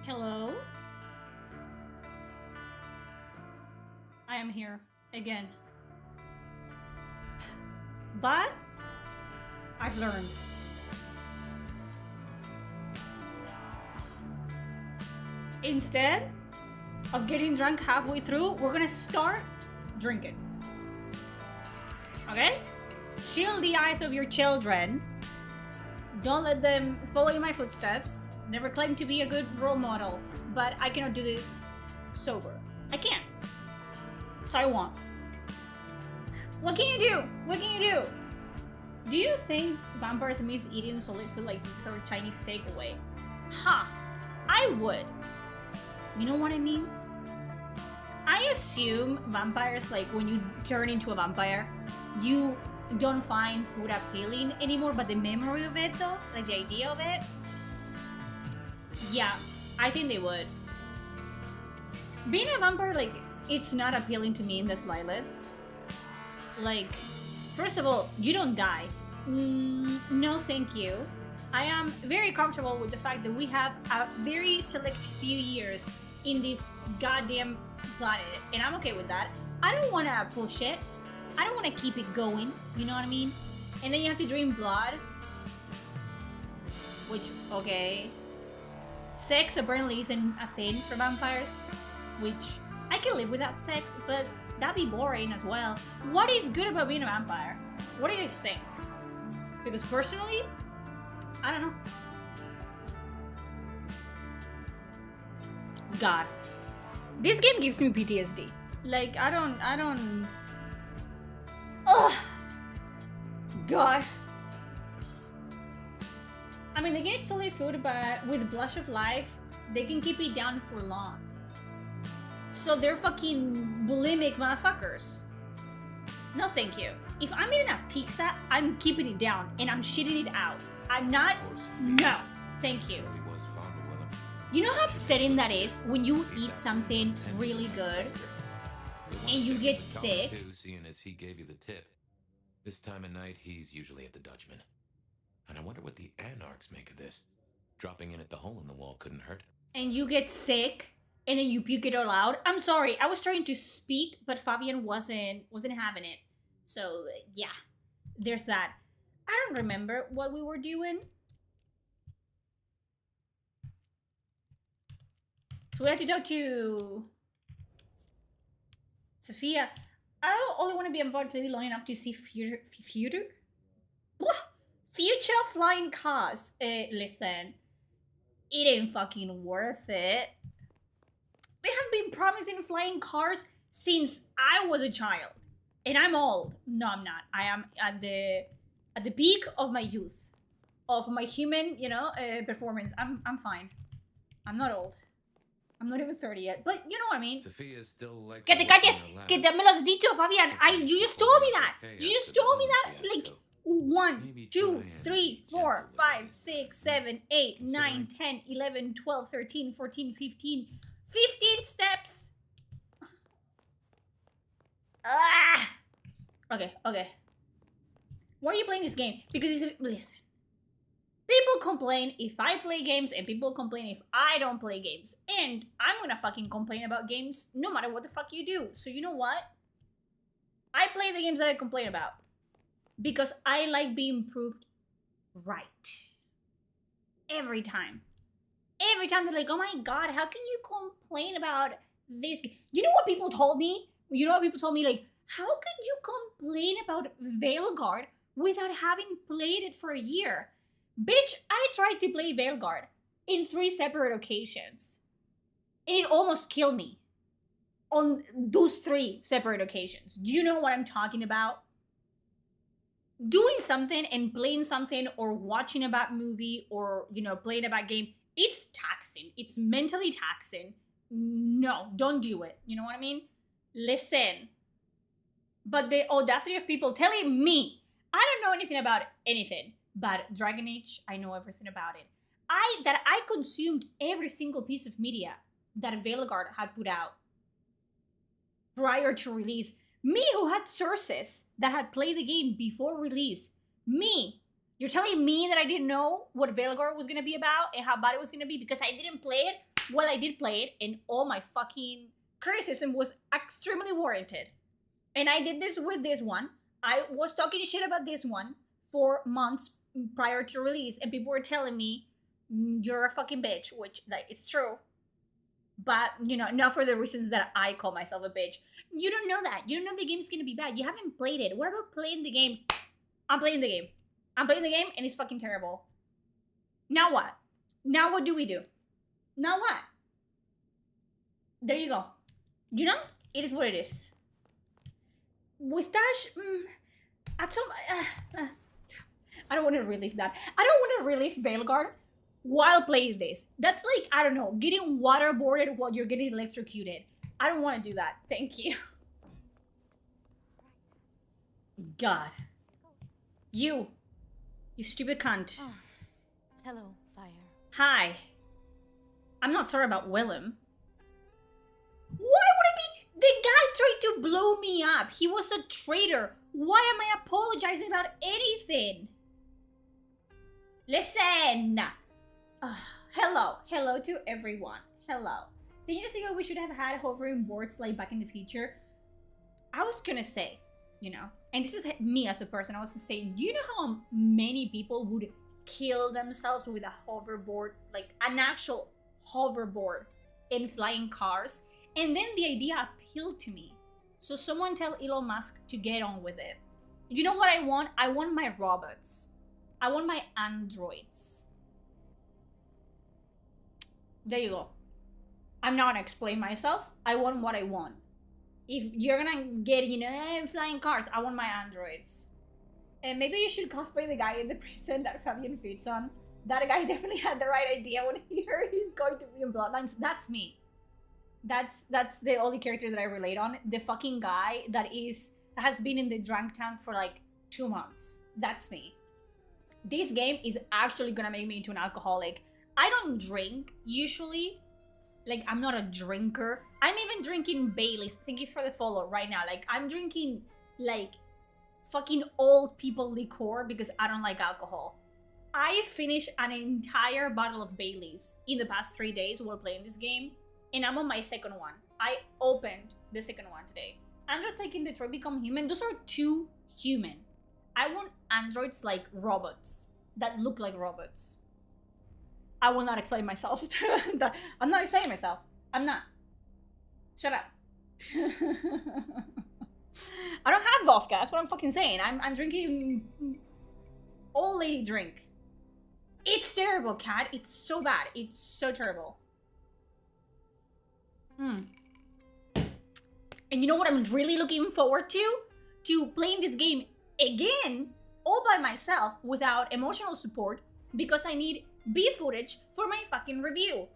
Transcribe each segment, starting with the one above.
Hello? I am here again. But I've learned. Instead of getting drunk halfway through, we're gonna start drinking. Okay? Shield the eyes of your children. Don't let them follow in my footsteps. Never claim to be a good role model, but I cannot do this sober. I can't. So I won't. What can you do? What can you do? Do you think vampires miss eating solid food like pizza or Chinese takeaway? Huh. I would. You know what I mean? I assume vampires, like when you turn into a vampire, you don't find food appealing anymore, but the memory of it though, like the idea of it, yeah, I think they would. Being a vampire, like, it's not appealing to me in the slightest. Like, first of all, you don't die. No thank you. I am very comfortable with the fact that we have a very select few years in this goddamn planet, and I'm okay with that. I don't want to push it. I don't want to keep it going, you know what I mean? And then you have to drink blood. Which, okay. Sex apparently isn't a thing for vampires, which I can live without sex, but that'd be boring as well. What is good about being a vampire? What do you guys think? Because personally, I don't know. God. This game gives me PTSD. Like, I don't... Ugh! God. I mean, they get solid food, but with Blush of Life, they can keep it down for long. So they're fucking bulimic motherfuckers. No thank you. If I'm eating a pizza, I'm keeping it down and I'm shitting it out. I'm not... No. Thank you. You know how upsetting that is when you eat something really good and you get sick? Seeing as he gave you the tip. This time of night, he's usually at the Dutchman. And I wonder what the anarchs make of this. Dropping in at the hole in the wall couldn't hurt. And you get sick and then you puke it all out. I'm sorry, I was trying to speak, but Fabian wasn't having it. So yeah, there's that. I don't remember what we were doing. So we had to talk to Sophia. I only want to be about to be long enough to see future flying cars. Listen, it ain't fucking worth it. They have been promising flying cars since I was a child, and I'm old. No, I'm not. I am at the peak of my youth, of my human, performance. I'm fine. I'm not old. I'm not even 30 yet, but you know what I mean. Sophia's still like... Que te calles, que te me lo has dicho, Fabian. You just told me that. You just told me that, like, 1, 2, 3, 4, 5, 6, 7, 8, 9, 10, 11, 12, 13, 14, 15. 15 steps. Ah. Okay. Why are you playing this game? Because listen. People complain if I play games, and people complain if I don't play games. And I'm gonna fucking complain about games no matter what the fuck you do. So you know what? I play the games that I complain about. Because I like being proved right. Every time. Every time they're like, oh my god, how can you complain about this game? You know what people told me? Like, how could you complain about Veilguard without having played it for a year? Bitch, I tried to play Veilguard in 3 separate occasions. It almost killed me on those 3 separate occasions. Do you know what I'm talking about? Doing something and playing something or watching a bad movie or, playing a bad game, it's taxing. It's mentally taxing. No, don't do it. You know what I mean? Listen. But the audacity of people telling me, I don't know anything about anything. But Dragon Age, I know everything about it. I consumed every single piece of media that Veilguard had put out prior to release. Me, who had sources that had played the game before release. Me. You're telling me that I didn't know what Veilguard was going to be about and how bad it was going to be because I didn't play it? Well, I did play it, and all my fucking criticism was extremely warranted. And I did this with this one. I was talking shit about this one for months prior to release, and people were telling me, you're a fucking bitch, which like is true. But, you know, not for the reasons that I call myself a bitch. You don't know that. You don't know the game's gonna be bad. You haven't played it. What about playing the game? I'm playing the game. I'm playing the game, and it's fucking terrible. Now what? Now what do we do? Now what? There you go. You know, it is what it is. With Dash, at some, I don't want to relive that. I don't want to relive Veilguard while playing this. That's like, I don't know, getting waterboarded while you're getting electrocuted. I don't want to do that. Thank you. God. You stupid cunt. Oh, hello, Fire. Hi. I'm not sorry about Willem. Why would I be? The guy tried to blow me up. He was a traitor. Why am I apologizing about anything? Listen. Hello to everyone. Hello. 10 years ago, we should have had hovering boards like back in the future. I was gonna say, you know, and this is me as a person, I was gonna say, do you know how many people would kill themselves with a hoverboard, like an actual hoverboard in flying cars? And then the idea appealed to me. So someone tell Elon Musk to get on with it. You know what I want? I want my robots. I want my androids. There you go. I'm not gonna explain myself. I want what I want. If you're gonna get, you know, flying cars, I want my androids. And maybe you should cosplay the guy in the prison that Fabian feeds on. That guy definitely had the right idea when he heard he's going to be in Bloodlines. That's me. That's the only character that I relate on. The fucking guy that has been in the drunk tank for like 2 months. That's me. This game is actually gonna make me into an alcoholic. I don't drink usually. Like, I'm not a drinker. I'm even drinking Baileys. Thank you for the follow right now. Like, I'm drinking like fucking old people liqueur because I don't like alcohol. I finished an entire bottle of Baileys in the past 3 days while playing this game. And I'm on my second one. I opened the second one today. I'm just thinking Detroit Become Human. Those are too human. I want androids like robots that look like robots. I will not explain myself. I'm not explaining myself. I'm not. Shut up. I don't have vodka. That's what I'm fucking saying. I'm drinking old lady drink. It's terrible, Cat. It's so bad. It's so terrible. And you know what I'm really looking forward to? To playing this game again, all by myself, without emotional support, because I need B footage for my fucking review.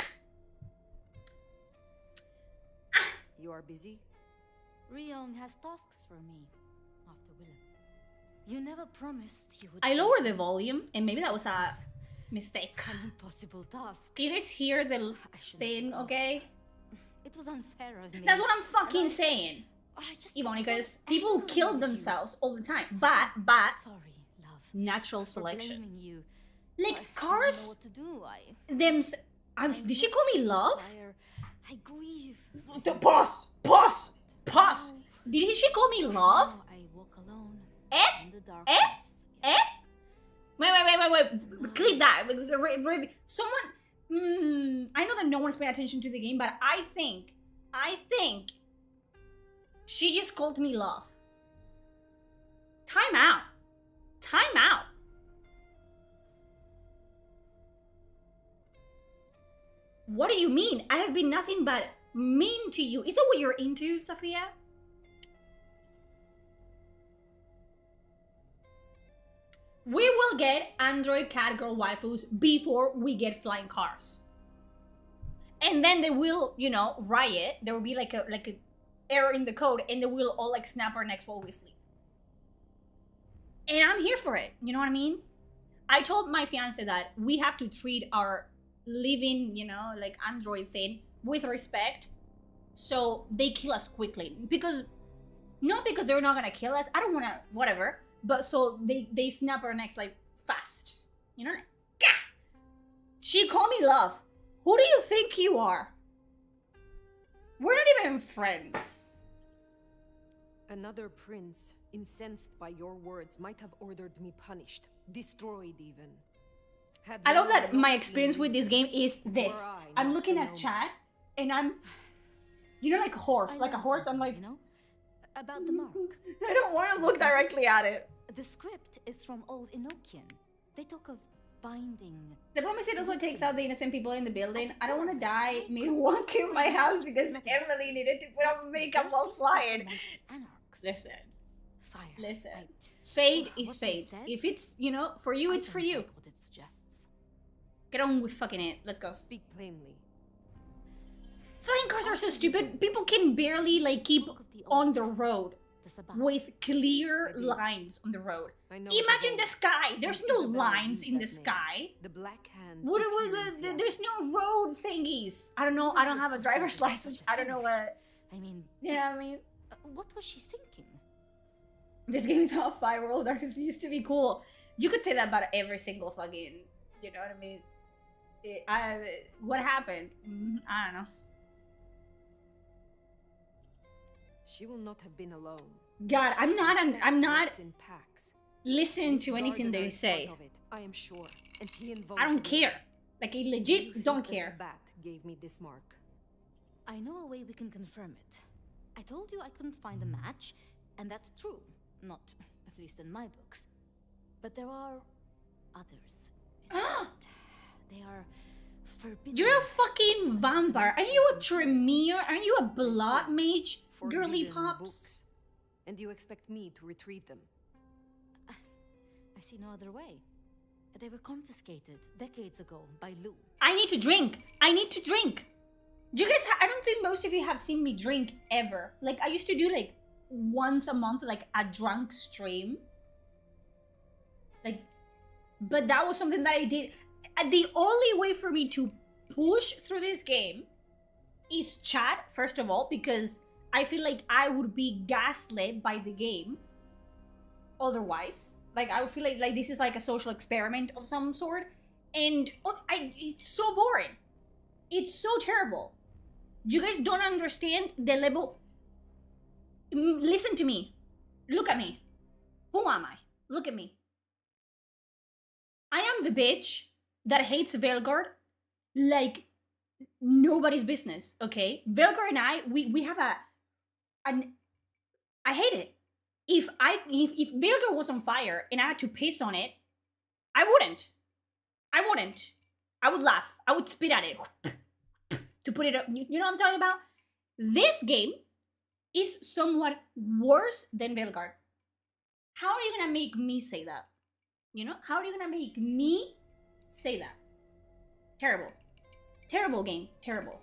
You are busy? Ryong has tasks for me after Willem. You never promised you would. I lowered the volume, and maybe that was a mistake. An impossible task. You guys hear the thing, okay? It was unfair of me. That's what I'm fucking saying. I just Ivone, got so because people angry kill with themselves all the time. you. But Sorry, love. natural For selection. blaming you. Like I don't know cars, what to do. did she call me love? Fire. I grieve. Pause. Did she call me love? Now I walk alone Eh? in the darkness. Wait. Clip that. Someone. I know that no one's paying attention to the game, but I think she just called me love. Time out. What do you mean? I have been nothing but mean to you. Is that what you're into, Sophia? We will get Android cat girl waifus before we get flying cars. And then they will, you know, riot. There will be like a error in the code, and they will all like snap our necks while we sleep. And I'm here for it. You know what I mean? I told my fiance that we have to treat our living, you know, like Android thing with respect, so they kill us quickly. Not because they're not gonna kill us. I don't wanna, whatever. But so they snap our necks like fast. You know? She called me love. Who do you think you are? We're not even friends. Another prince, incensed by your words, might have ordered me punished, destroyed even. Had I love Rowan that not my seen experience with this reason, game is this. were I I'm not looking to at know chat and I'm, you know, like a horse. Like a learned horse, I'm something, like, you know, about the mark. I don't want to look directly at it. The script is from Old Enochian. They talk of binding. The problem is it also takes out the innocent people in the building. I don't want to die mid-walk in my house because Emily needed to put on makeup while flying. Listen. Fire. Listen. Fate is What they fate. said, If it's, you know, for you, I it's for don't you. like what it suggests. Get on with fucking it. Let's go. Speak plainly. Flying cars are so stupid. People can barely, like, keep on the road The Sabbath. with clear lines on the road. I know Imagine of the old, sky. There's and no Isabella lines used in the that sky. name. The Black Hand. What, is here in Seattle. there's no road thingies. I don't know. I don't have a driver's license. I don't know what. I mean, You know what I mean? what was she thinking? This game's how 5-year-old artists used to be cool. You could say that about every single fucking. You know what I mean? What happened? I don't know. She will not have been alone. God, I'm not. The I'm set not works in packs. listening This to anything gardener they is say. part of it, I am sure, and he involved I don't me. care. Like I Do you legit think don't the care. Sabbat gave me this mark. I know a way we can confirm it. I told you I couldn't find a match, and that's true. Not, at least in my books. But there are others. It's just, they are forbidden. You're a fucking vampire. Are you a Tremere? Are you a blood mage? Girly Forbidden pops. books. And you expect me to retrieve them? I see no other way. They were confiscated decades ago by Lou. I need to drink. I need to drink. Do you guys? I don't think most of you have seen me drink ever. Like I used to do like once a month, like a drunk stream. Like, but that was something that I did. The only way for me to push through this game is chat, first of all, because I feel like I would be gaslit by the game. Otherwise, like I would feel like this is like a social experiment of some sort, and it's so boring. It's so terrible. You guys don't understand the level. Listen to me. Look at me. Who am I? Look at me. I am the bitch that hates Velgard like nobody's business, okay? Velgard and I, we have I hate it. If Velgard was on fire and I had to piss on it, I wouldn't. I would laugh. I would spit at it to put it up. You know what I'm talking about? This game is somewhat worse than Velgard. How are you gonna make me say that? You know? How are you gonna make me say that? Terrible. Terrible game. Terrible.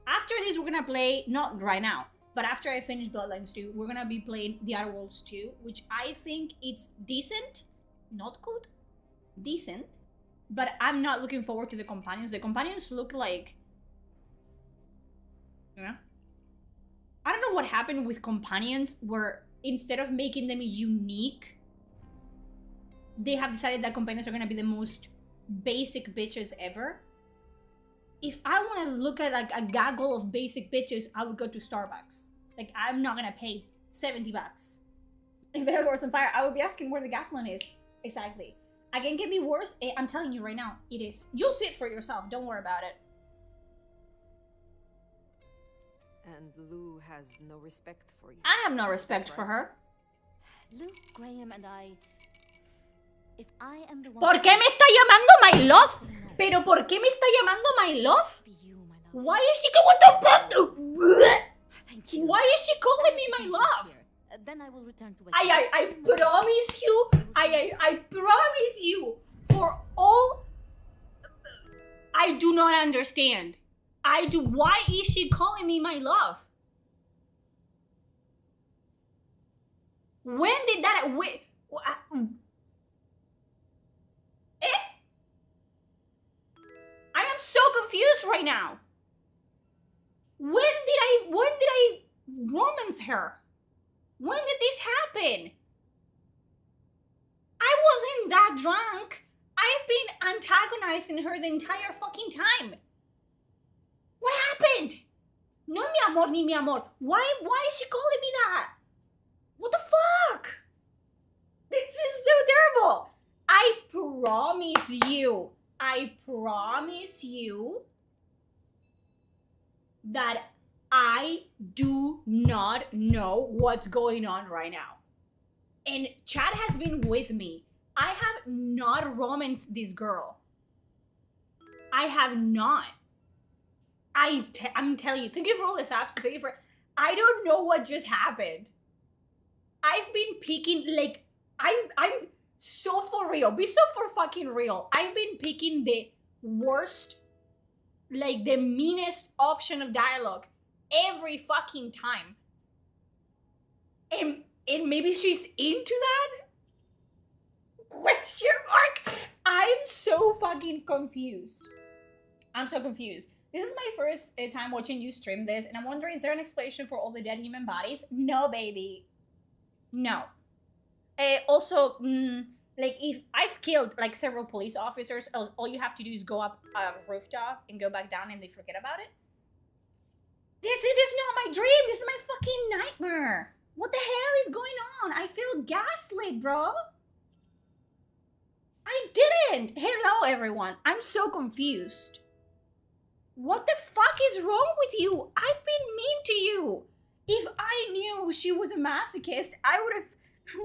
After this, we're gonna play, not right now, but after I finish Bloodlines 2, we're gonna be playing The Outer Worlds 2, which I think it's decent. Not good. Decent. But I'm not looking forward to the companions. The companions look like... Yeah. I don't know what happened with companions where instead of making them unique, they have decided that companions are gonna be the most basic bitches ever. If I want to look at like a gaggle of basic bitches, I would go to Starbucks. Like I'm not gonna pay $70. If it was on fire, I would be asking where the gasoline is. Exactly. Again, can be worse. I'm telling you right now, it is. You'll see it for yourself. Don't worry about it. And Lou has no respect for you. I have no respect for her. Luke, Graham, and I... If I am the one... ¿Por qué me está llamando my love? Pero ¿por qué me está llamando my love? Be you, my love. Why is she... What the fuck? Thank you. Why is she calling me my Finish it love? here. Then I will return to it. I promise you, I promise you, for all, I do not understand. Why is she calling me my love? When did that, I am so confused right now. When did I romance her? When did this happen? I wasn't that drunk. I've been antagonizing her the entire fucking time. No mi amor ni mi amor. Why is she calling me that? What the fuck? This is so terrible. I promise you that I do not know what's going on right now. And Chad has been with me. I have not romanced this girl. I have not. I'm telling you, thank you for all this apps. Thank you for. I don't know what just happened. I've been picking like I'm so for real. Be so for fucking real. I've been picking the worst, like the meanest option of dialogue every fucking time. And maybe she's into that? Question mark? I'm so fucking confused. I'm so confused. This is my first time watching you stream this, and I'm wondering, is there an explanation for all the dead human bodies? No, baby. No. Also, like if I've killed like several police officers, all you have to do is go up a rooftop and go back down and they forget about it. This is not my dream. This is my fucking nightmare. What the hell is going on? I feel gaslit, bro. I didn't. Hello, everyone. I'm so confused. What the fuck is wrong with you? I've been mean to you. If I knew she was a masochist, I would have...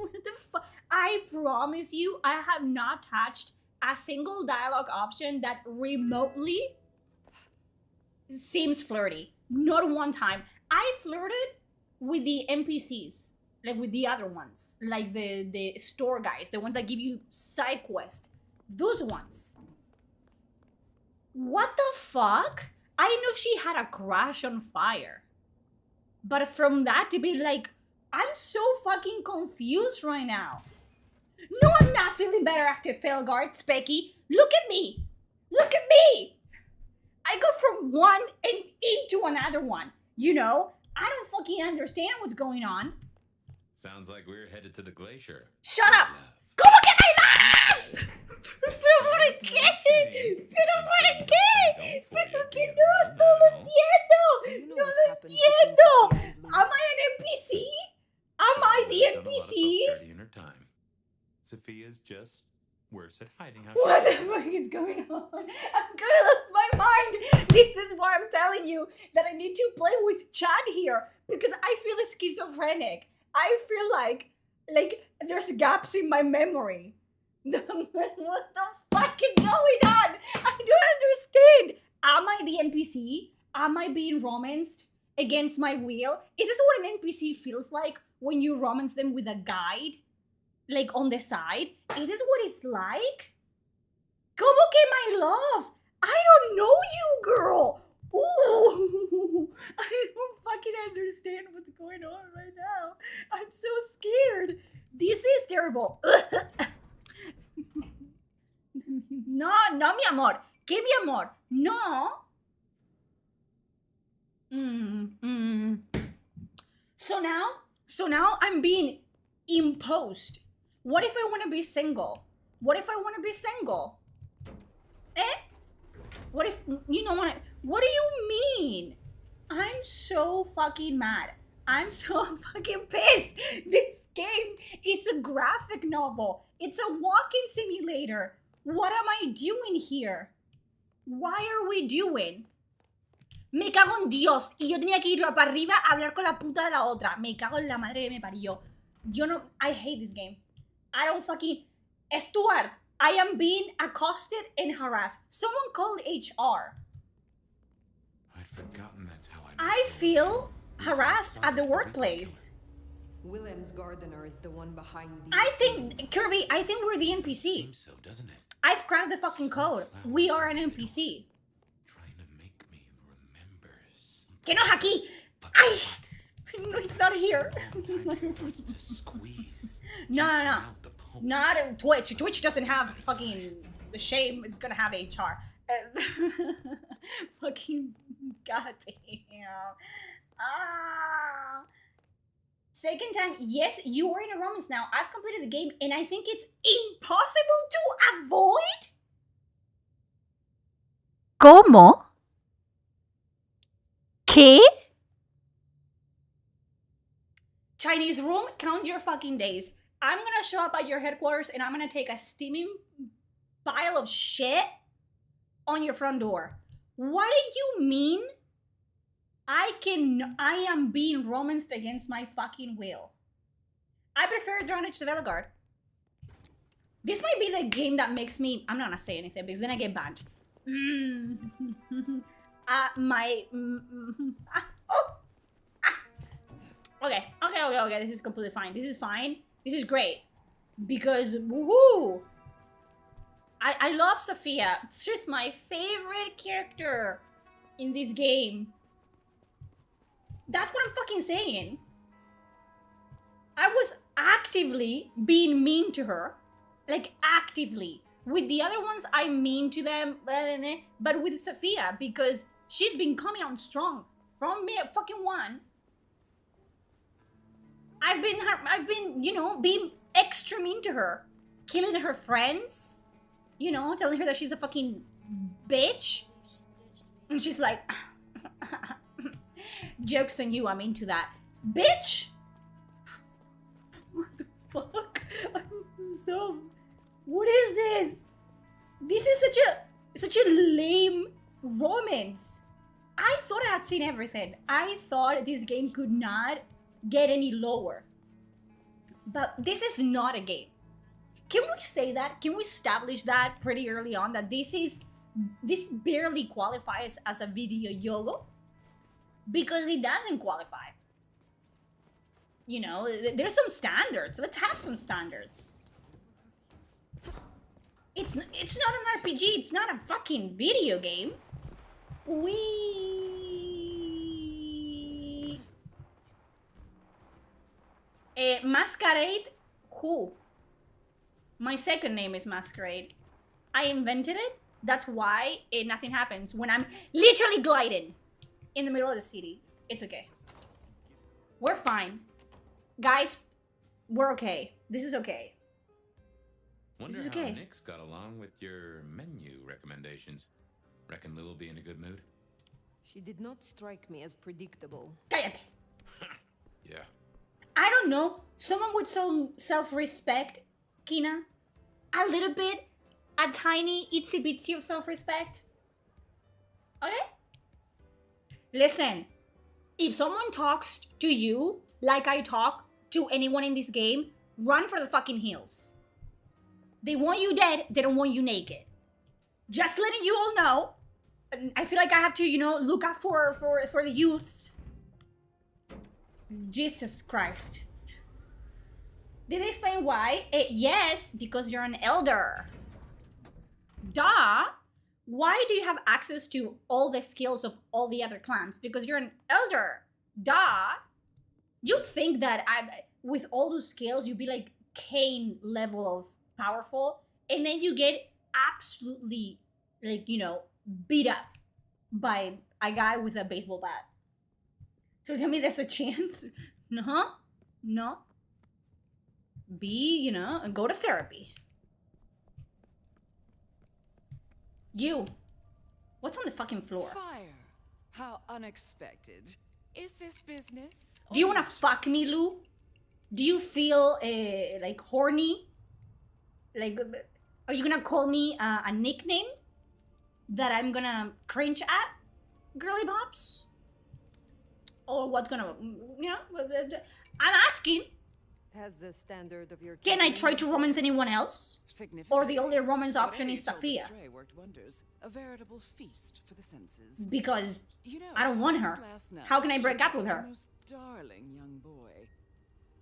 What the fuck? I promise you, I have not touched a single dialogue option that remotely seems flirty. Not one time. I flirted with the NPCs, like with the other ones, like the store guys, the ones that give you side quests. Those ones. What the fuck? I know she had a crush on fire. But from that to be like, I'm so fucking confused right now. No, I'm not feeling better after Felgard, Specky. Look at me. Look at me. I go from one and into another one. You know, I don't fucking understand what's going on. Sounds like we're headed to the glacier. Shut up. ¿Cómo que bailar? ¿Pero por qué? ¿Pero por qué? ¿Pero que no? No lo entiendo. No lo entiendo. Am I an NPC? Am I the NPC? In her time. Sophia's just worse at hiding how What the fuck is going on? I'm gonna lose my mind. This is why I'm telling you that I need to play with Chad here because I feel schizophrenic. I feel like there's gaps in my memory. What the fuck is going on? I don't understand. Am I the NPC? Am I being romanced against my will? Is this what an NPC feels like when you romance them with a guide? Like on the side? Is this what it's like? Como que my love? I don't know you, girl. Ooh, I don't fucking understand what's going on right now. I'm so scared. This is terrible. No, mi amor. ¿Qué mi amor? No. So now I'm being imposed. What if I want to be single? What if I want to be single? What if you don't want to? What do you mean? I'm so fucking mad. I'm so fucking pissed. This game is a graphic novel. It's a walking simulator. What am I doing here? Why are we doing? Me cago en Dios. Y yo tenía que ir para arriba a hablar con la puta de la otra. Me cago en la madre que me parió. Yo no... I hate this game. I don't fucking... Stuart, I am being accosted and harassed. Someone called HR. I'd forgotten that's how I feel harassed at the workplace. Willem's gardener is the one behind these. I think, Kirby, I think we're the NPC. Seems so, doesn't it? I've cracked the fucking code. We are an NPC. Trying to make me remember something. Que no es aquí. Ay! No, it's not here. Starts to squeeze. No. Not Twitch. Twitch doesn't have fucking shame. It's gonna have HR. Fucking goddamn. Second time, yes, you are in a romance now. I've completed the game and I think it's impossible to avoid. ¿Cómo? ¿Qué? Chinese room, count your fucking days. I'm gonna show up at your headquarters and I'm gonna take a steaming pile of shit on your front door. What do you mean I am being romanced against my fucking will? I prefer Drainage to Veilguard. This might be the game that makes me... I'm not gonna say anything because then I get banned. Okay. This is completely fine. This is fine. This is great. Because, woohoo! I love Sophia. She's my favorite character in this game. That's what I'm fucking saying. I was actively being mean to her. Like, actively. With the other ones, I'm mean to them. But with Sophia, because she's been coming on strong from minute fucking one. I've been, you know, being extra mean to her. Killing her friends. You know, telling her that she's a fucking bitch. And she's like, joke's on you, I'm into that. Bitch! What the fuck? I'm so... What is this? This is such a lame romance. I thought I had seen everything. I thought this game could not get any lower. But this is not a game. Can we say that? Can we establish that pretty early on, that this barely qualifies as a video YOLO? Because it doesn't qualify. You know, there's some standards. Let's have some standards. It's not an RPG. It's not a fucking video game. Masquerade? Who? My second name is Masquerade. I invented it. That's why nothing happens when I'm literally gliding in the middle of the city. It's okay. We're fine. Guys, we're okay. This is okay. Wonder This is how okay. Nick's got along with your menu recommendations. Reckon Lou will be in a good mood? She did not strike me as predictable. Cállate. Yeah. I don't know. Someone with some self-respect, Kina. A little bit. A tiny itsy bitsy of self-respect. Okay? Listen. If someone talks to you like I talk to anyone in this game, run for the fucking hills. They want you dead, they don't want you naked. Just letting you all know. I feel like I have to, you know, look out for the youths. Jesus Christ. Did they explain why? Yes, because you're an elder. Duh. Why do you have access to all the skills of all the other clans? Because you're an elder. Duh. You'd think that with all those skills, you'd be like Kane level of powerful, and then you get absolutely, like, you know, beat up by a guy with a baseball bat. So tell me there's a chance? No. You know, go to therapy. You. What's on the fucking floor? Fire. How unexpected. Is this business? Do you want to fuck me, Lou? Do you feel, like, horny? Like, are you gonna call me a nickname that I'm gonna cringe at, girly pops? Or what's gonna, you know? I'm asking. Has the standard of your Can I try to romance anyone else? Or the only romance option Whatever is you told the Sophia? stray worked wonders. A veritable feast for the senses. Because You know, I don't want just her. last night, How can I she break up got with the her? Most darling young boy,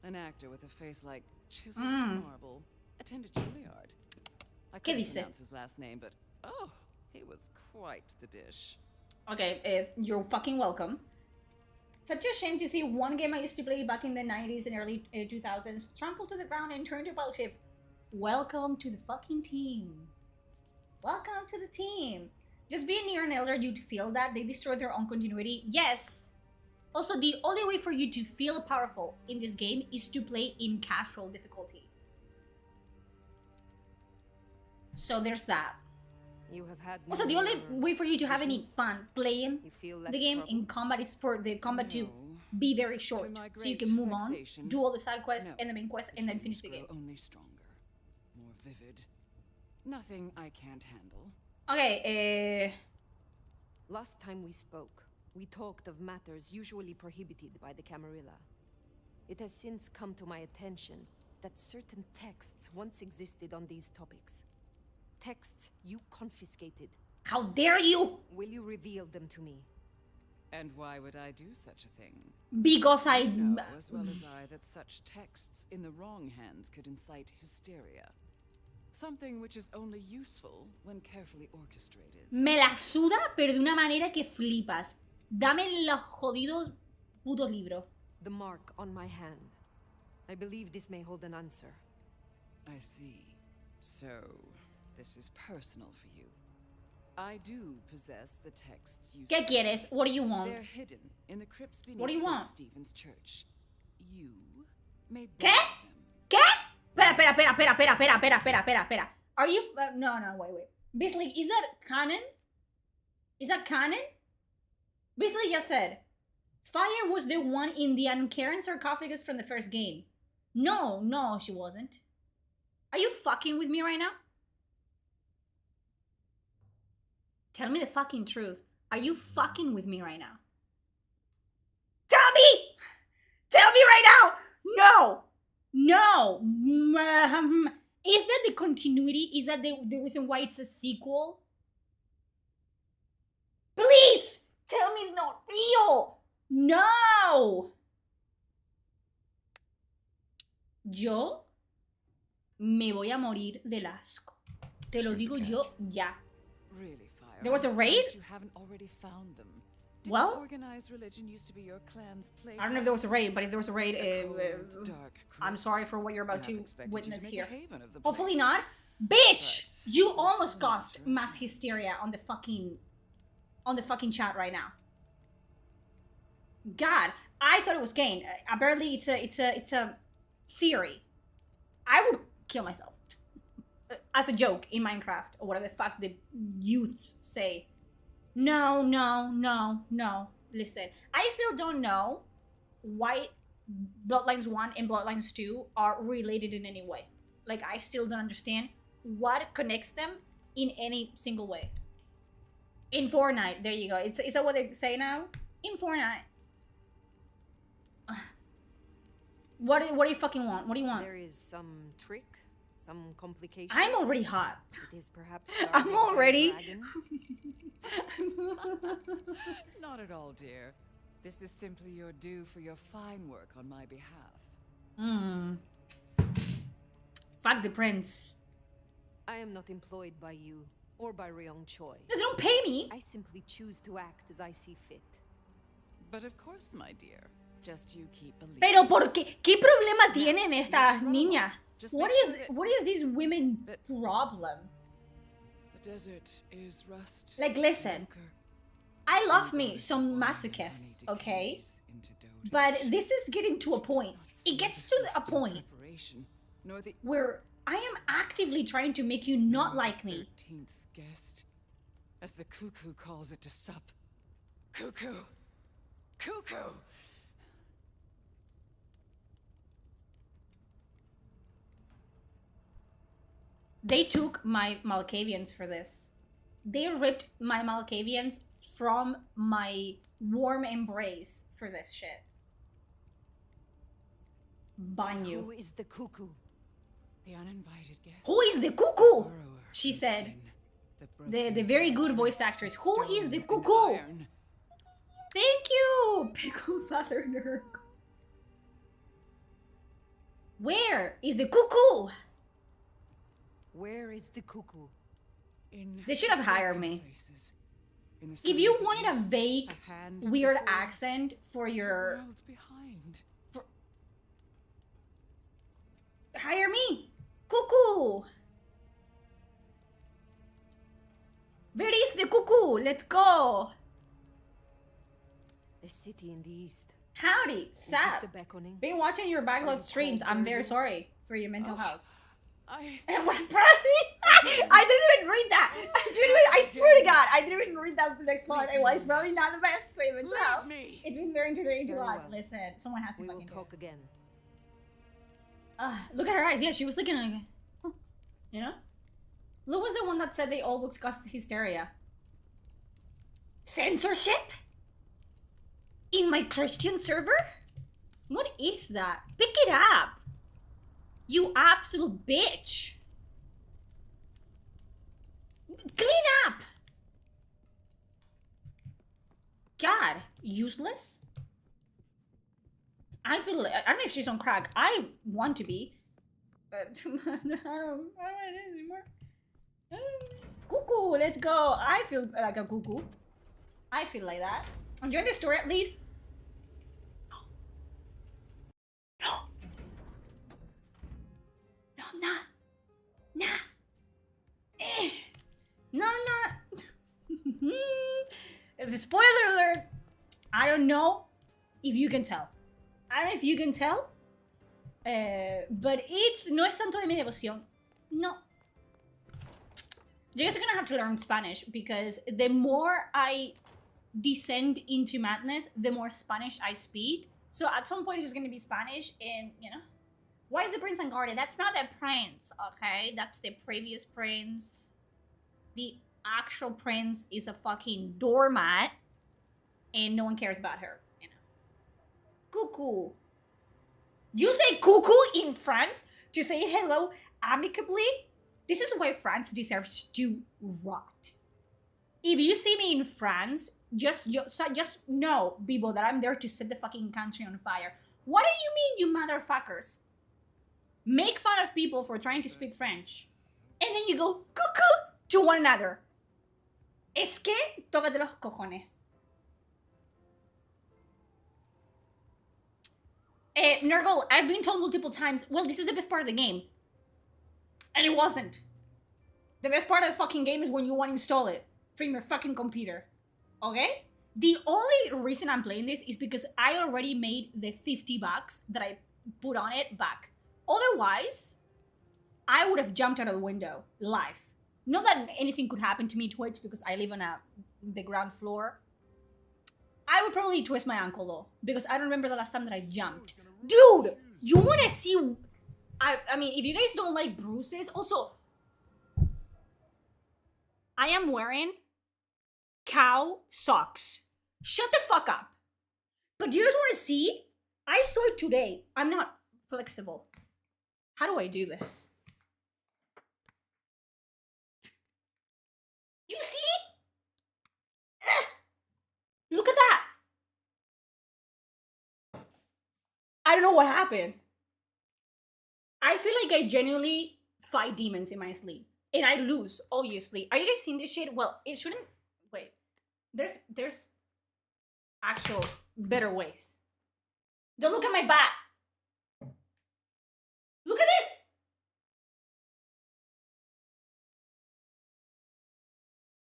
an actor with a face like chiseled marble, attended Juilliard. I ¿Qué can't dice? pronounce his last name, but oh, he was quite the dish. Okay, you're fucking welcome. Such a shame to see one game I used to play back in the 90s and early 2000s trampled to the ground and turned to battleship. Welcome to the fucking team. Welcome to the team. Just being near an elder, you'd feel that they destroy their own continuity. Yes. Also, the only way for you to feel powerful in this game is to play in casual difficulty. So there's that. You have had Also, the no only other way for you to have any visions? fun playing You feel less the game trouble? in combat is for the combat to No, be very short, my so you great can move on, vexation, do all the side quests no, and the main quest, the and then dreams finish the game. grow only stronger, more vivid. Nothing I can't handle. Okay, Last time we spoke, we talked of matters usually prohibited by the Camarilla. It has since come to my attention that certain texts once existed on these topics. Texts you confiscated. how dare you? Will you reveal them to me? And why would I do such a thing? Because I... You know as well as I that such texts in the wrong hands could incite hysteria. Something which is only useful when carefully orchestrated. Me la suda, pero de una manera que flipas. Dame los jodidos putos libros. The mark on my hand. I believe this may hold an answer. I see. So, this is personal for you. I do possess the texts you ¿Qué seek. quieres? What do you want? They're hidden in the crypts beneath What do you St. want? Stephen's Church. You may ¿Qué? borrow them. ¿Qué? Espera. Are you... no, wait. Basically, is that canon? Is that canon? Basically, just said, Fire was the one in the Ankaran sarcophagus from the first game. No, she wasn't. Are you fucking with me right now? Tell me the fucking truth. Are you fucking with me right now? Tell me! Tell me right now! No! Is that the continuity? Is that the reason why it's a sequel? Please! Tell me it's not real! No! Yo me voy a morir del asco. Te lo digo yo ya. Really, Fire. There was a I'm raid? astonished You haven't already found them. Did Well, organized religion used to be your clan's play? I don't know if there was a raid, but if there was a raid, Cold, dark I'm crypts. sorry for what you're I about half to expected you witness make here. a haven of the Hopefully place. not. Bitch! But You that's almost not caused interesting. mass hysteria on the fucking chat right now. God, I thought it was Kane. Apparently it's a theory. I would kill myself. As a joke in Minecraft, or whatever the fuck the youths say. No. Listen, I still don't know why Bloodlines 1 and Bloodlines 2 are related in any way. Like, I still don't understand what connects them in any single way. In Fortnite, there you go. Is that what they say now? In Fortnite. What do you fucking want? What do you want? There is some trick, some complication. I'm already hot. It is perhaps I'm guarded by a already- dragon. Not at all, dear. This is simply your due for your fine work on my behalf. Fuck the prince. I am not employed by you or by Ryong Choi. They don't pay me. I simply choose to act as I see fit. But of course, my dear. Just you keep believing. Pero ¿por qué? ¿Qué problema tienen estas run niñas? Just What make is sure that- what is this women that- problem? The desert is rust. Like, listen, ochre, I love and me goes some wine masochists, honey okay? decays into dotage. But this is getting to a She does point. not see It gets the to a haste in point preparation, nor the where I am actively trying to make you not like me. 13th guest, as the cuckoo calls it to sup. Cuckoo! Cuckoo! They took my Malkavians for this. They ripped my Malkavians from my warm embrace for this shit. Banyu. Who is the cuckoo? The uninvited guest. Who is the cuckoo? Borrower She whose said. skin The very good voice actress. Who is the cuckoo? Thank you, Pickle Father Nerd. Where is the cuckoo? Where is the cuckoo? They should have hired me. If you wanted a vague, weird accent for your... World behind. Hire me! Cuckoo! Where is the cuckoo? Let's go! A city in the east. Howdy, Is this Sap. the beckoning? Been watching your Are backlog you streams. cold, I'm very Mary? sorry for your mental Oh. health. I It was probably... I didn't even read that. I swear to I didn't even read that next part. It was probably not the best favorite. So Leave me. it's been very entertaining to Very watch. well. Listen, someone has to We will fucking do talk it. again. Look at her eyes. Yeah, she was looking like, huh. You know? Lou was the one that said they all books cause hysteria. Censorship? In my Christian server? What is that? Pick it up! You absolute bitch! Clean up! God, useless? I feel like, I don't know if she's on crack. I want to be. But I don't want it anymore. Cuckoo, let's go. I feel like a cuckoo. I feel like that. Enjoy the story at least. No. No, I'm not. Nah. No, I'm not. Spoiler alert. I don't know if you can tell. I don't know if you can tell. But no es tanto de mi devoción. No. You guys are gonna have to learn Spanish because the more I descend into madness, the more Spanish I speak. So at some point it's gonna be Spanish and, you know. Why is the prince unguarded? That's not the prince, okay? That's the previous prince. The actual prince is a fucking doormat and no one cares about her, you know. Cuckoo. You say cuckoo in France to say hello amicably? This is why France deserves to rot. If you see me in France, just know, people, that I'm there to set the fucking country on fire. What do you mean, you motherfuckers? Make fun of people for trying to speak French. And then you go cuckoo to one another. Es que tócate los cojones. Nurgle, I've been told multiple times, well, this is the best part of the game. And it wasn't. The best part of the fucking game is when you want to install it from your fucking computer. Okay? The only reason I'm playing this is because I already made the $50 that I put on it back. Otherwise, I would have jumped out of the window live. Not that anything could happen to me Twitch because I live on the ground floor. I would probably twist my ankle though, because I don't remember the last time that I jumped. Dude, you want to see... I mean, if you guys don't like bruises... Also, I am wearing cow socks. Shut the fuck up. But do you guys want to see? I saw it today. I'm not flexible. How do I do this? You see? Look at that. I don't know what happened. I feel like I genuinely fight demons in my sleep. And I lose, obviously. Are you guys seeing this shit? Well, it shouldn't... Wait. There's actual better ways. Don't look at my back. Look at this.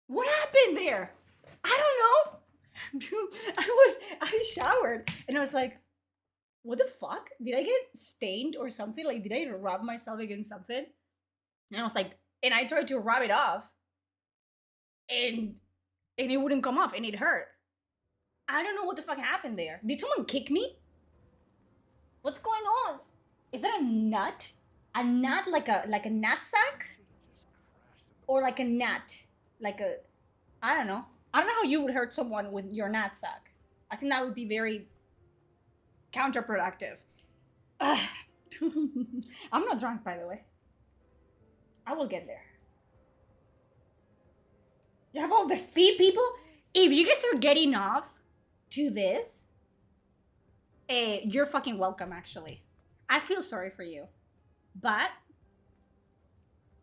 What happened there? I don't know. Dude, I showered and I was like, what the fuck? Did I get stained or something? Like, did I rub myself against something? And I was like, and I tried to rub it off and it wouldn't come off and it hurt. I don't know what the fuck happened there. Did someone kick me? What's going on? Is that a nut? A nut like a nut sack? Or like a nut? Like a, I don't know. I don't know how you would hurt someone with your nut sack. I think that would be very counterproductive. I'm not drunk, by the way. I will get there. You have all the feet, people? If you guys are getting off to this, you're fucking welcome, actually. I feel sorry for you. But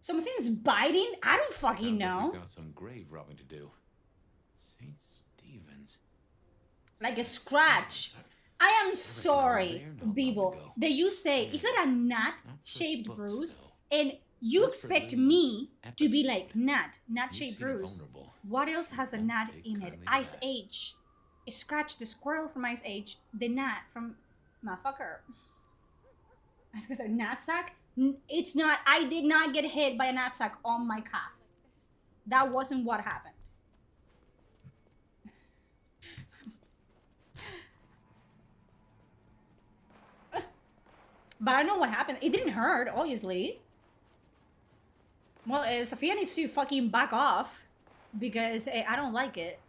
something's biting? I don't fucking Sounds like know. we've got some grave robbing to do. St. Stephen's. Like a scratch. I am sorry, there? No, people, long ago. that you say, is that a nut-shaped books, bruise? though. And you Just for expect Lou's me to be episode. like, nut-shaped seem bruise. vulnerable. What else has a Won't nut take in it? kindly Ice to that. Age. Scratch the squirrel from Ice Age, the nut from... Motherfucker. I was gonna say, knapsack? It's not, I did not get hit by a knapsack on my calf. That wasn't what happened. But I don't know what happened. It didn't hurt, obviously. Well, Sophia needs to fucking back off. Because I don't like it.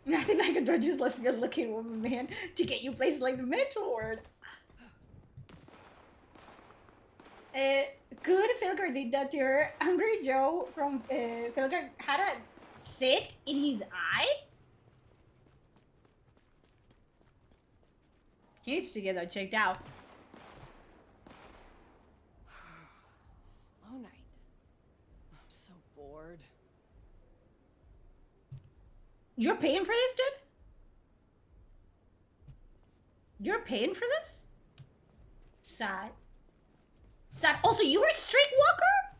Nothing like a drudge's lesbian looking woman, man, to get you places like the mental ward. Good Philgar did that to her. Hungry Joe from Philgar had a sit in his eye? He needs to get that checked out. Slow night. I'm so bored. You're paying for this, dude? You're paying for this? Sad. Sad. Also, you were a streetwalker?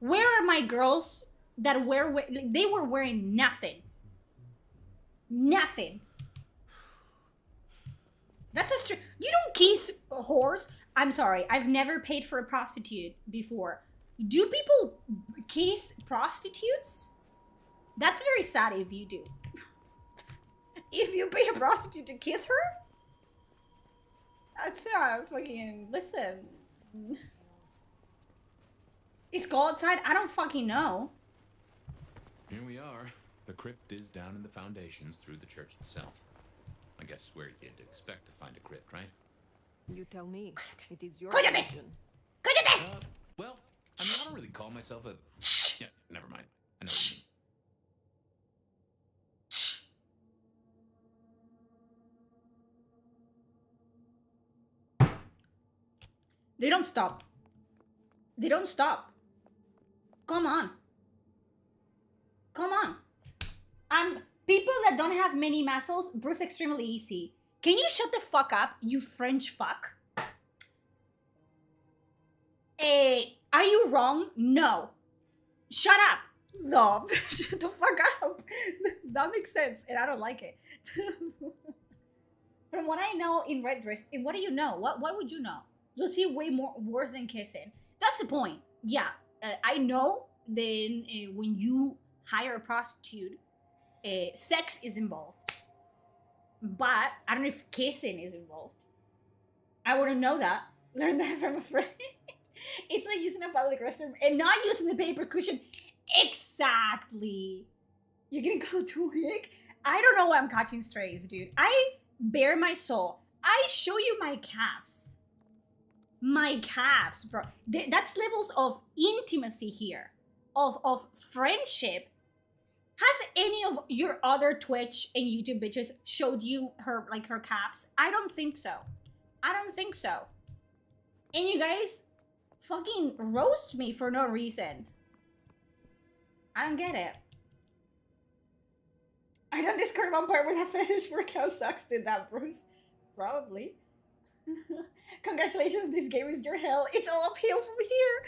Where are my girls that were... They were wearing nothing. Nothing. That's a street... You don't kiss a horse. I'm sorry. I've never paid for a prostitute before. Do people kiss prostitutes? That's very sad if you do. If you pay a prostitute to kiss her? That's not fucking... Listen. It's cold outside? I don't fucking know. Here we are. The crypt is down in the foundations through the church itself. I guess where you'd expect to find a crypt, right? You tell me. It is your Cállate. religion. Cállate! Well, I mean, I don't really call myself a... Yeah, never mind. I know what you mean. They don't stop. They don't stop. Come on. Come on. People that don't have many muscles, Bruce extremely easy. Can you shut the fuck up, you French fuck? Are you wrong? No. Shut up. No. Shut the fuck up. That makes sense, and I don't like it. From what I know in Red Dress, what do you know? What would you know? You'll see way more worse than kissing. That's the point. Yeah, I know then when you hire a prostitute, sex is involved. But I don't know if kissing is involved. I wouldn't know that. Learn that from a friend. It's like using a public restroom and not using the paper cushion. Exactly. You're getting called to wig? I don't know why I'm catching strays, dude. I bare my soul. I show you my calves. My calves, bro. That's levels of intimacy here. Of friendship. Has any of your other Twitch and YouTube bitches showed you her calves? I don't think so. I don't think so. And you guys fucking roast me for no reason. I don't get it. I done this current vampire with a fetish for cow sucks. Did that, Bruce? Probably. Congratulations, this game is your hell. It's all uphill from here.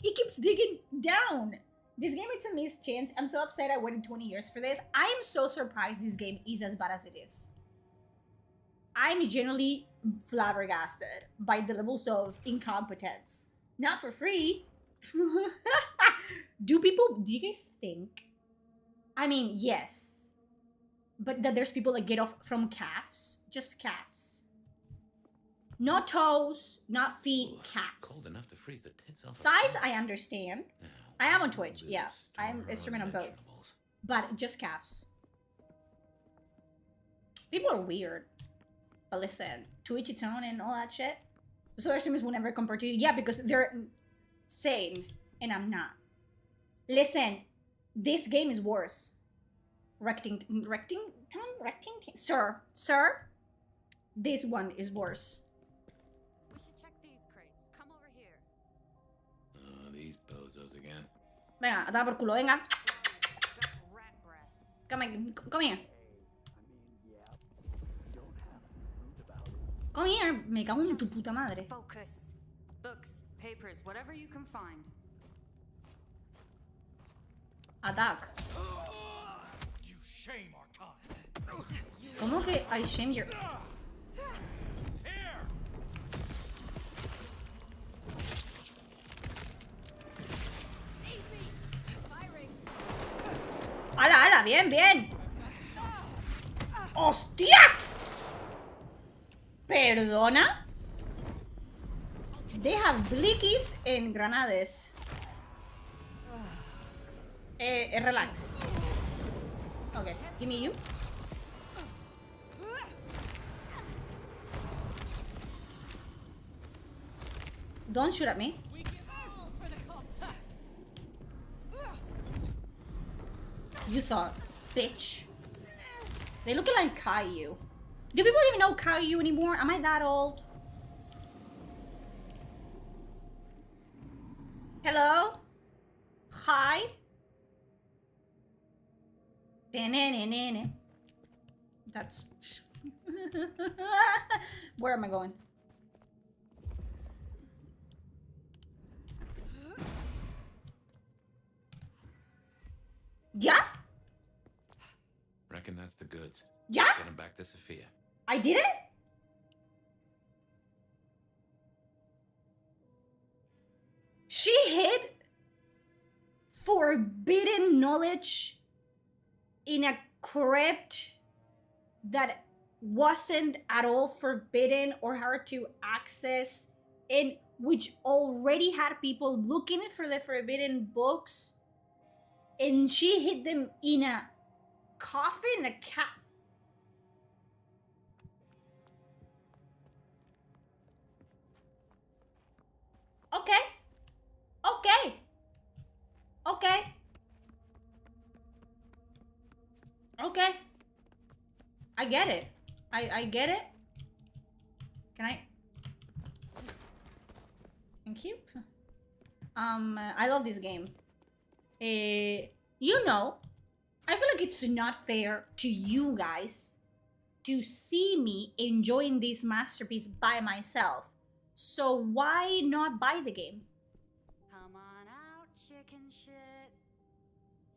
It keeps digging down. This game, it's a missed chance. I'm so upset I waited 20 years for this. I am so surprised this game is as bad as it is. I'm genuinely flabbergasted by the levels of incompetence. Not for free. Do you guys think? I mean, yes. But that there's people that get off from calves. Just calves. Not toes, not feet, calves. Cold enough to freeze the tits off. Thighs, I understand. Now, I am on Twitch, we'll yeah. store I'm our a streamer on both. vegetables. But just calves. People are weird. But listen, to each its own and all that shit. So other streamers will never compare to you. Yeah, because they're sane, and I'm not. Listen, this game is worse. Sir, this one is worse. We should check these crates. Come over here. Oh, these bozos again. Venga, a dar por culo, venga. Got rat breath. Come here. Come here, me cago en tu puta madre. Focus. Books, papers, whatever you can find. Attack. You shame our kind. ¿Cómo que I shame your... Here! ¡Hala, hala! ¡Bien, bien! ¡Hostia! Perdona? They have blickies and granades. Relax. Okay, give me you. Don't shoot at me. You thought, bitch. They look like Caillou. Do people even know Caillou anymore? Am I that old? Hello? Hi? That's... Where am I going? Yeah? Reckon that's the goods. Yeah? Get him back to Sophia. I did it? She hid forbidden knowledge in a crypt that wasn't at all forbidden or hard to access, and which already had people looking for the forbidden books, and she hid them in a coffin, a cat. Okay. Okay. Okay. Okay. I get it. I get it. Can I? Thank you. I love this game. You know, I feel like it's not fair to you guys to see me enjoying this masterpiece by myself. So why not buy the game? Come on out, chicken shit.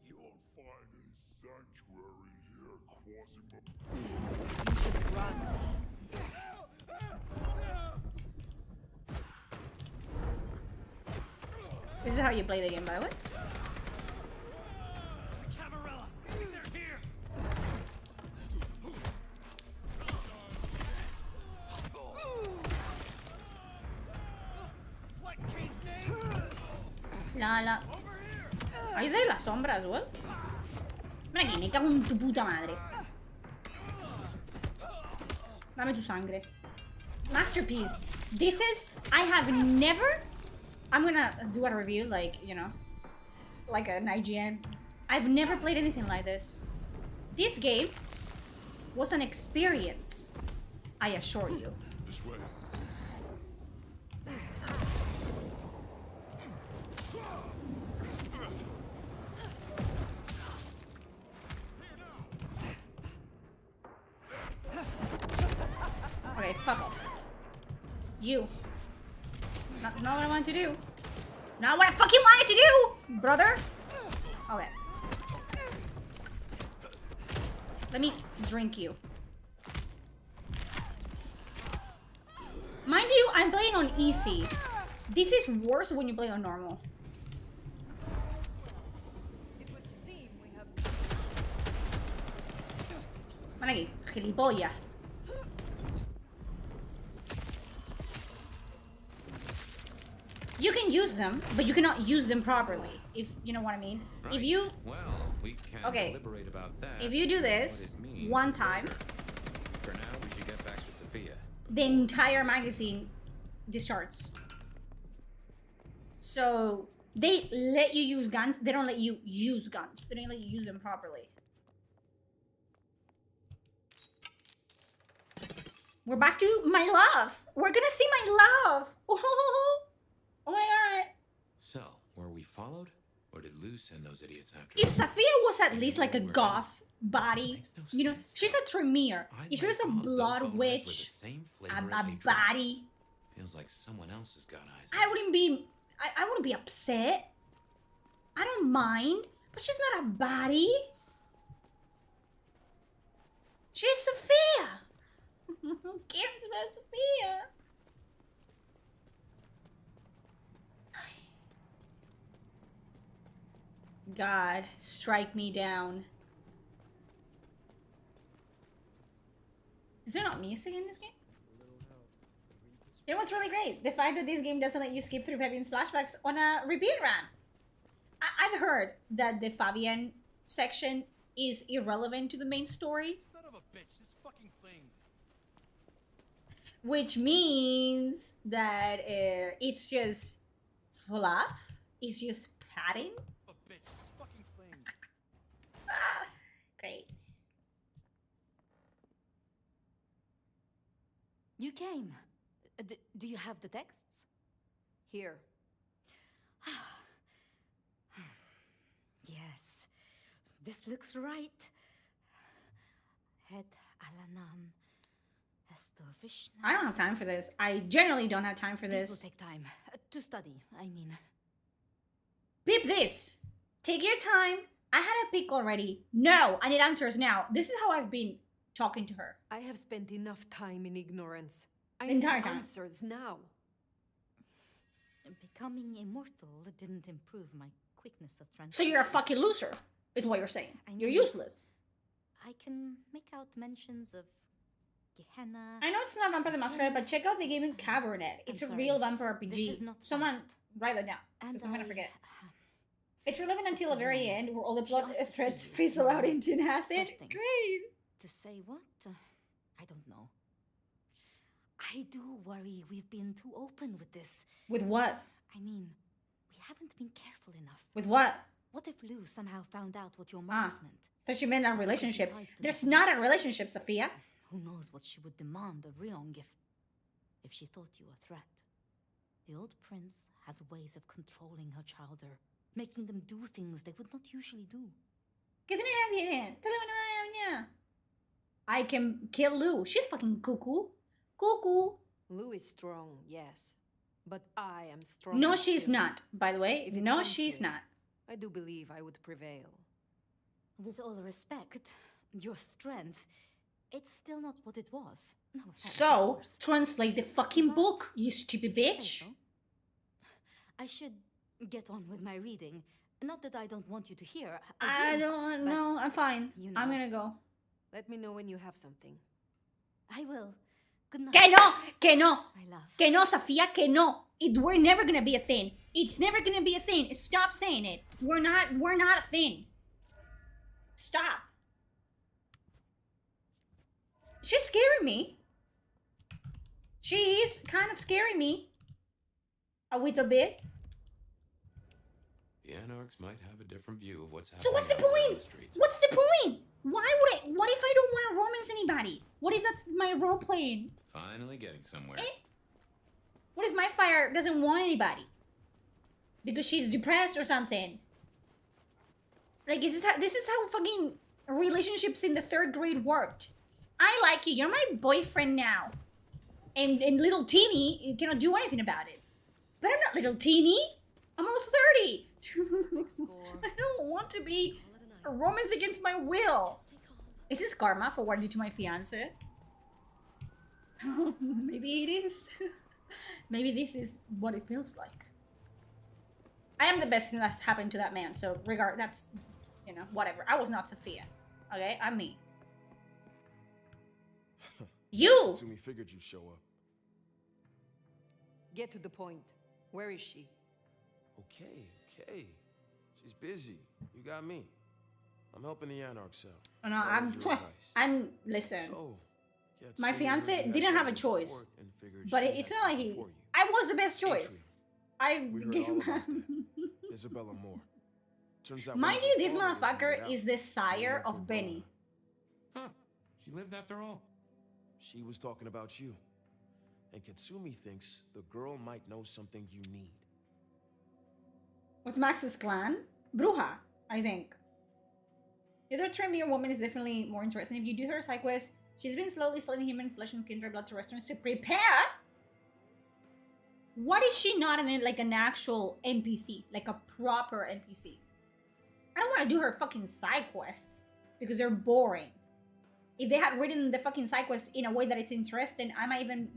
You'll find a sanctuary here, Quasimodo. You should run. This is how you play the game, by the way. The Camarilla! They're here! What Kane's name? La. Ay, de las sombras, güey. Ven aquí, me cago en tu puta madre. Dame tu sangre. Masterpiece. This is... I have never... I'm gonna do a review, like, you know, like an IGN. I've never played anything like this. This game was an experience, I assure you. This way. Okay, fuck off. You. Not what I wanted to do. Not what I fucking wanted to do, brother. Okay. Let me drink you. Mind you, I'm playing on easy. This is worse when you play on normal. It would seem we have. Ven aquí, gilipollas. You can use them, but you cannot use them properly, if you know what I mean. Right. If you... Well, we can Okay. deliberate about that. If you do and this what it means one time, later. For now, we should get back to Sophia. the entire magazine discards. So they let you use guns. They don't let you use guns. They don't let you use them properly. We're back to my love. We're gonna see my love. Oh my god. So, were we followed? Or did Lou send those idiots after If us? Sophia was at least like a goth body, Makes no you know, sense. she's a Tremere. I'd If she was like a all of those blood boneheads with witch, the same flavor a as they drop. body, Feels like someone else has got eyes. I wouldn't be upset. I don't mind, but she's not a body. She's Sophia. Who cares about Sophia? God, strike me down. Is there not music in this game? A little You know what's really great? The fact that this game doesn't let you skip through Fabian's flashbacks on a repeat run. I've heard that the Fabian section is irrelevant to the main story. Son of a bitch, this fucking thing. Which means that it's just fluff. It's just padding. A bitch, this fucking thing. Great. You came. Do you have the texts? Here. Yes. This looks right. Het Alanam Estovishna. I don't have time for this. I generally don't have time for This this. will take time. To study, I mean. Beep this. Take your time. I had a pick already. No, I need answers now. This is how I've been talking to her. I have spent enough time in ignorance. I The entire need time. answers now. Becoming immortal didn't improve my quickness of translation. So you're a fucking loser, is what you're saying. I You're mean- useless. I can make out mentions of Gehenna. I know it's not Vampire the Masquerade, but check out the game in Cabernet. It's a sorry. real vampire RPG. This is not Someone fast. write that down, And because I'm gonna I- forget. It's relevant until the Something very wrong. end, where all the She plot asked to threads see you. fizzle out into nothing. First thing. Great. To say what? I don't know. I do worry we've been too open with this. With what? I mean, we haven't been careful enough. With what? What if Lou somehow found out what your Ah. marks meant? That she meant a relationship. Tied to There's the- not a relationship, Sophia. Who knows what she would demand of Ryong if she thought you a threat. The old prince has ways of controlling her childer, making them do things they would not usually do. ¿Qué tiene que ver bien? I can kill Lou. She's fucking cuckoo. Cuckoo. Lou is strong, yes. But I am strong. No, she's not, by the way. If it No, comes to she's it. not. I do believe I would prevail. With all respect, your strength, it's still not what it was. No offense, of So, course. translate the fucking book, you stupid Say bitch. so. I should get on with my reading. Not that I don't want you to hear. I do, don't but know. I'm fine. you I'm know. gonna go. Let me know when you have something. I will. Good night. Que no! Que no! My love. Que no, Sophia, que no. We're never gonna be a thing. It's never gonna be a thing. Stop saying it. We're not a thing. Stop. She's scaring me. She's kind of scaring me. A little bit. The Anarchs might have a different view of what's happening. So what's the out there in point? the streets. What's the point? What if I don't want to romance anybody? What if that's my role playing? Finally getting somewhere. What if my fire doesn't want anybody? Because she's depressed or something. Like, this is how fucking relationships in the 3rd grade worked. I like you. You're my boyfriend now. And little Timmy cannot do anything about it. But I'm not little Timmy. I'm almost 30. I don't want to be a romance against my will. Is this karma for what I did to my fiance? Maybe it is. Maybe this is what it feels like. I am the best thing that's happened to that man, so that's, whatever. I was not Sophia. Okay, I'm me. You! Tsumi figured you'd show up. Get to the point. Where is she? Okay. She's busy. You got me. I'm helping the Anarchs out. Oh, no, listen. So, yeah, My Tsumi fiance heard you didn't guys have a were in choice. court and figured But she it's had not like something for you. I was the best choice. I We heard gave all him about that. Isabella Moore. Turns out Mind one of you, her this followers made it motherfucker out. is the sire went for of Benny. Huh. She lived after all. She was talking about you. And Katsumi thinks the girl might know something you need. What's Max's clan? Bruja, I think. The other Tremere woman is definitely more interesting. If you do her side quest, she's been slowly selling human flesh and kindred blood to restaurants to prepare. What is she not in like an actual NPC? Like a proper NPC? I don't want to do her fucking side quests because they're boring. If they had written the fucking side quest in a way that it's interesting, I might even,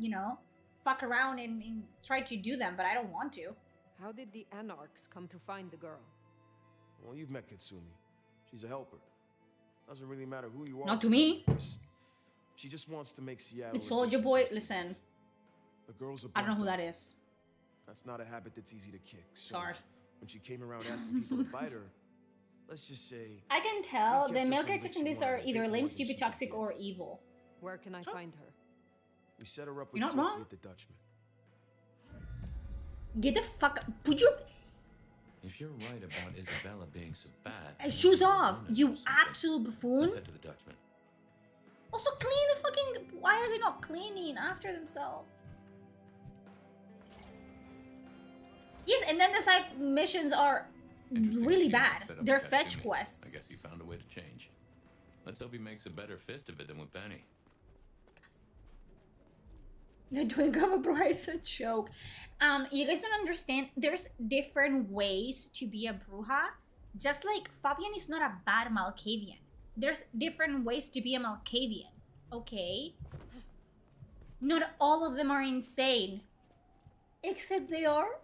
fuck around and try to do them, but I don't want to. How did the Anarchs come to find the girl? Well, you've met Katsumi. She's a helper. Doesn't really matter who you are. Not to me. She just wants to make Seattle. It's a Soldier decent Boy. place to Listen, exist. The girl's a I don't know who blood that dog. is. That's not a habit that's easy to kick. So Sorry. when she came around asking people to bite her, let's just say I can tell We the kept her male from characters what in she this are wanted, a either bit lame, more than stupid, she could toxic, give. or evil. Where can I find her? we set her up with You're not Silky wrong. at the Dutchman. Get the fuck. Put your If you're right about Isabella being so bad, shoes maybe off, Luna you knows something. absolute buffoon. Let's head to the Dutchman. Also, clean the fucking. Why are they not cleaning after themselves? Yes, and then the side missions are Interesting really to see bad. him set up They're with fetch Tatsumi. I quests. guess he found a way to change. Let's hope he makes a better fist of it than with Penny. The Twinkle of a Bro is a joke. You guys don't understand. There's different ways to be a bruja. Just like Fabian is not a bad Malkavian. There's different ways to be a Malkavian. Okay? Not all of them are insane. Except they are.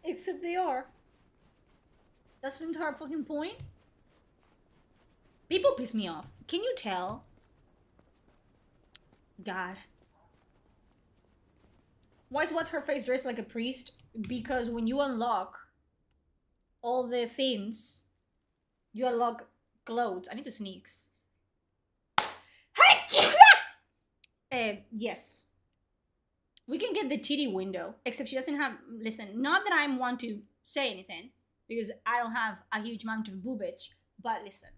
Except they are. That's the entire fucking point. People piss me off. Can you tell? God. Why is what her face dressed like a priest? Because when you unlock all the things, you unlock clothes. I need to sneaks. Yes. We can get the titty window, except she doesn't have. Listen, not that I'm one to say anything, because I don't have a huge amount of boobage, but listen.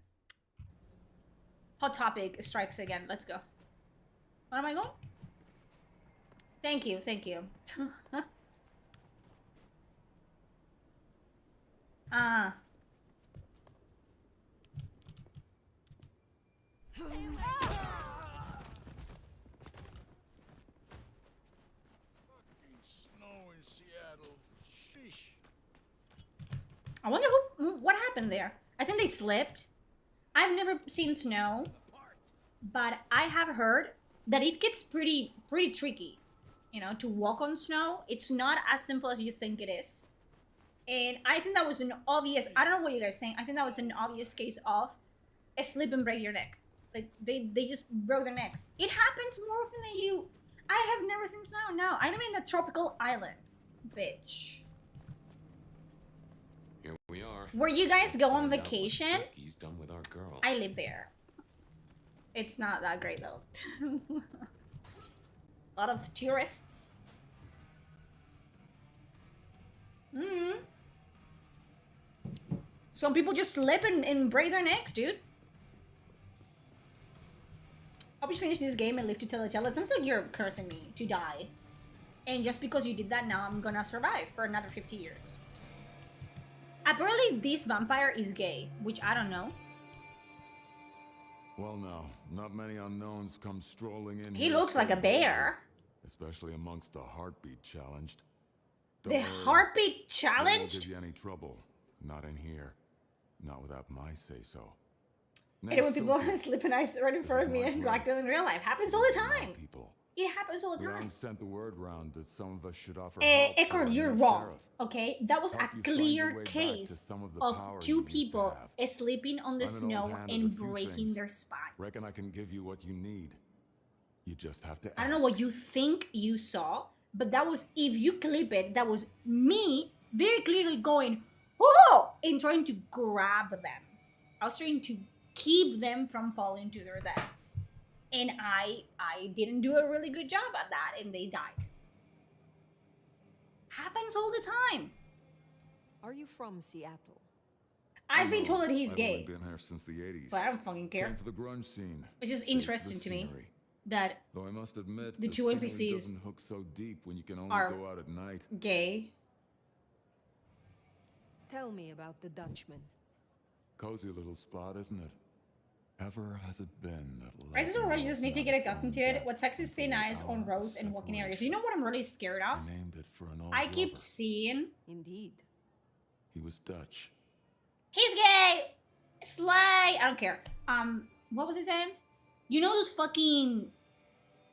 Hot topic strikes again. Let's go. Where am I going? Thank you, thank you. Ah. Fucking snow in Seattle. Sheesh. I wonder what happened there. I think they slipped. I've never seen snow, but I have heard that it gets pretty tricky. You know, to walk on snow, it's not as simple as you think it is. And I think that was an obvious, I don't know what you guys think, I think that was an obvious case of a slip and break your neck. Like, they just broke their necks. It happens more often than you. I have never seen snow, no. I'm in a tropical island, bitch. Here we are. Where you guys go on Find out what vacation, Silky's done with our girl. I live there. It's not that great, though. A lot of tourists. Some people just slip and break their necks, dude. Hope you finish this game and live to tell a tale. It sounds like you're cursing me to die. And just because you did that, now I'm gonna survive for another 50 years. Apparently, this vampire is gay, which I don't know. Well, now, not many unknowns come strolling in. He here looks like a saying, bear. especially amongst the heartbeat challenged. The Don't worry, heartbeat they won't challenged? give you any trouble. Not in here. Not without my say-so. And when people Silky, slip and ice right in this front is of me my and black place. in real life. Happens all the My time. people. It happens all the time. Round sent the word round that some of us should offer help to Eckhart, our you're new wrong. sheriff. Okay, that was Help a you find clear your way back to case some of the of power you two used to people have. sleeping on the I'm an old snow hand at a and few breaking things. their spines. Reckon I can give you what you need. You just have to I don't know ask. what you think you saw, but that was, if you clip it, that was me very clearly going, oh, and trying to grab them. I was trying to keep them from falling to their deaths. And I didn't do a really good job at that, and they died. Happens all the time. Are you from Seattle? I've been told that he's I've gay, only been here since the 80s. but I don't fucking care. Came for the grunge scene. It's just Stayed for the interesting to me scenery. that Though I must admit, the two scenery NPCs doesn't hook so deep when you can only are go out at night. gay. Tell me about the Dutchman. Cozy little spot, isn't it? Ever has it been that Prices life are already just was need to not get its accustomed own to it. debt What sucks is thin until the ice on hour of roads and walking areas. separation. You know what I'm really scared of? I named it for an old I keep lover. seeing Indeed. He was Dutch. he's gay, slay. I don't care. What was he saying? You know those fucking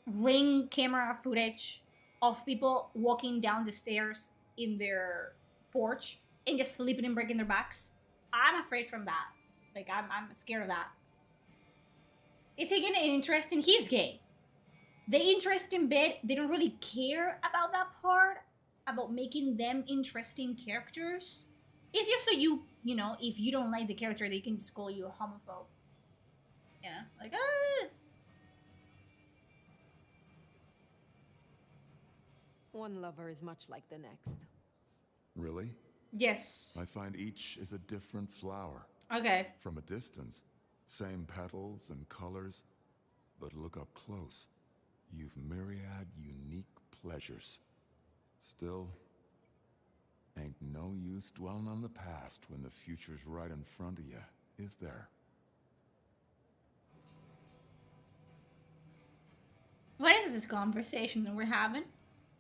ring camera footage of people walking down the stairs in their porch and just sleeping and breaking their backs? I'm afraid from that. Like I'm scared of that. It's again interesting. He's gay. the interesting bit, they don't really care about that part, about making them interesting characters. It's just so you know, if you don't like the character, they can just call you a homophobe. Yeah, like, One lover is much like the next. Really? yes. I find each is a different flower. Okay. From a distance, same petals and colors, but look up close. You've myriad unique pleasures. Still, ain't no use dwelling on the past when the future's right in front of you, is there? What is this conversation that we're having?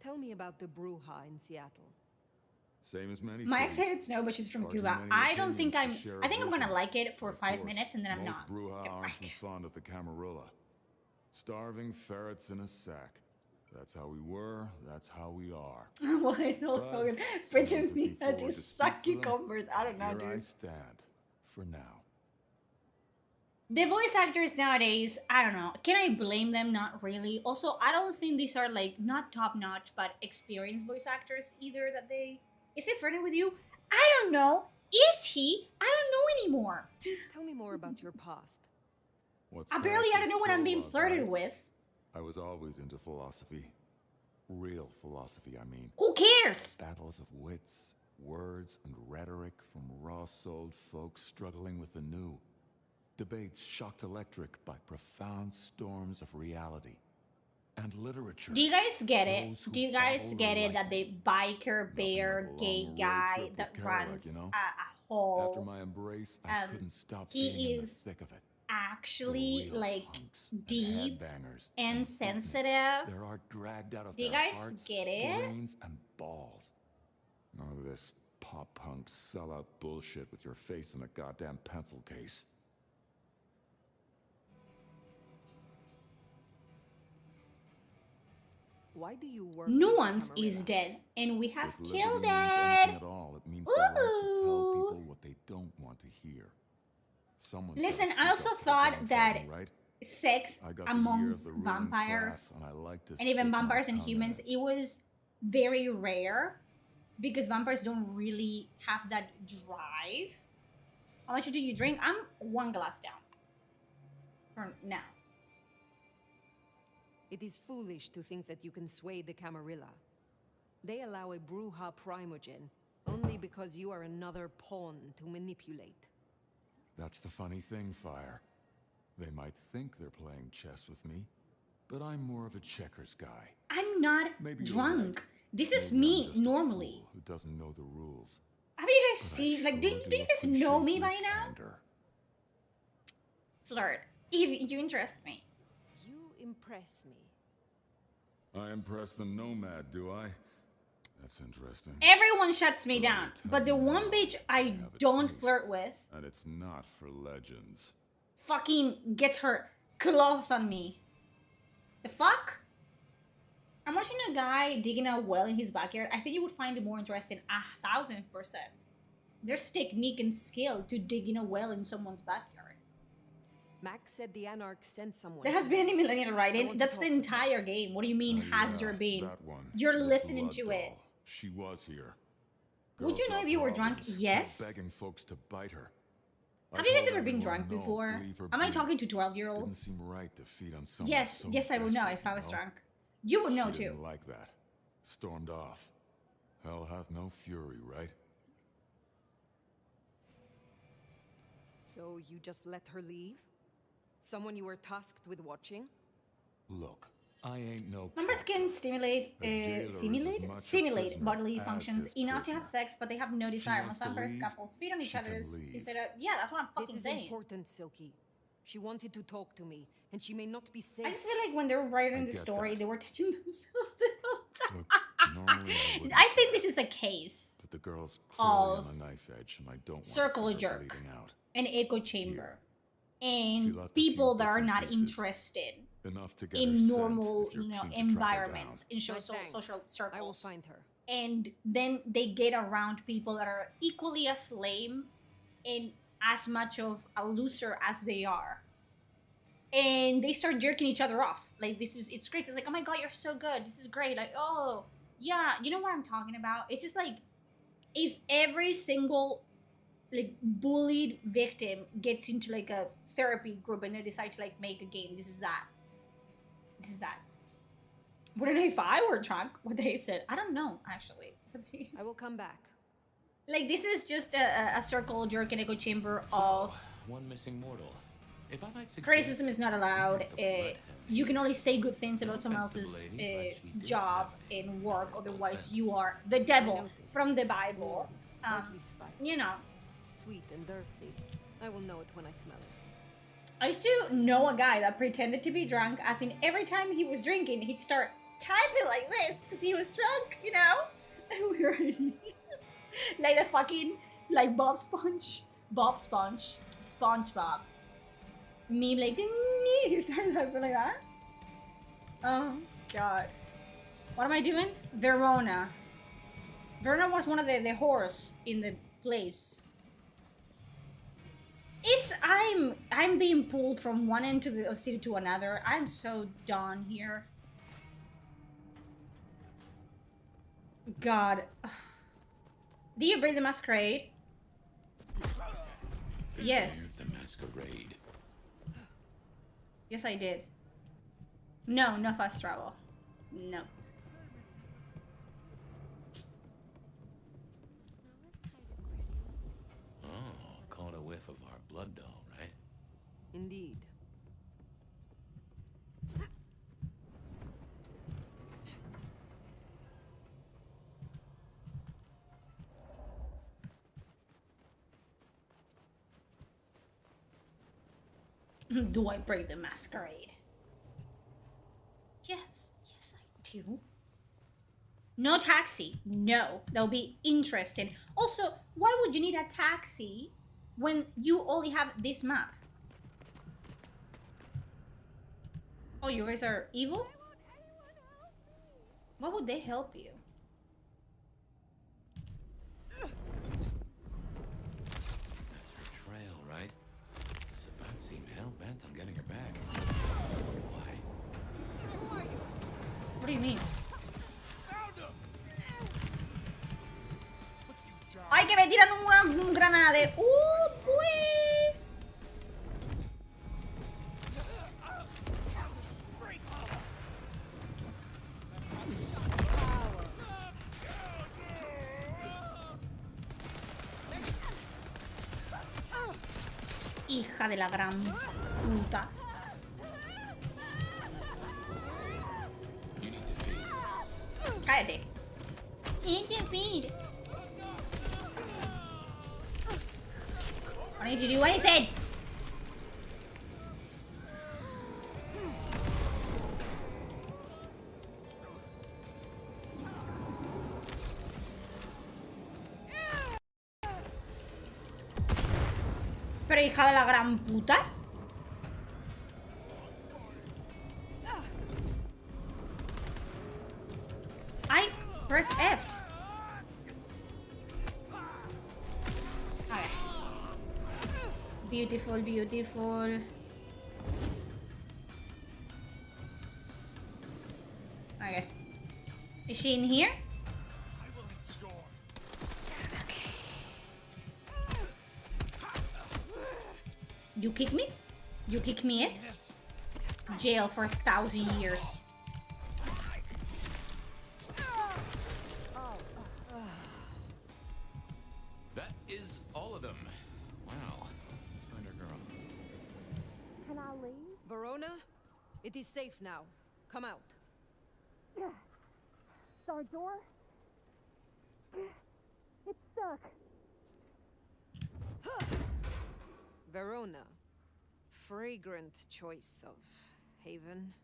Tell me about the Bruja in Seattle. Same as many My ex cities. hated snow, but she's from Far too Cuba. many I don't think opinions I'm. to share I think a I'm gonna vision. like it for Of 5 course, minutes and then I'm most not. Bruja Get aren't back. too fond of the Camarilla. Starving ferrets in a sack. That's how we were, that's how we are. Why is Hulk But Hogan someone's pitching looking me forward to to speak suck for them. cucumbers? I don't know, Here I dude. stand, for now. The voice actors nowadays, I don't know. Can I blame them? Not really. Also, I don't think these are like not top notch, but experienced voice actors either. That they is he flirting with you? I don't know. Is he? I don't know anymore. Tell me more about your past. What's Apparently, past I don't is know what I'm being prologue, flirted right? with. I was always into philosophy. Real philosophy, I mean. Who cares? Battles of wits, words, and rhetoric from raw-souled folks struggling with the new. Debates shocked electric by profound storms of reality. And literature. Do you guys get it? Those who Do you guys bottle get the it that the biker bear like a gay long road guy trip that with Caroline, runs you know? a whole After my embrace, I couldn't stop he being in the is thick of it. actually The real like punks and deep headbangers and beatniks, sensitive? Their art dragged out of Do you their guys hearts, get it? brains, and balls. None of this pop-punk sellout bullshit with your face in a goddamn pencil case. Why do you work with Nuance Camarilla? is dead, and we have If liberty killed means anything it. at all, it means the right to tell Ooh. people what they don't want to hear. Someone's gotta Listen, speak I also up for the thought downtrodden, that right? sex I got the ear of amongst the ruling vampires class, and I like to and even stick my vampires and tongue in humans, it. it was very rare because vampires don't really have that drive. How much do you drink? I'm 1 glass down for now. It is foolish to think that you can sway the Camarilla. They allow a Bruja primogen only because you are another pawn to manipulate. That's the funny thing, Fire. They might think they're playing chess with me, but I'm more of a checkers guy. I'm not Maybe you're drunk. right. This is Maybe I'm me just a normally. fool who doesn't know the rules. Have you guys But I seen, like, do sure you guys know appreciate me your by now? candor. Flirt. If you interest me. You impress me. I impress the nomad, do I? That's interesting. Everyone shuts me Well, down, tell but the me one now. bitch I have its don't taste. flirt with And it's not for legends. fucking gets her claws on me. The fuck? I'm watching a guy digging a well in his backyard. I think you would find it more interesting 1,000%. There's technique and skill to digging a well in someone's backyard. Max said the Anarch sent someone. There has to been me. any millennial I writing. want to That's the talk with her. entire game. What do you mean, has Yeah, there been? that one. You're The listening blood to it. doll. She was here. Would Girl you know got if you were drunk? problems, kept Yes. begging folks to bite her. I Have you guys told ever been everyone drunk no, before? leave her Am I be. talking to Didn't 12-year-olds? seem right to feed on someone Yes, so yes, I would know desperate, if I you was know? drunk. You would know She too. didn't like that. Stormed off. Hell hath no fury, right? So you just let her leave? Someone you were tasked with watching? Look, I ain't no Numbers captain. can stimulate, A jailer is as simulate, much a simulate prisoner bodily as functions his enough to have prisoner. sex, but they have no desire. wants Most to vampires leave, couples feed on each she can other's leave. instead of. Yeah, that's what I'm This fucking is saying. important, Silky. She wanted to talk to me, and she may not be safe. I just feel like when they were writing I the get story, that. they were touching themselves the whole time. Look, normally I wouldn't I think say this it, is a case, but the girl's clearly of on a knife edge, and I don't want circle to see her jerk. bleeding out. an echo chamber, She and left a few people that bits are and not pieces. interested Enough to get her in sent normal, if you're keen to track her environments, down. in No, social thanks. social I will circles. find her. And then they get around people that are equally as lame and as much of a loser as they are. and they start jerking each other off. Like it's great. It's like, oh my god, you're so good. This is great. Like, oh yeah, you know what I'm talking about. It's just like if every single like bullied victim gets into like a therapy group and they decide to like make a game. This is that. This is that. Wouldn't if I were drunk? What they said? I don't know actually. I will come back. Like this is just a circle jerk and echo chamber of one missing mortal. If I might suggest, criticism is not allowed. You can only say good things about someone else's job and work. Otherwise, you are the devil from the Bible. Lightly spiced. You know. Sweet and earthy. I will know it when I smell it. I used to know a guy that pretended to be drunk, as in every time he was drinking, he'd start typing like this because he was drunk, you know? And we were idiots. Like the fucking, like SpongeBob meme, like, he started typing like that. Oh, God. What am I doing? Verona. Verona was one of the whores in the place. I'm being pulled from one end of the city to another. I'm so done here. God. Do you break the masquerade? Yes. The masquerade. Yes, I did. No, no fast travel. No. Oh, caught a whiff of our blood doll, right? Indeed. Do I break the masquerade? Yes, yes I do. No taxi. No, that'll be interesting. Also, why would you need a taxi when you only have this map? Oh, you guys are evil? Why would they help you? That's her trail, right? Sabat seemed hell-bent on getting her back. Why? What do you mean? ¡Ay, que me tiran un granade! ¡Pues! Hija de la gran puta. Cállate. I need to feed. I need to do anything. Pero hija de la gran puta. I press F. Okay. Beautiful, beautiful. Okay. Is she in here? Okay. You kick me? You kick me in? Jail for 1,000 years. That is all of them. Wow. Let's find our girl. Can I leave? Verona, it is safe now. Come out. Our door? It's stuck. Verona. Fragrant choice of haven.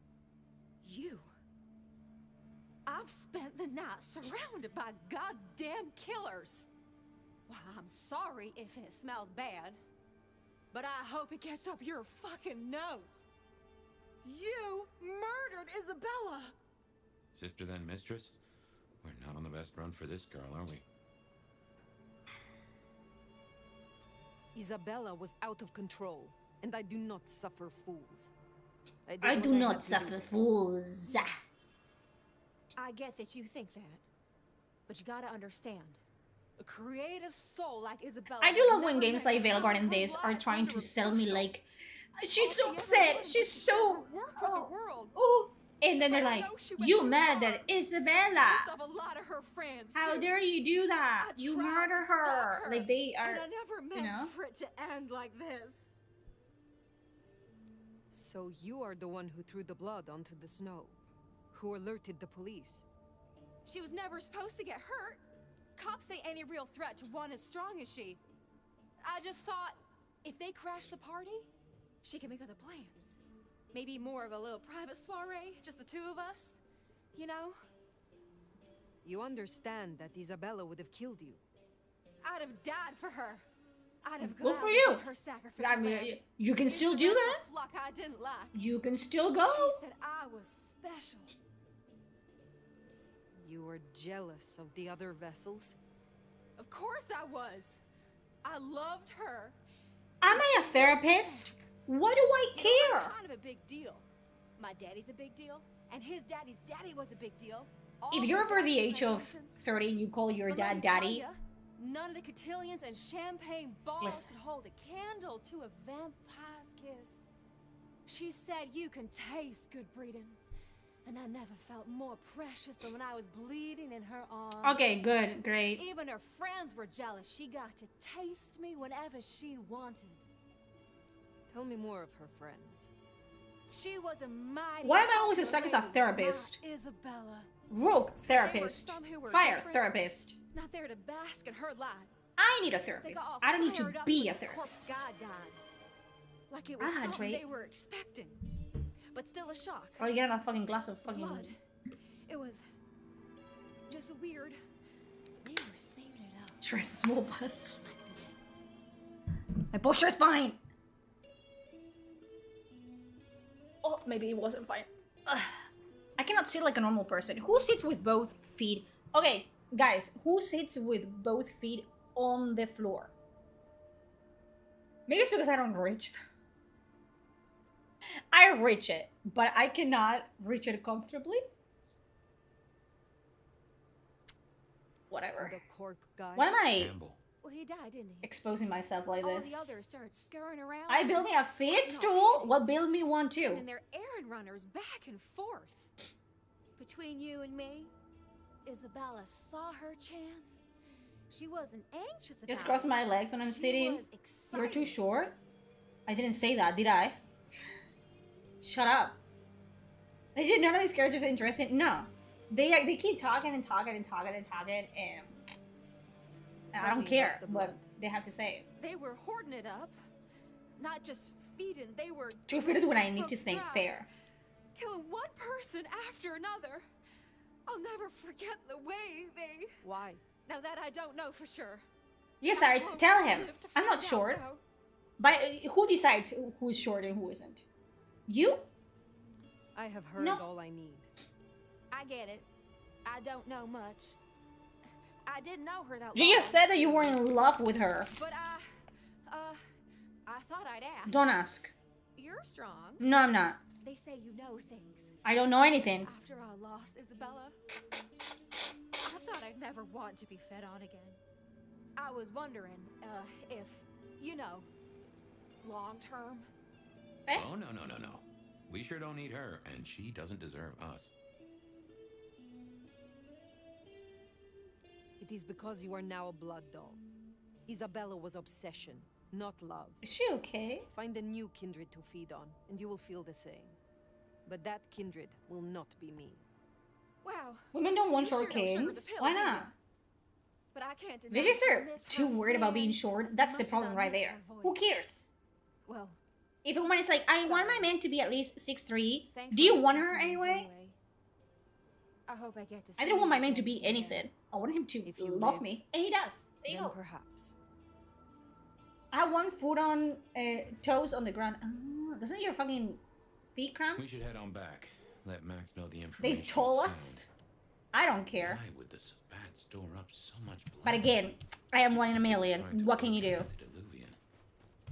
You. I've spent the night surrounded by goddamn killers. Well, I'm sorry if it smells bad, but I hope it gets up your fucking nose. You murdered Isabella! Sister then mistress? We're not on the best run for this girl, are we? Isabella was out of control, and I do not suffer fools. I do not suffer fools. I get that you think that, but you gotta understand. A creative soul like Isabella. I do was love when never games meant like to Veilguard have and her this are life trying under to a sell me bushel. like, she's All so she ever upset, was she's share so... her work with the world. Oh, and then they're But I like, know she went you too mad far. that Isabella? Pissed off a lot of her friends, How too. dare you do that? I You tried murder to stop her. her, Like they are, and I never meant you know? for it to end like this. So you are the one who threw the blood onto the snow, who alerted the police. She was never supposed to get hurt. Cops say any real threat to one as strong as she. I just thought, if they crash the party, she can make other plans. Maybe more of a little private soiree, just the two of us, you know? You understand that Isabella would have killed you. I'd have died for her. I'd have Good for gladly you. been her sacrificial I mean, lamb. you can It's still the do rest that. of the flock I didn't like. You can still go. She said I was special. You were jealous of the other vessels? Of course I was. I loved her. Am I a therapist? What do I You know, I'm care? kind of a big deal. My daddy's a big deal, and his daddy's daddy was a big deal. All If their you're over the daddies age had of connections. 30 and you call your But let dad me tell daddy, ya, none of the cotillions and champagne balls Listen. could hold a candle to a vampire's kiss. She said you can taste good breeding. And I never felt more precious than when I was bleeding in her arms. okay, good, great. Even her friends were jealous. She got to taste me whenever she wanted. Tell me more of her friends. She was a mighty Why am I always popular stuck as a lady, therapist? my Isabella. Rogue therapist, some who were fire different. therapist. Not there to bask in her light. I need a They therapist. got all I don't need to fired up be when a the corpse therapist. guy died. Like it was Ah, something Drake. they were expecting. But still a shock. Oh, you got a fucking glass of fucking... Blood. It was just weird. They were saving it up. Trace a small bus. My posture's fine. Oh, maybe it wasn't fine. Ugh. I cannot sit like a normal person. Who sits with both feet? Okay, guys, who sits with both feet on the floor? Maybe it's because I don't reach them. I reach it, but I cannot reach it comfortably. Whatever. The corp guy? Why am I Campbell. Well, he died, didn't he? exposing myself like All this? the others started scurrying around. I built me a feed Not stool. kidding. Well, build me one too. Sending their errand runners back and forth. Between you and me, Isabella saw her chance. She wasn't anxious about Just cross it. my legs when I'm She sitting. was You're too excited. short. I didn't say that, did I? Shut up. Did none of these characters are interesting? No. They keep talking and talking and talking and talking, and I Let don't me care have the what blood. they have to say. They were hoarding it up. Not just feeding, they were Two feet is when I dragging need to folks think dry. fair. Killing one person after another. I'll never forget the way they... Why? Now that I don't know for sure. Yes, I Arts, hope tell to him. live to I'm not find out, short. though. But who decides who's short and who isn't? You? I have heard No. all I need. I get it. I don't know much. I didn't know her that You long. just said that you were in love with her. But I thought I'd ask. Don't ask. You're strong. No, I'm not. They say you know things. I don't know anything. After I lost Isabella, I thought I'd never want to be fed on again. I was wondering, if, you know, long term. Eh? Oh, no, no, no, no. We sure don't need her, and she doesn't deserve us. It is because you are now a blood dog. Isabella was obsession, not love. Is she okay? Find a new kindred to feed on, and you will feel the same. But that kindred will not be me. Wow. Women don't want You short sure don't sugar the kings. pill, Why do ya? not? But I can't deny They just I are miss too her worried about being very short. as That's the much as problem I right miss there. her Who voice. cares? Well, If a woman is like, I want my Sorry. man to be at least 6'3", thanks do for you want listening her to me anyway? I hope I get to see I didn't want my you man to again be someday. anything. I want him to If you love live, me. And he does. There you Then go. perhaps. I have one foot on, toes on the ground. Doesn't your fucking feet cramp? We should head on back. Let Max know the They information. told is us. sound. I don't care. Why would the Sabbat store up so much blood? But again, I am one in a million. Trying to What can you do? locate the Diluvian.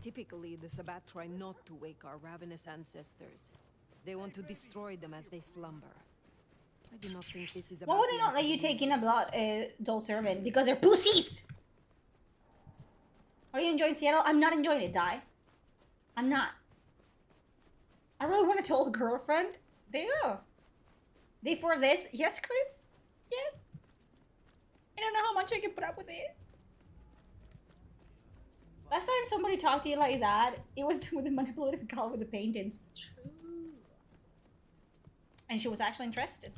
Typically, the Sabbat try not to wake our ravenous ancestors. They want to destroy them as they slumber. I do not think this is Why about would they the not let you Inquisition. take in a dull servant? Because they're pussies! Are you enjoying Seattle? I'm not enjoying it, Die. I'm not. I really want to tell a girlfriend. They go. They for this? Yes, Chris? Yes. I don't know how much I can put up with it. Last time somebody talked to you like that, it was with a manipulative color with the paintings. True. And she was actually interested.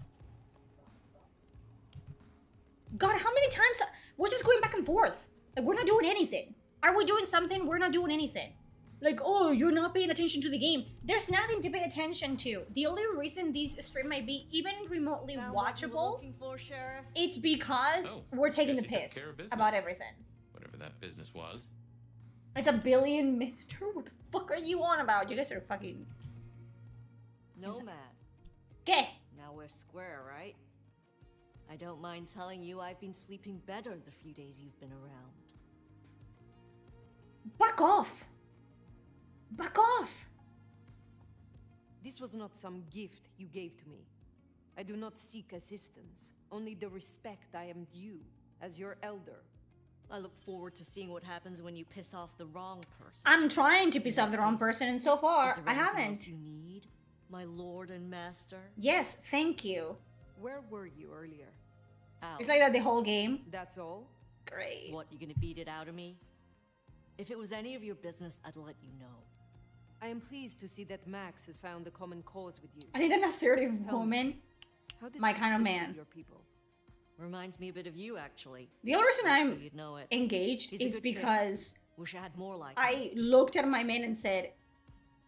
God, how many times? We're just going back and forth. Like, we're not doing anything. Are we doing something? We're not doing anything. Like, oh, you're not paying attention to the game. There's nothing to pay attention to. The only reason this stream might be even remotely watchable, it's because we're taking the piss about everything. Whatever that business was. It's a billion minute. What the fuck are you on about? You guys are fucking... Nomad. ¿Qué? Now we're square, right? I don't mind telling you I've been sleeping better the few days you've been around. Back off! Back off! This was not some gift you gave to me. I do not seek assistance, only the respect I am due as your elder. I look forward to seeing what happens when you piss off the wrong person. I'm trying to piss off the wrong person, and so far, Is there I anything haven't. else you need, my lord and master? Yes, thank you. Where were you earlier? Out. It's like that the whole game. That's all? Great. What, you gonna beat it out of me? If it was any of your business, I'd let you know. I am pleased to see that Max has found a common cause with you. I need an assertive Tell woman. me, how does My he kind of sit man. with your people? Reminds me a bit of you, actually. The only reason So I'm you'd know it. engaged He's a is good kid. because Wish I had more like him. I looked at my man and said,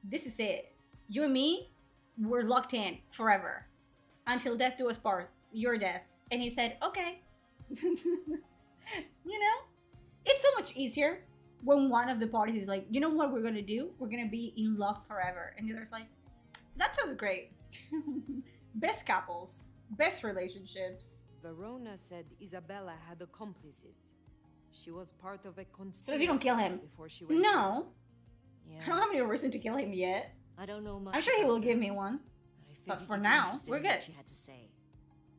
this is it. You and me, we're locked in forever. Until death do us part. Your death. And he said, okay. You know? It's so much easier when one of the parties is like, you know what we're gonna do? We're gonna be in love forever. And the other's like, that sounds great. Best couples. Best relationships. Verona said Isabella had accomplices. She was part of a conspiracy. So as you don't kill him. Before she went No. Yeah. I don't have any reason to kill him yet. I don't know much. I'm sure he will about give her, me one. but I But figured for you'd be now, interested we're in what good. she had to say.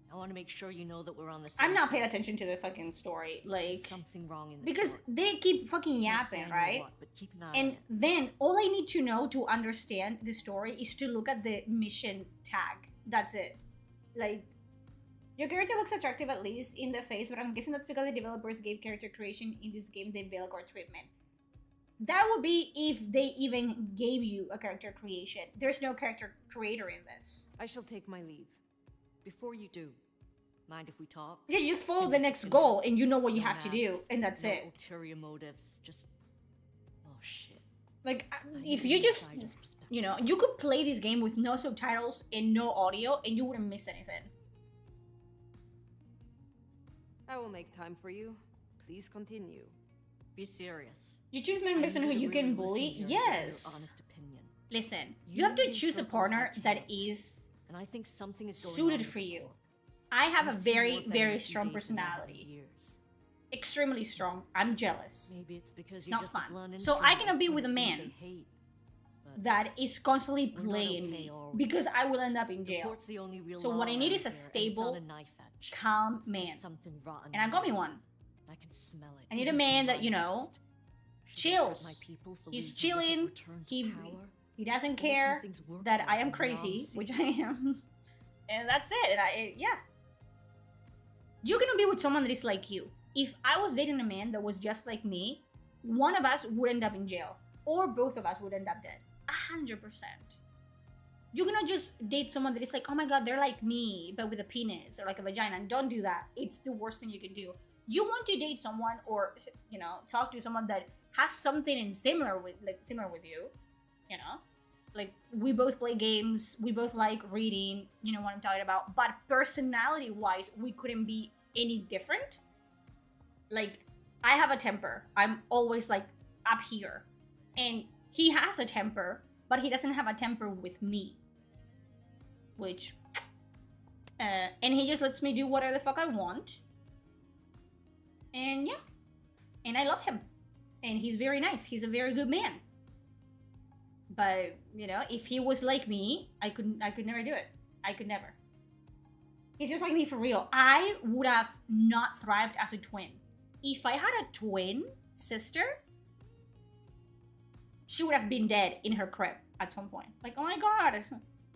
I want to make sure you know that we're on the same I'm not paying side. attention to the fucking story. There's Like, something wrong in the because court. they keep fucking Can't say I yapping, know right? what, but keep an eye on And it. then all I need to know to understand the story is to look at the mission tag. That's it. Like, your character looks attractive at least in the face, but I'm guessing that's because the developers gave character creation in this game the Belgor treatment. That would be if they even gave you a character creation. There's no character creator in this. I shall take my leave. Before you do, mind if we talk? Yeah, you just follow And the it's next been goal and you know what you no have to do, masks, and that's no it. ulterior motives, just... Oh, shit. Like, I if need you an just, insider's perspective. you know, you could play this game with no subtitles and no audio and you wouldn't miss anything. I will make time for you. Please continue. Be serious. You choose men based on who you can bully? Your honest Yes. opinion. Listen, You you have to live in choose a circles partner I that can't. is And I think something is going suited on with for the you. court. I have a I've seen more very, of them in very a few strong days than I have in personality. years. Extremely strong. I'm jealous. Maybe it's because It's you're not just fun. a blunt So I instrument cannot be for with a the things man they hate. But that is constantly we're not playing okay, me are we? because I will end up in the jail. court's the only real So law what I need around is a here, and it's stable, on a knife edge. calm There's man. something rotten And I in got me the air. one. I can smell it. I need a even man from that, my you know, nest. Should I hurt chills. my people for He's losing what it chilling. returns He power? he doesn't Making care things work that for I us am and crazy, nonsense. which I am. And that's it. And yeah. You're gonna be with someone that is like you. If I was dating a man that was just like me, one of us would end up in jail. Or both of us would end up dead. 100%. You're gonna just date someone that is like, oh my god, they're like me, but with a penis or like a vagina. And don't do that. It's the worst thing you can do. You want to date someone or, you know, talk to someone that has something in similar with you, you know? Like, we both play games, we both like reading, you know what I'm talking about. But personality-wise, we couldn't be any different. Like, I have a temper. I'm always like up here. And he has a temper, but he doesn't have a temper with me. Which, and he just lets me do whatever the fuck I want. And yeah. And I love him. And he's very nice. He's a very good man. But, you know, if he was like me, I could never do it. I could never. He's just like me for real. I would have not thrived as a twin. If I had a twin sister, she would have been dead in her crib at some point. Like, oh my god,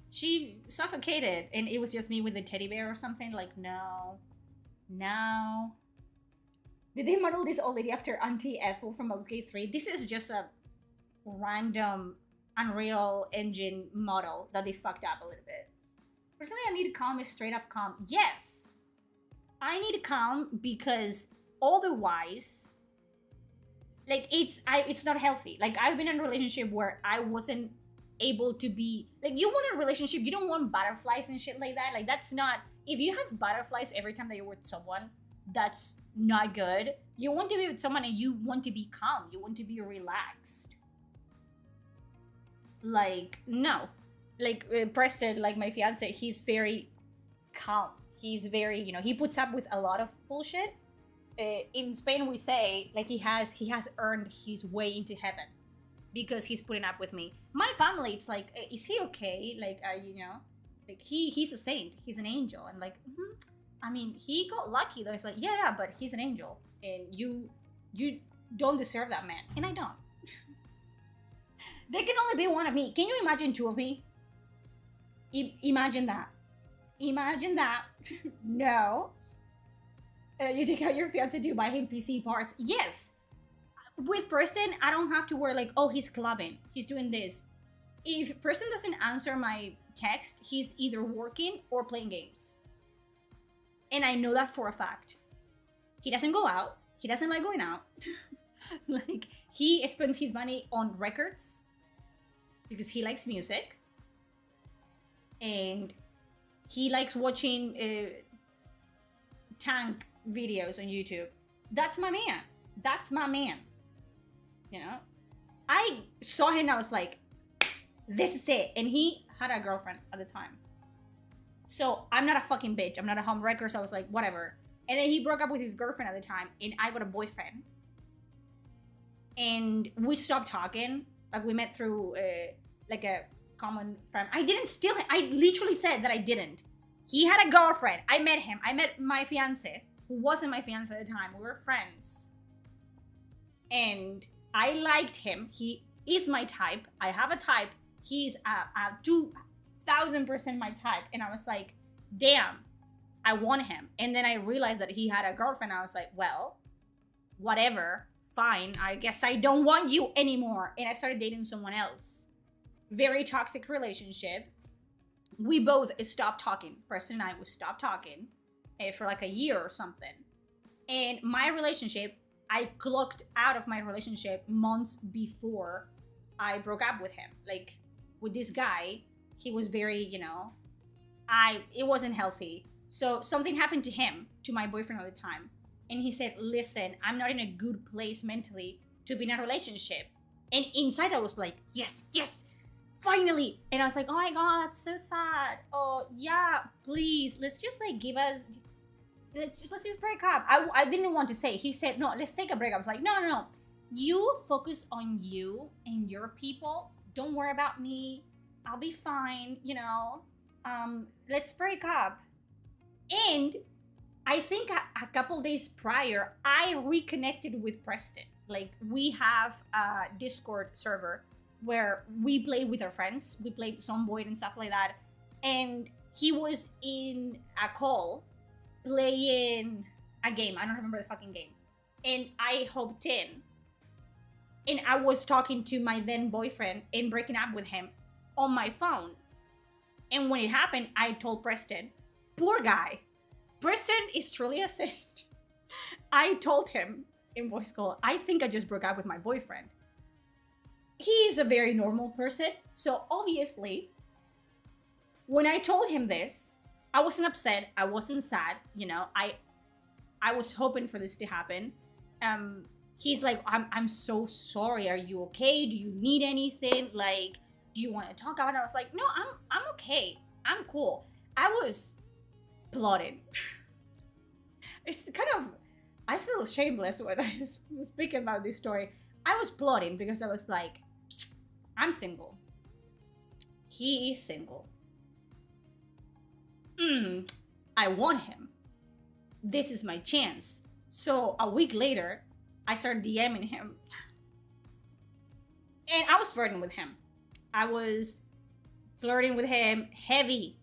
she suffocated and it was just me with a teddy bear or something. Like, no. No. Did they model this already after Auntie Ethel from Baldur's Gate 3? This is just a random Unreal Engine model that they fucked up a little bit. Personally, I need calm is straight up calm. Yes. I need calm because otherwise, like, it's not healthy. Like, I've been in a relationship where I wasn't able to be, like, you want a relationship, you don't want butterflies and shit like that. Like, that's not, if you have butterflies every time that you're with someone, that's not good. You want to be with someone and you want to be calm. You want to be relaxed. Like, no. Like, Preston, like my fiance, he's very calm. He's very, you know, he puts up with a lot of bullshit. In Spain, we say, like, he has earned his way into heaven because he's putting up with me. My family, it's like, is he okay? Like, you know, like, he's a saint. He's an angel. And like, I mean, he got lucky though. It's like, yeah, but he's an angel. And you don't deserve that man. And I don't. There can only be one of me. Can you imagine two of me? Imagine that. Imagine that. No. You take out your fiance to buy him PC parts. Yes. With Preston, I don't have to worry like, oh, he's clubbing. He's doing this. If Preston doesn't answer my text, he's either working or playing games. And I know that for a fact. He doesn't go out. He doesn't like going out. Like, he spends his money on records because he likes music. And he likes watching tank videos on YouTube. That's my man. That's my man. You know? I saw him and I was like, this is it. And he had a girlfriend at the time. So I'm not a fucking bitch. I'm not a homewrecker. So I was like, whatever. And then he broke up with his girlfriend at the time. And I got a boyfriend. And we stopped talking. Like, we met through like a common friend. I didn't steal him. I literally said that I didn't. He had a girlfriend. I met him. I met my fiance, who wasn't my fiance at the time. We were friends. And I liked him. He is my type. I have a type. He's a 2,000% my type. And I was like, damn, I want him. And then I realized that he had a girlfriend. I was like, well, whatever. Fine. I guess I don't want you anymore. And I started dating someone else. Very toxic relationship. We both stopped talking. Preston and I would stop talking for like a year or something. And my relationship, I clocked out of my relationship months before I broke up with him. Like, with this guy, he was very, you know, it wasn't healthy. So something happened to him, to my boyfriend at the time. And he said, listen, I'm not in a good place mentally to be in a relationship. And inside I was like, yes, yes, finally. And I was like, oh my God, that's so sad. Oh yeah, please, let's just like let's just break up. I didn't want to say. He said, no, let's take a break. I was like, no. You focus on you and your people. Don't worry about me. I'll be fine, you know. Let's break up. And I think a couple days prior, I reconnected with Preston. Like, we have a Discord server where we play with our friends. We play Zomboid and stuff like that. And he was in a call playing a game. I don't remember the fucking game. And I hopped in. And I was talking to my then boyfriend and breaking up with him on my phone. And when it happened, I told Preston, poor guy. Preston is truly a saint. I told him in voice call, I think I just broke up with my boyfriend. He's a very normal person. So obviously, when I told him this, I wasn't upset. I wasn't sad. You know, I was hoping for this to happen. He's like, I'm so sorry. Are you okay? Do you need anything? Like, do you want to talk about it? I was like, no, I'm okay. I'm cool. I was plotting. It's kind of, I feel shameless when I speak about this story. I was plotting because I was like, I'm single. He is single. I want him. This is my chance. So a week later, I started DMing him. And I was flirting with him. I was flirting with him heavy.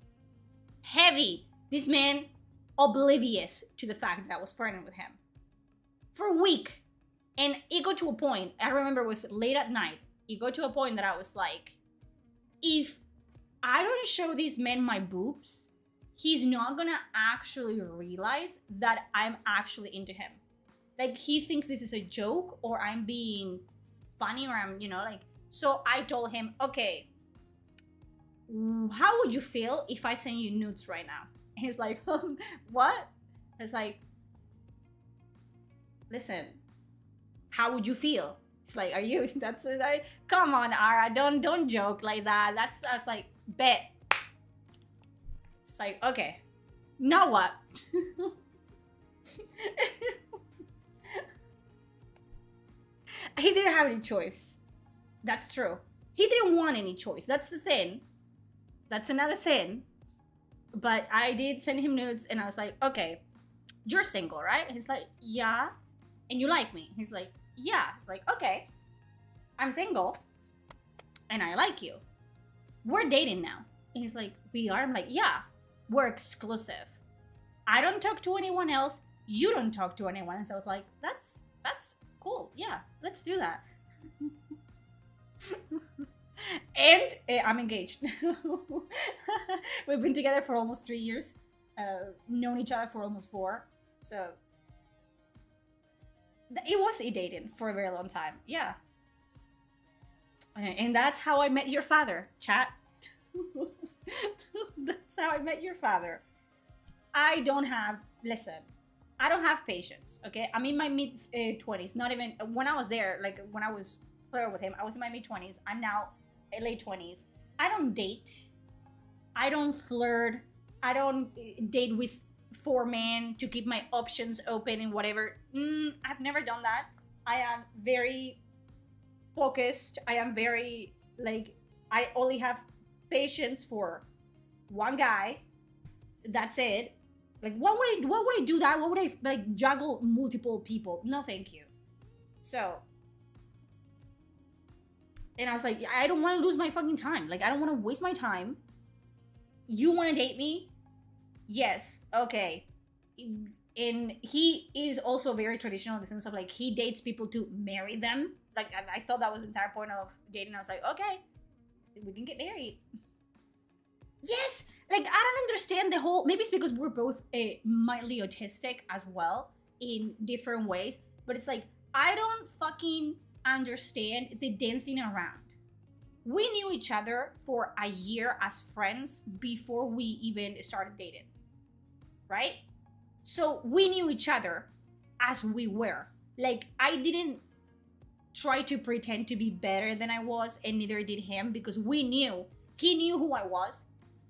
This man oblivious to the fact that I was flirting with him. For a week. And it got to a point, I remember it was late at night. It got to a point that I was like, if I don't show this man my boobs, he's not gonna actually realize that I'm actually into him. Like, he thinks this is a joke, or I'm being funny, or I'm, like... So I told him, okay, how would you feel if I send you nudes right now? And he's like, what? It's like, listen, how would you feel? It's like, are you, that's it. Come on, Ara, don't joke like that. I was like, bet. It's like, okay, now what? He didn't have any choice. That's true. He didn't want any choice. That's the thing. That's another thing. But I did send him nudes, and I was like, okay, you're single, right? He's like, yeah. And you like me? He's like, yeah. It's like, okay, I'm single, and I like you. We're dating now. And he's like, we are? I'm like, yeah, we're exclusive. I don't talk to anyone else. You don't talk to anyone. And so I was like, that's cool. Yeah, let's do that. And I'm engaged. We've been together for almost 3 years. Known each other for almost 4. So it was a dating for a very long time. Yeah. And that's how I met your father, chat. That's how I met your father. I don't have patience, okay? I'm in my mid-20s, not even, when I was there, like when I was flirting with him, I was in my mid-20s. I'm now late 20s. I don't date. I don't flirt. I don't date with 4 men to keep my options open and whatever. I've never done that. I am very focused. I am very, like, I only have patience for one guy. That's it. Like, what would I do that? What would I, like, juggle multiple people? No, thank you. So, and I was like, I don't want to lose my fucking time. Like, I don't want to waste my time. You want to date me? Yes. Okay. And he is also very traditional in the sense of, like, he dates people to marry them. Like, I thought that was the entire point of dating. I was like, okay, we can get married. Yes. Like, I don't understand the whole, maybe it's because we're both mildly autistic as well in different ways, but it's like, I don't fucking understand the dancing around. We knew each other for a year as friends before we even started dating, right? So we knew each other as we were. Like, I didn't try to pretend to be better than I was, and neither did him, because he knew who I was.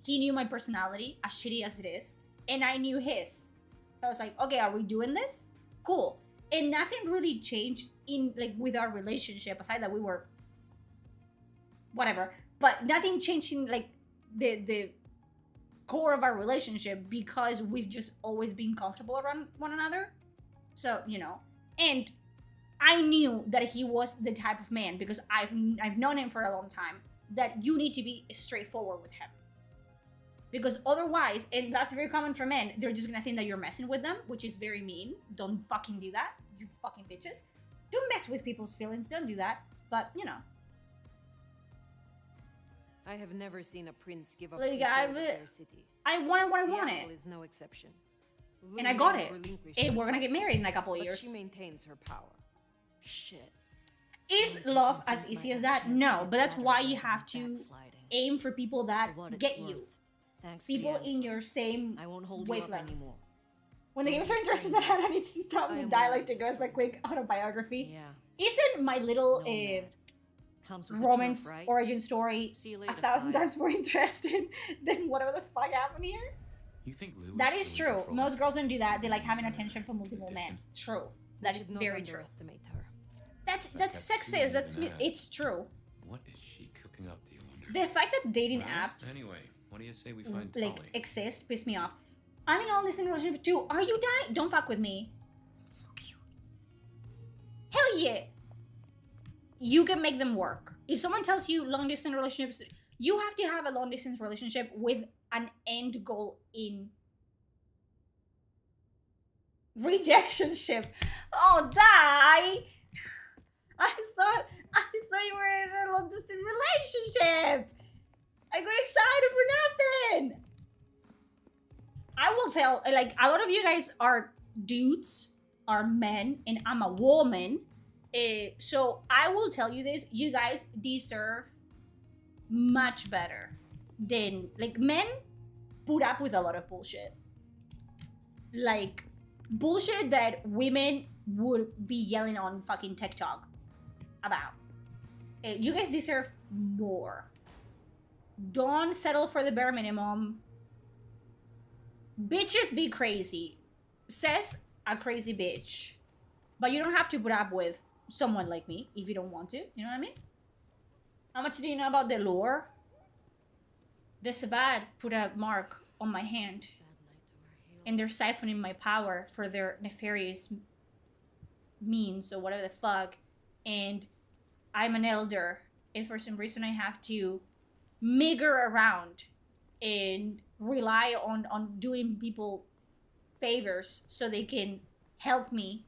He knew my personality, as shitty as it is, and I knew his. So I was like, okay, are we doing this? Cool. And nothing really changed in, like, with our relationship, aside that we were whatever, but nothing changed in, like, the core of our relationship, because we've just always been comfortable around one another. So, and I knew that he was the type of man, because I've known him for a long time, that you need to be straightforward with him. Because otherwise, and that's very common for men, they're just gonna think that you're messing with them, which is very mean. Don't fucking do that, you fucking bitches. Don't mess with people's feelings, don't do that. But, I have never seen a prince give up like, control of their city. I wanted what I Seattle wanted. is no exception. And I got it. And we're gonna get married in a couple of years. But she maintains her power. Shit. Is love as easy as that? No, but that's why you have to aim for people that get you. Thanks People in your same I won't hold wavelength. you up anymore. When the game is so interesting that Hannah needs to stop with dialogue to go as a quick autobiography. Yeah. Isn't my little romance turf, right? origin story See you later, 1,000 times more interesting than whatever the fuck happened here? You think Lou That is true. Most girls don't do that. They like having attention from multiple men. True. That is very true. Underestimate her. That's sexist. It's true. What is she cooking up, do you wonder? The fact that dating Well, apps Anyway, what do you say we find like Tali? exist piss me off. I'm in a long distance relationship too. Are you dying? Don't fuck with me. It's so cute. Hell yeah. You can make them work. If someone tells you long distance relationships, you have to have a long distance relationship with an end goal in rejectionship. Oh, die! I thought you were in a long distance relationship. I got excited for nothing. I will tell, like, a lot of you guys are dudes, are men, and I'm a woman. So I will tell you this: you guys deserve much better than, like, men put up with a lot of bullshit. Like, bullshit that women would be yelling on fucking TikTok about. You guys deserve more. Don't settle for the bare minimum. Bitches be crazy. Says a crazy bitch. But you don't have to put up with someone like me if you don't want to. You know what I mean? How much do you know about the lore? The Sabbat put a mark on my hand. And they're siphoning my power for their nefarious means or whatever the fuck. And I'm an elder. And for some reason I have to meager around and rely on doing people favors so they can help me.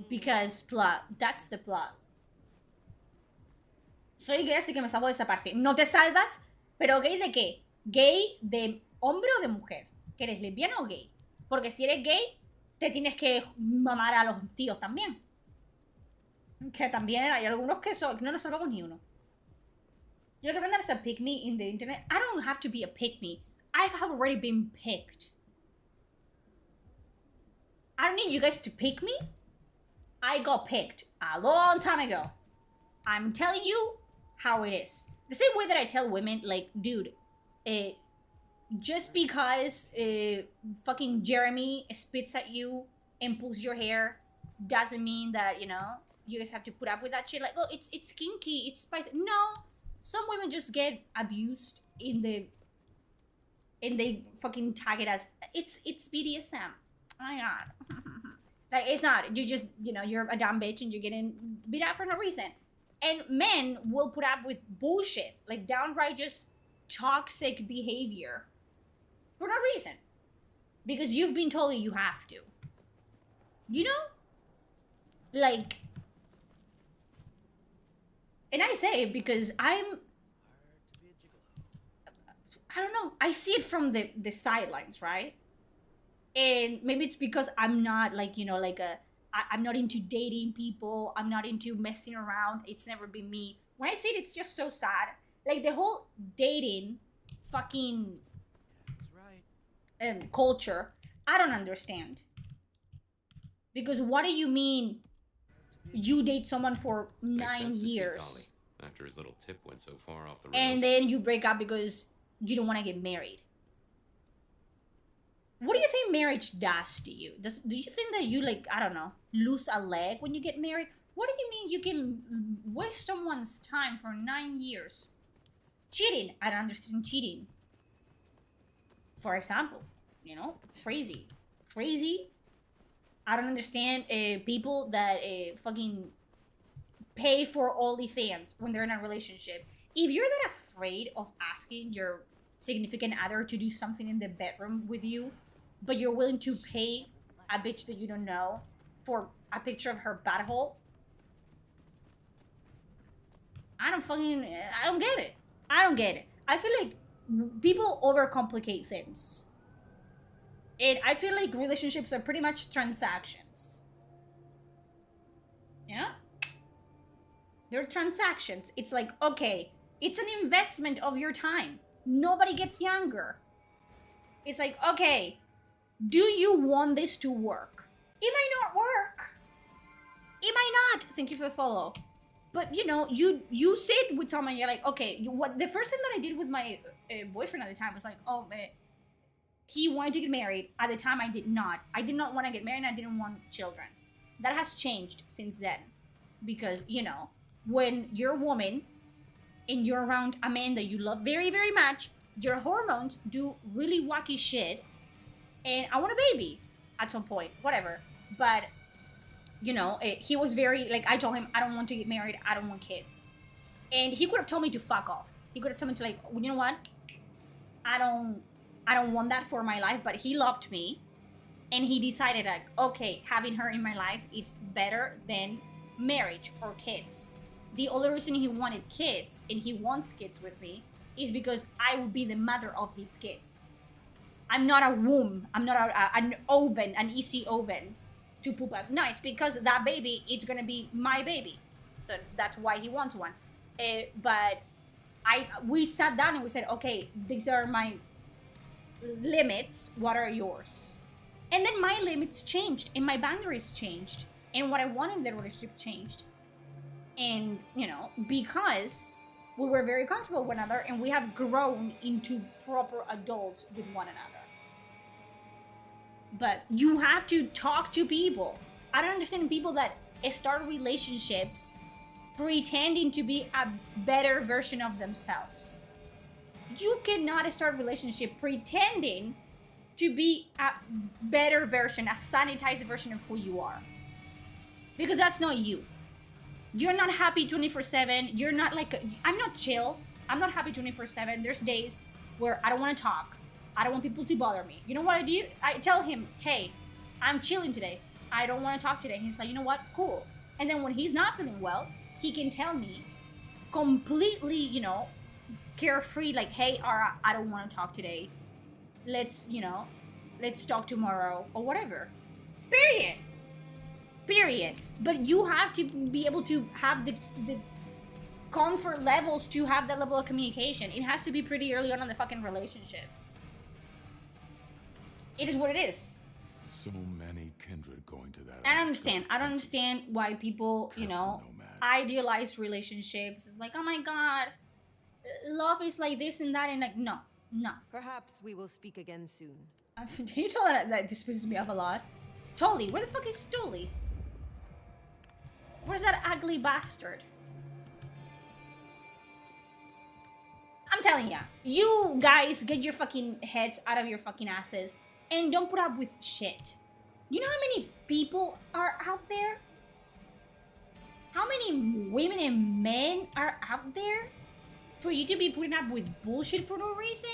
Because plot. That's the plot. Soy gay, así que me salvo de esa parte. No te salvas, pero gay de qué? Gay de hombre o de mujer. ¿Que eres lesbiana o gay? Porque si eres gay, te tienes que mamar a los tíos también. Que también hay algunos que son, no nos salvamos ni uno. Yo lo que aprender es a pick me in the internet. I don't have to be a pick me. I have already been picked. I don't need you guys to pick me. I got picked a long time ago. I'm telling you how it is. The same way that I tell women, like, dude, just because fucking Jeremy spits at you and pulls your hair doesn't mean that, you know, you guys have to put up with that shit. Like, oh, it's kinky, it's spicy. No, some women just get abused and they fucking tag it as it's BDSM. Oh my god. Like, it's not. You just, you know, you're a dumb bitch and you're getting beat up for no reason. And men will put up with bullshit, like downright just toxic behavior for no reason. Because you've been told you have to. You know? Like, and I say it because I don't know. I see it from the sidelines, right? And maybe it's because I'm not, like, you know, like I'm not into dating people. I'm not into messing around. It's never been me. When I say it, it's just so sad. Like, the whole dating fucking culture, I don't understand. Because what do you mean you date someone for 9 years? After his little tip went so far off the rails. And then you break up because you don't want to get married. What do you think marriage does to you? Do you think that you, like, I don't know, lose a leg when you get married? What do you mean you can waste someone's time for 9 years? Cheating. I don't understand cheating. For example, you know, crazy. I don't understand people that fucking pay for OnlyFans when they're in a relationship. If you're that afraid of asking your significant other to do something in the bedroom with you, but you're willing to pay a bitch that you don't know for a picture of her butthole, I don't get it. I don't get it. I feel like people overcomplicate things. And I feel like relationships are pretty much transactions. You know? They're transactions. It's like, okay, it's an investment of your time. Nobody gets younger. It's like, okay, do you want this to work? It might not work. It might not. Thank you for the follow. But, you know, you sit with someone, you're like, okay, what the first thing that I did with my boyfriend at the time was like, oh, man, he wanted to get married. At the time, I did not. I did not want to get married, and I didn't want children. That has changed since then. Because, you know, when you're a woman and you're around a man that you love very, very much, your hormones do really wacky shit, and I want a baby at some point, whatever. But, you know, he was very, like, I told him, I don't want to get married, I don't want kids. And he could have told me to fuck off. He could have told me to, like, you know what? I don't want that for my life, but he loved me. And he decided, like, okay, having her in my life, it's better than marriage or kids. The only reason he wanted kids, and he wants kids with me, is because I would be the mother of these kids. I'm not a womb. I'm not an oven, an easy oven to poop out. No, it's because that baby, it's gonna be my baby. So that's why he wants one. But we sat down and we said, okay, these are my limits. What are yours? And then my limits changed and my boundaries changed and what I wanted in the relationship changed. And, you know, because we were very comfortable with one another and we have grown into proper adults with one another. But you have to talk to people. I don't understand people that start relationships pretending to be a better version of themselves. You cannot start a relationship pretending to be a better version, a sanitized version of who you are. Because that's not you. You're not happy 24/7. You're not like, I'm not chill. I'm not happy 24/7. There's days where I don't want to talk. I don't want people to bother me. You know what I do? I tell him, hey, I'm chilling today. I don't want to talk today. And he's like, you know what? Cool. And then when he's not feeling well, he can tell me completely, you know, carefree, like, hey, Ara, I don't want to talk today. Let's talk tomorrow or whatever. Period. But you have to be able to have the comfort levels to have that level of communication. It has to be pretty early on in the fucking relationship. It is what it is. So many kindred going to that. I don't understand why people, you know, idealize relationships. It's like, oh my god, love is like this and that, and like, no. Perhaps we will speak again soon. Can you tell that this pisses me off a lot? Tolly, where the fuck is Stolly? Where's that ugly bastard? I'm telling ya, you guys get your fucking heads out of your fucking asses and don't put up with shit. You know how many people are out there? How many women and men are out there for you to be putting up with bullshit for no reason?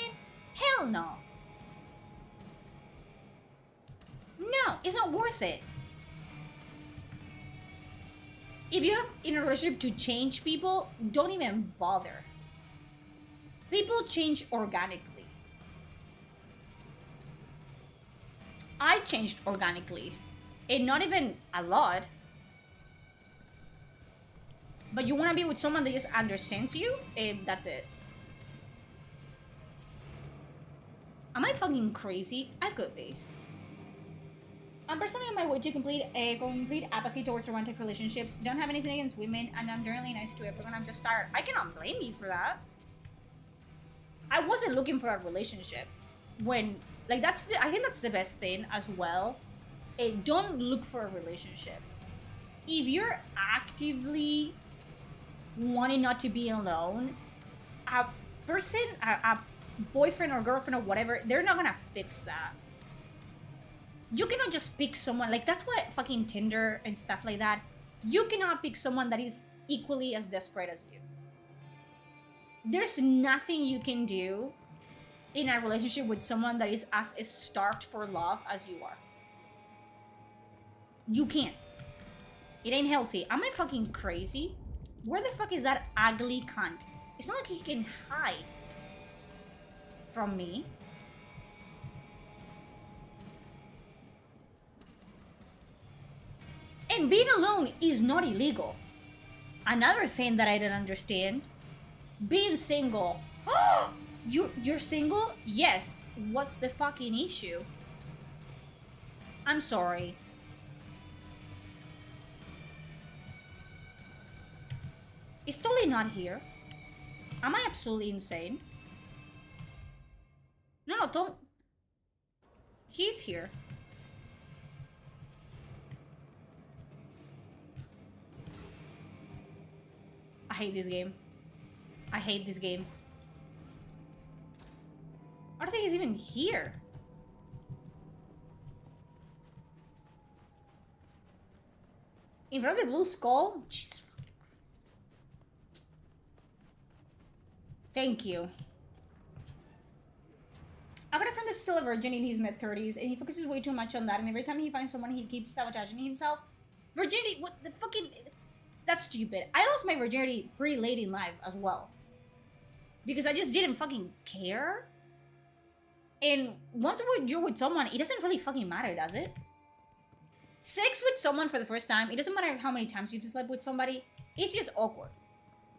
Hell no. No, it's not worth it. If you have in a relationship to change people, don't even bother. People change organically. I changed organically. And not even a lot. But you want to be with someone that just understands you? That's it. Am I fucking crazy? I could be. I'm personally on my way to complete apathy towards romantic relationships. Don't have anything against women, and I'm generally nice to everyone. I'm just tired. I cannot blame you for that. I wasn't looking for a relationship when, like, I think that's the best thing as well. Don't look for a relationship. If you're actively wanting not to be alone, a person, a boyfriend or girlfriend or whatever, they're not gonna fix that. You cannot just pick someone, like, that's what fucking Tinder and stuff like that. You cannot pick someone that is equally as desperate as you. There's nothing you can do in a relationship with someone that is as starved for love as you are. You can't. It ain't healthy. Am I fucking crazy? Where the fuck is that ugly cunt? It's not like he can hide from me. And being alone is not illegal. Another thing that I don't understand, being single. You're single? Yes. What's the fucking issue? I'm sorry. Is Tolly not here? Am I absolutely insane? No, don't. He's here. I hate this game. I hate this game. I don't think he's even here. In front of the blue skull? Jesus. Thank you. I got a friend that's still a virgin in his mid-30s, and he focuses way too much on that, and every time he finds someone, he keeps sabotaging himself. Virginity, what the fucking... That's stupid. I lost my virginity pretty late in life as well. Because I just didn't fucking care. And once you're with someone, it doesn't really fucking matter, does it? Sex with someone for the first time, it doesn't matter how many times you've slept with somebody, it's just awkward.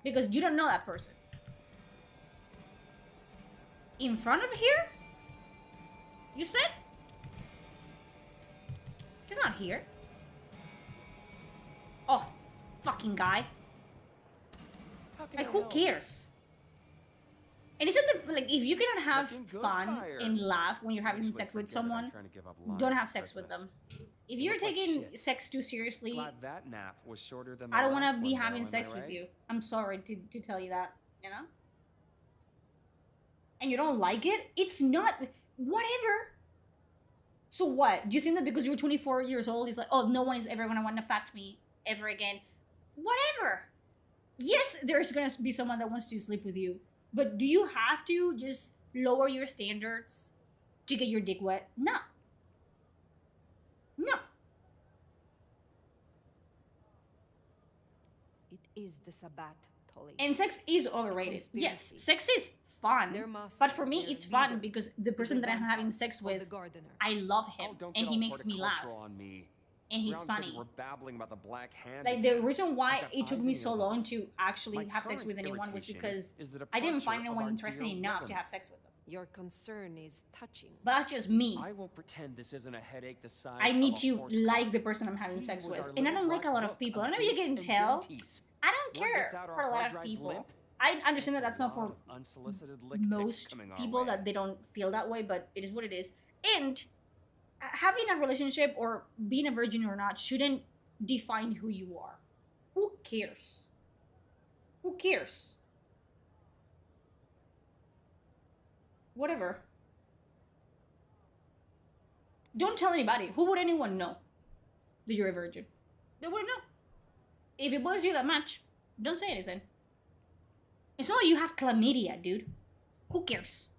Because you don't know that person. In front of here? You said? He's not here. Oh, fucking guy. Like, who cares? And isn't the, like, if you cannot have fun and laugh when you're having sex with someone, don't have sex with them. If you're taking sex too seriously, that nap was shorter than I don't want to be having sex with you. I'm sorry to tell you that, you know? And you don't like it? It's not... Whatever. So what? Do you think that because you're 24 years old, it's like, oh, no one is ever going to want to fuck me ever again? Whatever. Yes, there's going to be someone that wants to sleep with you. But do you have to just lower your standards to get your dick wet? No. No. It is the Sabbat, Tully. And sex is overrated. Yes, sex is fun. But for me, it's fun because the person that I'm having sex with, I love him. And he makes me laugh. And he's funny. We're babbling about the Black Hand. Like, the reason why it took me so long to actually have sex with anyone was because I didn't find anyone interesting enough to have sex with them. Your concern is touching. But that's just me. I won't pretend this isn't a headache the size I need to like the person I'm having sex with. And I don't like a lot of people. I don't know if you can tell. I don't care for a lot of people. I understand that that's not for most people, that they don't feel that way, but it is what it is. And having a relationship or being a virgin or not shouldn't define who you are. Who cares? Who cares? Whatever. Don't tell anybody. Who would anyone know that you're a virgin? They wouldn't know. If it bothers you that much, don't say anything. It's not like you have chlamydia, dude. Who cares?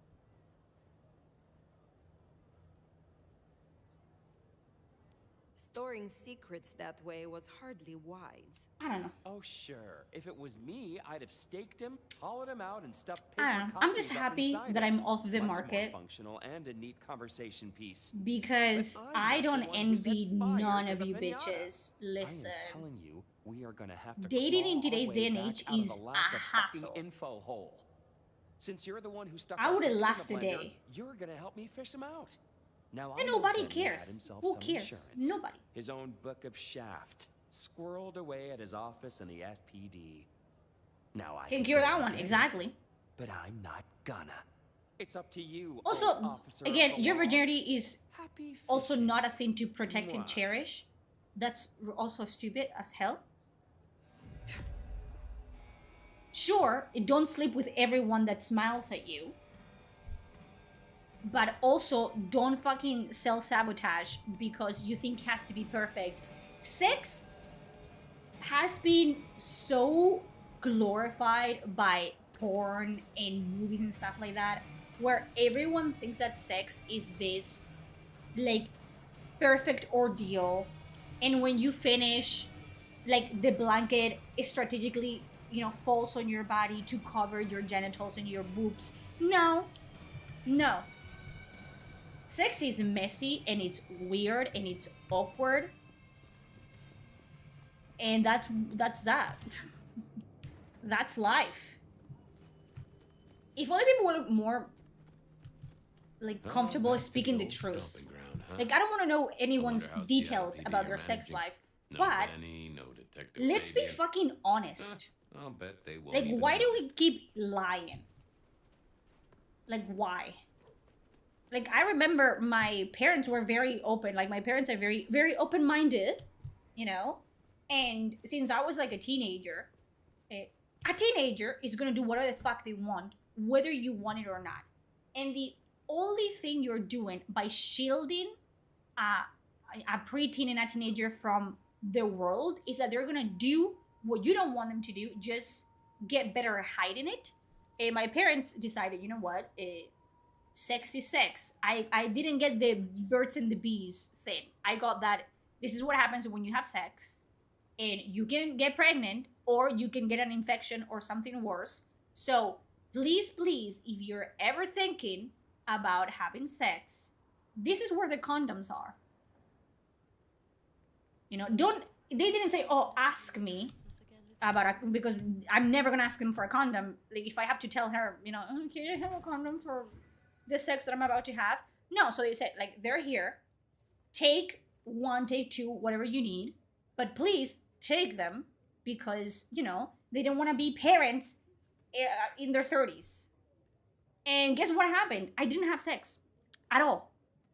Storing secrets that way was hardly wise. I don't know. Oh, sure. If it was me, I'd have staked him, hollowed him out, and stuffed I don't know. I'm just happy that I'm off the market. More functional and a neat conversation piece. Because I don't envy none of you bitches. Listen. I am telling you, we are gonna have to dating in today's day and age is a hassle. Info hole. Since you're the one who stuck I wouldn't last a day. You're gonna help me fish him out. Now, and nobody cares. Who cares? Nobody. His own book of Shaft, squirreled away at his office in the SPD. Now I can cure that one, exactly. But I'm not gonna. It's up to you. Also, again, your virginity is also not a thing to protect and cherish. That's also stupid as hell. Sure, don't sleep with everyone that smiles at you. But also, don't fucking self-sabotage because you think it has to be perfect. Sex has been so glorified by porn and movies and stuff like that, where everyone thinks that sex is this, like, perfect ordeal. And when you finish, like, the blanket is strategically, you know, falls on your body to cover your genitals and your boobs. No. No. Sex is messy, and it's weird, and it's awkward. And that's that. That's life. If only people were more, like, comfortable speaking the truth. Like, I don't want to know anyone's details about their sex life, but let's be fucking honest. I'll bet they won't. Like, why do we keep lying? Like, why? Like, I remember my parents were very open. Like, my parents are very, very open-minded, you know? And since I was, like, a teenager, A teenager is gonna do whatever the fuck they want, whether you want it or not. And the only thing you're doing by shielding a preteen and a teenager from the world is that they're gonna do what you don't want them to do, just get better at hiding it. And my parents decided, you know what? Sex is sex. I didn't get the birds and the bees thing. I got that this is what happens when you have sex and you can get pregnant or you can get an infection or something worse. So please, if you're ever thinking about having sex, this is where the condoms are. You know, they didn't say, oh, ask me about because I'm never gonna ask them for a condom. Like if I have to tell her, you know, oh, can you have a condom for the sex that I'm about to have? No, so they said, like, they're here. Take one, take two, whatever you need, but please take them because, you know, they don't want to be parents in their 30s. And guess what happened? I didn't have sex at all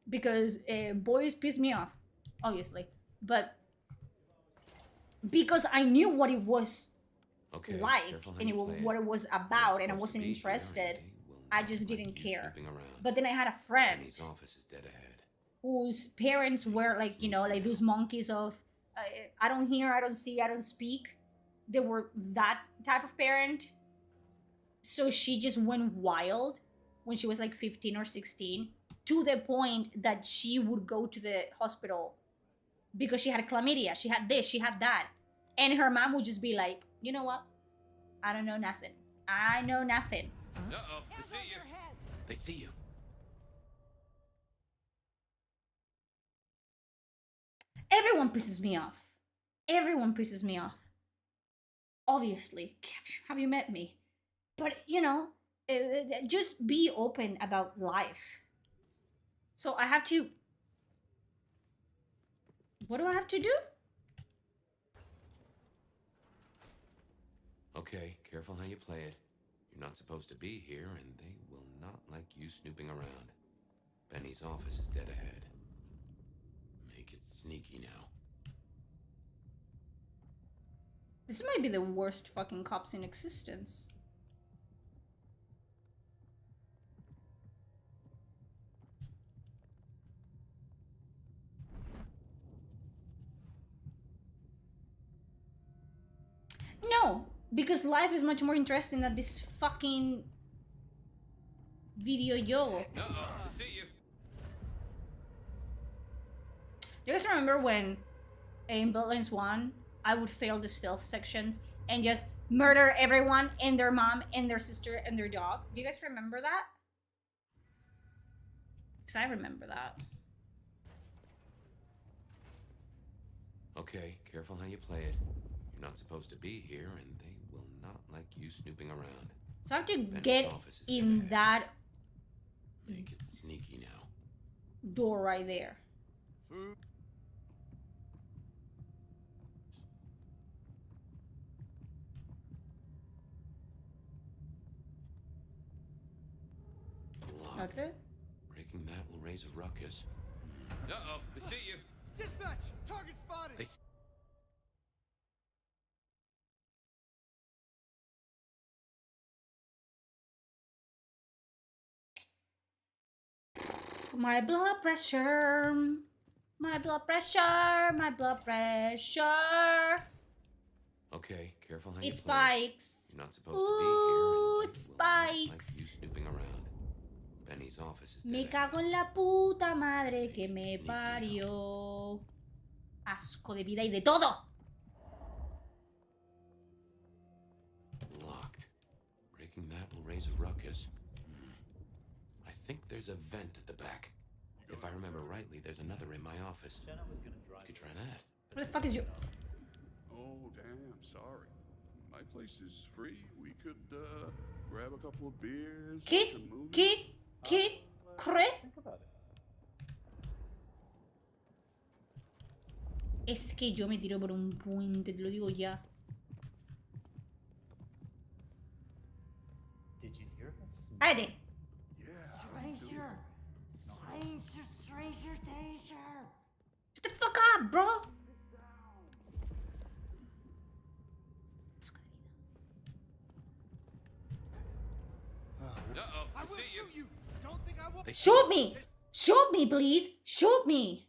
because boys pissed me off, obviously. But because I knew what it was like and what it was about, and I wasn't interested, I just didn't care. But then I had a friend whose parents were like, you know, like those monkeys of I don't hear, I don't see, I don't speak. They were that type of parent. So she just went wild when she was like 15 or 16, to the point that she would go to the hospital because she had chlamydia, she had this, she had that. And her mom would just be like, you know what? I don't know nothing. I know nothing. Uh-oh, they see you. They see you. Everyone pisses me off. Everyone pisses me off. Obviously. Have you met me? But, you know, just be open about life. So I have to... What do I have to do? Okay, careful how you play it. You're not supposed to be here, and they will not like you snooping around. Benny's office is dead ahead. Make it sneaky now. This might be the worst fucking cops in existence. No, because life is much more interesting than this fucking video yo. Uh-oh, I see you. You guys remember when in Bloodlines 1, I would fail the stealth sections and just murder everyone and their mom and their sister and their dog? Do you guys remember that? Because I remember that. Okay, careful how you play it. You're not supposed to be here, and they will not like you snooping around. So I have to Benny's get office is in dead that ahead. Make it sneaky now. door right there. Locked. That's it? Breaking that will raise a ruckus. Uh-oh, they see you. Dispatch! Target spotted! They My blood pressure. My blood pressure. My blood pressure. Okay, careful how It you play spikes. You're not supposed Ooh, to be here. it spikes. Like you snooping around. Benny's office is Me dead cago en ahead. la puta madre que me parió. Asco de vida y de todo. Locked. Breaking that will raise a ruckus. I think there's a vent at the back. If I remember rightly, there's another in my office. You could try that. What the fuck is your... Oh, damn, sorry. My place is free. We could, grab a couple of beers. ¿Qué? ¿Qué? ¿Qué? ¿Cree? Es que yo me tiro por un puente, te lo digo ya. Did you hear? ¡Cállate! Stranger! Stranger danger! Shut the fuck up, bro! will shoot you. Don't think I won't. Shoot me! Shoot me, please! Shoot me!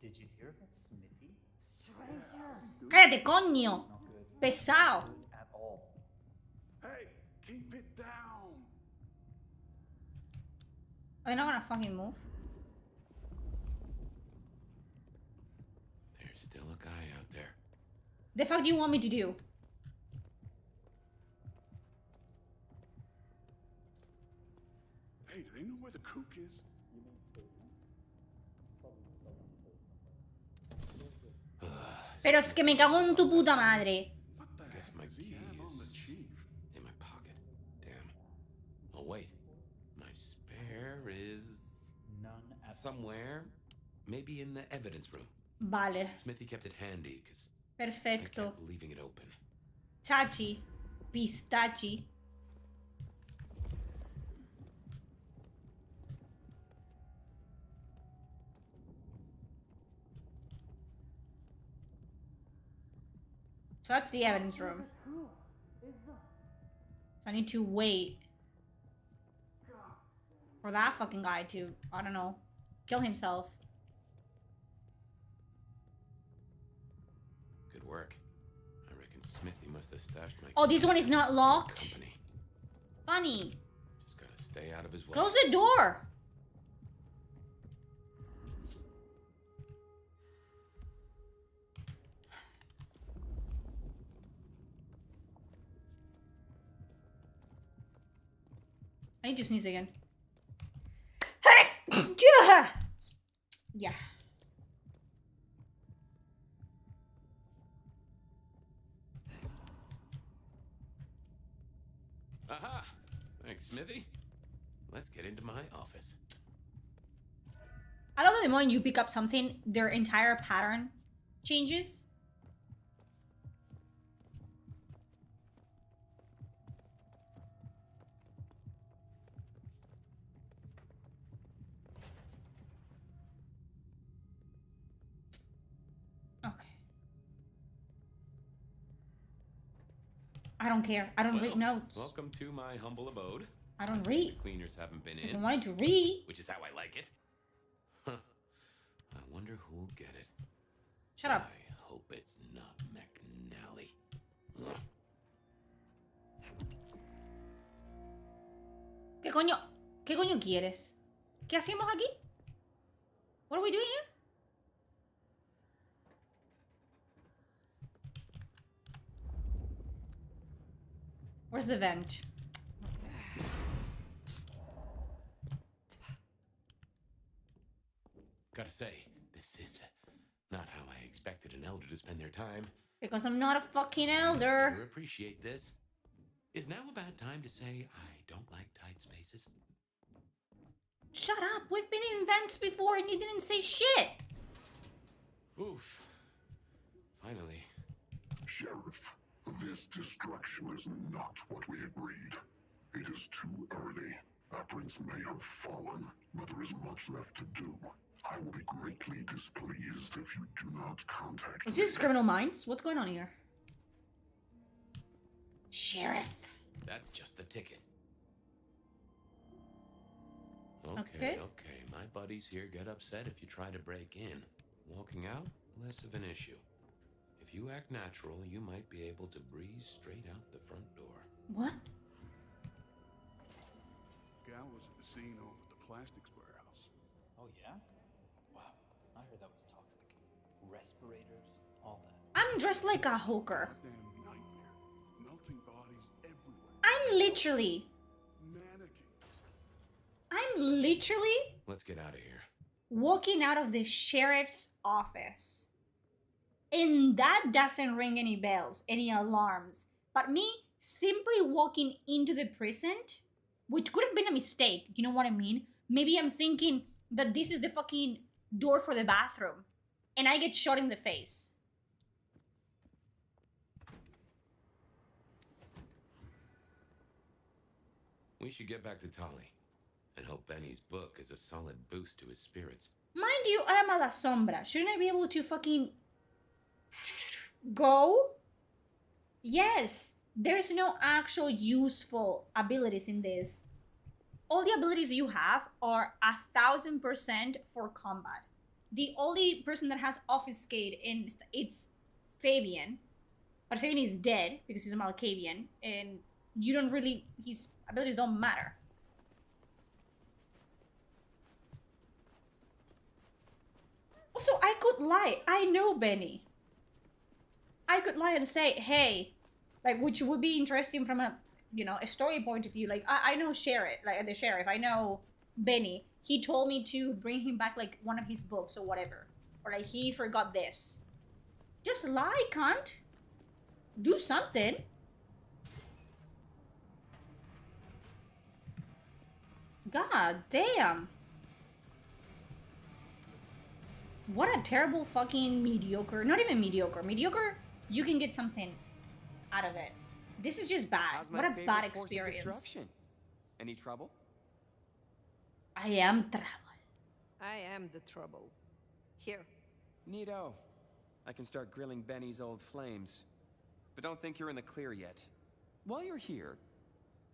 Did you hear about Smithy? ¡Cállate, coño! Pesado. At all. Hey, keep it down. Are they not gonna fucking move? There's still a guy out there. The fuck do you want me to do? Hey, do they know where the kook is? Pero es que me cago en tu puta madre. Guess my keys in my pocket. Damn. Oh wait, my spare is somewhere. Maybe in the evidence room. Vale. Smithy kept it handy because I Perfecto. kept leaving it open. Chachi. Pistachi. So that's the evidence room. So I need to wait for that fucking guy to, I don't know, kill himself. Good work. I reckon Smithy must have stashed my. Oh, this one is not locked. Company. Funny. Just gotta stay out of his way. Close the door. I need to sneeze again. Yeah. Aha! Thanks, Smithy. Let's get into my office. I love that the moment you pick up something, their entire pattern changes. I don't care. I don't read notes. Welcome to my humble abode. I don't see read. the cleaners haven't been If I in. wanted to read. Which is how I like it. Huh. I wonder who'll get it. Shut up. I hope it's not McNally. ¿Qué coño? ¿Qué coño quieres? ¿Qué hacemos aquí? What are we doing here? Where's the vent? Gotta say, this is not how I expected an elder to spend their time. Because I'm not a fucking I elder. appreciate this. Is now a bad time to say I don't like tight spaces? Shut up. We've been in vents before and you didn't say shit. Oof. Finally. Sheriff, this destruction is not what we agreed. It is too early. Our prince may have fallen, but there is much left to do. I will be greatly displeased if you do not contact Is this Criminal Minds? What's going on here? Sheriff. That's just the ticket. Okay. Okay. My buddies here get upset if you try to break in. Walking out, less of an issue. If you act natural, you might be able to breeze straight out the front door. What? Gal was at the scene over at the plastics warehouse. Oh yeah? Wow. I heard that was toxic. Respirators, all that. I'm dressed like a hooker. Damn nightmare. Melting bodies everywhere. I'm literally Let's get out of here. walking out of the sheriff's office. And that doesn't ring any bells, any alarms. But me simply walking into the prison, which could have been a mistake, you know what I mean? Maybe I'm thinking that this is the fucking door for the bathroom. And I get shot in the face. We should get back to Tali and hope Benny's book is a solid boost to his spirits. Mind you, I am a La Sombra. Shouldn't I be able to fucking go? Yes, there's no actual useful abilities in this. All the abilities you have are 1000% for combat. The only person that has Obfuscate in it's Fabian, but Fabian is dead because he's a Malkavian, and you don't really, his abilities don't matter. Also, I could lie. I know Benny. I could lie and say, hey, like, which would be interesting from a, you know, a story point of view. Like, I know Sheriff, like, the Sheriff. I know Benny. He told me to bring him back, like, one of his books or whatever. Or, like, he forgot this. Just lie, cunt. Do something. God damn. What a terrible fucking mediocre. Not even mediocre. Mediocre, you can get something out of it. This is just bad. What a bad experience. Any trouble? I am trouble. I am the trouble. Here. Neato. I can start grilling Benny's old flames. But don't think you're in the clear yet. While you're here,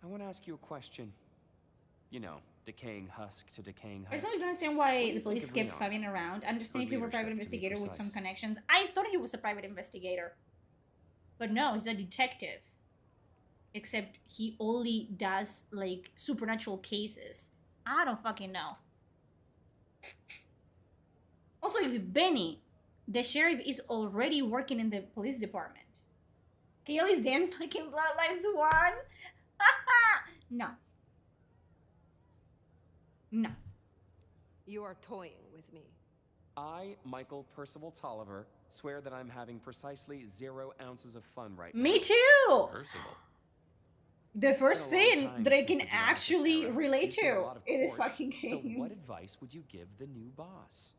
I want to ask you a question. You know, decaying husk to decaying husk. I still don't understand why the police kept Fabian around. I understand if he were a private investigator with some connections. I thought he was a private investigator. But no, he's a detective. Except he only does, like, supernatural cases. I don't fucking know. Also, if Benny, the sheriff, is already working in the police department, can you at least dance like in Bloodlines 1? No. No. You are toying with me. I, Michael Percival Tolliver, swear that I'm having precisely 0 ounces of fun right now. Me too! Percival. The first thing that I can actually relate to in this fucking game. So what advice would you give the new boss?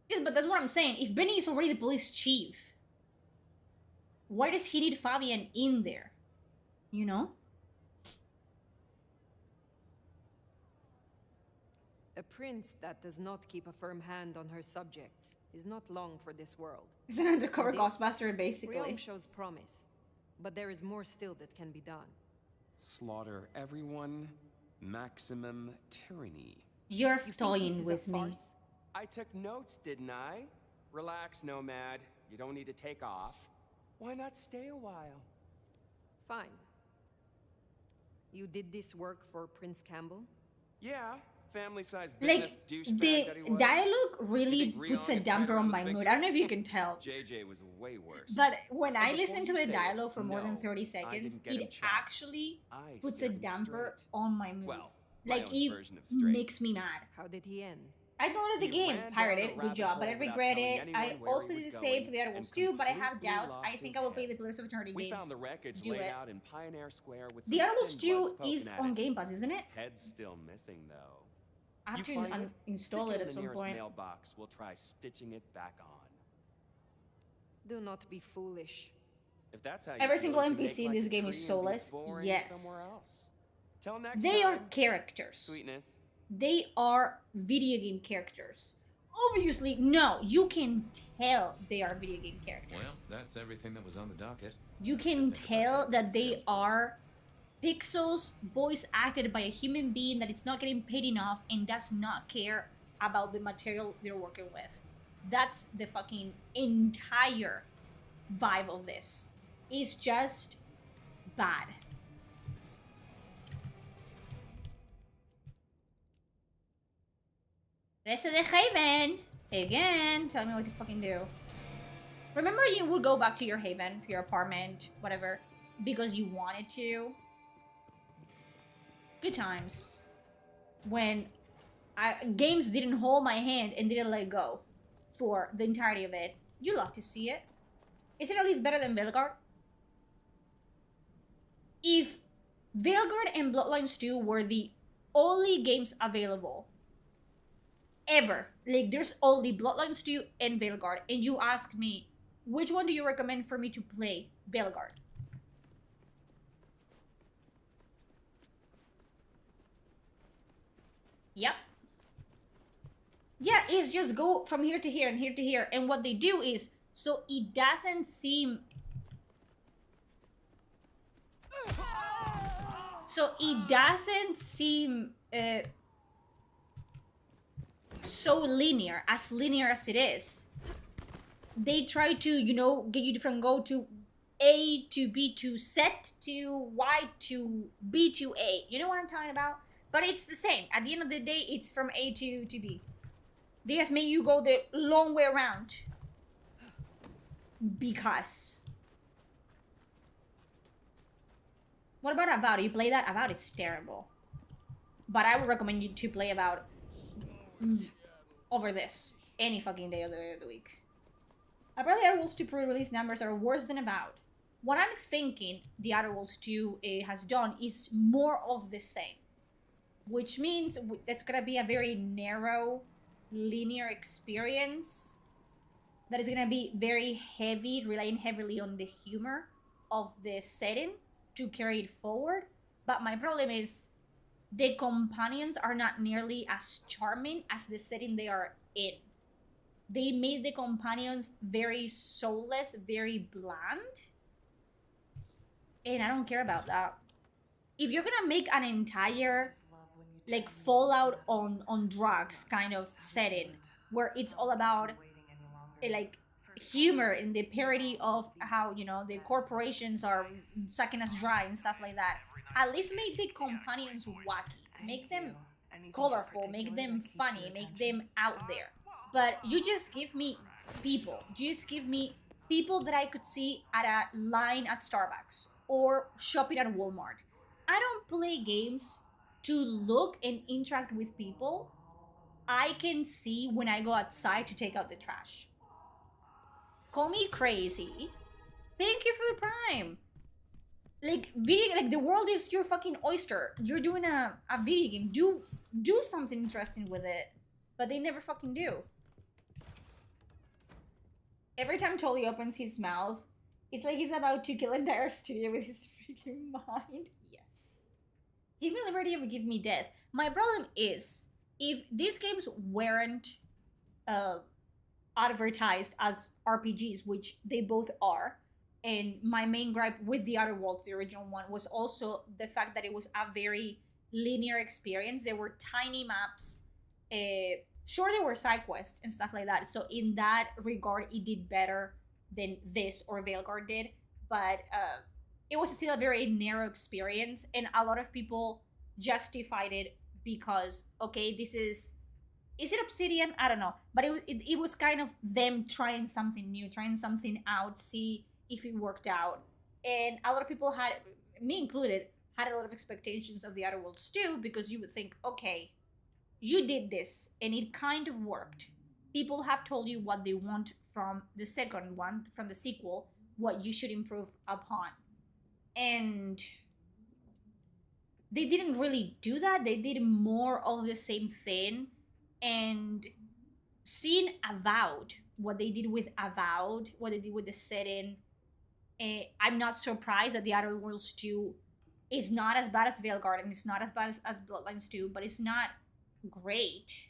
Yes, but that's what I'm saying. If Benny is already the police chief, why does he need Fabian in there? You know? A prince that does not keep a firm hand on her subjects is not long for this world. He's an undercover Ghostbuster, basically. Realm shows promise, but there is more still that can be done. Slaughter everyone, maximum tyranny. You're toying with me. I took notes, didn't I? Relax, Nomad. You don't need to take off. Why not stay a while? Fine. You did this work for Prince Campbell? Yeah, family-sized business douchebag that he the was. dialogue really puts a damper on my mood. I don't know if you can tell. JJ was way worse. But when I listen to the dialogue for more than 30 seconds, it actually puts a damper on my mood. Well, like, it makes me mad. How did he end? I downloaded the game, pirated, good job, but I regret it. I also did the same for the other ones too, but I have doubts. I think I will play the Pillars of Eternity games. We found the wreckage laid out in Pioneer Square with the other ones too is on Game Pass, isn't it? Head's still missing though. I have to install it at some point. Mailbox. We'll try stitching it back on. Do not be foolish. If that's how every single NPC in this game is soulless. Yes. They are characters. Sweetness. They are video game characters. Obviously, no, you can tell they are video game characters. Well, that's everything that was on the docket. You can tell that they are pixels voice acted by a human being that is not getting paid enough and does not care about the material they're working with. That's the fucking entire vibe of this. It's just bad. Rest of the Haven! Again, tell me what to fucking do. Remember, you would go back to your Haven, to your apartment, whatever, because you wanted to? Good times. When games didn't hold my hand and didn't let go for the entirety of it. You love to see it. Is it at least better than Veilguard? If Veilguard and Bloodlines 2 were the only games available ever, like there's only Bloodlines 2 and Veilguard, and you asked me, which one do you recommend for me to play? Veilguard. Yep. Yeah, it's just go from here to here and here to here. And what they do is, so it doesn't seem... So it doesn't seem so linear as it is. They try to, you know, get you from go to A to B to Z to Y to B to A. You know what I'm talking about? But it's the same. At the end of the day, it's from A to B. They just make you go the long way around. Because. What about Avowed? You play that? Avowed is terrible. But I would recommend you to play Avowed over this. Any fucking day of the week. Apparently Outer Worlds 2 pre-release numbers are worse than Avowed. What I'm thinking the Outer Worlds 2 has done is more of the same. Which means that's gonna be a very narrow, linear experience. That is gonna be very heavy, relying heavily on the humor of the setting to carry it forward. But my problem is the companions are not nearly as charming as the setting they are in. They made the companions very soulless, very bland. And I don't care about that. If you're gonna make an entire like Fallout on drugs kind of setting where it's all about like humor and the parody of how, you know, the corporations are sucking us dry and stuff like that, at least make the companions wacky, make them colorful, make them funny, make them out there. But you just give me people. Just give me people that I could see at a line at Starbucks or shopping at Walmart. I don't play games to look and interact with people I can see when I go outside to take out the trash. Call me crazy. Thank you for the Prime. Like the world is your fucking oyster. You're doing a video game. Do something interesting with it. But they never fucking do. Every time Tully opens his mouth, it's like he's about to kill an entire studio with his freaking mind. Yes. Give me liberty or give me death. My problem is, if these games weren't advertised as RPGs, which they both are, and my main gripe with the Outer Worlds, the original one, was also the fact that it was a very linear experience. There were tiny maps. Sure, there were side quests and stuff like that. So in that regard, it did better than this or Veilguard did. But it was still a very narrow experience, and a lot of people justified it because, okay, this is it Obsidian? I don't know. But it was kind of them trying something new, trying something out, see if it worked out. And a lot of people had, me included, had a lot of expectations of the Outer Worlds 2 because you would think, okay, you did this and it kind of worked. People have told you what they want from the second one, from the sequel, what you should improve upon. And they didn't really do that. They did more of the same thing. And seeing Avowed, what they did with Avowed, what they did with the setting, I'm not surprised that the Outer Worlds 2 is not as bad as Veilguard, and it's not as bad as Bloodlines 2, but it's not great.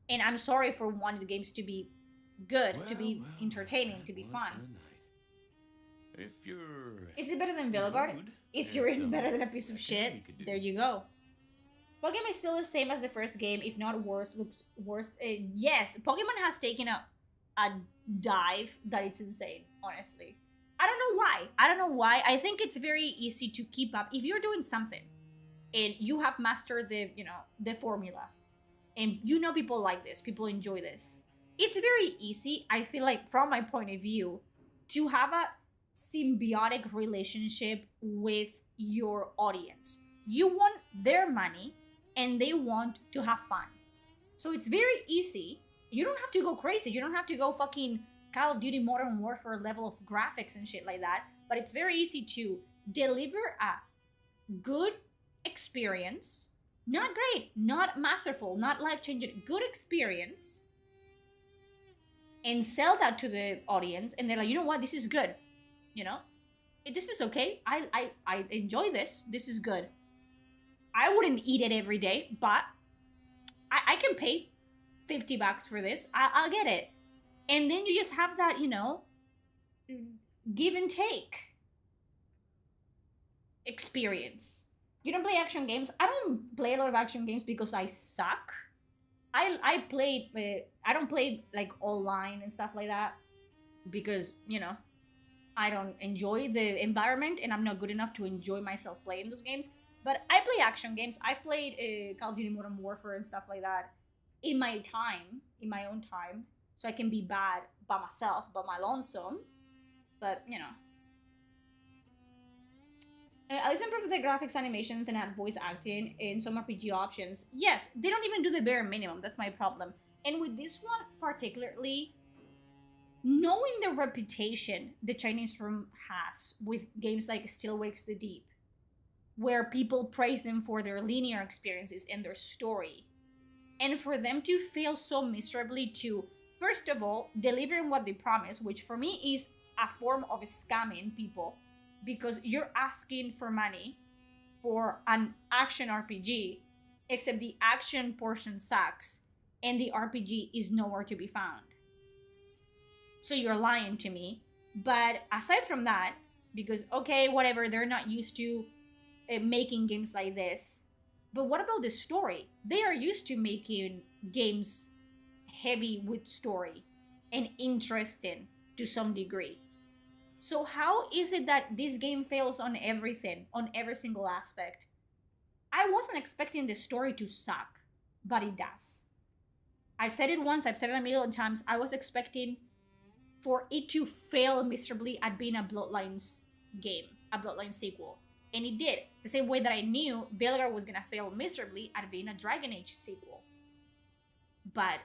And I'm sorry for wanting the games to be good, to be entertaining, to be fun. If you're... Is it better than Veilguard? Is your ring better than a piece of shit? There you go. Pokemon is still the same as the first game, if not worse. Looks worse. Yes, Pokemon has taken a dive that it's insane, honestly. I don't know why. I don't know why. I think it's very easy to keep up. If you're doing something and you have mastered the, you know, the formula, and you know people like this, people enjoy this, it's very easy, I feel like, from my point of view, to have a symbiotic relationship with your audience. You want their money and they want to have fun. So it's very easy. You don't have to go crazy. You don't have to go fucking Call of Duty Modern Warfare level of graphics and shit like that. But it's very easy to deliver a good experience. Not great, not masterful, not life-changing, good experience. And sell that to the audience. And they're like, you know what, this is good. You know? This is okay. I enjoy this. This is good. I wouldn't eat it every day, but I can pay $50 for this. I'll get it. And then you just have that, you know, give and take experience. You don't play action games. I don't play a lot of action games because I suck. I don't play like online and stuff like that because, you know, I don't enjoy the environment and I'm not good enough to enjoy myself playing those games. But I play action games. I played Call of Duty Modern Warfare and stuff like that in my own time, so I can be bad by myself, by my lonesome. But, you know. At least improve the graphics, animations, and add voice acting in some RPG options. Yes, they don't even do the bare minimum. That's my problem. And with this one particularly, knowing the reputation the Chinese room has with games like Still Wakes the Deep, where people praise them for their linear experiences and their story, and for them to fail so miserably to, first of all, delivering what they promise, which for me is a form of scamming people, because you're asking for money for an action RPG, except the action portion sucks and the RPG is nowhere to be found. So you're lying to me. But aside from that, because okay, whatever, they're not used to making games like this, but what about the story? They are used to making games heavy with story and interesting to some degree. So how is it that this game fails on everything, on every single aspect? I wasn't expecting the story to suck, but it does. I've said it once, I've said it a million times. I was expecting for it to fail miserably at being a Bloodlines game, a Bloodlines sequel. And it did. The same way that I knew Veilguard was gonna fail miserably at being a Dragon Age sequel. But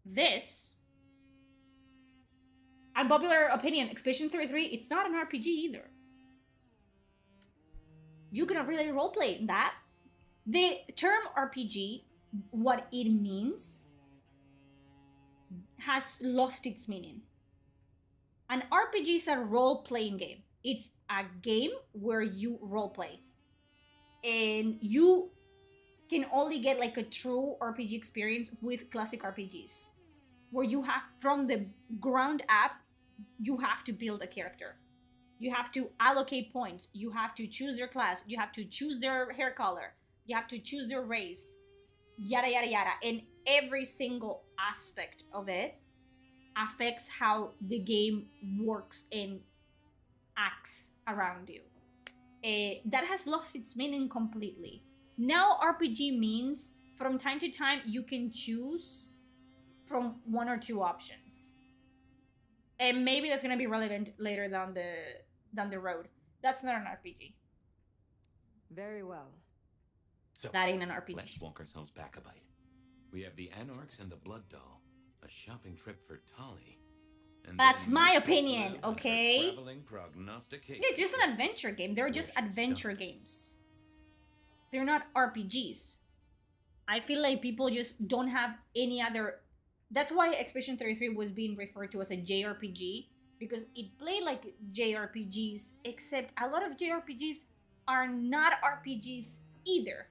this, unpopular opinion, Expedition 33, it's not an RPG either. You cannot really roleplay in that. The term RPG, what it means, has lost its meaning. An RPG is a role-playing game. It's a game where you roleplay. And you can only get like a true RPG experience with classic RPGs, where you have, from the ground up, you have to build a character. You have to allocate points. You have to choose their class. You have to choose their hair color. You have to choose their race. Yada, yada, yada. And every single aspect of it affects how the game works and acts around you. That has lost its meaning completely. Now RPG means from time to time you can choose from one or two options. And maybe that's gonna be relevant later down the road. That's not an RPG. Very well. So, that ain't an RPG. Let's walk ourselves back a bite. We have the Anarchs and the Blood Doll, a shopping trip for Tali. And that's my opinion, okay? Traveling prognostication. Yeah, it's just an adventure game. They're just adventure games. They're not RPGs. I feel like people just don't have any other... That's why Expedition 33 was being referred to as a JRPG, because it played like JRPGs, except a lot of JRPGs are not RPGs either.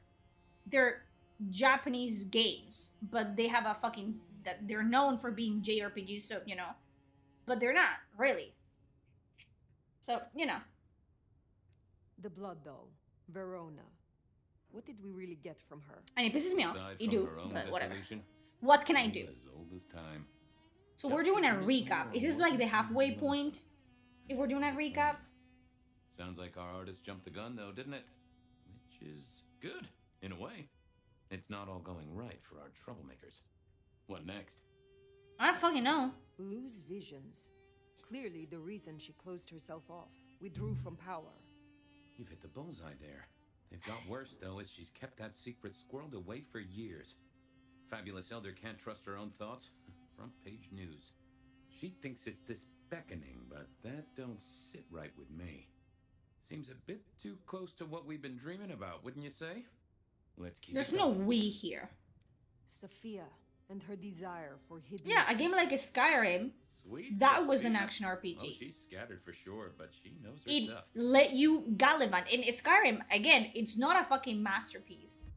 They're Japanese games, but they have a fucking... They're known for being JRPGs, so, you know. But they're not, really. So, you know. The Blood Doll, Verona. What did we really get from her? And it pisses me off. You do, but whatever. What can I do? As old as time. So we're doing a recap. Is this like the halfway point? If we're doing a recap? Sounds like our artist jumped the gun, though, didn't it? Which is good, in a way. It's not all going right for our troublemakers. What next? I don't fucking know. Lose visions. Clearly the reason she closed herself off. Withdrew from power. You've hit the bullseye there. They've got worse, though, as she's kept that secret squirreled away for years. Fabulous Elder can't trust her own thoughts. Front page news. She thinks it's this beckoning, but that don't sit right with me. Seems a bit too close to what we've been dreaming about, wouldn't you say? Let's keep There's no we here. Sophia and her desire for hidden... Yeah, a game like Skyrim, Sweet that Sophia. was an action RPG. Oh, she's scattered for sure, but she knows her It stuff. let you gallivant. In Skyrim, again, it's not a fucking masterpiece.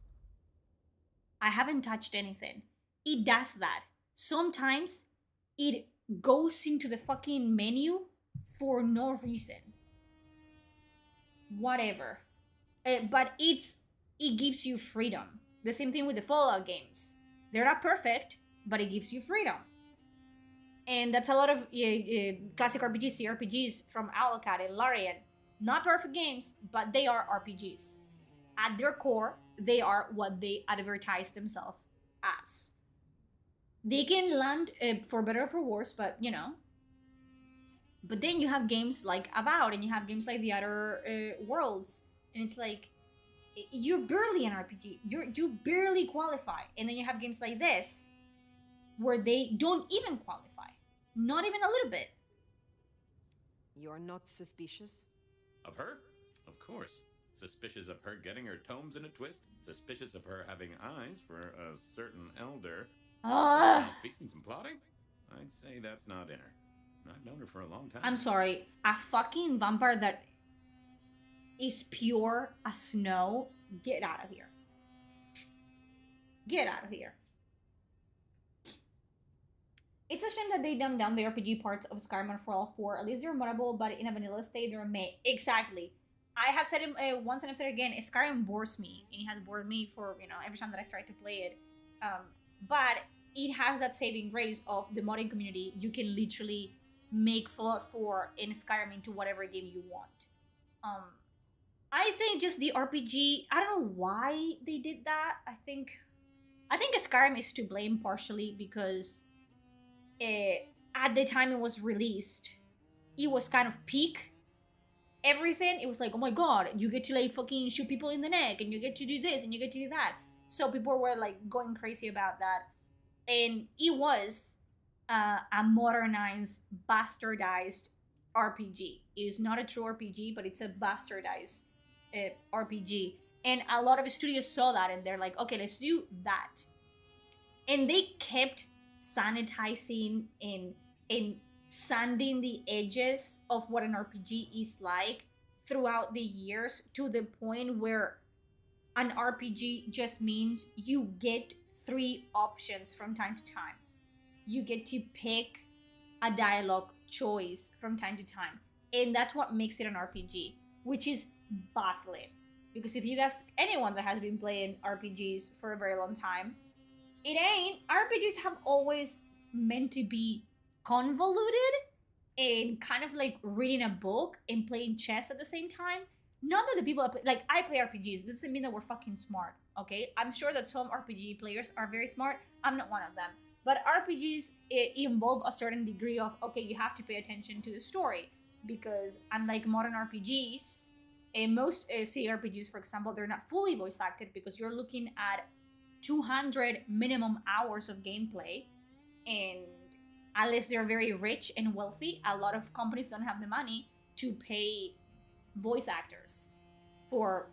I haven't touched anything. It does that. Sometimes it goes into the fucking menu for no reason. Whatever. But it gives you freedom. The same thing with the Fallout games. They're not perfect, but it gives you freedom. And that's a lot of classic RPGs, CRPGs from Owlcat and Larian. Not perfect games, but they are RPGs. At their core, they are what they advertise themselves as. They can land for better or for worse, but you know. But then you have games like Avowed, and you have games like The Outer Worlds, and it's like you're barely an RPG. You barely qualify, and then you have games like this where they don't even qualify, not even a little bit. You're not suspicious? Of her? Of course. Suspicious of her getting her tomes in a twist. Suspicious of her having eyes for a certain elder. Feasting some plotting? I'd say that's not in her. I've known her for a long time. I'm sorry. A fucking vampire that is pure as snow? Get out of here. Get out of here. It's a shame that they dumbed down the RPG parts of Skyrim and Fallout 4. At least they're moddable, but in a vanilla state, they're made. Exactly. I have said it once and I've said it again. Skyrim bores me, and it has bored me for, you know, every time that I've tried to play it. But it has that saving grace of the modding community. You can literally make Fallout 4 and Skyrim into whatever game you want. I think just the RPG, I don't know why they did that. I think Skyrim is to blame partially because at the time it was released, it was kind of peak everything. It was like, oh my god, you get to like fucking shoot people in the neck, and you get to do this, and you get to do that. So people were like going crazy about that. And it was a modernized, bastardized RPG. It is not a true RPG, but it's a bastardized RPG. And a lot of studios saw that, and they're like, okay, let's do that. And they kept sanitizing and sanding the edges of what an RPG is like throughout the years, to the point where an RPG just means you get 3 options from time to time. You get to pick a dialogue choice from time to time. And that's what makes it an RPG, which is baffling. Because if you ask anyone that has been playing RPGs for a very long time, it ain't. RPGs have always meant to be convoluted and kind of like reading a book and playing chess at the same time. Not that the people that play, like, I play RPGs, it doesn't mean that we're fucking smart, okay? I'm sure that some RPG players are very smart. I'm not one of them. But RPGs involve a certain degree of, okay, you have to pay attention to the story. Because unlike modern RPGs, most CRPGs, for example, they're not fully voice acted because you're looking at 200 minimum hours of gameplay. And unless they're very rich and wealthy, a lot of companies don't have the money to pay voice actors for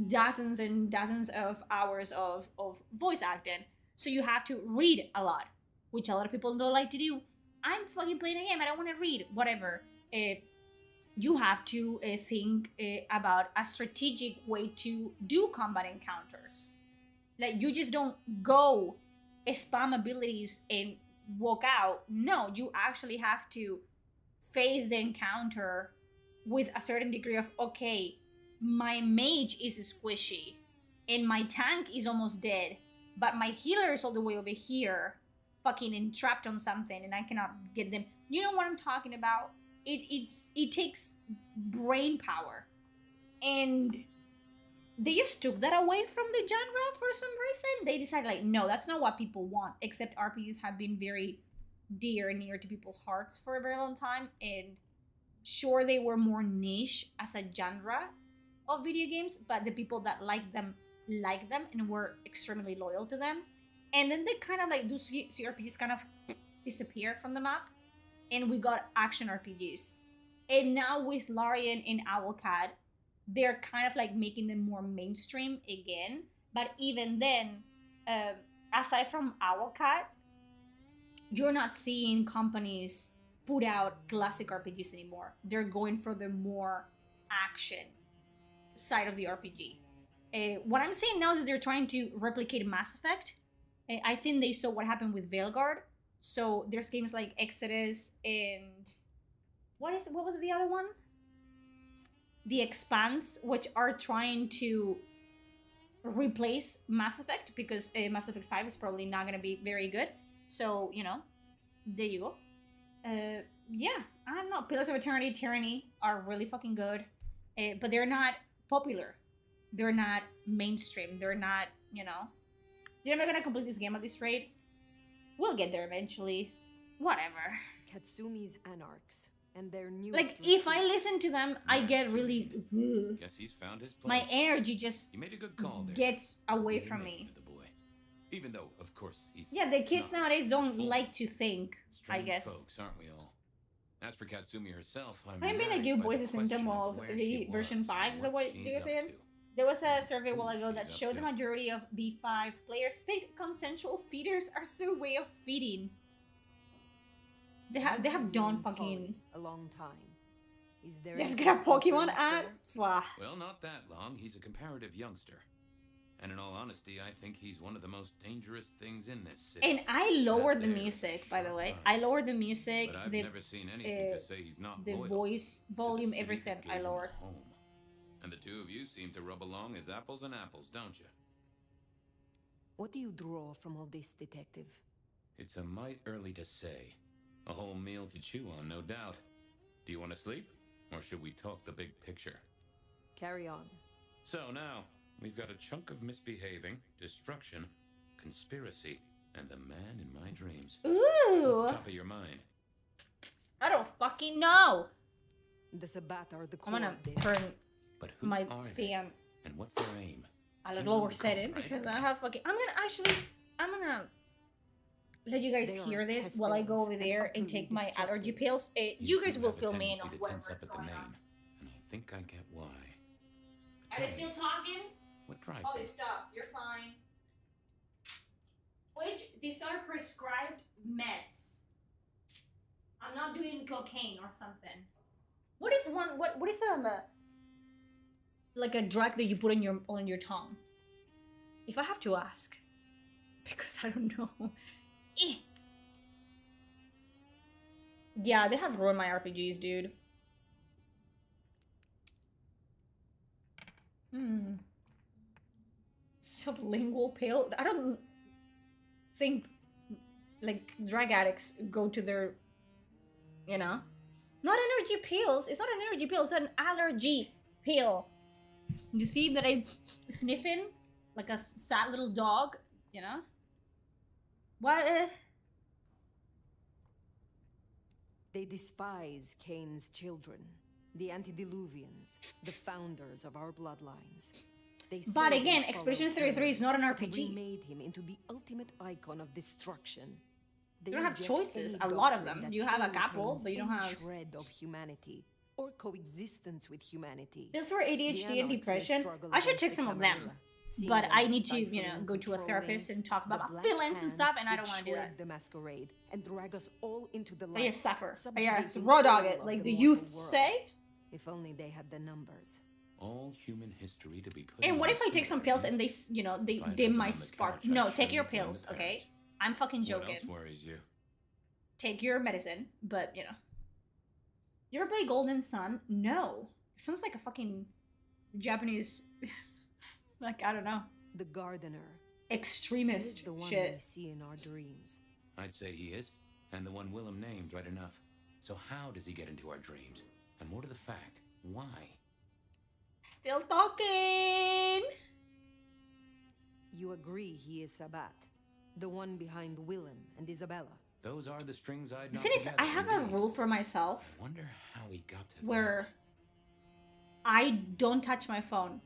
dozens and dozens of hours of voice acting. So you have to read a lot, which a lot of people don't like to do. I'm fucking playing a game, I don't want to read, whatever. You have to think about a strategic way to do combat encounters. Like, you just don't go spam abilities and walk out. No, you actually have to face the encounter with a certain degree of, okay, my mage is squishy and my tank is almost dead, but my healer is all the way over here fucking entrapped on something and I cannot get them. You know what I'm talking about? It takes brain power, and they just took that away from the genre for some reason. They decided, like, no, that's not what people want. Except RPGs have been very dear and near to people's hearts for a very long time, and sure, they were more niche as a genre of video games, but the people that liked them and were extremely loyal to them. And then they kind of like, those CRPGs kind of disappear from the map, and we got action RPGs. And now with Larian and Owlcat, they're kind of like making them more mainstream again. But even then, aside from Owlcat, you're not seeing companies put out classic RPGs anymore. They're going for the more action side of the RPG. What I'm saying now is that they're trying to replicate Mass Effect. I think they saw what happened with Veilguard. So there's games like Exodus and what was the other one? The Expanse, which are trying to replace Mass Effect because Mass Effect 5 is probably not gonna be very good. So, you know, there you go. Yeah, I don't know. Pillars of Eternity, Tyranny are really fucking good, but they're not popular. They're not mainstream. They're not, you know. You're never gonna complete this game at this rate. We'll get there eventually. Whatever. Katsumi's Anarchs and their new. Like, if I listen to them, I get really. Guess he's found his place. My energy just You made a good call there. gets away from me. The boy. Even though, of course, he's. Yeah, the kids nowadays don't like to think, I Strange guess. folks, aren't we all? As for Katsumi herself, I'm I mean, a good voice a symptom of the version 5, is that what you guys saying? There was a survey a while ago that showed the majority of the 5 players picked consensual feeders as their way of feeding. They have done fucking a long time. Is there just get a Pokemon ad? Well, not that long. He's a comparative youngster. And in all honesty, I think he's one of the most dangerous things in this city. And I lowered the music, by the way. I lowered the music, but I've never seen anything to say he's not the loyal. voice, volume, everything. I lowered. And the two of you seem to rub along as apples and apples, don't you? What do you draw from all this, Detective? It's a mite early to say. A whole meal to chew on, no doubt. Do you want to sleep? Or should we talk the big picture? Carry on. So now, we've got a chunk of misbehaving, destruction, conspiracy, and the man in my dreams. Ooh! What's top of your mind? I don't fucking know! The Sabbat are the core I'm gonna of this. turn But who my are they? fan And what's their aim? a little lower setting because I have fucking. I'm gonna let you guys hear this while I go over there and take my allergy pills. You guys will fill me in on what tense up at the main, and I think I get why. Are they still talking? What drives Oh, them? stop. You're fine. Which these are prescribed meds. I'm not doing cocaine or something. What is one? What is like a drug that you put on your tongue? If I have to ask, because I don't know. Yeah, they have ruined my RPGs, dude. Sublingual pill? I don't think, like, drug addicts go to their, you know? Not energy pills. It's not an energy pill. It's an allergy pill. You see that I'm sniffing like a sad little dog, you know? What? They despise Cain's children, the antediluvians, the founders of our bloodlines. They say But they again, follow Expedition 33 Cain, is not an but have RPG. remade him into the ultimate icon of destruction. They You don't have reject choices, any a lot of doctrine them. that You have a still couple, retains but you don't any have- shred of humanity or coexistence with humanity. Just for ADHD and The anarchs may depression, struggle I should against take the some of them. Camarilla, seeing But them I need to, you stifling know, and go to a therapist controlling. and talk The about Black feelings and Hand stuff, and I would don't want to do shred that. the masquerade and drag us all into the I light. just suffer. I subjugating just raw dog all it, of like the the mortal youth world. say. If only they had the numbers. All human history to be put. And in what if I this take some pills and they, you know, they Find dim out my on the spark? couch, No, I'll take show your you down pills, the okay? parents. I'm fucking What joking. else worries you? Take your medicine, but, you know. You ever play Golden Sun? No. It sounds like a fucking Japanese, like, I don't know, The gardener. extremist He is the one shit. we see in our dreams. I'd say he is, and the one Willem named right enough. So how does he get into our dreams? And more to the fact, why? Still talking. You agree he is Sabbat, the one behind Willem and Isabella. Those are the strings I'd The knock thing is, together, I have a indeed. rule for myself Wonder how he got to where I don't touch my phone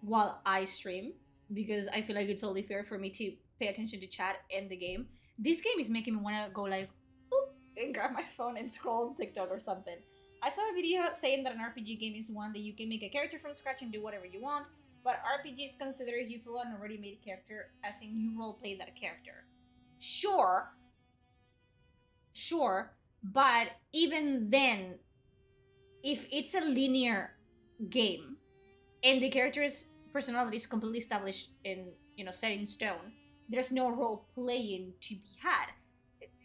while I stream because I feel like it's only fair for me to pay attention to chat and the game. This game is making me want to go like, oop, and grab my phone and scroll on TikTok or something. I saw a video saying that an RPG game is one that you can make a character from scratch and do whatever you want, but RPGs consider you fill an already made character as in you roleplay that character. Sure, but even then, if it's a linear game and the characters personality is completely established in, you know, set in stone. There's no role playing to be had.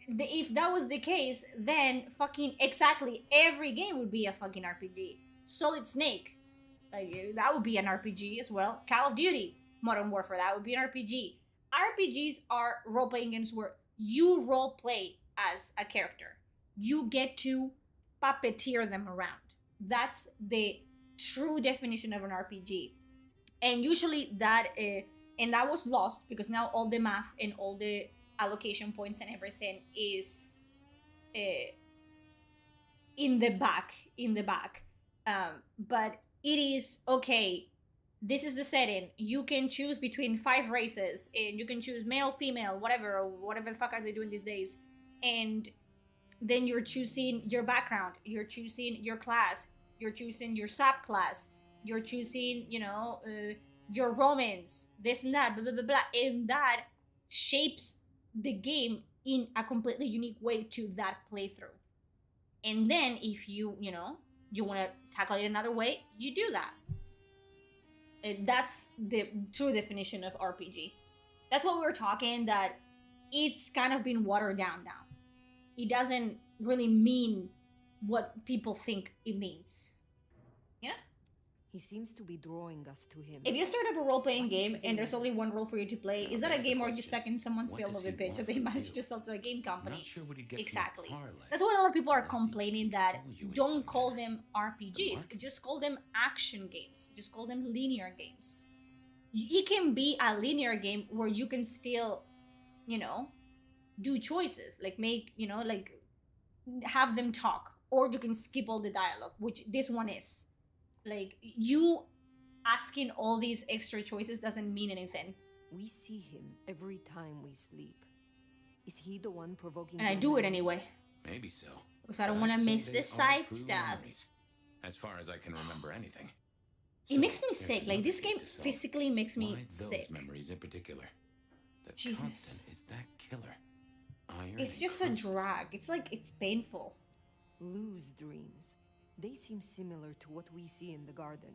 If that was the case, then fucking exactly every game would be a fucking RPG. Solid Snake, like that would be an RPG as well. Call of Duty, Modern Warfare, that would be an RPG. RPGs are role playing games where you role play as a character. You get to puppeteer them around. That's the true definition of an RPG. And usually that and that was lost because now all the math and all the allocation points and everything is in the back. But it is okay. This is the setting. You can choose between 5 races, and you can choose male, female, whatever, or whatever the fuck are they doing these days. And then you're choosing your background, you're choosing your class, you're choosing your subclass, you're choosing, you know, your romance, this and that, blah, blah, blah, blah. And that shapes the game in a completely unique way to that playthrough. And then if you know, you want to tackle it another way, you do that. That's the true definition of RPG. That's what we were talking, that it's kind of been watered down now. It doesn't really mean what people think it means. Yeah? He seems to be drawing us to him. If you start up a role-playing game and there's only one role for you to play, is that a game where you're stuck in someone's film of a pitch that they managed to sell to a game company? Not sure what he'd get Exactly. from a parlay. That's why a lot of people are complaining that don't call them RPGs, just call them action games. Just call them linear games. It can be a linear game where you can still, you know, do choices, like make, you know, like have them talk, or you can skip all the dialogue, which this one is. Like, you asking all these extra choices doesn't mean anything. We see him every time we sleep. Is he the one provoking? And I do it anyway. Maybe so. Because I don't want to miss the side stuff. As far as I can remember anything. It makes me sick. Like, this game physically makes me sick. Those memories in particular. The Jesus. constant is that killer. Iron It's just a drag. It's like, it's painful. Lou's dreams. They seem similar to what we see in the garden.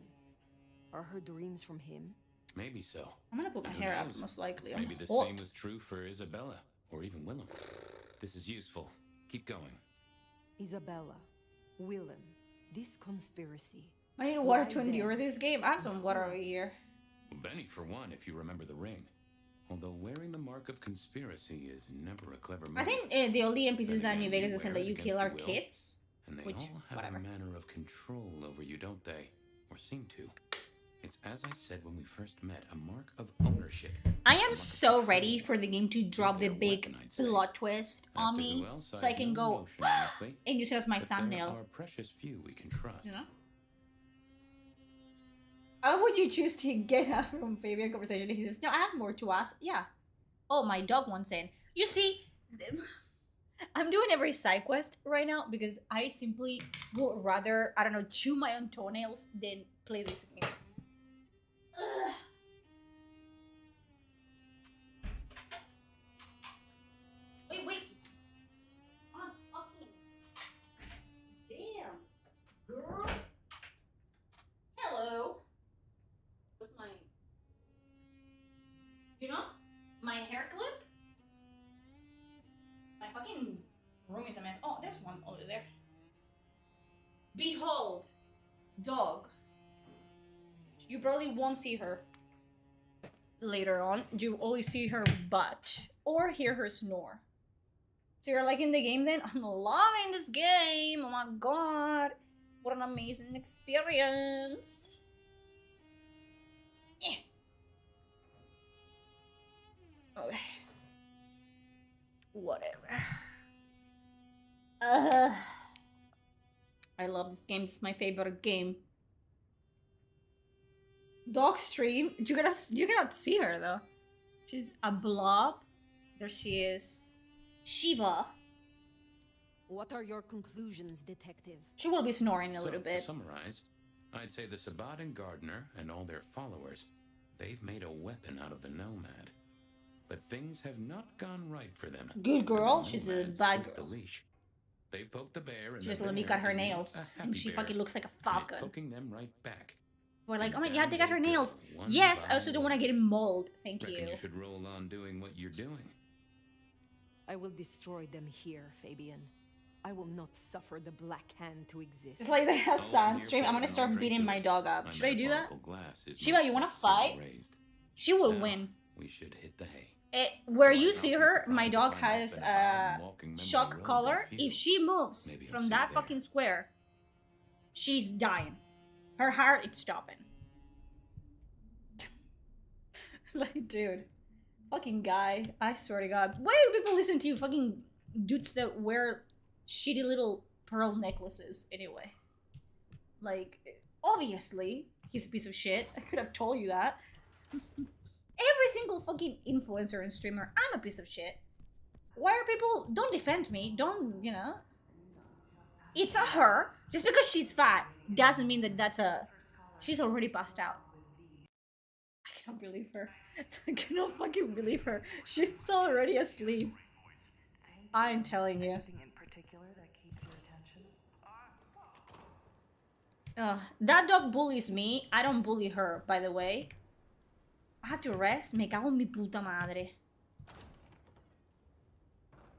Are her dreams from him? Maybe so. I'm gonna put my hair up, most likely. Maybe the same was true for Isabella, or even Willem. This is useful. Keep going. Isabella, Willem, this conspiracy. I need water to endure this game. I have some water over here. Well, Benny, for one, if you remember the ring. Although wearing the mark of conspiracy is never a clever move. I think the only NPCs that New Vegas is in that you kill are kids. And they which, all have whatever. a manner of control over you, don't they? Or seem to. It's as I said when we first met, a mark of ownership. I am so ready for the game to drop the big plot twist on me, so I can go and use it as my thumbnail. There are precious few we can trust. You know? How would you choose to get out from Fabian Conversation? He says, no, I have more to ask. Yeah. Oh, my dog wants in. You see, I'm doing every side quest right now because I simply would rather, I don't know, chew my own toenails than play this game. Ugh. Wait. Damn. Girl. Hello. What's my... You know? My hair clip? My fucking room is a mess. Oh, there's one over there. Behold, dog. You probably won't see her later on. You only see her butt or hear her snore. So you're liking the game then? I'm loving this game. Oh my god. What an amazing experience. Yeah. Okay. Whatever. I love this game. This is my favorite game. Dog stream. You cannot see her though. She's a blob. There she is. Shiva. What are your conclusions, detective? She will be snoring a little bit. To summarize, I'd say the Sabbat and Gardner and all their followers, they've made a weapon out of the Nomad. But things have not gone right for them. Good girl. She's a bad girl. The leash. They've poked the bear and She just let me cut her nails. And she fucking looks like a falcon. Poking them right back. Or like, oh my god, they got her nails. Yes, I also don't want to get mauled. Thank Reckon you. you should roll on doing what you're doing. I will destroy them here, Fabian. I will not suffer the Black Hand to exist. It's like the Hassan stream. I'm gonna start beating my dog up. Should I do that? Shiva, you wanna fight? She will win. We should hit the hay. Where you see her, my dog has a shock collar. If she moves from that fucking square, she's dying. Her heart is stopping. Like, dude. Fucking guy. I swear to God. Why do people listen to you fucking dudes that wear shitty little pearl necklaces anyway? Like, obviously, he's a piece of shit. I could have told you that. Every single fucking influencer and streamer, I'm a piece of shit. Why are people... Don't defend me. Don't, you know... It's a her. Just because she's fat doesn't mean that that's a... She's already passed out. I cannot believe her. I cannot fucking believe her. She's already asleep. I'm telling you. That dog bullies me. I don't bully her, by the way. I have to rest. Me cago en mi puta madre.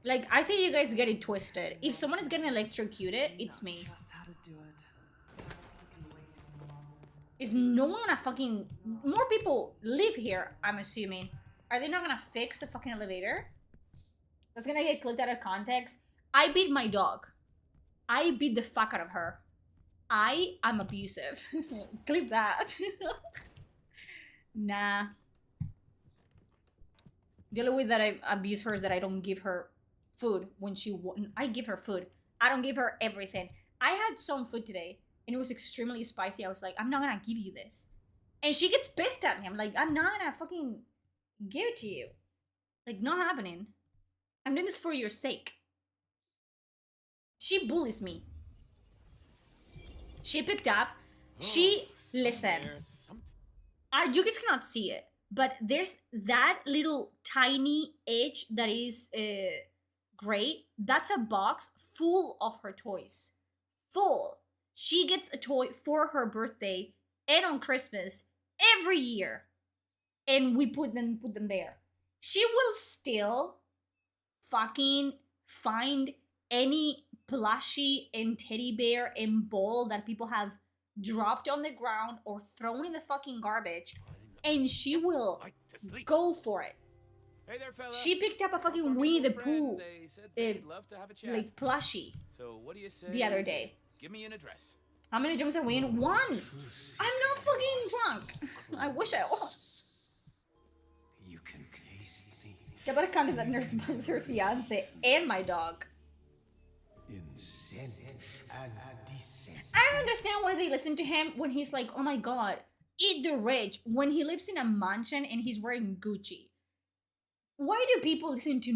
Like, I think you guys get it twisted. If someone is getting electrocuted, it's me. Is no one gonna fucking... More people live here, I'm assuming. Are they not gonna fix the fucking elevator? That's gonna get clipped out of context. I beat my dog. I beat the fuck out of her. I am abusive. Clip that. Nah. The only way that I abuse her is that I don't give her food when she won't. I give her food. I don't give her everything. I had some food today and it was extremely spicy. I was like, I'm not gonna give you this. And she gets pissed at me. I'm like, I'm not gonna fucking give it to you. Like, not happening. I'm doing this for your sake. She bullies me. She picked up. Listen. You guys cannot see it, but there's that little tiny edge that is gray. That's a box full of her toys. Full. She gets a toy for her birthday and on Christmas every year. And we put them there. She will still fucking find any plushie and teddy bear and ball that people have dropped on the ground or thrown in the fucking garbage, and she will go for it. Hey there, fella. She picked up a fucking Winnie the Pooh like plushie the other day. Give me an address. How many jumps are we in? One. I'm not fucking drunk. I wish I was. You can taste me. Que para contact that nurse was her fiance and my dog. I don't understand why they listen to him when he's like, oh my god, eat the rich, when he lives in a mansion and he's wearing Gucci. Why do people listen to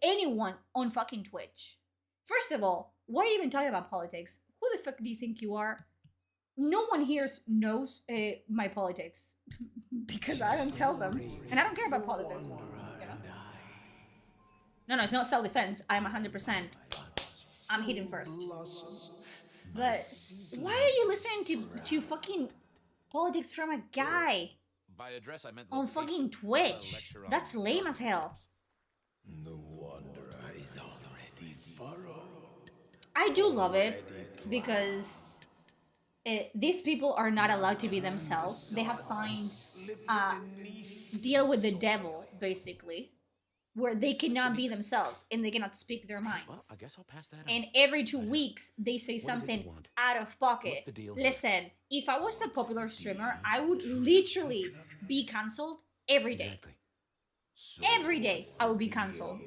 anyone on fucking Twitch? First of all, why are you even talking about politics? Who the fuck do you think you are? No one here knows my politics because I don't tell them, and I don't care about politics. You know? No, it's not self-defense. I'm 100%. I'm hitting first. But why are you listening to fucking politics from a guy By address, I meant on fucking Twitch? That's lame as hell. No wonder he's already furrowed. I do love it because these people are not allowed to be themselves. They have signed deal with the devil, basically, where they cannot be themselves and they cannot speak their minds. Well, I guess I'll pass that And every 2 weeks, they say something out of pocket. What's the deal? Listen, if I was a popular streamer, I would literally be cancelled every day. Exactly. So Every day, I would be cancelled.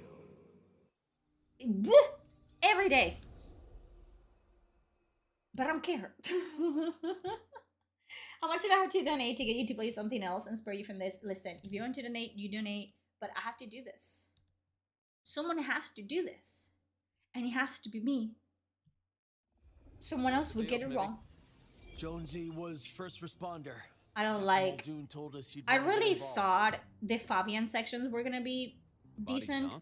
Every day. But I don't care. How much did I have to donate to get you to play something else and spare you from this? Listen, if you want to donate, you donate. But I have to do this. Someone has to do this. And it has to be me. Someone else would get it wrong. Jonesy was first responder. I don't like... Muldoon told us he'd I wanna get really involved. thought the Fabian sections were gonna be decent.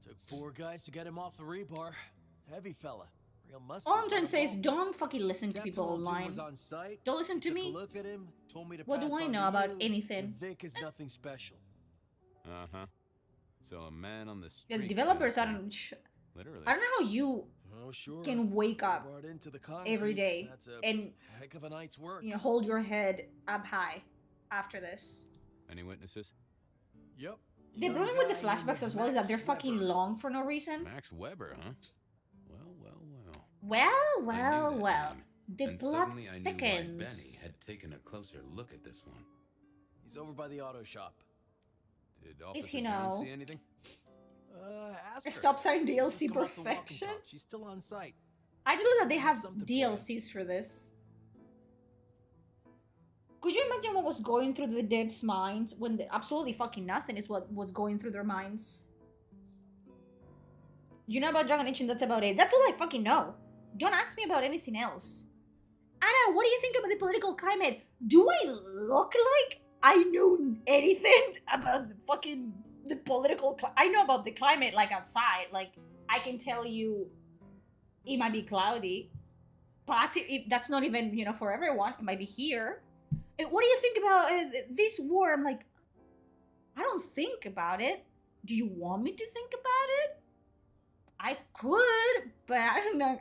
Took 4 guys to get him off the rebar. Heavy fella. Real musty. All I'm trying to say is don't fucking listen to people online. Was on site, Don't listen to took me. A look at him, told me to What pass do I on know to about you. anything? Vic is nothing special. Uh-huh. So a man on the street. Yeah, the developers, I don't Literally. know how you can wake up Brought into the every concrete. day That's a and heck of a night's work. hold your head up high after this. Any witnesses? Yep. The problem with the flashbacks as well is that they're fucking long for no reason. Max Weber, huh? Well. Well. The And plot suddenly I knew why Benny thickens. had taken a closer look at this one. He's over by the auto shop. Did Is Officer he Jones now? see anything? Ask A her. stop sign She's DLC come off the walk and perfection. talk. She's still on site. I didn't know that they have Something DLCs for this. Could you imagine what was going through the devs' minds when absolutely fucking nothing is what was going through their minds? You know about Dragon Age and that's about it. That's all I fucking know. Don't ask me about anything else. Anna, what do you think about the political climate? Do I look like I know anything about the political climate? I know about the climate, like, outside. Like, I can tell you it might be cloudy. But that's not even, for everyone. It might be here. What do you think about this war? I'm like, I don't think about it. Do you want me to think about it? I could, but I don't know.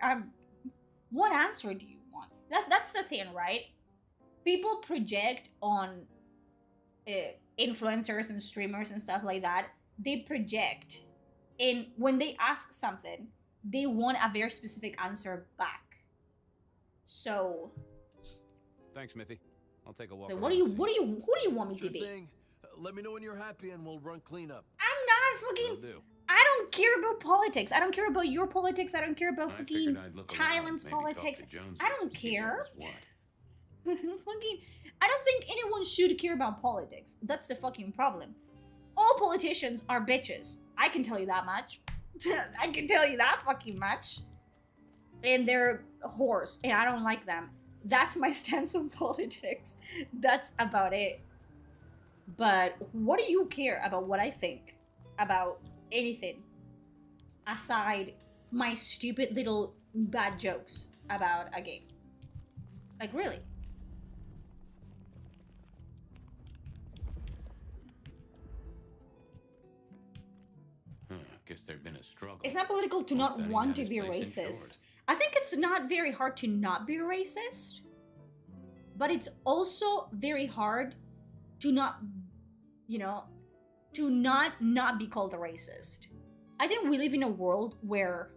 What answer do you want? That's the thing, right? People project on influencers and streamers and stuff like that. They project, and when they ask something, they want a very specific answer back. So, Thanks, Smithy. I'll take a walk. so around what do you and see. who do you want me Sure to be? thing. Let me know when you're happy and we'll run cleanup. I'm not Will fucking. do. I don't care about politics. I don't care about your politics. I don't care about I fucking figured I'd look around, Thailand's maybe talk politics. to Jones I don't and see what care. was what. Fucking, I don't think anyone should care about politics. That's the fucking problem. All politicians are bitches. I can tell you that much. I can tell you that fucking much. And they're whores, and I don't like them. That's my stance on politics. That's about it. But what do you care about what I think about anything aside my stupid little bad jokes about a game? Like, really? Guess there'd been a struggle. It's not political to not Benny want had to his be place racist. insured. I think it's not very hard to not be racist, but it's also very hard to not, to not be called a racist. I think we live in a world where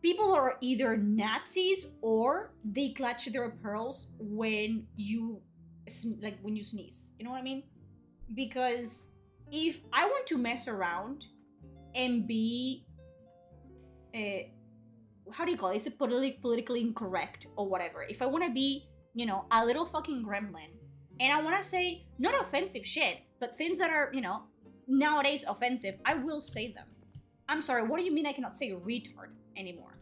people are either Nazis or they clutch their pearls when you sneeze. You know what I mean? Because if I want to mess around and be how do you call it? Is it politically incorrect or whatever? If I want to be, a little fucking gremlin, and I want to say not offensive shit, but things that are, nowadays offensive, I will say them. I'm sorry, what do you mean I cannot say retard anymore?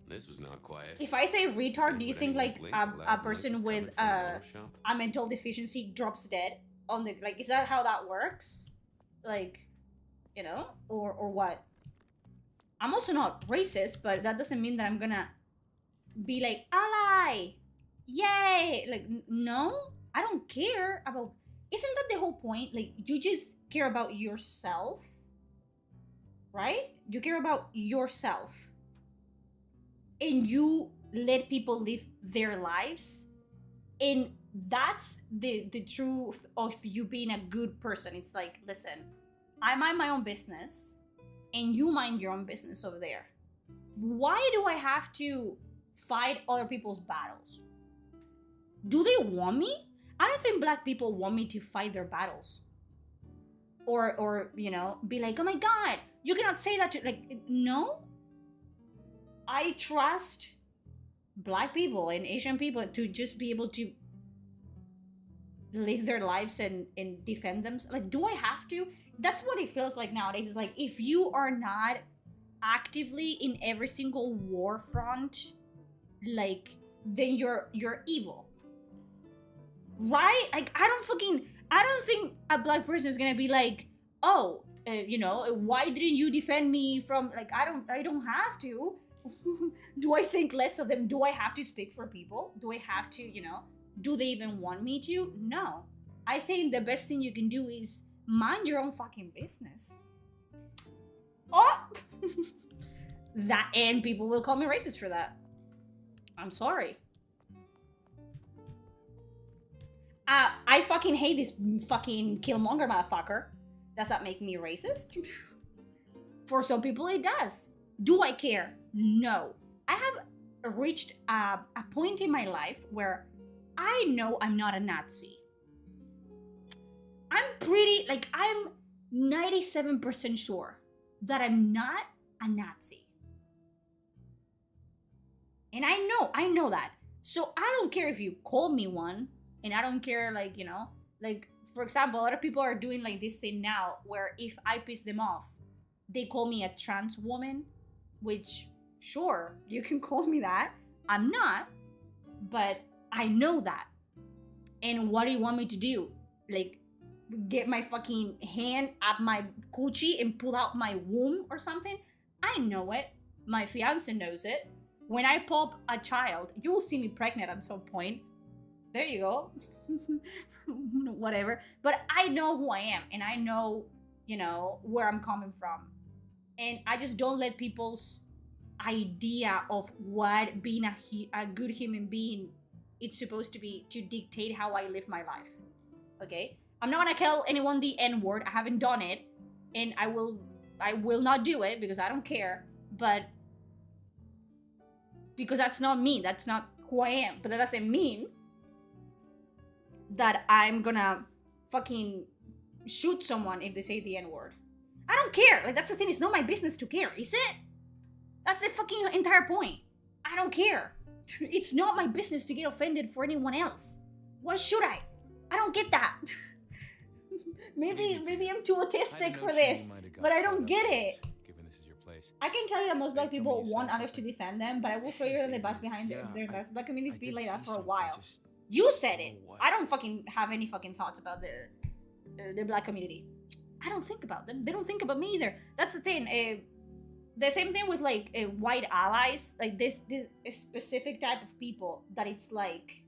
This was not quiet. If I say retard, do you Would think anyone like blink a loud person noises with coming from the auto shop? a mental deficiency drops dead on the, like, is that how that works? Like, or what? I'm also not racist, but that doesn't mean that I'm gonna be like, ally, yay! Like, no, I don't care about. Isn't that the whole point? Like, you just care about yourself, right? You care about yourself, and you let people live their lives, and that's the truth of you being a good person. It's like, listen, I mind my own business, and you mind your own business over there. Why do I have to fight other people's battles? Do they want me? I don't think black people want me to fight their battles. Or be like, oh my god, you cannot say that to, like, no. I trust black people and Asian people to just be able to live their lives and defend themselves. Like, do I have to? That's what it feels like nowadays. It's like, if you are not actively in every single war front, like, then you're evil, right? Like, I don't think a black person is gonna be like, oh, why didn't you defend me from, like, I don't have to. Do I think less of them? Do I have to speak for people? Do I have to, do they even want me to? No. I think the best thing you can do is mind your own fucking business. Oh! That, and people will call me racist for that. I'm sorry. I fucking hate this fucking Killmonger motherfucker. Does that make me racist? For some people it does. Do I care? No. I have reached a point in my life where I know I'm not a Nazi. I'm 97% sure that I'm not a Nazi. And I know that. So I don't care if you call me one, and I don't care, for example, a lot of people are doing like this thing now where if I piss them off, they call me a trans woman, which, sure, you can call me that. I'm not, but I know that. And what do you want me to do? Like, get my fucking hand up my coochie and pull out my womb or something? I know it. My fiance knows it. When I pop a child, you will see me pregnant at some point. There you go. Whatever. But I know who I am, and I know, where I'm coming from. And I just don't let people's idea of what being a good human being it's supposed to be to dictate how I live my life. Okay? I'm not gonna tell anyone the N-word. I haven't done it, and I will not do it because I don't care. But because that's not me, that's not who I am. But that doesn't mean that I'm gonna fucking shoot someone if they say the N-word. I don't care. Like, that's the thing. It's not my business to care, is it? That's the fucking entire point. I don't care. It's not my business to get offended for anyone else. Why should I? I don't get that. Maybe I'm too autistic for this, but I don't get it. Given this is your place. I can tell you that most black people want others to defend them, but I will throw you in the bus behind their bus. Black community's been like that for a while. You said it. I don't fucking have any fucking thoughts about the black community. I don't think about them. They don't think about me either. That's the thing. The same thing with like white allies, like this specific type of people that it's like,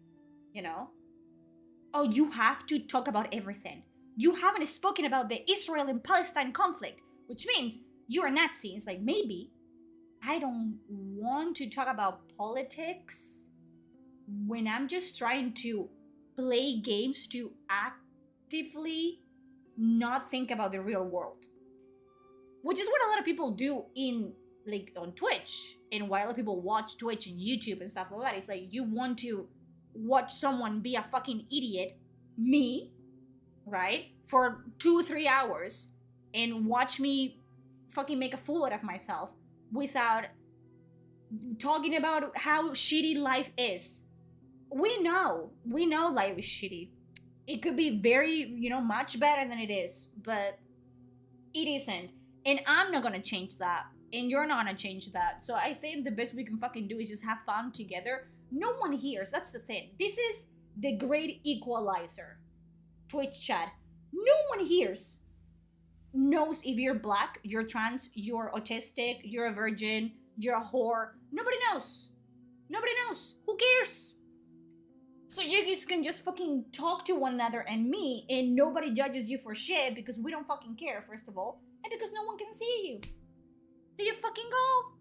oh, you have to talk about everything. You haven't spoken about the Israel and Palestine conflict, which means you're a Nazi. It's like, maybe I don't want to talk about politics when I'm just trying to play games to actively not think about the real world. Which is what a lot of people do on Twitch, and why a lot of people watch Twitch and YouTube and stuff like that. It's like, you want to watch someone be a fucking idiot, me, right, for 2-3 hours, and watch me fucking make a fool out of myself without talking about how shitty life is. We know life is shitty. It could be very, much better than it is, but it isn't. And I'm not gonna change that, and you're not gonna change that. So I think the best we can fucking do is just have fun together. No one hears, that's the thing. This is the great equalizer. Twitch chat. No one hears. Knows if you're black, you're trans, you're autistic, you're a virgin, you're a whore. Nobody knows. Nobody knows. Who cares? So you guys can just fucking talk to one another and me, and nobody judges you for shit because we don't fucking care, first of all. And because no one can see you. There you fucking go.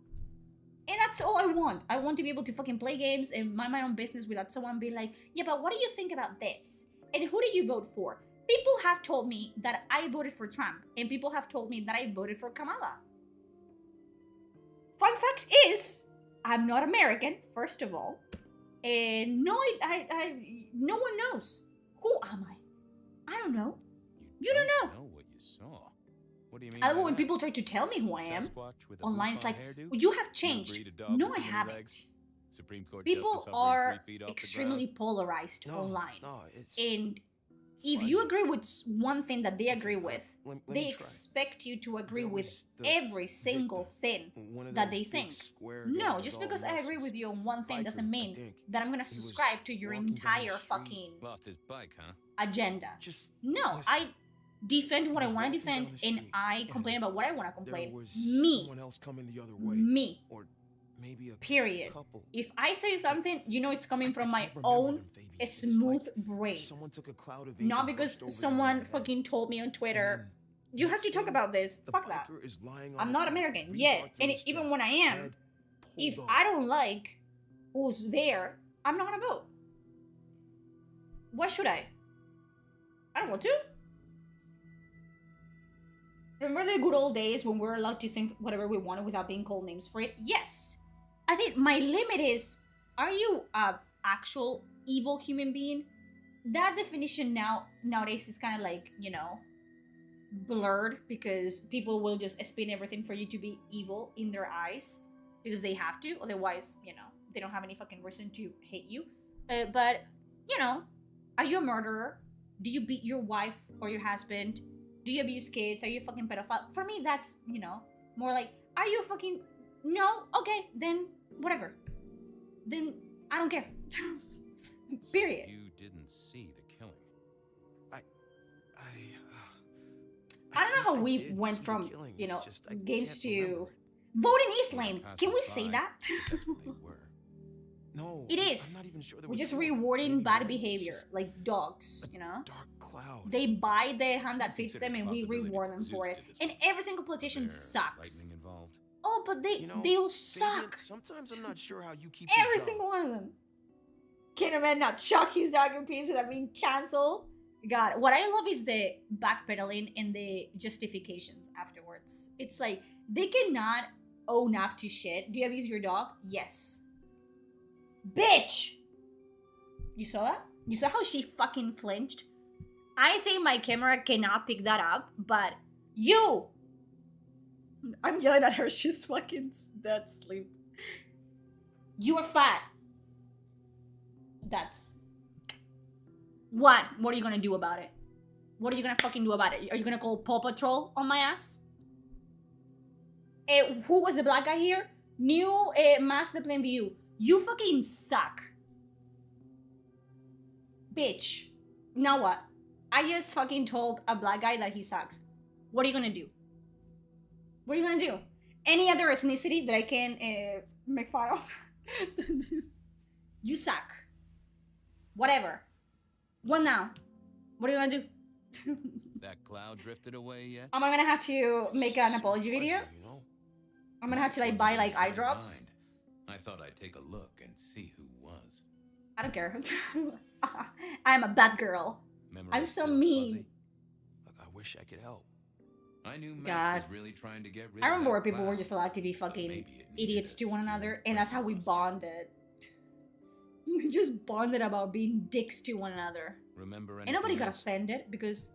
And that's all I want. I want to be able to fucking play games and mind my own business without someone being like, yeah, but what do you think about this? And who did you vote for? People have told me that I voted for Trump, and people have told me that I voted for Kamala. Fun fact is, I'm not American, first of all. And no, no one knows. Who am I? I don't know. You don't know. What you saw. What do you mean? I love when people try to tell me who I am. Online, it's like, well, you have changed. No, I haven't. Supreme Court people are extremely polarized online. And if you agree with one thing that they agree with, they expect you to agree with every single thing that they think. No, just because I agree with you on one thing doesn't mean that I'm gonna subscribe to your entire fucking agenda. No, I defend what I want to defend, and I complain about what I want to complain. Me. maybe a Period. couple. If I say something, you know it's coming from my can't remember own them, Fabian. It's smooth like brain. Someone took a cloud of ink Not and because brushed over them in someone my head. fucking told me on And Twitter, then you have next to talk thing, about this. the Fuck that. biker is lying on I'm the not ground, American rebar yet. through And his even chest, when I am, head if pulled I off. don't like who's there, I'm not gonna vote. Why should I? I don't want to. Remember the good old days when we were allowed to think whatever we wanted without being called names for it? Yes. I think my limit is, are you a actual evil human being? That definition nowadays is kind of like, you know, blurred because people will just spin everything for you to be evil in their eyes because they have to. Otherwise, you know, they don't have any fucking reason to hate you. But, you know, are you a murderer? Do you beat your wife or your husband? Do you abuse kids? Are you a fucking pedophile? For me, that's, you know, more like, are you a fucking... No? Okay, then whatever. Then I don't care. Period. You didn't see the killing. I don't know how we went from, you know, games to... Voting is lame. Can we say that? That's what they were. No, It I'm not is. even sure they We're were just doing rewarding maybe bad one was behavior, just like dogs, you know? dark cloud. They buy the hand that fits consider them the and we possibility reward that them for Zeus it. did this And one. every single politician There sucks. lightning involved? Oh, but You know, they all Fabian, suck. sometimes I'm not sure how you keep your Every job. single one of them. Can a man not chuck his dog in peace without being cancelled? God, what I love is the backpedaling and the justifications afterwards. It's like, they cannot own up to shit. Do you abuse your dog? Yes. Bitch! You saw that? You saw how she fucking flinched? I think my camera cannot pick that up, but you! I'm yelling at her, she's fucking dead asleep. You are fat. That's... What? What are you gonna do about it? What are you gonna fucking do about it? Are you gonna call Paw Patrol on my ass? Who was the black guy here? New Master Plan View. You fucking suck. Bitch. Now what? I just fucking told a black guy that he sucks. What are you gonna do? What are you gonna do? Any other ethnicity that I can make fun of? You suck. Whatever. What now? What are you gonna do? That cloud drifted away yet? Am I gonna have to make an apology video? You know? I'm gonna have to like buy like eye drops. I thought I'd take a look and see who was. I don't care. I'm a bad girl. Memory I'm is so still mean. fuzzy. Look, I wish I could help. I knew Max God. was really trying to get rid I of remember that where people were cloud. just allowed to be fucking maybe it needed idiots a to one another, and skilled that's how we brain bonded. We just bonded about being dicks to one another. Remember And nobody anything got else? offended because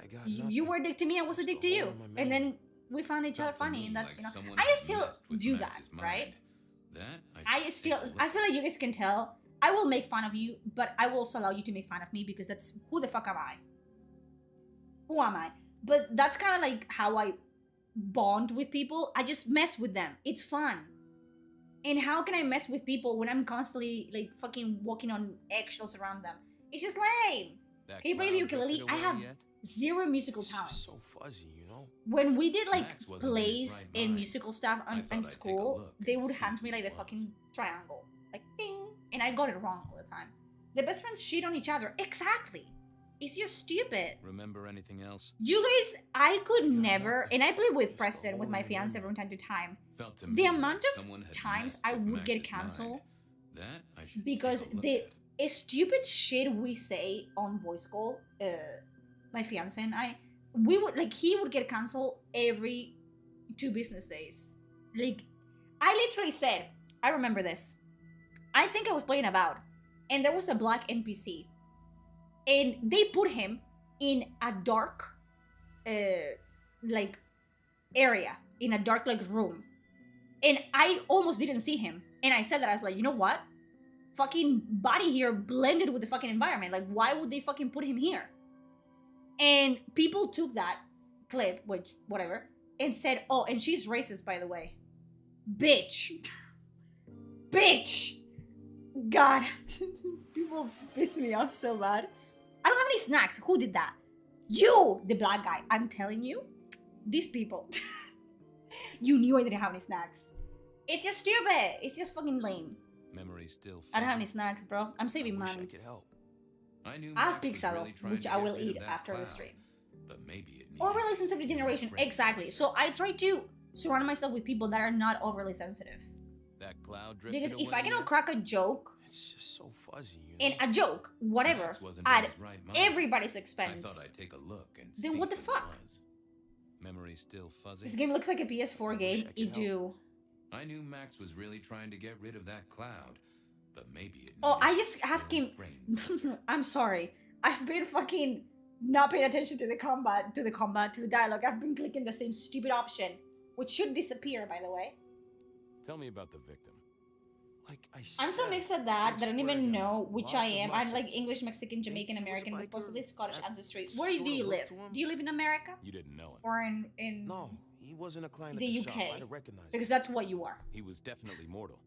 I got you nothing. were a dick to me, I was a dick to the you. hole in my And memory. then we found each other Felt to funny, me and that's, like you know, someone I had still messed with do Max's that, right? mind. That I should still, take a look I feel like you guys can tell, I will make fun of you, but I will also allow you to make fun of me because that's, who the fuck am I? Who am I? But that's kind of like how I bond with people. I just mess with them. It's fun. And how can I mess with people when I'm constantly like fucking walking on eggshells around them? It's just lame. That Can you play the cloud drifted ukulele? I away have yet? zero musical It's talent. just so fuzzy, you know? When we did like Max wasn't in his plays right and mind. musical stuff I in thought I'd take a school, look they and would see hand me who like the it fucking was. triangle. Like ding. And I got it wrong all the time. The best friends cheat on each other. Exactly. It's just stupid. Remember anything else? You guys, I could got never, nothing. and I play with Just a Preston, with hole my in the fiance memory. from time to time. Felt to The me amount like of someone had times messed I with would get Max's mind. cancelled That I should because take a look the at. stupid shit we say on voice call, my fiance and I, we would like he would get cancelled every 2 business days. Like, I literally said, I remember this. I think I was playing about, and there was a black NPC, and they put him in a dark, like area, in a dark like room, and I almost didn't see him. And I said that I was like, you know what? Fucking body here blended with the fucking environment. Like, why would they fucking put him here? And people took that clip, which whatever, and said, oh, and she's racist, by the way. Bitch. Bitch. God. People piss me off so bad. I don't have any snacks. Who did that? You, the black guy. I'm telling you, these people. You knew I didn't have any snacks. It's just stupid. It's just fucking lame. Memory still. I don't have any snacks, bro. I'm saving money. I could help. I knew I have Max was pizza, really trying which to I get will rid of eat that after the cloud, stream. but maybe it Overly needed sensitive human generation, brain exactly. So I try to surround myself with people that are not overly sensitive. That cloud drifted Because if away I cannot yet? crack a joke, It's just so fuzzy, you know? and a joke, whatever, Max wasn't in at his right mind. everybody's I expense, thought I'd take a look and then see what the it fuck? was. Memory still fuzzy. This game looks like a PS4 game. It do. I knew Max was really trying to get rid of that cloud, but maybe it. Oh, I needed just have skilled to. brain. I'm sorry. I've been fucking not paying attention to the combat, to the dialogue. I've been clicking the same stupid option, which should disappear, by the way. Tell me about the victim. Like I'm so mixed at that that I don't swear to even God, know which I lots of am. I'm like muscles. English, Mexican, Jamaican, he was a American, but biker possibly Scottish that ancestry. Where do sorta you looked live? to him? Do you live in America You didn't know him. or in No, he wasn't a client the at the UK? shop. I'd have recognized Because him. that's what you are. He was definitely mortal.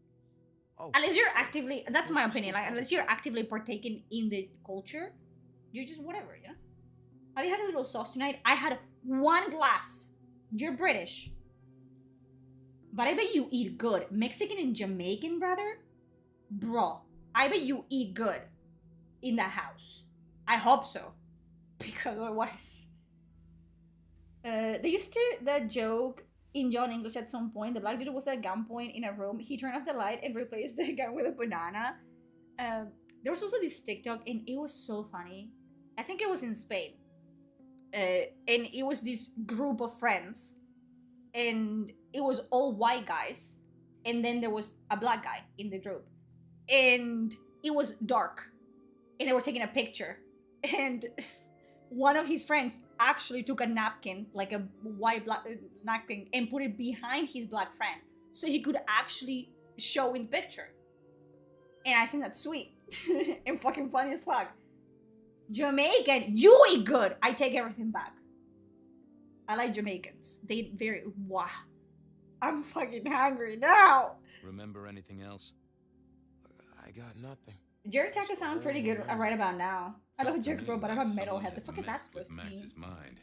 Oh, Unless for you're sure. actively, that's my Culture opinion. school's Like not unless the you're thing. actively partaking in the culture, you're just whatever, you know. Have you had a little sauce tonight? I had one glass. You're British, but I bet you eat good. Mexican and Jamaican, brother, bro. I bet you eat good in that house. I hope so, because otherwise, they used to that joke in John English at some point. The black dude was at gunpoint in a room. He turned off the light and replaced the gun with a banana. There was also this TikTok, and it was so funny. I think it was in Spain. And it was this group of friends. And it was all white guys. And then there was a black guy in the group. And it was dark. And they were taking a picture. And one of his friends actually took a napkin, like a white black napkin, and put it behind his black friend. So he could actually show in the picture. And I think that's sweet. And fucking funny as fuck. Jamaican, you eat good. I take everything back. I like Jamaicans. They eat very wow. I'm fucking hungry now. Remember anything else? I got nothing. Jerry Tucker sounds pretty good right about now. I love Jerry Bro, but I'm a metalhead. The fuck is that Messed with supposed to mean? Max's mind.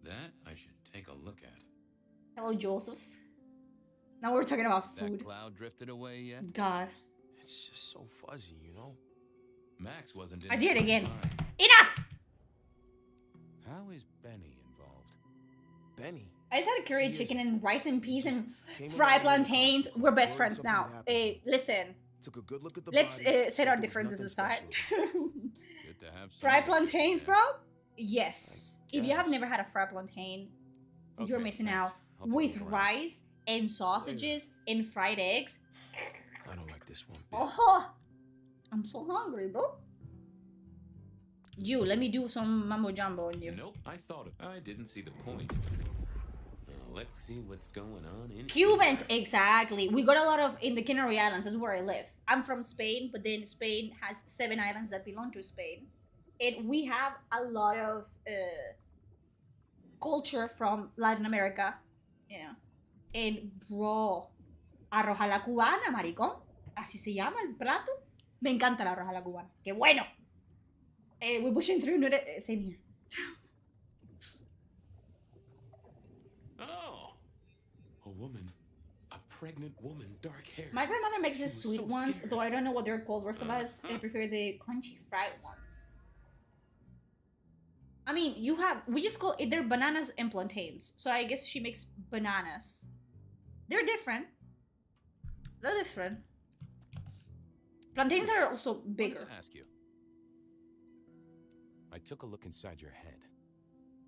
That I should take a look at. Hello, Joseph. Now we're talking about That food. cloud drifted away yet? God. It's just so fuzzy, you know? Max wasn't in I his did it right again. mind. Enough! How is Benny involved? Benny. I just had a curry He is- chicken and rice and peas and came fried around with plantains. us. We're best Worried friends something now. had happened. Hey, listen. Took a good look at the Let's body, set said our there was differences nothing aside. special. Good to have Fried someone. plantains, bro? Yes. If you have guess. never had a fried plantain, you're Okay, missing thanks. out. I'll take With a look around. rice and sausages and fried eggs. I don't like this one bit. Oh, I'm so hungry, bro. You, let me do some mambo jumbo on you. Nope, I thought it. I didn't see the point. Let's see what's going on in Cubans, here. exactly. We got a lot of in the Canary Islands. That's where I live. I'm from Spain, but then Spain has 7 islands that belong to Spain, and we have a lot of culture from Latin America. Yeah, and bro, arroz a la cubana, maricón. Así se llama el plato. Me encanta el arroz a la cubana. Qué bueno. We're pushing through. Same here. Oh, a woman, a pregnant woman, dark hair. My grandmother makes the She was sweet so ones, scared. though I don't know what they're called. Rest of us Uh-huh. prefer the crunchy fried ones. I mean, we just call it, they're bananas and plantains. So I guess she makes bananas. They're different. They're different. Plantains are also Wanted bigger. to ask you. I took a look inside your head.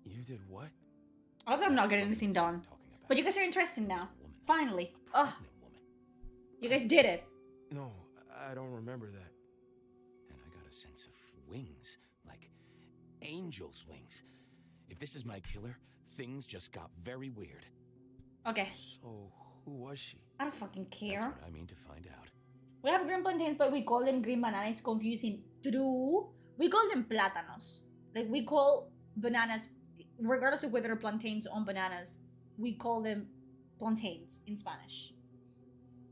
You did what? Although I'm not getting Fuzziness anything you're done. talking about. But you guys are interested now. Woman. Finally. A Oh, pregnant woman. you guys did it. No, I don't remember that. And I got a sense of wings, like angel's wings. If this is my killer, things just got very weird. Okay. So, who was she? I don't fucking That's care. what I mean to find out. We have green plantains, but we call them green bananas. Confusing. True. We call them plátanos. Like we call bananas, regardless of whether they're plantains or bananas, we call them plantains in Spanish.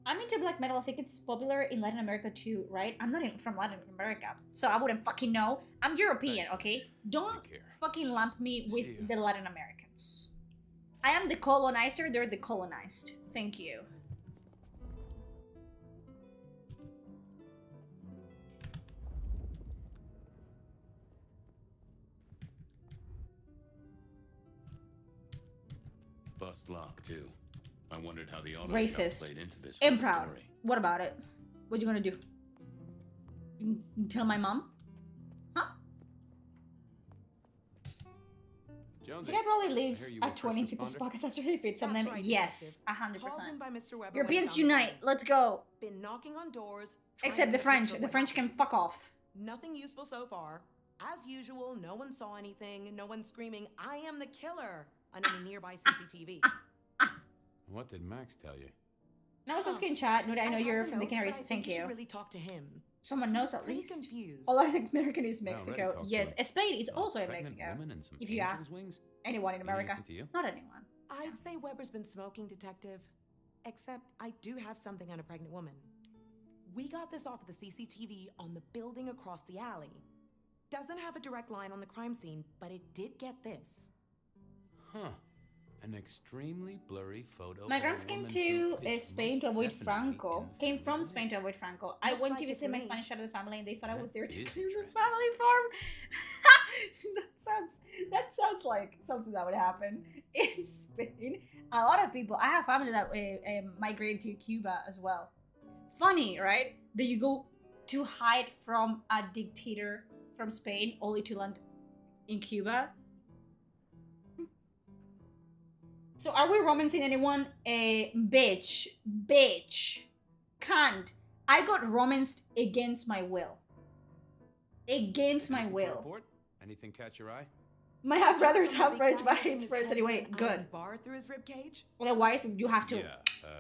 I'm into black metal. I think it's popular in Latin America too, right? I'm not even from Latin America, so I wouldn't fucking know. I'm European, Thanks, okay? Max. Don't Take care. fucking lump me See ya. with the Latin Americans. I am the colonizer, they're the colonized. Thank you. bust lock too. I wondered how the auto shop Racist. played into this. And whole proud. story. What about it? What you gonna do? Tell my mom? Huh? Jonesy, This guy probably I hear lives you were at 20 first people's responder? pockets after he fits on That's them. right, Yes, Detective. 100%. Called in by Mr. Weber when he Europeans found the unite. body. Let's go. Been knocking on doors. trying Except to the get French. picture The what French can happened. fuck off. Nothing useful so far. As usual, no one saw anything. No one screaming, "I am the killer!" on any nearby CCTV. What did Max tell you? And I was asking chat. Nuda, I know have you're the from the notes, Canaries. but I Thank think you. should really talk to him. Someone knows at Pretty least. confused. All Latin American is I already Mexico. talked to Yes, him. Spain is also in Pregnant Mexico. woman and some If you angel's ask wings? anyone in Mean America. anything to you? Not anyone. I'd say Weber's been smoking, Detective. Except I do have something on a pregnant woman. We got this off of the CCTV on the building across the alley. Doesn't have a direct line on the crime scene, but it did get this. Huh. An extremely blurry photo. My of a grams came woman to who is Spain to most avoid definitely Franco. Came from Spain to avoid Franco. I Looks went like to it visit to my me. Spanish side of the family, and they thought I was there to is clear the interesting. family farm. that sounds like something that would happen in Spain. A lot of people. I have family that migrated to Cuba as well. Funny, right? That you go to hide from a dictator from Spain, only to land in Cuba. So are we romancing anyone? Bitch. Can't. I got romanced against my will. Against my Anything to will. report? Anything catch your eye? My half brothers Big have French guy has in vibes his friends head anyway. with an Good. iron bar through his rib cage. Otherwise, you have to. Yeah.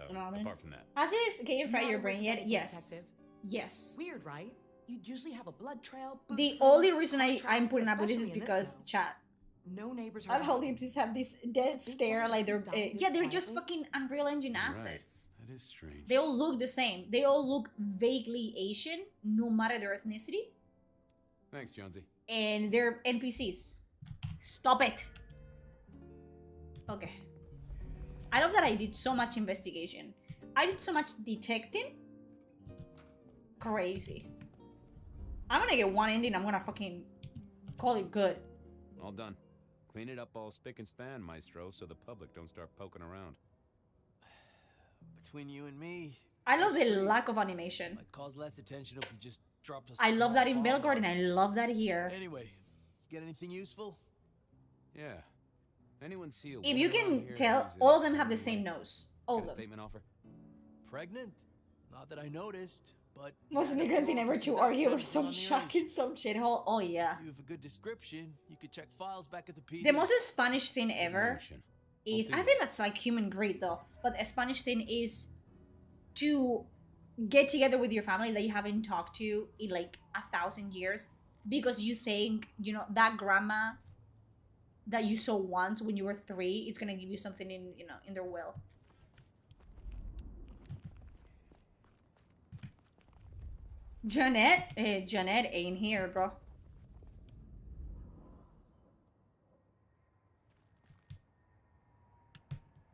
You know what I mean? Apart from that. As it is, can you fry Not your a brain yet? reflective Yes. detective. Yes. Weird, right? You'd usually have a blood trail. The boot only prints, reason car I'm tracks, putting up with this is especially in because cell. chat. No neighbors All heard Holy anything. Ipsies have this dead big stare guy like they're who died this yeah, they're just quietly. fucking Unreal Engine Right. assets. That is strange. They all look the same. They all look vaguely Asian, no matter their ethnicity, Thanks, Jonesy. and they're NPCs. Stop it. Okay. I love that I did so much investigation. I did so much detecting. Crazy. I'm gonna get one ending. I'm gonna fucking call it good. All done. Clean it up all spick and span, Maestro, so the public don't start poking around. Between you and me, I love the street lack of animation. might cause less attention if we just dropped a I love that in small Belgrade and pause. I love that here. Anyway, you get anything useful? Yeah. Anyone see a If you woman around can here tell, who's in all a of them have the family same way? nose. All Got of a them. statement offer? Pregnant? Not that I noticed, but Most yeah, immigrant thing well, ever this to is argue outfit over some on the shack urge. in some shithole. Oh yeah. If you have a good description, you could check files back at the PD. The most Spanish thing ever Notion. is, I'll I do think that's like human greed though, but a Spanish thing is to get together with your family that you haven't talked to in like 1,000 years because you think, you know, that grandma that you saw once when you were 3, it's gonna give you something in, you know, in their will. Janet ain't here, bro.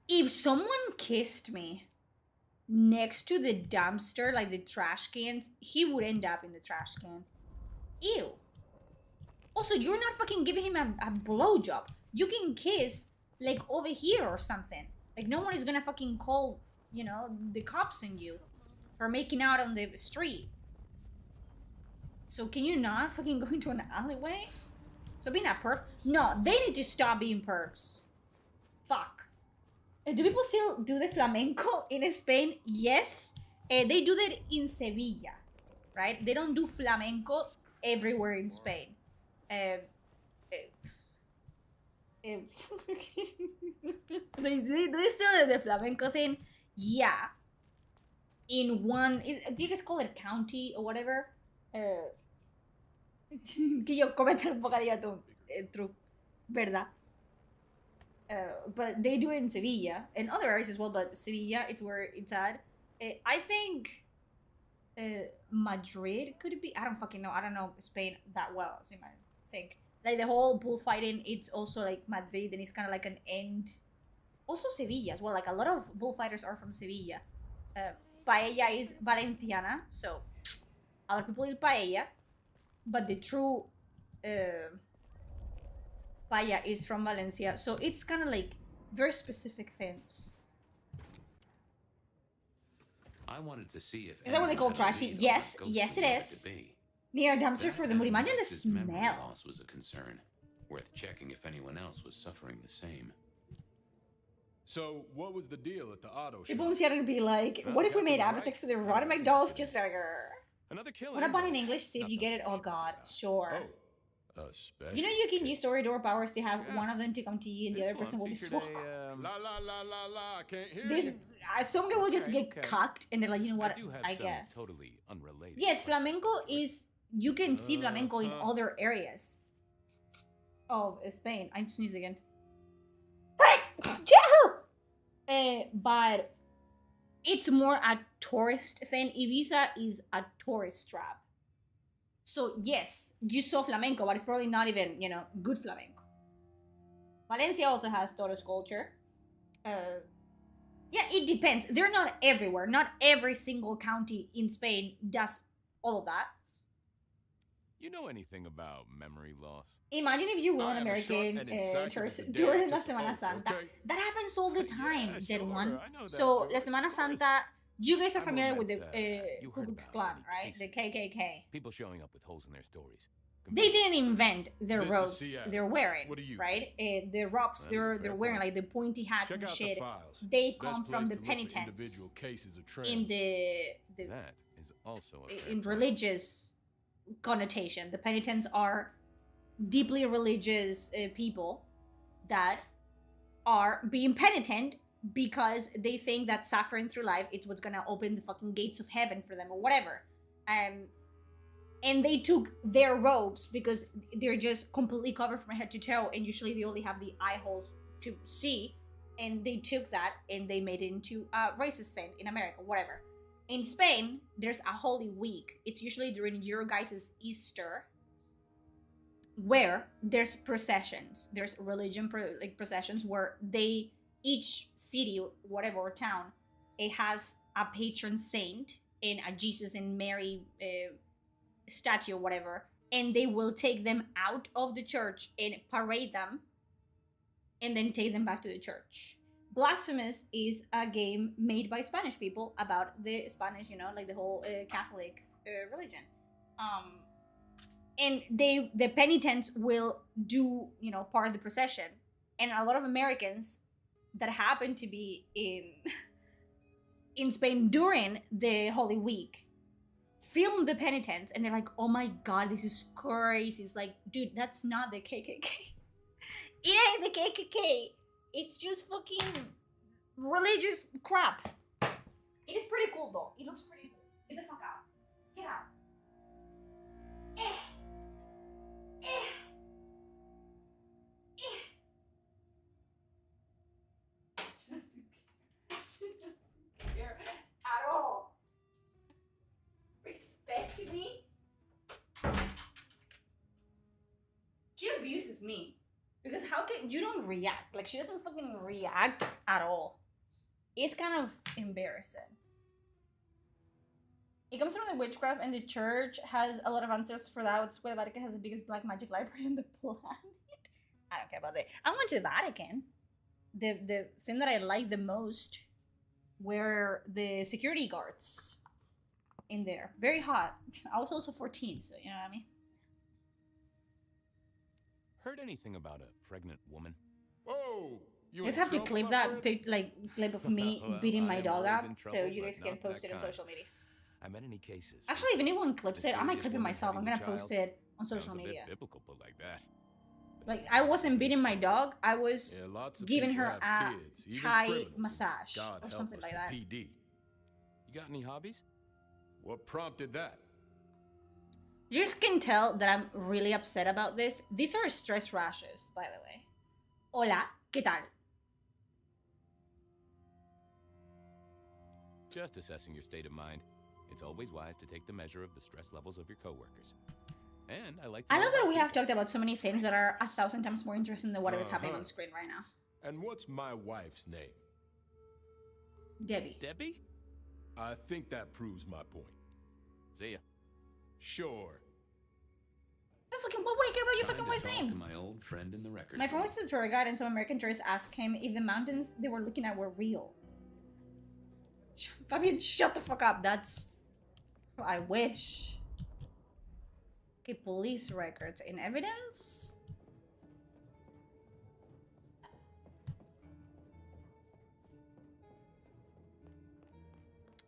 If someone kissed me next to the dumpster, like the trash cans, he would end up in the trash can. Ew. Also, you're not fucking giving him a blowjob. You can kiss, like, over here or something. Like, no one is gonna fucking call, you know, the cops on you for making out on the street. So can you not fucking go into an alleyway? So being a perf? No, they need to stop being perfs. Fuck. Do people still do the flamenco in Spain? Yes. They do that in Sevilla, right? They don't do flamenco everywhere in Spain. They still do the flamenco thing? Yeah. In one... do you guys call it county or whatever? Que yo comentar un bocadillo atún. True. ¿Verdad? But they do it in Sevilla and other areas as well, but Sevilla, it's where it's at. I think Madrid could be. I don't fucking know. I don't know Spain that well, so you might think. Like the whole bullfighting, it's also like Madrid, and it's kind of like an end. Also Sevilla as well. Like a lot of bullfighters are from Sevilla. Paella is Valenciana, so other people eat paella, but the true paella is from Valencia. So it's kind of like very specific things. I wanted to see if. Is that what they call anyone had a trashy? lead on Yes, what yes it Ghostly wanted is. to be. Near a dumpster for the mood. Imagine the Max's memory smell. loss was a concern. Worth checking if anyone else was suffering the same. So, what was the deal at the auto shop? People in Seattle would be like, what if we made aftertext to the Roddy McDonald's cheeseburger? Another killing. What about in English? See if you get it. Oh god, sure. Special. You know you can use story door powers to have one of them to come to you and the other person will just walk. La la la la la, can't hear This you. some guy will just get cucked and they're like, you know what? I guess. Totally unrelated. Yes, flamenco is. You can see flamenco in other areas of Spain. I sneeze again. But it's more a tourist thing. Ibiza is a tourist trap. So yes, you saw flamenco, but it's probably not even, you know, good flamenco. Valencia also has tourist culture. Yeah, it depends. They're not everywhere. Not every single county in Spain does all of that. You know anything about memory loss? Imagine if you were an American tourist during La Semana Santa. That happens all the time, that one. So, La Semana Santa, you guys are familiar with the Ku Klux Klan, right? The KKK. People showing up with holes in their stories. They didn't invent the robes they're wearing, right? The robes they're wearing, like the pointy hats and shit, they come from the penitents in that is also in religious connotation. The penitents are deeply religious people that are being penitent because they think that suffering through life is what's gonna open the fucking gates of heaven for them or whatever. And they took their robes because they're just completely covered from head to toe, and usually they only have the eye holes to see, and they took that and they made it into a racist thing in America, whatever. In Spain, there's a Holy Week. It's usually during your guys' Easter, where there's processions. There's religion processions where each city, whatever, or town, it has a patron saint and a Jesus and Mary statue or whatever, and they will take them out of the church and parade them and then take them back to the church. Blasphemous is a game made by Spanish people about the Spanish, you know, like the whole Catholic religion. And the penitents will do, you know, part of the procession. And a lot of Americans that happen to be in Spain during the Holy Week film the penitents, and they're like, oh my god, this is crazy. It's like, dude, that's not the KKK. It ain't the KKK. It's just fucking religious crap. It is pretty cool though. It looks pretty cool. Get the fuck out. Get out. At all. Respect me. She abuses me. Because how can you don't react? Like, she doesn't fucking react at all. It's kind of embarrassing. It comes from the witchcraft, and the church has a lot of answers for that. It's why the Vatican has the biggest black magic library on the planet. I don't care about that. I went to the Vatican. The thing that I liked the most were the security guards in there. Very hot. I was also 14, so you know what I mean? Heard anything about a pregnant woman? Whoa! You guys have to clip that clip of me beating my dog up so you guys can post it on social media. I met any cases. Actually, if anyone clips it, I might clip it myself. I'm gonna post it on social media. Biblical, but like that. Like, I wasn't beating my dog. I was giving her a Thai massage or something like that. PD. You got any hobbies? What prompted that? You guys can tell that I'm really upset about this. These are stress rashes, by the way. Hola, ¿qué tal? Just assessing your state of mind. It's always wise to take the measure of the stress levels of your coworkers. And I love that we have talked about so many things that are 1,000 times more interesting than whatever's happening on screen right now. And what's my wife's name? Debbie. Debbie? I think that proves my point. See ya. Sure. What the fucking, what would I care about your Time fucking to wife's talk name? to my old friend in the record. My friend was a tour guide, and some American tourists asked him if the mountains they were looking at were real. Fabian, shut the fuck up. That's... I wish. Okay, police records in evidence?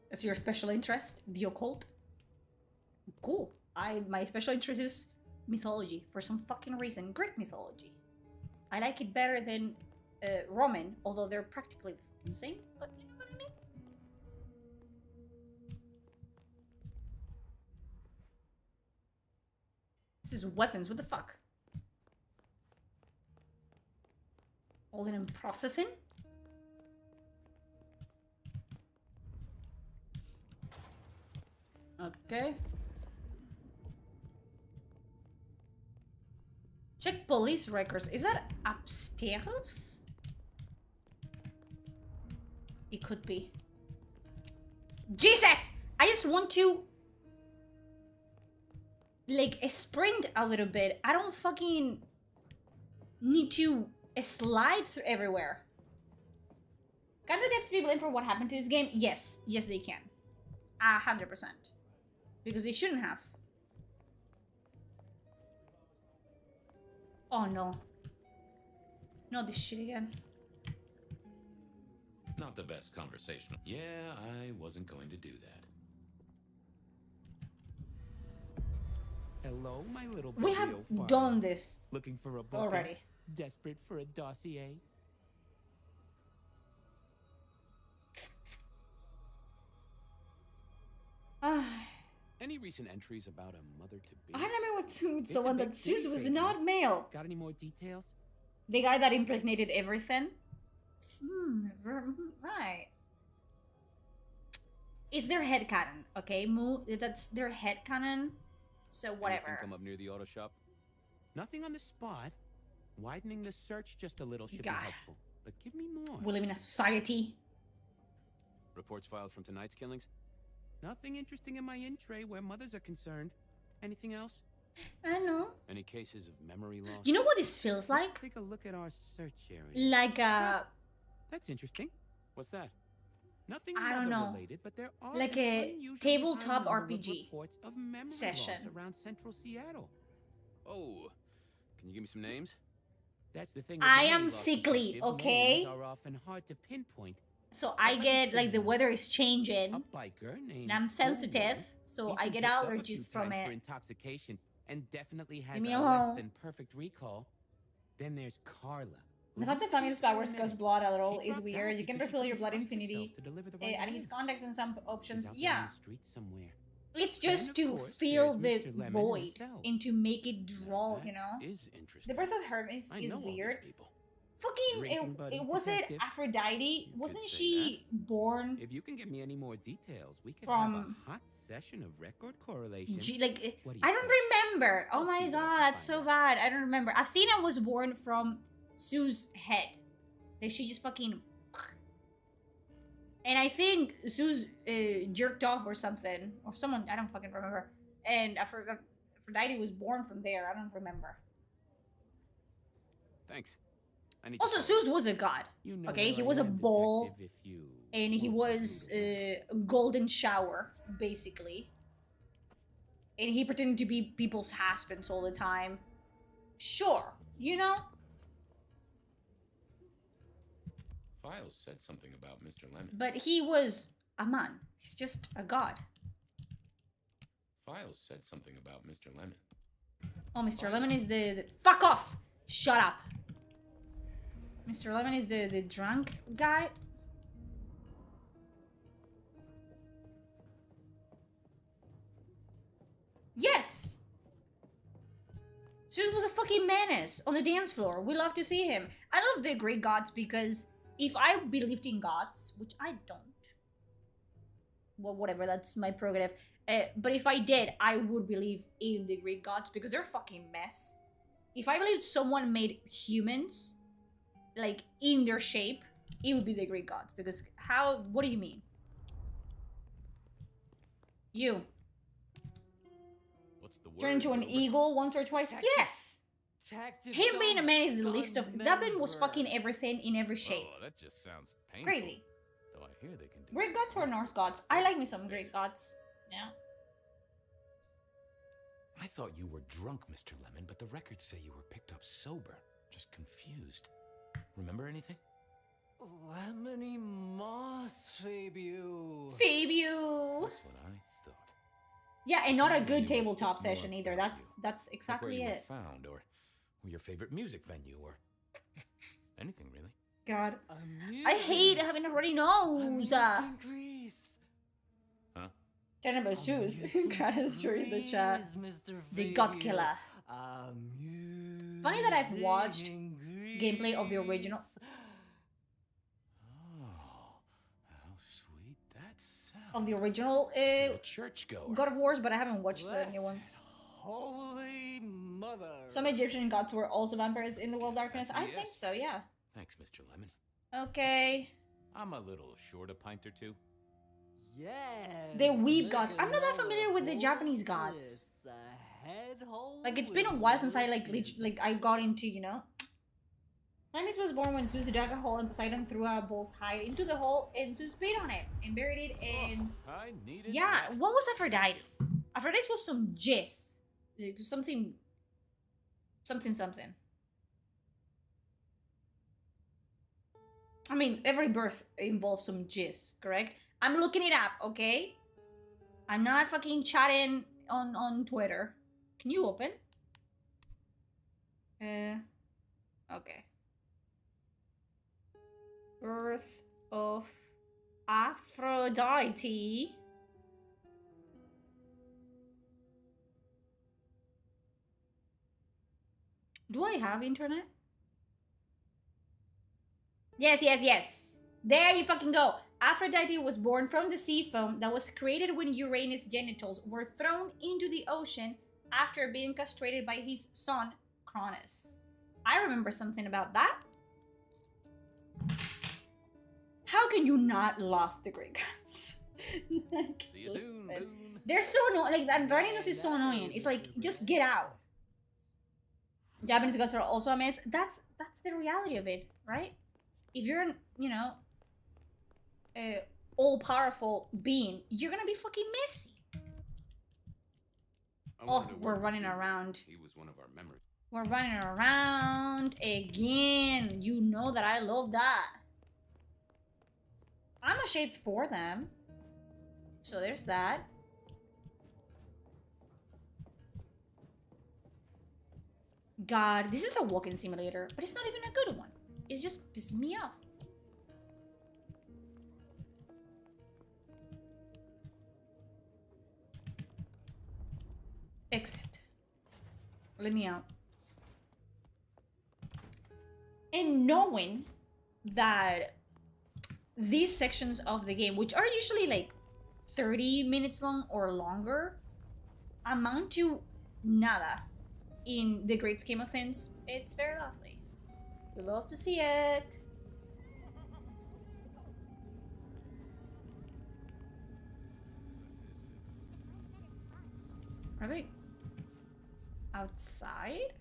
That's your special interest? The occult? Cool. My special interest is mythology for some fucking reason. Greek mythology. I like it better than Roman, although they're practically the same, but you know what I mean? This is weapons, what the fuck? Holding and processing? Okay. Check police records. Is that upstairs? It could be. Jesus! I just want to... like, sprint a little bit. I don't fucking need to slide through everywhere. Can the devs be blamed for what happened to this game? Yes. Yes, they can. 100%. Because they shouldn't have. Oh no. Not this shit again. Not the best conversation. Yeah, I wasn't going to do that. Hello, my little We have done this looking for a book already. Desperate for a dossier. Any recent entries about a mother-to-be? I remember with someone that Zeus was not male. Got any more details? The guy that impregnated everything. Right. It's their headcanon, okay? That's their headcanon. So whatever. Anything come up near the auto shop? Nothing on the spot. Widening the search just a little should be helpful. But give me more. We live in a society. Reports filed from tonight's killings? Nothing interesting in my in tray where mothers are concerned. Anything else? I know. Any cases of memory loss? You know what this feels like? Let's take a look at our search area. Like a... That's interesting. What's that? Nothing I don't know. related, but there are like a tabletop RPG of memory session loss around central Seattle. Oh, can you give me some names? That's the thing. I am sickly, okay? Names are often hard to pinpoint. So I get, like, the weather is changing. A biker named And I'm sensitive, so I get allergies from it. For intoxication and definitely has Leave me a alone. less than perfect recall. Then there's Carla. The fact that Family's powers cause blood at all is weird. You can refill your blood infinity. Add his contacts and some options. Yeah. It's just to fill the void and to make it draw, you know? The birth of Hermes is weird. Fucking, was it Aphrodite? Wasn't she born? If you can give me any more details, we could from have a hot session of record correlation. I don't remember. Oh my god, that's so bad. I don't remember. Athena was born from Zeus' head. Like, she just fucking... And I think Zeus jerked off or something. Or someone, I don't fucking remember. And Aphrodite was born from there. I don't remember. Thanks. Also, Zeus was a god. Okay, he was a ball. And he was a golden shower, basically. And he pretended to be people's husbands all the time. Sure, you know? Files said something about Mr. Lemon. But he was a man. He's just a god. Files said something about Mr. Lemon. Oh, Mr. Lemon is the... Fuck off! Shut up! Mr. Lemon is the drunk guy. Yes! Zeus was a fucking menace on the dance floor. We love to see him. I love the Greek gods because if I believed in gods, which I don't. Well, whatever, that's my prerogative. But if I did, I would believe in the Greek gods because they're a fucking mess. If I believed someone made humans, like, in their shape, it would be the Greek gods. Because how... What do you mean? You. What's the word? Turn into an eagle once or twice? Yes! Him being a man is the least of... That man was fucking everything in every shape. Oh, that just sounds painful. Crazy. Though I hear they can do Greek gods or Norse gods? I like me some Greek gods. Yeah. I thought you were drunk, Mr. Lemon, but the records say you were picked up sober. Just confused. Remember anything? Lemony moss, Fabio. Fabio. That's what I thought. Yeah, and not a good tabletop session either. That's exactly where you it. were found, or your favorite music venue, or anything really. God, I hate having a runny nose. Huh? Jennifer Shoes. Kratos joined the chat. The God Killer. Funny that I've watched gameplay of the original. Of the original God of Wars, but I haven't watched the new ones. Holy mother. Some Egyptian gods were also vampires in the World Darkness. I think so, yeah. Thanks, Mr. Lemon. Okay. I'm a little short a pint or two. Yes. The weeb gods. I'm not that familiar with the Japanese gods. Like it's been a while since I I got into, you know. Hermes was born when Zeus dug a hole and Poseidon threw a bull's hide into the hole and Zeus peed on it and buried it in... I needed Yeah, what was Aphrodite? Aphrodite was some jizz. Something. I mean, every birth involves some jizz, correct? I'm looking it up, okay? I'm not fucking chatting on Twitter. Can you open? Okay. Birth of Aphrodite. Do I have internet? Yes. There you fucking go. Aphrodite was born from the sea foam that was created when Uranus' genitals were thrown into the ocean after being castrated by his son, Cronus. I remember something about that. How can you not love the Greek gods? Like, see you soon, Boone. They're so annoying. Like, that Rhinoceros is so annoying. It's like, just get out. Japanese gods are also a mess. That's the reality of it, right? If you're an, you know, all-powerful being, you're gonna be fucking messy. Oh, we're running around. He was one of our members. We're running around again. You know that I love that. I'm a shape for them. So there's that. God, this is a walking simulator, but it's not even a good one. It just pisses me off. Exit. Let me out. And knowing that these sections of the game, which are usually like 30 minutes long or longer, amount to nada in the great scheme of things, it's very lovely. We love to see it. Are they outside?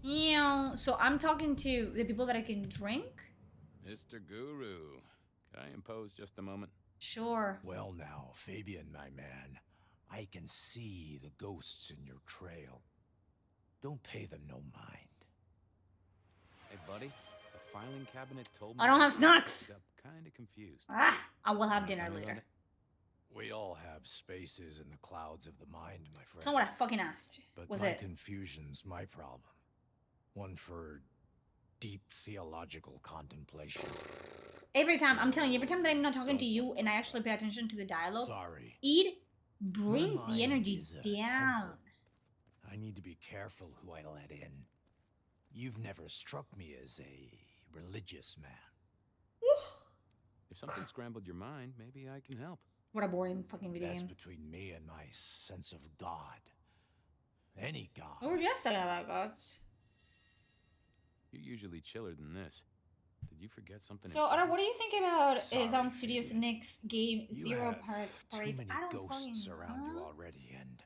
Yeah, so I'm talking to the people that I can drink? Mr. Guru, could I impose just a moment? Sure. Well now, Fabian, my man, I can see the ghosts in your trail. Don't pay them no mind. Hey, buddy, the filing cabinet told me I don't have snacks. Kind of confused. Ah, I will have dinner later. We all have spaces in the clouds of the mind, my friend. That's not what I fucking asked. But Was my it? confusion's my problem. One for deep theological contemplation. Every time, I'm telling you, every time that I'm not talking to you and I actually pay attention to the dialogue, Sorry. it brings My the mind energy is a down. temple. I need to be careful who I let in. You've never struck me as a religious man. If something scrambled your mind, maybe I can help. What a boring fucking video That's game. between me and my sense of God. Any God. We were just talking about gods. You're usually chiller than this. Did you forget something? So, Ara, what do you think about Sorry, Zone Studios' Fabian. next game, You Zero have Parade? too many I don't ghosts fucking around you know. already, and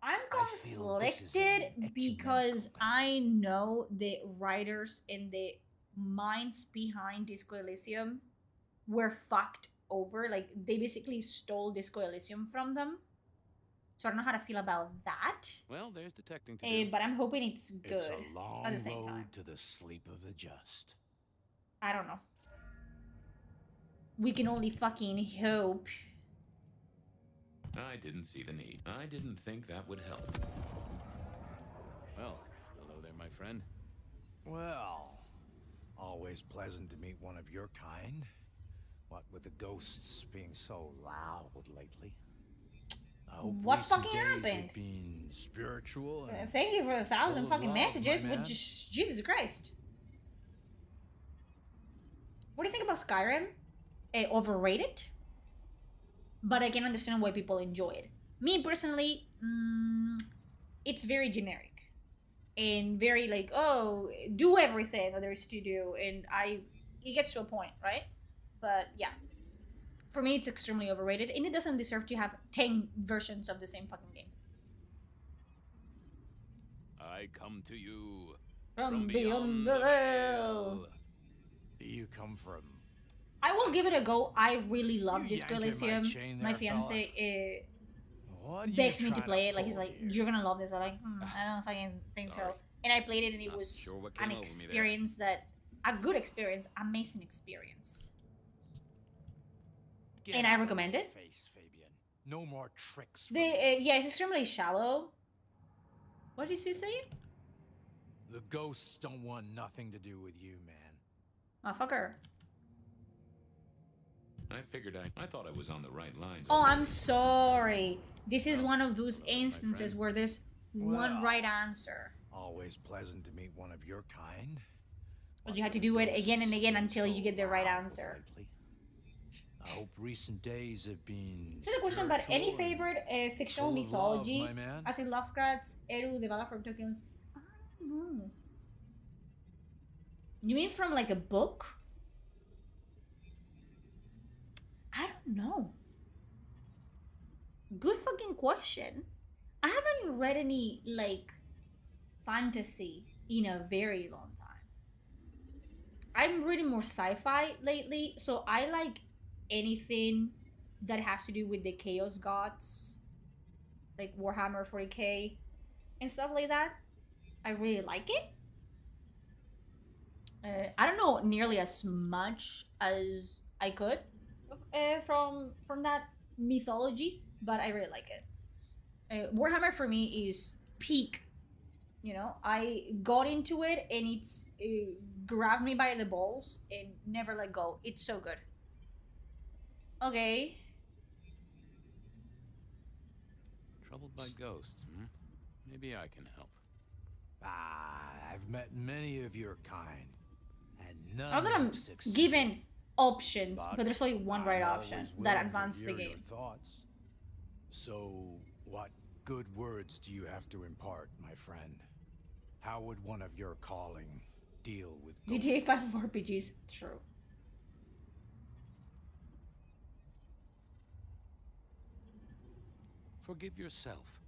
I'm I feel this is an conflicted because I know the writers and the minds behind Disco Elysium were fucked over. Like, they basically stole Disco Elysium from them. So I don't know how to feel about that. Well, there's detecting to do. But I'm hoping it's good It's a long at the same road time. to the sleep of the just. I don't know. We can only fucking hope. I didn't see the need. I didn't think that would help. Well, hello there, my friend. Well, always pleasant to meet one of your kind. What with the ghosts being so loud lately. I hope What recent fucking days happened? have been spiritual and Thank you for the 1,000 full of fucking love, messages. my With man. just Jesus Christ. What do you think about Skyrim? Overrated? But I can understand why people enjoy it. Me personally, it's very generic and very like, oh, do everything that there is to do, and it gets to a point, right? But yeah, for me, it's extremely overrated, and it doesn't deserve to have 10 versions of the same fucking game. I come to you From beyond the veil. You come from. I will give it a go. I really love You Disco yanking my Elysium. chain My there, fiance What are you begged me to trying play it. Like, pull he's like, you're gonna love this. I'm like, I don't fucking think so. And I played it, and it Not was sure what came an over me there. experience a good experience, amazing experience. Get And I out of recommend my it. Face, Fabian. No more tricks. Yeah, it's extremely shallow. What is he saying? The ghosts don't want nothing to do with you, man. Motherfucker. I figured I thought I was on the right lines. Oh, I'm sorry. This is one of those instances where there's one Well, right answer. Always pleasant to meet one of your kind. But you have to do it again and again until you get the right answer. I hope recent days have been. This is a question about any spiritual and favorite fictional full of mythology, love, my man. as in Lovecraft's Eru, the Ballad from Tokyo's. I don't know. You mean from like a book? I don't know. Good fucking question. I haven't read any like fantasy in a very long time. I'm reading more sci-fi lately, so I like anything that has to do with the Chaos Gods, like Warhammer 40k and stuff like that. I really like it. I don't know nearly as much as I could from that mythology, but I really like it. Warhammer for me is peak. You know, I got into it and it's grabbed me by the balls and never let go. It's so good. Okay. Troubled by ghosts, hmm? Maybe I can help. I've met many of your kind, and none Not that I'm have succeeded. given options, but there's only one right I'm option always that willing to advanced the hear your game. Thoughts. So, what good words do you have to impart, my friend? How would one of your calling deal with GTA 5 RPGs, true. Forgive yourself.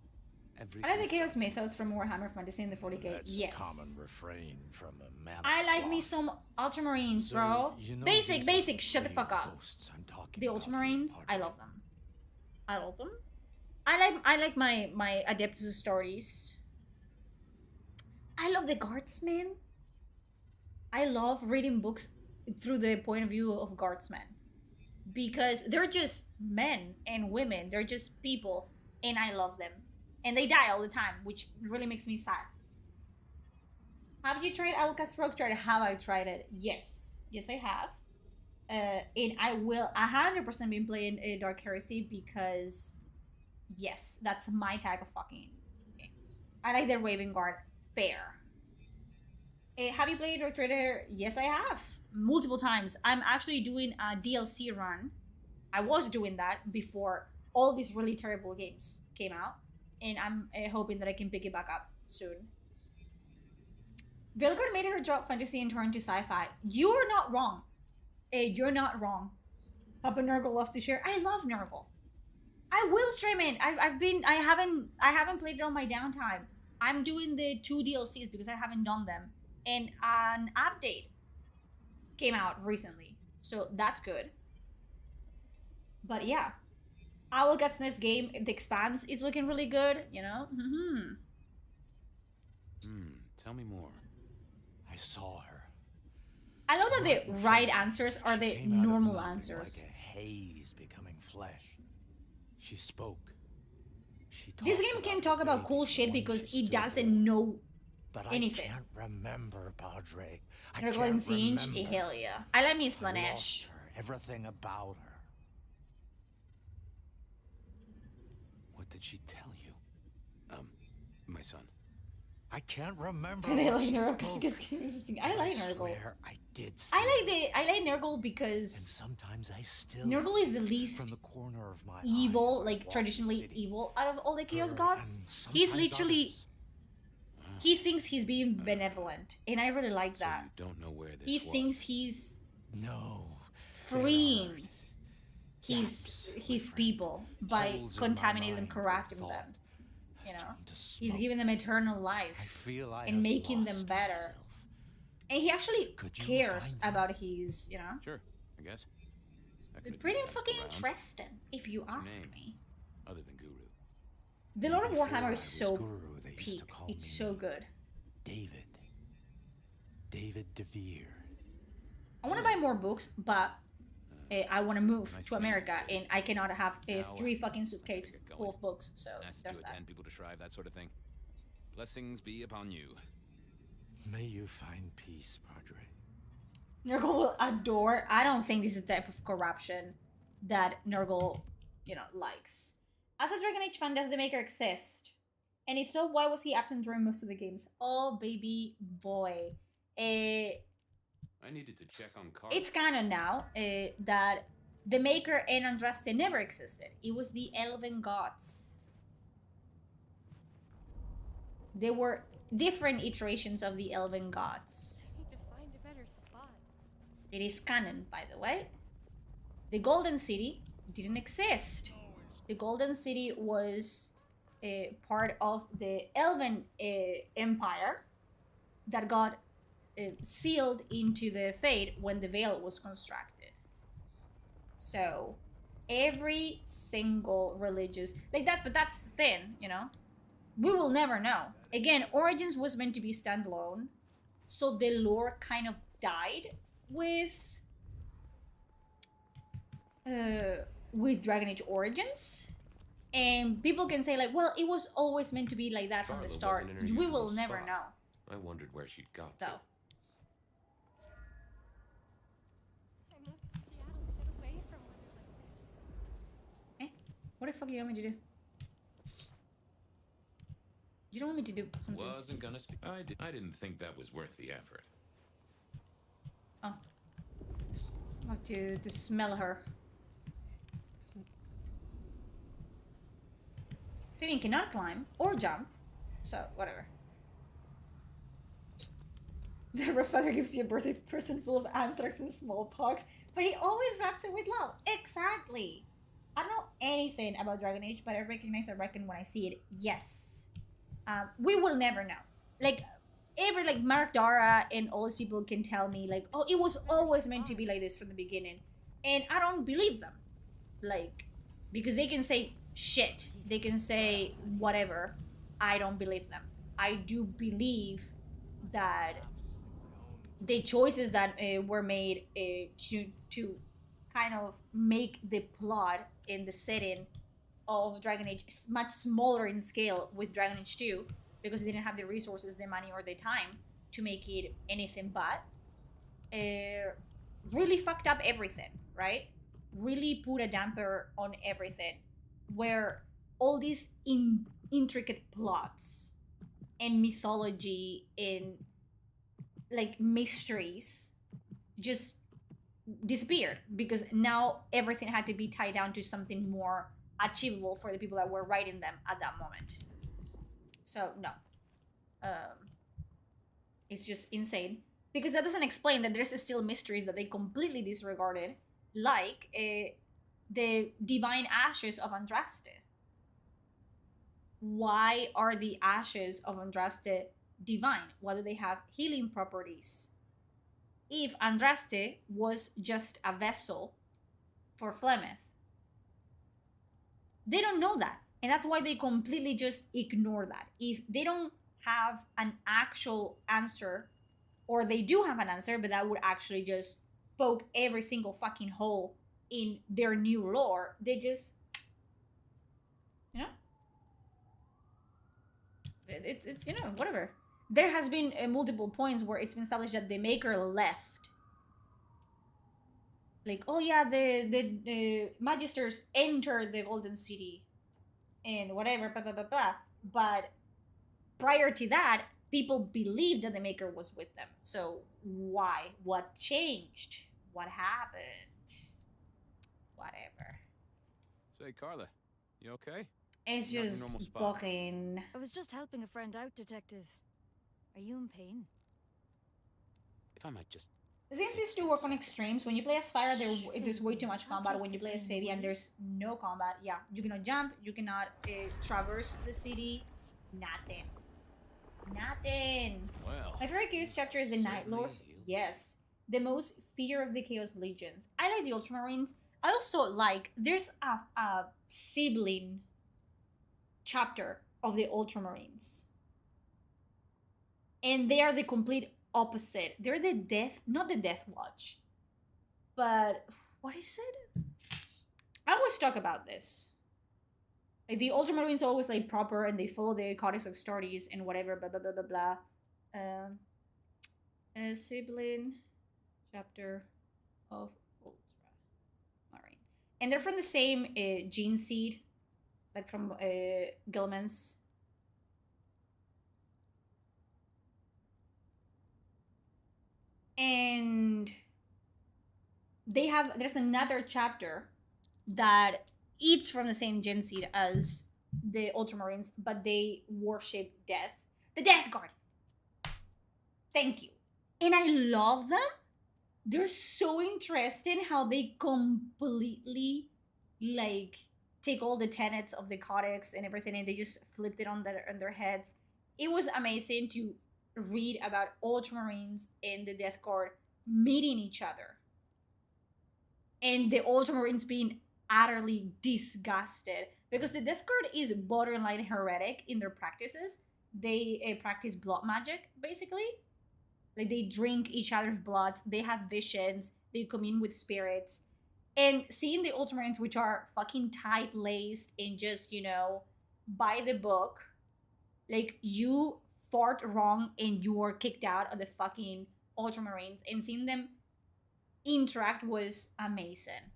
I like the Chaos Mythos from Warhammer Fantasy in the 40k. That's Yes. a common refrain from a man. I like me some Ultramarines, bro. you know Basic, these basic, shut the fuck up. ghosts I'm talking The about Ultramarines, I love them. I love them. I like my Adeptus stories. I love the Guardsmen. I love reading books through the point of view of Guardsmen. Because they're just men and women. They're just people. And I love them. And they die all the time, which really makes me sad. Have you tried Outcast Rogue Trader? Have I tried it? Yes. Yes, I have. And I will 100% be playing Dark Heresy because, yes, that's my type of fucking game. I like the Raven Guard. Fair. Have you played Dark Trader? Yes, I have. Multiple times. I'm actually doing a DLC run. I was doing that before all these really terrible games came out. And I'm hoping that I can pick it back up soon. Vilgard made her drop fantasy and turn to sci-fi. You're not wrong. You're not wrong. Papa Nurgle loves to share. I love Nurgle. I will stream it. I haven't played it on my downtime. I'm doing the 2 DLCs because I haven't done them. And an update came out recently. So that's good. But yeah. Owl Gets This game, The Expanse, is looking really good, you know? Tell me more. I saw her. I love that the right answers are the normal answers. Like a haze becoming flesh. She spoke. She talked. This game can talk about cool shit because it doesn't know but anything. I can't remember, Padre. I Nurgle can't and Singe, remember. hell yeah. I like Miss I Lanesh. lost her, everything about her. What did she tell you? My son. I can't remember. I what like she Nurgle spoke. because I like Nurgle. Swear I did see I like Nurgle because and sometimes I still Nurgle is the see least from the corner of my evil, eyes like walk traditionally the city. evil out of all the Chaos Her Gods. and He's sometimes literally others. he thinks he's being benevolent, and I really like that. You don't know where this He was. thinks he's No. freeing his people by holes in my contaminating them, mind correcting where them. thought You know, to he's smoke. giving them eternal I life feel I and have making them lost better. myself. And he actually Could you cares find about his, you know. Sure, I guess. I could It's at pretty least ask fucking around. interesting, if you What's your ask name? me. Other than Guru. The Lord of Before Warhammer I is was so Guru, they used to peak. call It's me so good. David DeVere. I want to buy more books, but I want to move to America, and I cannot have Now, 3 fucking suitcases get full of books. So Asked there's to that. attend, people to shrive, that sort of thing. Blessings be upon you. May you find peace, Padre. Nurgle will adore. I don't think this is the type of corruption that Nurgle, you know, likes. As a Dragon Age fan, does the Maker exist? And if so, why was he absent during most of the games? Oh, baby boy. I needed to check on cards. It's canon now that the Maker and Andraste never existed. It was the Elven Gods. They were different iterations of the Elven Gods. I need to find a better spot. It is canon, by the way. The Golden City didn't exist. The Golden City was part of the Elven Empire that got sealed into the Fate when the Veil was constructed. So, every single religious... like that, but that's the thing, you know? We will never know. Again, Origins was meant to be standalone, so the lore kind of died with Dragon Age Origins. And people can say like, well, it was always meant to be like that from the Darla start. wasn't in her We usual will never spot. know, I wondered where she'd got though. to. I moved to Seattle to get away from weather like this. Eh? What the fuck do you want me to do? You don't want me to do something Wasn't gonna speak. I didn't think that was worth the effort. Oh. I have to smell her. Vivian cannot climb or jump, so whatever. The Father gives you a birthday present full of anthrax and smallpox, but he always wraps it with love. Exactly. I don't know anything about Dragon Age, but I reckon when I see it, yes. We will never know. Like, Mark Dara and all these people can tell me, like, oh, it was always meant to be like this from the beginning. And I don't believe them. Like, because they can say shit. They can say whatever. I don't believe them. I do believe that the choices that were made to kind of make the plot in the setting of Dragon Age much smaller in scale with Dragon Age 2, because they didn't have the resources, the money, or the time to make it anything but, really fucked up everything, right? Really put a damper on everything, where all these intricate plots and mythology and like mysteries just disappeared, because now everything had to be tied down to something more achievable for the people that were writing them at that moment. So no. It's just insane. Because that doesn't explain that there's still mysteries that they completely disregarded, like the divine ashes of Andraste. Why are the ashes of Andraste divine? Why do they have healing properties? If Andraste was just a vessel for Flemeth. They don't know that. And that's why they completely just ignore that. If they don't have an actual answer, or they do have an answer, but that would actually just poke every single fucking hole in their new lore, they just, you know? It's you know, whatever. There has been multiple points where it's been established that the Maker left. Like, oh yeah, the Magisters entered the Golden City and whatever, blah, blah, blah, blah. But prior to that, people believed that the Maker was with them. So why? What changed? What happened? Whatever. Say, Carla, you okay? It's You're not in your normal just spot. fucking... I was just helping a friend out, Detective. Are you in pain? If I might just... The game seems to work on extremes. When you play as Fyra, there's way too much combat. When you play as Fabian, there's no combat. Yeah, you cannot jump. You cannot traverse the city. Nothing. Nothing. Well, My favorite Chaos chapter is the Night Lords. Yes. The most fear of the Chaos Legions. I like the Ultramarines. I also like, there's a sibling chapter of the Ultramarines. And they are the complete opposite. They're the not the Death Watch. But, what is it? I always talk about this. Like, the Ultramarines are always, like, proper and they follow the Codex Astartes and whatever, blah, blah, blah, blah, blah. A sibling chapter of Ultramarine. And they're from the same gene seed, like from Gilman's. And there's another chapter that eats from the same gen seed as the Ultramarines, but they worship death. The Death Guard. Thank you. And I love them. They're so interesting how they completely, like, take all the tenets of the Codex and everything and they just flipped it on their heads. It was amazing to read about Ultramarines and the Death Guard meeting each other. And the Ultramarines being utterly disgusted because the Death Guard is borderline heretic in their practices. They practice blood magic, basically. Like, they drink each other's blood, they have visions, they commune with spirits. And seeing the Ultramarines, which are fucking tight-laced and just, you know, by the book, like, you fart wrong and you are kicked out of the fucking Ultramarines, and seeing them interact was amazing.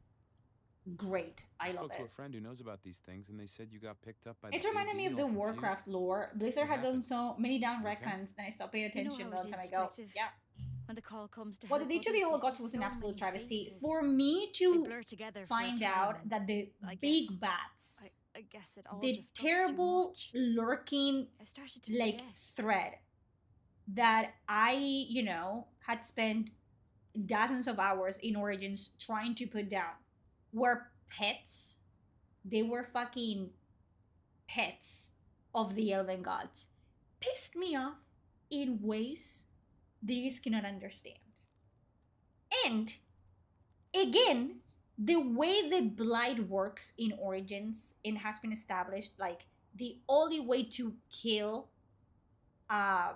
Great. I love spoke to it. a friend who knows about these things, and they said you got picked up by. It the reminded me AD, of the all Warcraft confused. lore. Blizzard had done so many down Okay. retcons, then I stopped paying You know attention how by it the is, time I go. Detective. Yeah. When the call comes to What help they did to the others, All you Gods see was an so absolute many travesty. faces. For me They to blur together for a find time, out and that the I big guess- bats, I guess it all the just got too terrible much. lurking, I started to like, forget. thread that I, you know, had spent dozens of hours in Origins trying to put down were pets. They were fucking pets of the Elven Gods. Pissed me off in ways these cannot understand. And again, the way the blight works in Origins and has been established, like, the only way to kill an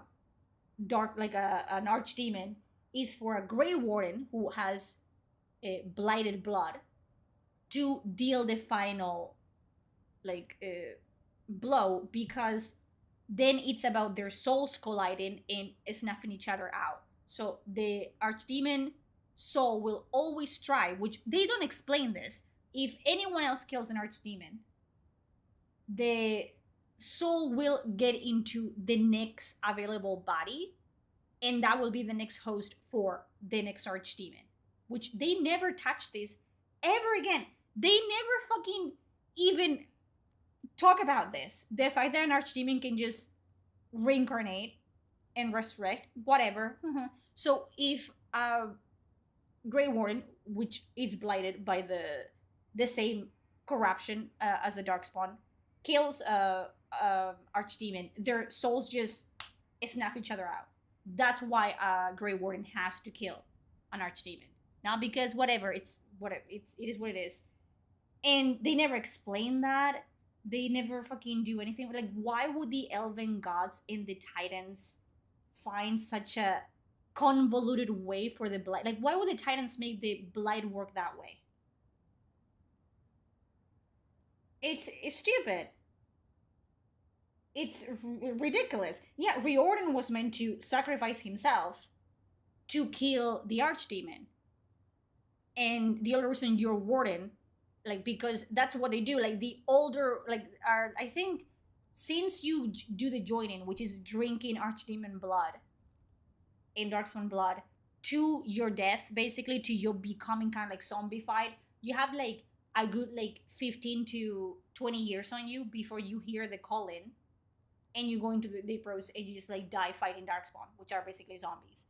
archdemon is for a Grey Warden who has blighted blood to deal the final blow, because then it's about their souls colliding and snuffing each other out. So the archdemon soul will always try, which they don't explain this. If anyone else kills an archdemon, the soul will get into the next available body, and that will be the next host for the next archdemon. Which they never touch this ever again. They never fucking even talk about this. The fact that an archdemon can just reincarnate and resurrect, whatever. So if Grey Warden, which is blighted by the same corruption as a Darkspawn, kills Archdemon, their souls just snuff each other out. That's why Grey Warden has to kill an Archdemon, not because whatever it is what it is. And they never explain that. They never fucking do anything. Like, why would the Elven gods and the Titans find such a convoluted way for the blight? Like, why would the Titans make the blight work that way? It's stupid. It's ridiculous. Yeah, Riordan was meant to sacrifice himself to kill the Archdemon. And the only reason you're Warden, like, because that's what they do. Like, the older, like, I think, since you do the joining, which is drinking Archdemon blood and Darkspawn blood to your death, basically, to your becoming kind of like zombified, you have like a good like 15 to 20 years on you before you hear the call in, and you go into the deep roads and you just like die fighting Darkspawn, which are basically zombies.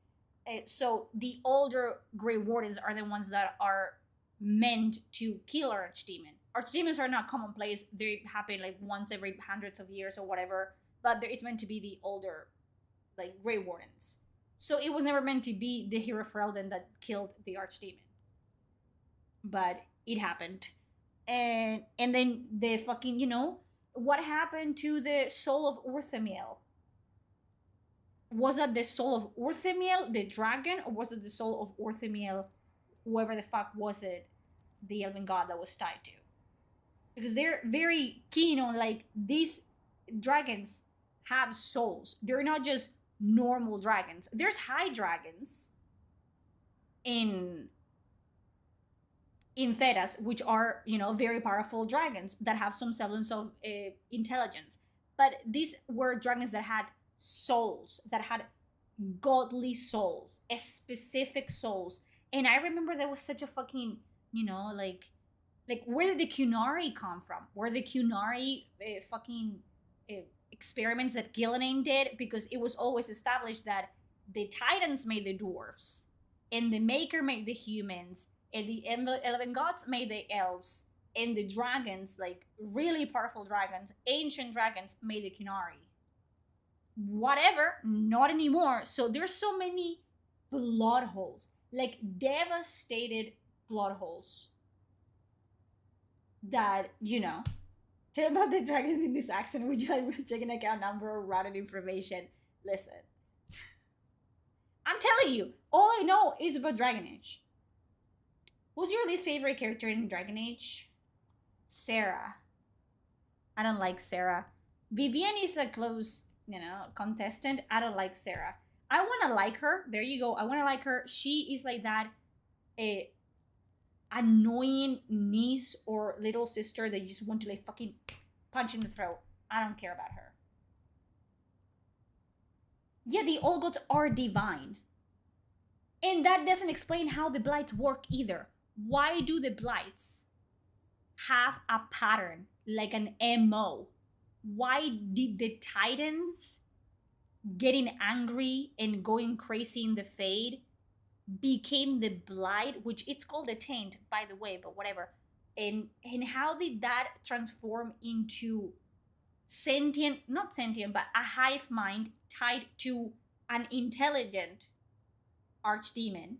So the older Grey Wardens are the ones that are meant to kill Archdemon. Archdemons are not commonplace. They happen like once every hundreds of years or whatever, but it's meant to be the older like Grey Wardens. So it was never meant to be the hero Ferelden that killed the Archdemon. But it happened. And then the fucking, you know, what happened to the soul of Orthamiel? Was that the soul of Orthamiel, the dragon, or was it the soul of Orthamiel, whoever the fuck was it, the elven god that was tied to? Because they're very keen on, like, these dragons have souls. They're not just normal dragons. There's high dragons in Thedas, which are, you know, very powerful dragons that have some semblance of intelligence. But these were dragons that had souls, that had godly souls, specific souls. And I remember there was such a fucking, you know, like where did the Cunari come from? Where the Cunari experiments that Gillenane did? Because it was always established that the Titans made the dwarves, and the Maker made the humans, and the Elven gods made the elves, and the dragons, like really powerful dragons, ancient dragons, made the Cunari. Whatever, not anymore. So there's so many plot holes, like devastated plot holes, that, you know. Tell about the dragons in this accent. Would you like checking account number or routed information? Listen, I'm telling you, all I know is about Dragon Age. Who's your least favorite character in Dragon Age? Sarah. I don't like Sarah. Vivienne is a close, you know, contestant. I don't like Sarah. I want to like her. There you go. I want to like her. She is like that annoying niece or little sister that you just want to like fucking punch in the throat. I don't care about her. Yeah, the old gods are divine. And that doesn't explain how the blights work either. Why do the blights have a pattern, like an MO? Why did the Titans getting angry and going crazy in the Fade became the blight, which it's called the Taint, by the way, but whatever. And how did that transform into sentient, not sentient, but a hive mind tied to an intelligent archdemon?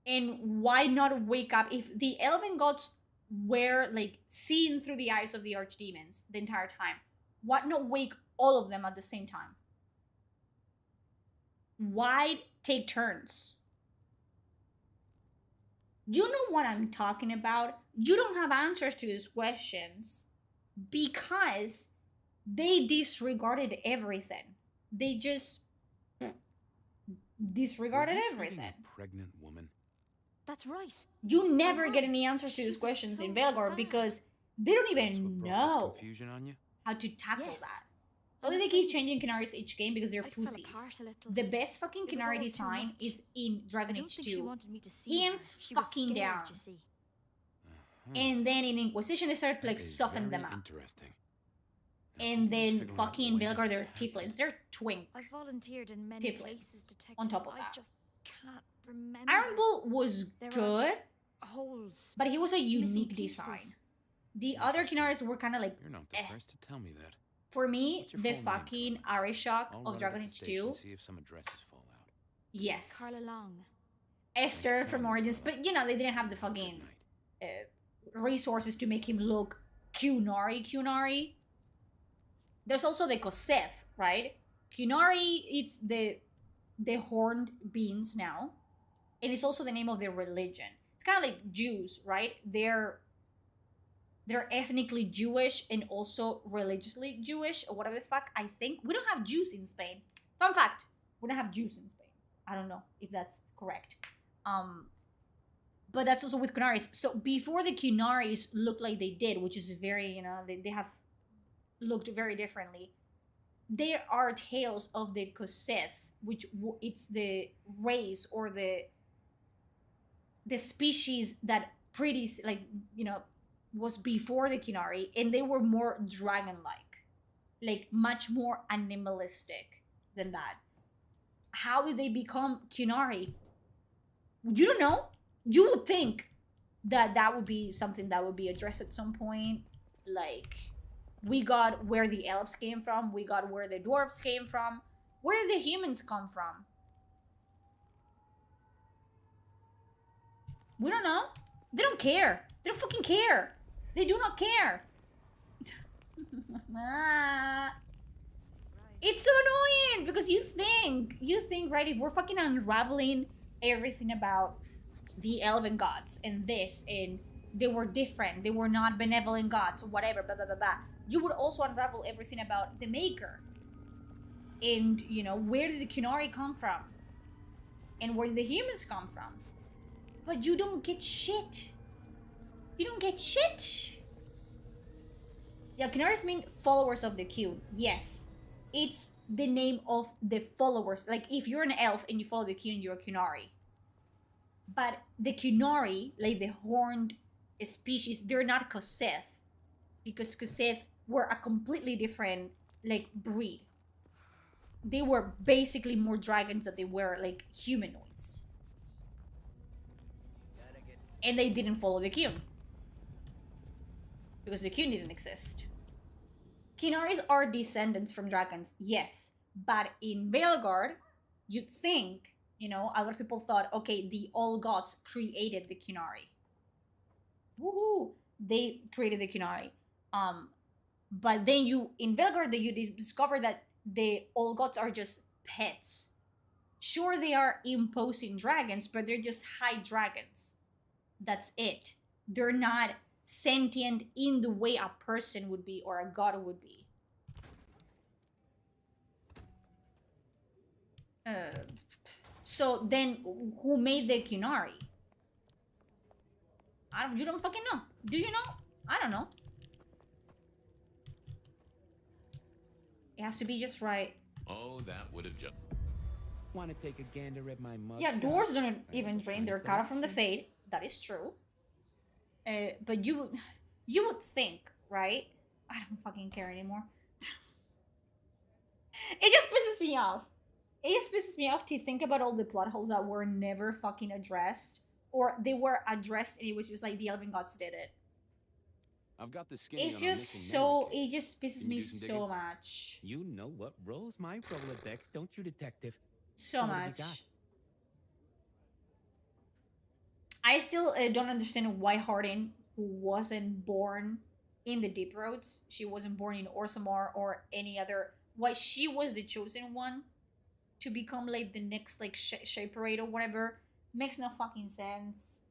And why not wake up? If the elven gods were like seeing through the eyes of the archdemons the entire time, why not wake all of them at the same time? Why take turns? You know what I'm talking about. You don't have answers to these questions because they disregarded everything. They just disregarded everything. A pregnant woman. That's right. You never get any answers to these questions in Belgor because they don't even know Confusion on you? how to tackle that. Only they keep changing Canaries each game because they're pussies. The best fucking Canary design is in Dragon Age 2. Hands fucking down. And then in Inquisition they started to like soften them up. Interesting. And then fucking Belgar, they're tieflings. They're twink I've volunteered in many places, tieflings. Detective. On top of I that, just can't remember. Iron Bull was There are good, holes, but he was a missing unique pieces. design. The other Kinaris were kind of like, You're not the first to tell me that. For me, What's your the full name, fucking Arishok I'll of run it Dragon up the Age station 2. and see if some addresses fall out. Yes. Carla Long. Esther from Origins, but you know, they didn't have the fucking resources to make him look Kunari. There's also the Koseth, right? Kunari, it's the horned beings now, and it's also the name of their religion. It's kind of like Jews, right? They're ethnically Jewish and also religiously Jewish, or whatever the fuck. I think we don't have Jews in Spain. Fun fact: we don't have Jews in Spain. I don't know if that's correct. But that's also with Kunaris. So before the Kunaris looked like they did, which is very, you know, they have looked very differently. There are tales of the Koseth, which it's the race or the species that pretty, like, you know, was before the Kunari, and they were more dragon-like, like much more animalistic than that. How did they become Kunari? You don't know. You would think that would be something that would be addressed at some point. Like, we got where the elves came from, we got where the dwarves came from. Where did the humans come from? We don't know. They don't care. They don't fucking care. They do not care. It's so annoying because you think, right, if we're fucking unraveling everything about the elven gods and this, and they were different, they were not benevolent gods, whatever, blah, blah, blah, blah, you would also unravel everything about the Maker. And, you know, where did the Kunari come from? And where did the humans come from? But you don't get shit. You don't get shit. Yeah, Kunaris mean followers of the Kun. Yes. It's the name of the followers. Like, if you're an elf and you follow the Kun, you're a Kunari. But the Kunari, like the horned species, they're not Koseth. Because Koseth were a completely different, like, breed. They were basically more dragons than they were, like, humanoids. And they didn't follow the Kun. Because the Kun didn't exist. Kinaris are descendants from dragons, yes. But in Veilguard, you'd think, you know, a lot of people thought, okay, the all gods created the Kunari. Woohoo! They created the Kunari. But then in Veilguard, you discover that the all gods are just pets. Sure, they are imposing dragons, but they're just high dragons. That's it. They're not sentient in the way a person would be or a god would be. So then, who made the Kunari? You don't fucking know. Do you know? I don't know. It has to be just right. Oh, that would have just... Want to take a gander at my mug? Yeah, dwarves don't even drain their kata from the Fade. That is true. But you would think, right? I don't fucking care anymore. It just pisses me off. It just pisses me off to think about all the plot holes that were never fucking addressed. Or they were addressed and it was just like the Elven Gods did it. I've got the skinny It's on just so, it just pisses me so much. You know what rolls my Rolodex, don't you, Detective? So What have you much. got? I still don't understand why Hardin, who wasn't born in the Deep Roads, she wasn't born in Orzammar or any other, why she was the chosen one to become like the next like Shaperade or whatever, makes no fucking sense.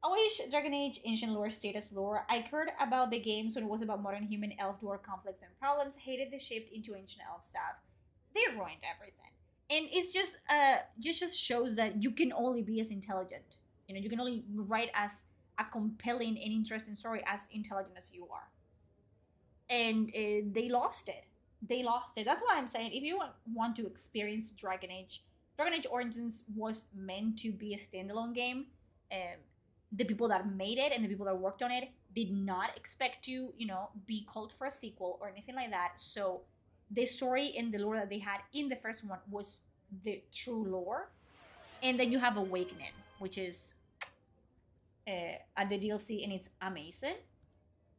I wish Dragon Age Ancient Lore stayed as lore. I heard about the games when it was about modern human elf dwarf conflicts and problems, hated the shift into ancient elf stuff. They ruined everything. And it's just shows that you can only be as intelligent. You know, you can only write as a compelling and interesting story as intelligent as you are. And they lost it. They lost it. That's why I'm saying, if you want to experience Dragon Age Origins was meant to be a standalone game. The people that made it and the people that worked on it did not expect to, you know, be called for a sequel or anything like that. So the story and the lore that they had in the first one was the true lore. And then you have Awakening, which is at the DLC, and it's amazing.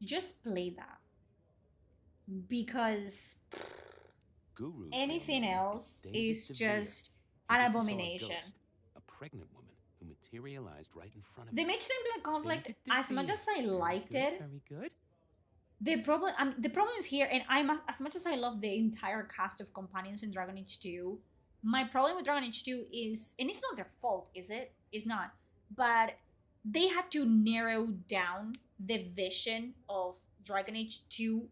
Just play that. Because Guru's anything real name else David is Devere. just He an thinks he saw a abomination. ghost, a pregnant woman who materialized right in front of The him. Mage Templar conflict, David as much Devere. as I liked Very it, good. the problem is here, and as much as I love the entire cast of companions in Dragon Age 2, my problem with Dragon Age 2 is, and it's not their fault, is it? It's not. But they had to narrow down the vision of Dragon Age 2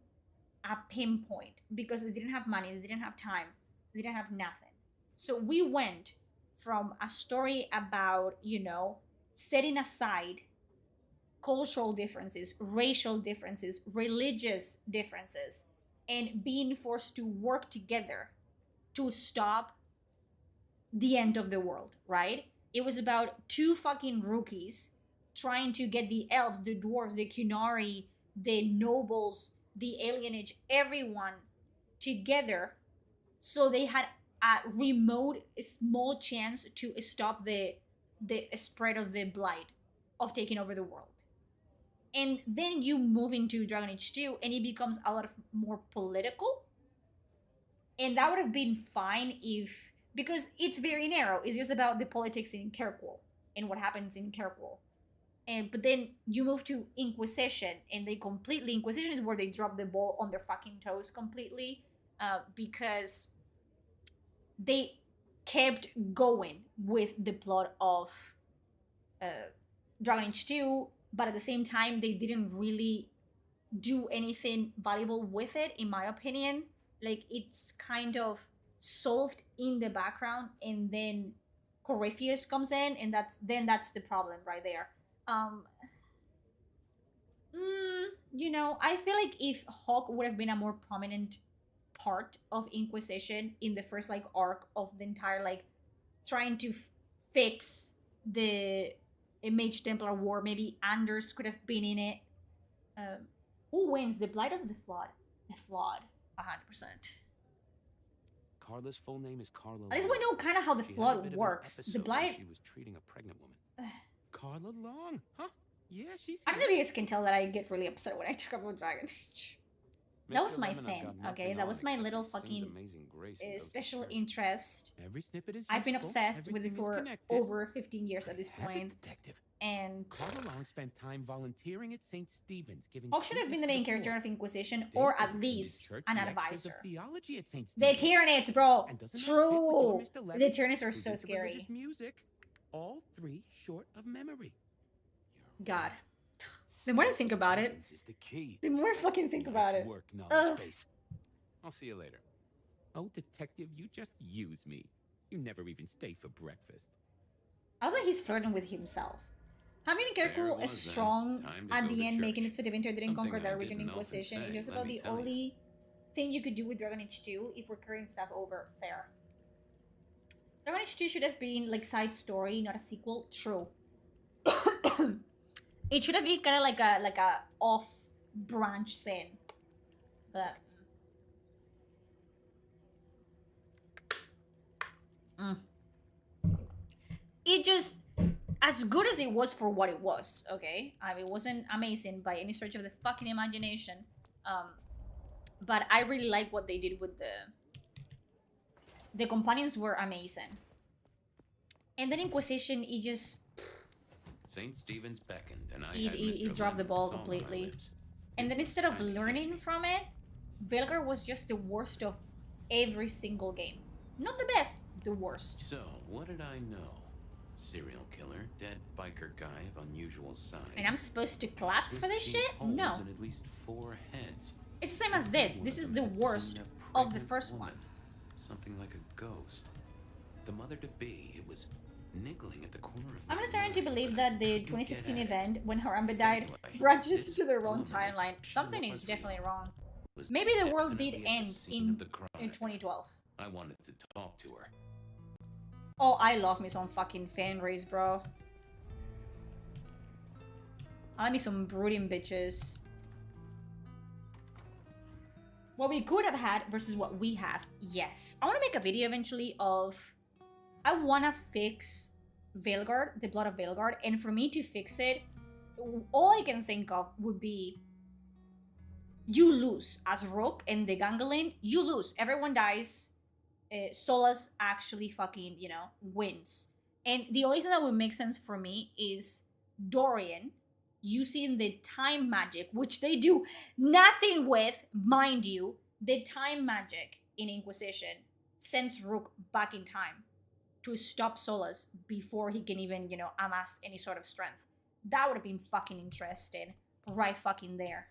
a pinpoint because they didn't have money, they didn't have time, they didn't have nothing. So we went from a story about, you know, setting aside cultural differences, racial differences, religious differences, and being forced to work together to stop the end of the world, right? It was about two fucking rookies trying to get the elves, the dwarves, the Kunari, the nobles, the alienage, everyone together so they had a remote small chance to stop the spread of the blight of taking over the world. And then you move into Dragon Age 2 and it becomes a lot of more political. And that would have been fine if, because it's very narrow, it's just about the politics in Kirkwall and what happens in Kirkwall. But then you move to Inquisition, and Inquisition is where they drop the ball on their fucking toes completely, because they kept going with the plot of Dragon Age 2, but at the same time, they didn't really do anything valuable with it, in my opinion. Like, it's kind of solved in the background, and then Corypheus comes in, and that's the problem right there. You know, I feel like if Hawk would have been a more prominent part of Inquisition in the first like arc of the entire like trying to fix the Mage Templar War, maybe Anders could have been in it. Who wins? The Blight of the Flood? The Flood, 100%. Carla's full name is Carla. At least we know kind of how the She had a Flood bit of an works. The episode Blight. when she was treating a pregnant woman. Carla Long, huh? Yeah, she's. I don't know if you guys can tell that I get really upset when I talk about Dragon Age. That was Mr. my Lemon, I've thing, got okay? nothing That on was my except little his son's fucking amazing grace and those special spirits. interest. Every snippet is I've been useful, obsessed with it everything is for connected. over 15 years at this Have it, point. detective. And Carla Long spent time volunteering at St. Stephen's, giving. Hawk should have been the main character of Inquisition, They or could at attend least church an lectures of advisor. theology at St. The Stephen's. Tyranids, bro. And doesn't that fit with True. your Mr. Levitt, The Tyranids are who so did the scary. religious music, all three short of memory. God. The more I think about it, Stevens is the key. the more I fucking think about it. Work, knowledge Ugh. base. I'll see you later. Oh, detective, you just use me. You never even stay for breakfast. I don't think he's flirting with himself. Having a There character it as was then. strong Time to at go the to end, making church. it so the Winter didn't Something conquer the I original didn't often Inquisition. It's say, just let about me the tell you. only thing you could do with Dragon Age 2 if we're carrying stuff over there. Dragon Age 2 should have been like side story, not a sequel. True. It should have been kind of like a off branch thing, but it just, as good as it was for what it was, okay? I mean, it wasn't amazing by any stretch of the fucking imagination. But I really like what they did with the companions were amazing. And then Inquisition, it just St. Stephen's beckoned, and I it, had it, Mr. it dropped the Lemon's ball song on my completely. lips. And then instead of learning from it, Velgar was just the worst of every single game. Not the best, the worst. So, what did I know? Serial killer, dead biker guy of unusual size. And I'm supposed to clap for this 16 shit? holes No. in at least 4 heads. It's the same as this. This is the worst of the first one. Something like a ghost. The mother-to-be, it was niggling at the corner of I'm my starting to mind, believe but I that the couldn't get 2016 at it. event, when Harambe died, Anyway, branches this to their own woman timeline. Something is was definitely wrong. was Maybe the world did definitely at the end scene of the crime. in 2012. I wanted to talk to her. Oh, I love me some fucking fan race, bro. I need some brooding bitches. What we could have had versus what we have. Yes. I want to make a video eventually of... I want to fix Veilguard, the Blood of Veilguard. And for me to fix it, all I can think of would be... You lose as Rook and the Gangelin. You lose. Everyone dies. Solas actually fucking, you know, wins. And the only thing that would make sense for me is Dorian using the time magic, which they do nothing with, mind you. The time magic in Inquisition sends Rook back in time to stop Solas before he can even, you know, amass any sort of strength. That would have been fucking interesting. Right fucking there.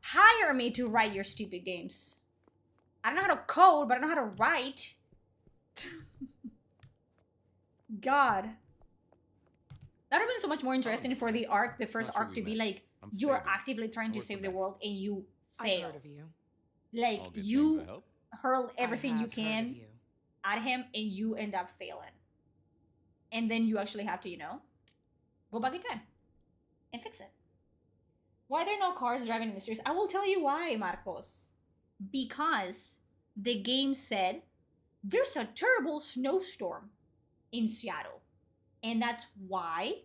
Hire me to write your stupid games. I don't know how to code, but I know how to write. God. That would have been so much more interesting for the arc, the first arc, to be like, you are actively trying to save the world and you fail. I've heard of you. Like, you hurl everything you can at him and you end up failing. And then you actually have to, you know, go back in time and fix it. Why are there no cars driving in the series? I will tell you why, Marcos. Because the game said there's a terrible snowstorm in Seattle. And that's why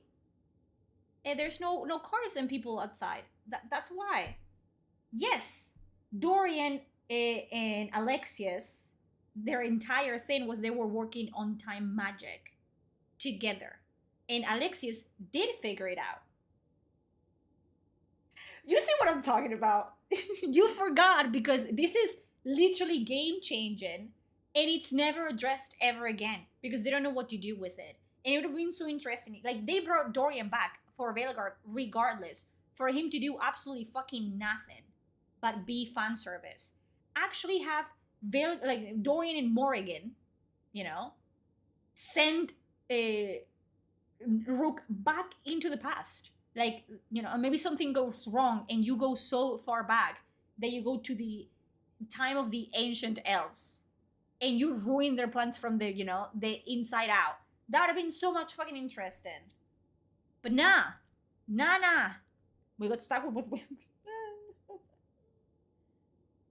there's no cars and people outside. That's why. Yes, Dorian and Alexius, their entire thing was they were working on time magic together. And Alexius did figure it out. You see what I'm talking about? You forgot because this is literally game changing and it's never addressed ever again because they don't know what to do with it. And it would have been so interesting. Like, they brought Dorian back for Veilguard regardless, for him to do absolutely fucking nothing but be fan service. Actually have Dorian and Morrigan, you know, send Rook back into the past. Like, you know, maybe something goes wrong and you go so far back that you go to the time of the ancient elves and you ruin their plans from the, you know, the inside out. That would have been so much fucking interesting. But nah. We got stuck with what we...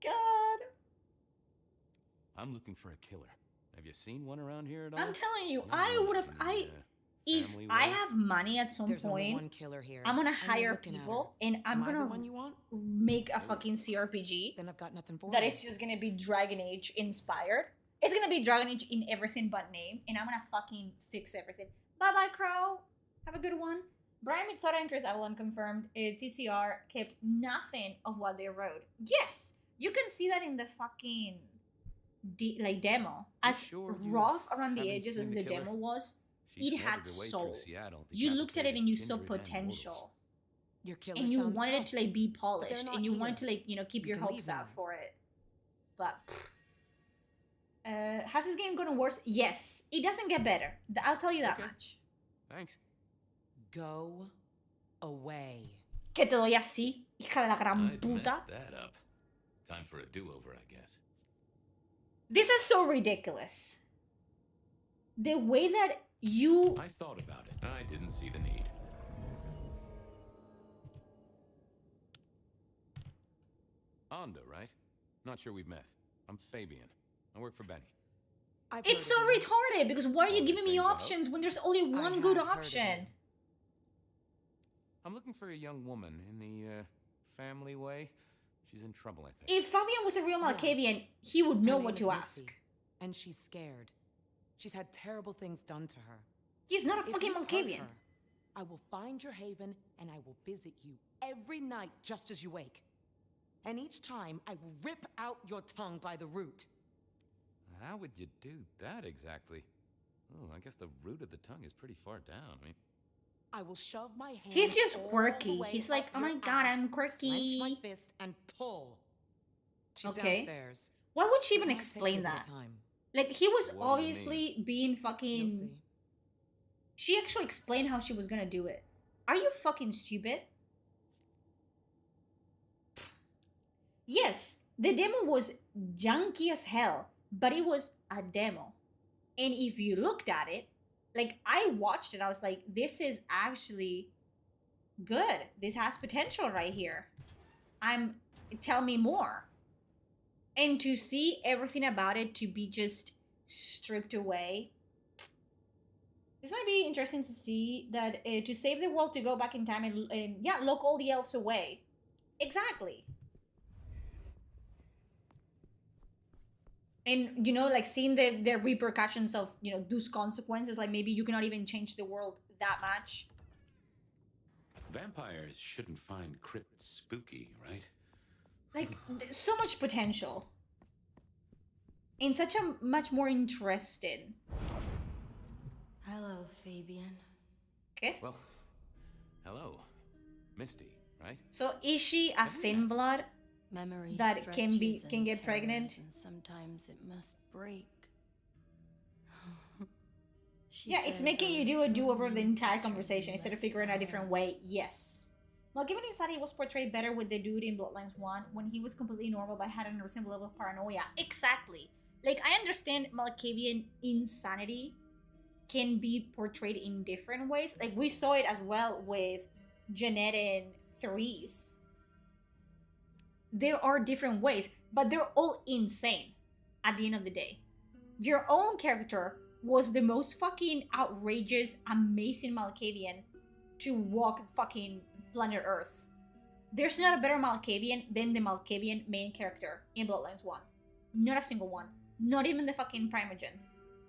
God. I'm looking for a killer. Have you seen one around here at all? I'm telling you, I would have... If I have money at some point, one killer here. I'm gonna hire people and I'm gonna make a fucking CRPG then I've got nothing for that you. is just gonna be Dragon Age inspired. It's gonna be Dragon Age in everything but name, and I'm gonna fucking fix everything. Bye bye, Crow. Have a good one. Brian Mitsoda and Chris Avalon confirmed TCR kept nothing of what they wrote. Yes, you can see that in the fucking demo. As rough around the edges as the demo was, it had soul. You looked at it and you saw potential. Your killer and you sounds wanted tough, to like be but polished they're not and you here. wanted to like, you know, keep You your can hopes leave out now. for it. But has this game gotten worse? Yes. It doesn't get better. I'll tell you that much. Thanks. Go away. Que te doy así, hija de la gran I'd puta. messed that up. Time for a do-over, I guess. This is so ridiculous. The way that you... I thought about it. I didn't see the need. Anda, right? Not sure we've met. I'm Fabian. I work for Benny. It's so retarded because why are you giving me options when there's only one good option? I'm looking for a young woman in the family way. She's in trouble, I think. If Fabian was a real Malkavian, he would know Her what name to is ask. Missy, and she's scared. She's had terrible things done to her. He's not a If fucking you hurt Malkavian. her, I will find your haven and I will visit you every night just as you wake. And each time I will rip out your tongue by the root. How would you do that exactly? Oh, I guess the root of the tongue is pretty far down. I mean, I will shove my hand. He's just all the quirky. way He's like, up oh my your god, ass, I'm quirky. Clench my fist and pull. She's Okay. downstairs. Why would she even It might take explain you a that? little time. Like, he was What do you obviously being You'll fucking... see. She actually explained how she was gonna do it. Are you fucking stupid? Yes, the demo was junky as hell, but it was a demo. And if you looked at it, like, I watched it, I was like, this is actually good. This has potential right here. Tell me more. And to see everything about it to be just stripped away. This might be interesting to see that to save the world, to go back in time and yeah, lock all the elves away. Exactly. And, you know, like seeing the repercussions of, you know, those consequences, like maybe you cannot even change the world that much. Vampires shouldn't find crypts spooky, right? Like, there's so much potential. And such a much more interesting. Hello, Fabian. Okay. Well, hello, Misty, right? So is she a thin blood Memory that can get pregnant? And sometimes it must break. Yeah, it's making you do a do-over the entire conversation instead of figuring out a different way. Yes. Malkavian insanity was portrayed better with the dude in Bloodlines 1 when he was completely normal but had an unreasonable level of paranoia. Exactly. Like, I understand Malkavian insanity can be portrayed in different ways. Like, we saw it as well with Jeanette and Therese. There are different ways, but they're all insane at the end of the day. Your own character was the most fucking outrageous, amazing Malkavian to walk fucking planet Earth. There's not a better Malkavian than the Malkavian main character in Bloodlines 1. Not a single one. Not even the fucking Primogen.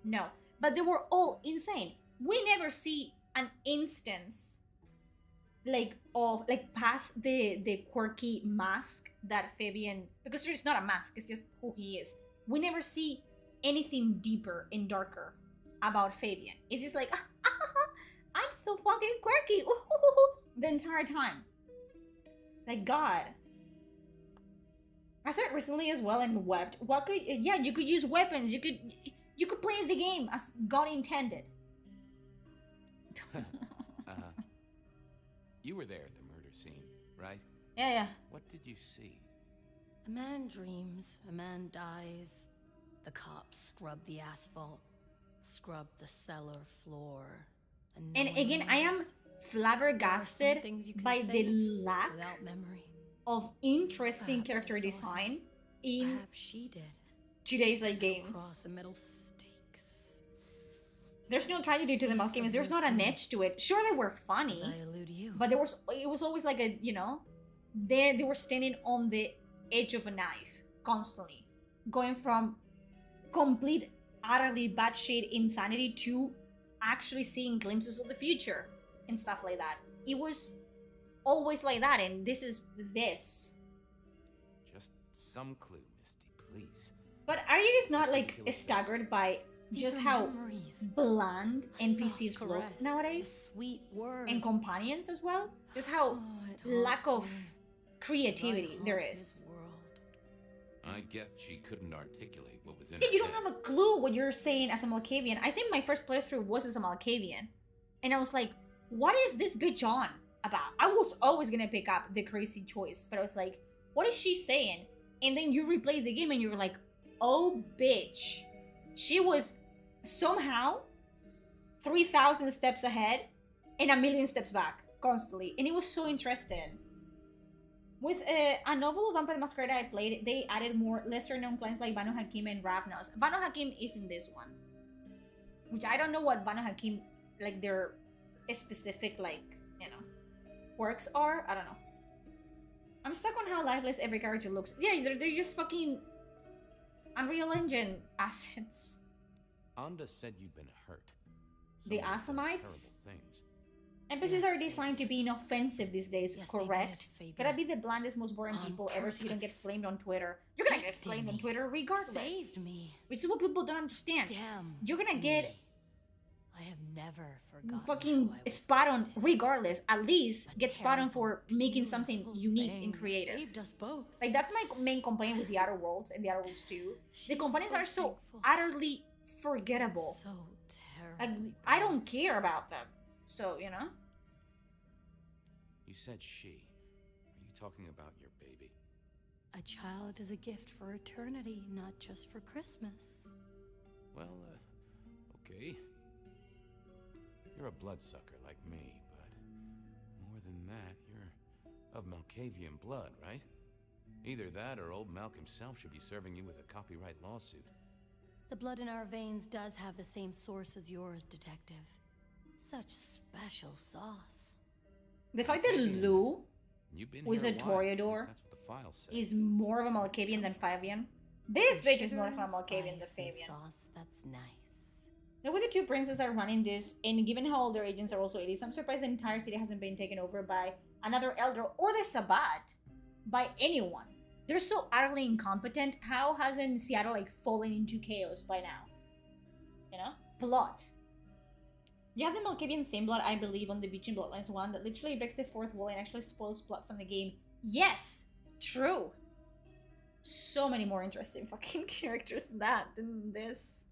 No. But they were all insane. We never see an instance past the quirky mask that Fabian, because there's not a mask, it's just who he is. We never see anything deeper and darker about Fabian. It's just like, I'm so fucking quirky the entire time. Like, God. I saw it recently as well and wept. You could use weapons. You could play the game as God intended. You were there at the murder scene, right? Yeah. What did you see? A man dreams, a man dies. The cops scrub the asphalt, scrub the cellar floor. And again, I am flabbergasted by the lack of interesting character design in Perhaps she did. today's like games. Across the metal stakes. There's no tragedy to the Malkavians. There's not an edge to it. Sure, they were funny, but it was always like a, you know, they were standing on the edge of a knife constantly, going from complete, utterly batshit insanity to actually seeing glimpses of the future and stuff like that. It was always like that, and this is this. Just some clue, Misty, please. But are you just not like staggered by just how bland NPCs look nowadays? Sweet word. And companions as well? Just how lack of creativity there is. I guess she couldn't articulate what was in Yeah, her you don't head. have a clue what you're saying as a Malkavian. I think my first playthrough was as a Malkavian. And I was like, what is this bitch on about? I was always gonna pick up the crazy choice, but I was like, what is she saying? And then you replay the game and you're like, oh bitch. She was somehow 3,000 steps ahead and 1,000,000 steps back constantly. And it was so interesting. With a novel of Vampire the Masquerade I played, they added more lesser known clans like Banu Hakim and Ravnos. Banu Hakim is in this one. Which I don't know what Banu Hakim, like their specific, like, you know, quirks are. I don't know. I'm stuck on how lifeless every character looks. Yeah, they're just fucking Unreal Engine assets. Anda said you'd been hurt. The Asamites? NPCs are designed to be inoffensive these days, correct? Gotta be the blandest, most boring people ever so you don't get flamed on Twitter. You're gonna get flamed on Twitter regardless. Saved me. Which is what people don't understand. Damn. You're gonna get I have never forgotten. fucking spot on regardless. At least get spot on for making something unique and creative. Saved us both. Like, that's my main complaint with the Outer Worlds and the Outer Worlds 2. The companions are so utterly forgettable. So Like, terribly. I don't care about them. So, you know? You said she. Are you talking about your baby? A child is a gift for eternity, not just for Christmas. Well, okay. You're a bloodsucker like me, but more than that, you're of Malkavian blood, right? Either that or old Malk himself should be serving you with a copyright lawsuit. The blood in our veins does have the same source as yours, Detective. Such special sauce. The fact that Lou, You've been who is here a a while. At least Toreador, that's what the file says. is more of a Malkavian than Fabian. This bitch is more of a Malkavian than Spice and Fabian. sauce, that's nice. The way the two princes are running this, and given how all their agents are also idiots, I'm surprised the entire city hasn't been taken over by another Elder or the Sabbat by anyone. They're so utterly incompetent. How hasn't Seattle like fallen into chaos by now? You know? Plot. You have the Malkavian thin blood, I believe, on the beach in Bloodlines 1 that literally breaks the fourth wall and actually spoils plot from the game. Yes! True! So many more interesting fucking characters than this.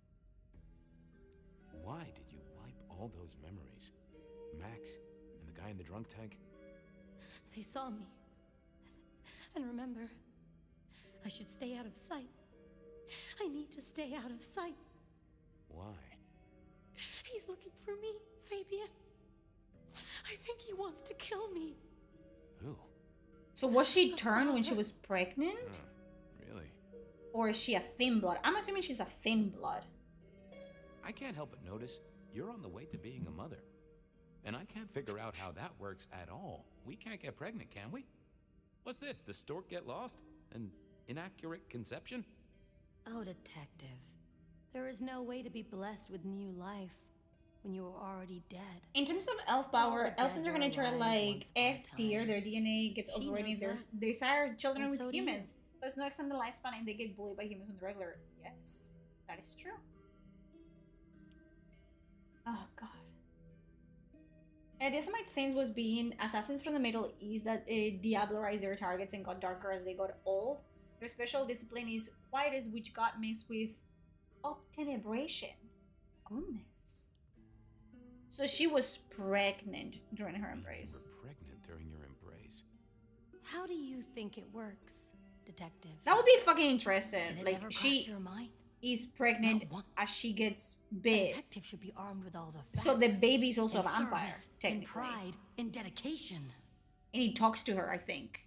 Why did you wipe all those memories? Max and the guy in the drunk tank? They saw me. And remember, I should stay out of sight. I need to stay out of sight. Why? He's looking for me, Fabian. I think he wants to kill me. Who? So was she turned when she was pregnant? Really? Or is she a thin blood? I'm assuming she's a thin blood. I can't help but notice you're on the way to being a mother. And I can't figure out how that works at all. We can't get pregnant, can we? What's this? The stork get lost? An inaccurate conception? Oh, Detective. There is no way to be blessed with new life when you are already dead. In terms of elf power, the elves in dead their were nature are alive like once upon a F tier, their DNA gets She overrated, knows they desire children And with so do you. humans. But it's not extend the lifespan and they get bullied by humans on the regular. Yes, that is true. Oh god. The Assamite things was being assassins from the Middle East that diablerized their targets and got darker as they got old. Their special discipline is white which got mixed with obtenebration. Goodness. So she was pregnant during her embrace. You were pregnant during your embrace. How do you think it works, Detective? That would be fucking interesting. Did it Like ever cross she your mind? is pregnant as she gets A big. detective should be armed with all the facts. So the baby's also a in vampire, service, technically. in pride, in dedication. And he talks to her, I think.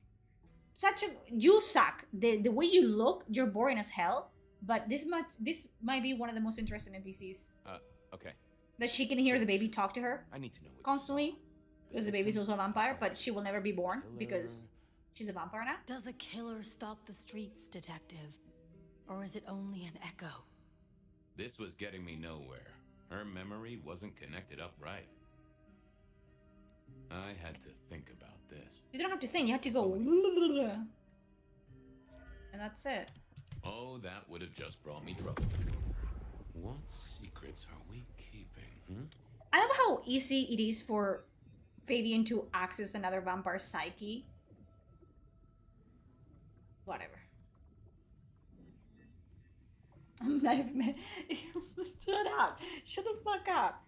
You suck. The way you look, you're boring as hell. But this might be one of the most interesting NPCs. Okay. That she can hear the baby talk to her I need to know what constantly. Because the baby's also a vampire, but she will never be born because she's a vampire now. Does a killer stalk the streets, Detective? Or is it only an echo? This was getting me nowhere. Her memory wasn't connected up right. I had to think about this. You don't have to think, you have to go. And that's it. Oh, that would have just brought me trouble. What secrets are we keeping? I love how easy it is for Fabian to access another vampire psyche. Whatever. Shut up. Shut the fuck up.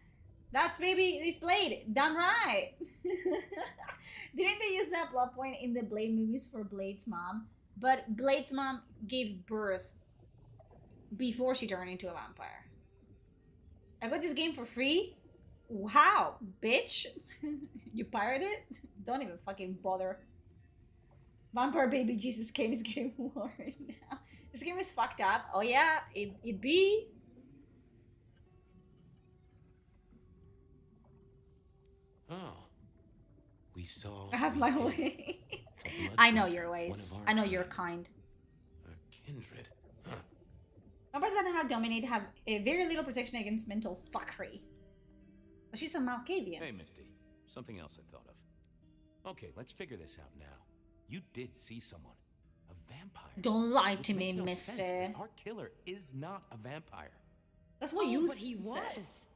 That's baby this Blade. Damn right. Didn't they use that plot point in the Blade movies for Blade's mom? But Blade's mom gave birth before she turned into a vampire. I got this game for free? Wow, bitch. You pirated it? Don't even fucking bother. Vampire baby Jesus Kane is getting worried now. This game is fucked up. Oh yeah, it be. Oh. We saw. I have my way. I know your ways. I know you're kind. A kindred. Huh. Vampires that have dominate have a very little protection against mental fuckery. But she's a Malkavian. Hey, Misty. Something else I thought of. Okay, let's figure this out now. You did see someone. A vampire. Don't lie Which to me, makes no mister. sense, 'cause our killer is not a vampire. That's what you but he said. was.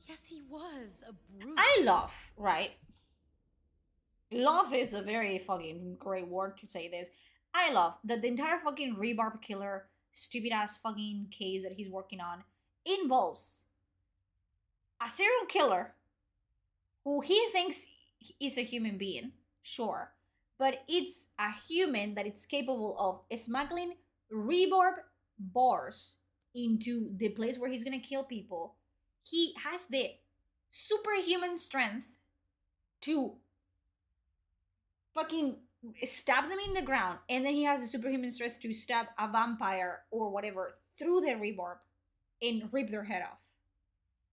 Yes, he was a brute. I love, right? Love is a very fucking great word to say this. I love that the entire fucking Rebarb Killer stupid ass fucking case that he's working on involves a serial killer who he thinks is a human being, sure, but it's a human that it's capable of smuggling rebarb bars into the place where he's gonna kill people. He has the superhuman strength to fucking stab them in the ground, and then he has the superhuman strength to stab a vampire or whatever through the reborn and rip their head off.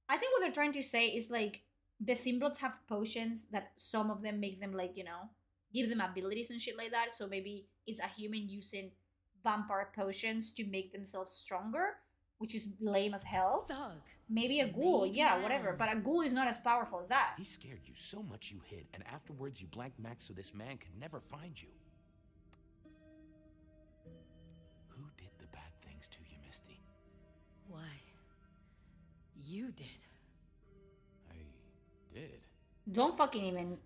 I think what they're trying to say is like the Thimbloods have potions that some of them make them like, you know, give them abilities and shit like that. So maybe it's a human using vampire potions to make themselves stronger, which is lame as hell. Thug. Maybe a ghoul, yeah, whatever. But a ghoul is not as powerful as that. He scared you so much you hid, and afterwards you blanked Max so this man could never find you. Who did the bad things to you, Misty? Why? You did. I did. Don't fucking even.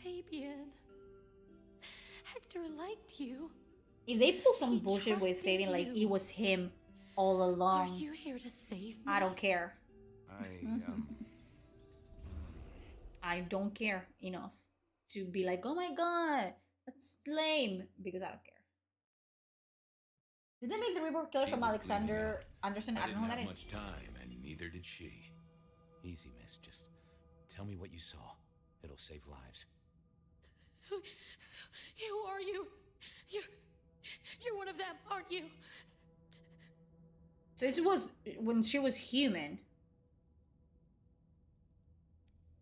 Fabian. Hector liked you. If they pull some bullshit with Fabian, like it was him all along. Are you here to save me? I don't care. I I don't care enough to be like, oh my god, that's lame, because I don't care. Did they make the reborn killer from Alexander Anderson? I don't know who that have is. much time, and neither did she. Easy, miss. Just tell me what you saw. It'll save lives. Who are you? You're one of them, aren't you? So this was when she was human.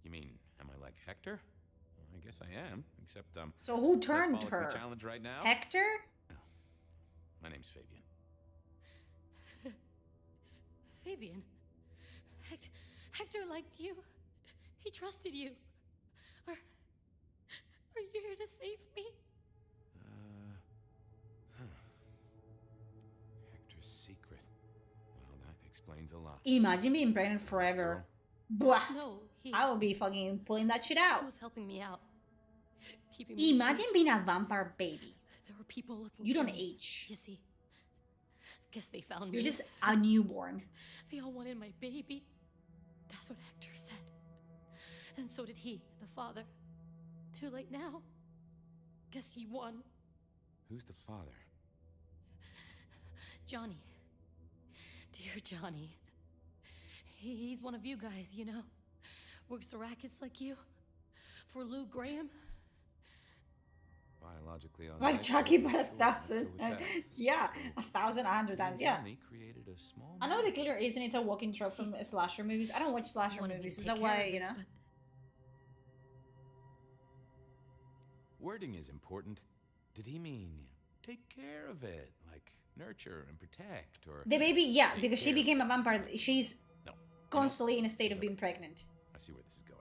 You mean, am I like Hector? Well, I guess I am, except So who let's turned follow her? the challenge right now. Hector? No. My name's Fabian. Fabian. Hector liked you. He trusted you. Are you here to save me? Hector's secret. Well, that explains a lot. Imagine being pregnant forever. Blah. No, I would be fucking pulling that shit He out. was helping me out. Keeping me Imagine safe. being a vampire baby. There were people looking You for don't me. age. You see. Guess they found You're me. just a newborn. They all wanted my baby. That's what Hector said. And so did he, the father. Too late now. Guess he won. Who's the father? Johnny. Dear Johnny. He's one of you guys, you know. Works the rackets like you. For Lou Graham. Biologically on Like Chucky, but 1,000. Yeah, 1,000, 100 times, yeah. Created a small I know the killer isn't. It's a walking trope from slasher movies. I don't watch slasher movies. Is that why, you know? Wording is important. Did he mean take care of it, like nurture and protect, or The baby, yeah, take because she care became a vampire. She's No. constantly in a state of being pregnant. I see where this is going.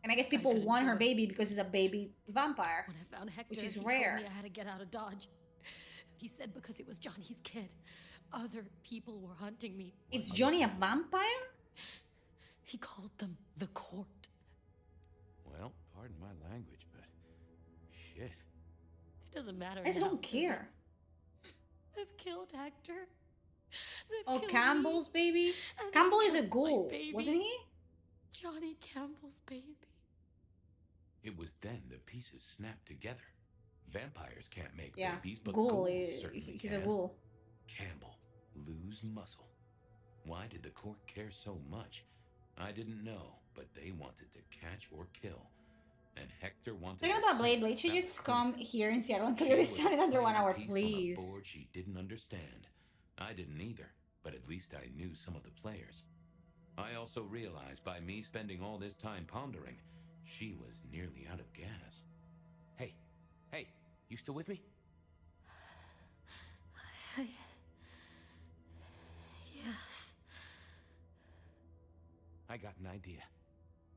And I guess people couldn't want do her it. baby because he's a baby vampire. When I found Hector, Which is he rare. told me I had to get out of Dodge. He said because it was Johnny's kid. Other people were hunting me. It's Johnny a vampire? He called them the court. Well, pardon my language, but shit. It doesn't matter. I just now, don't does care. it? They've killed Hector. They've Oh, killed Campbell's me. baby? And Campbell they is a killed my ghoul, baby. wasn't he? Johnny Campbell's baby. It was then the pieces snapped together. Vampires can't make Yeah, babies, but ghoul. ghouls certainly He's can. a ghoul. Campbell, lose muscle. Why did the court care so much? I didn't know, but they wanted to catch or kill. And Hector wanted Talking her about safe. Blade, should That just was come here in Seattle and She clear this was down in under 1 playing hour, piece on a please. board she didn't understand. I didn't either, but at least I knew some of the players. I also realized by me spending all this time pondering, she was nearly out of gas. Hey, you still with me? Yes. I got an idea.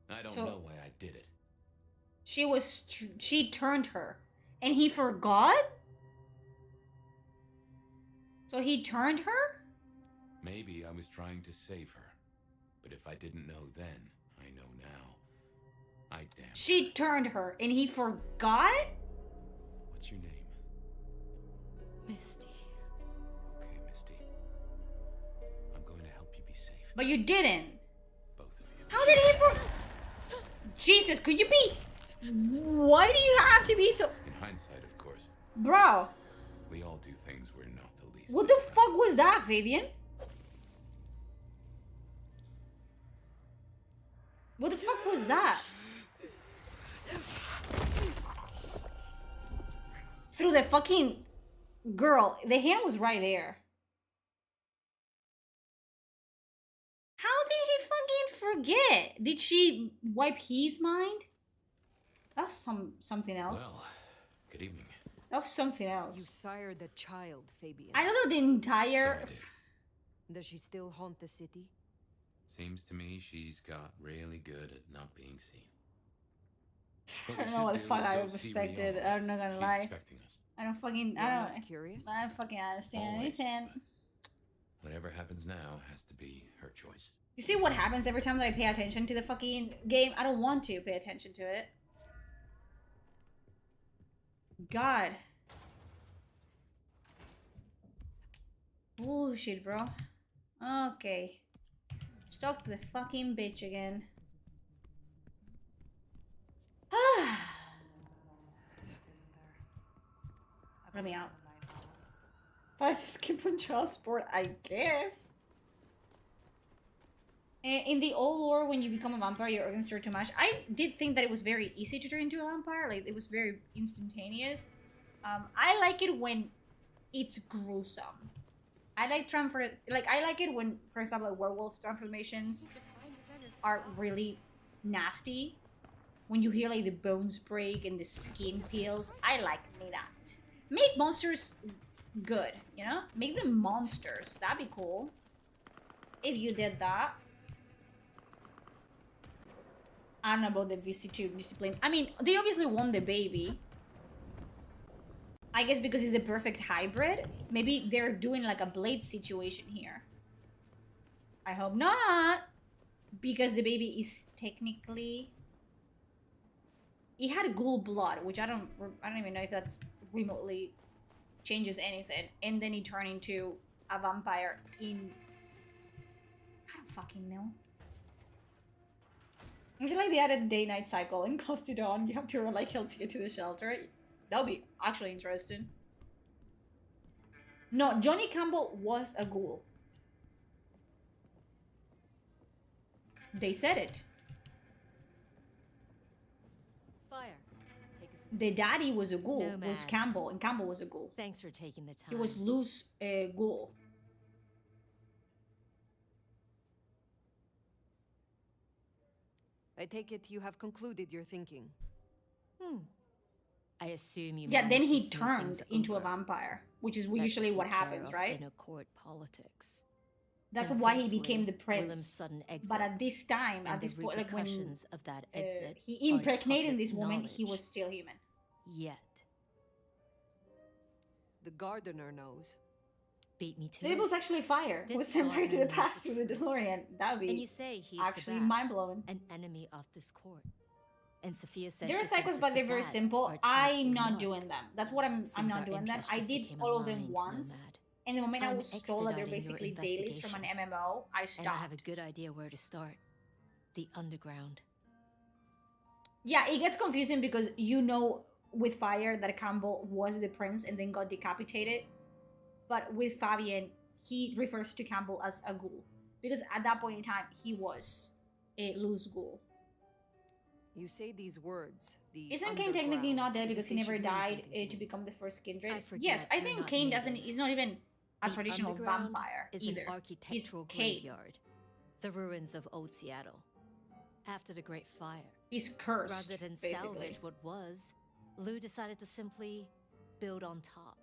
I don't So- know why I did it. She turned her. And he forgot? So he turned her? Maybe I was trying to save her. But if I didn't know then, I know now. I damn. She turned her and he forgot? What's your name? Misty. Okay, Misty. I'm going to help you be safe. But you didn't. Both of you. How did he Jesus, could you be? Why do you have to be so? In hindsight, of course. Bro, We all do things we're not the least. what the fuck was that, Fabian? What the fuck was that? through the fucking girl. The hand was right there. How did he fucking forget? Did she wipe his mind? That's something else. Well, good evening. That was something else. You sired a child, Fabian. I don't know the entire... So I did. Does she still haunt the city? Seems to me she's got really good at not being seen. I don't know what the fuck I expected. I'm not gonna lie. Expecting us. I don't fucking... You're not curious? I don't fucking understand Always, anything. Whatever happens now has to be her choice. You see what happens every time that I pay attention to the fucking game? I don't want to pay attention to it. God. Bullshit, bro. Okay. Let's talk to the fucking bitch again. Let me out. If I skip on child support, I guess. In the old lore, when you become a vampire, your organs stir too much. I did think that it was very easy to turn into a vampire. Like, it was very instantaneous. I like it when it's gruesome. I like it when, for example, like werewolf transformations are really nasty. When you hear like the bones break and the skin peels. I like that. Make monsters good, you know? Make them monsters. That'd be cool. If you did that. I don't know about the VC2 discipline. I mean, they obviously won the baby. I guess because it's the perfect hybrid. Maybe they're doing like a Blade situation here. I hope not. Because the baby is technically... He had ghoul blood, which I don't even know if that's remotely changes anything. And then he turned into a vampire in... I don't fucking know. I feel like they added day-night cycle in Close to Dawn. You have to run like hell to get to the shelter. That would be actually interesting. No, Johnny Campbell was a ghoul. They said it. Fire. The daddy was a ghoul, was Campbell, and Campbell was a ghoul. Thanks for taking the time. He was loose ghoul. I take it you have concluded your thinking. I assume you. Yeah, then managed to he smooth turned things into a over. vampire, which is That usually should what take care happens, of right? inner court politics. That's And why he became the thankfully, Willem's prince. sudden exit But at this time, and at this the point, like when repercussions of that exit he are impregnated public this woman, he knowledge. was still human. Yet. The gardener knows. Beat me to It it. was actually fire. This Was sent back to the gardener knows past with the DeLorean. That would be And you say he's actually Sabat, mind-blowing. an enemy of this court. And Sophia says They're she thinks cycles, the but they're very Sabat simple. are tied to I'm a not mark. doing them. That's what I'm Seems not our doing them. interest I just did became all of them aligned, once. Nomad. And the moment I I'm was told that they're expediting your basically dailies from an investigation. MMO, I And I stopped. have a good idea where to start. The underground. Yeah, it gets confusing because you know with Fire that Campbell was the prince and then got decapitated. But with Fabian, he refers to Campbell as a ghoul. Because at that point in time, he was a loose ghoul. You say these words. The Isn't Cain technically not dead as because if he they never should mean died something to become the first kindred? I forget Yes, I you're think not Cain native. is not even a The traditional underground vampire is either. an architectural He's Cain. graveyard. The ruins of old Seattle. After the Great Fire. He's cursed, Rather than basically. salvage what was, Lou decided to simply build on top.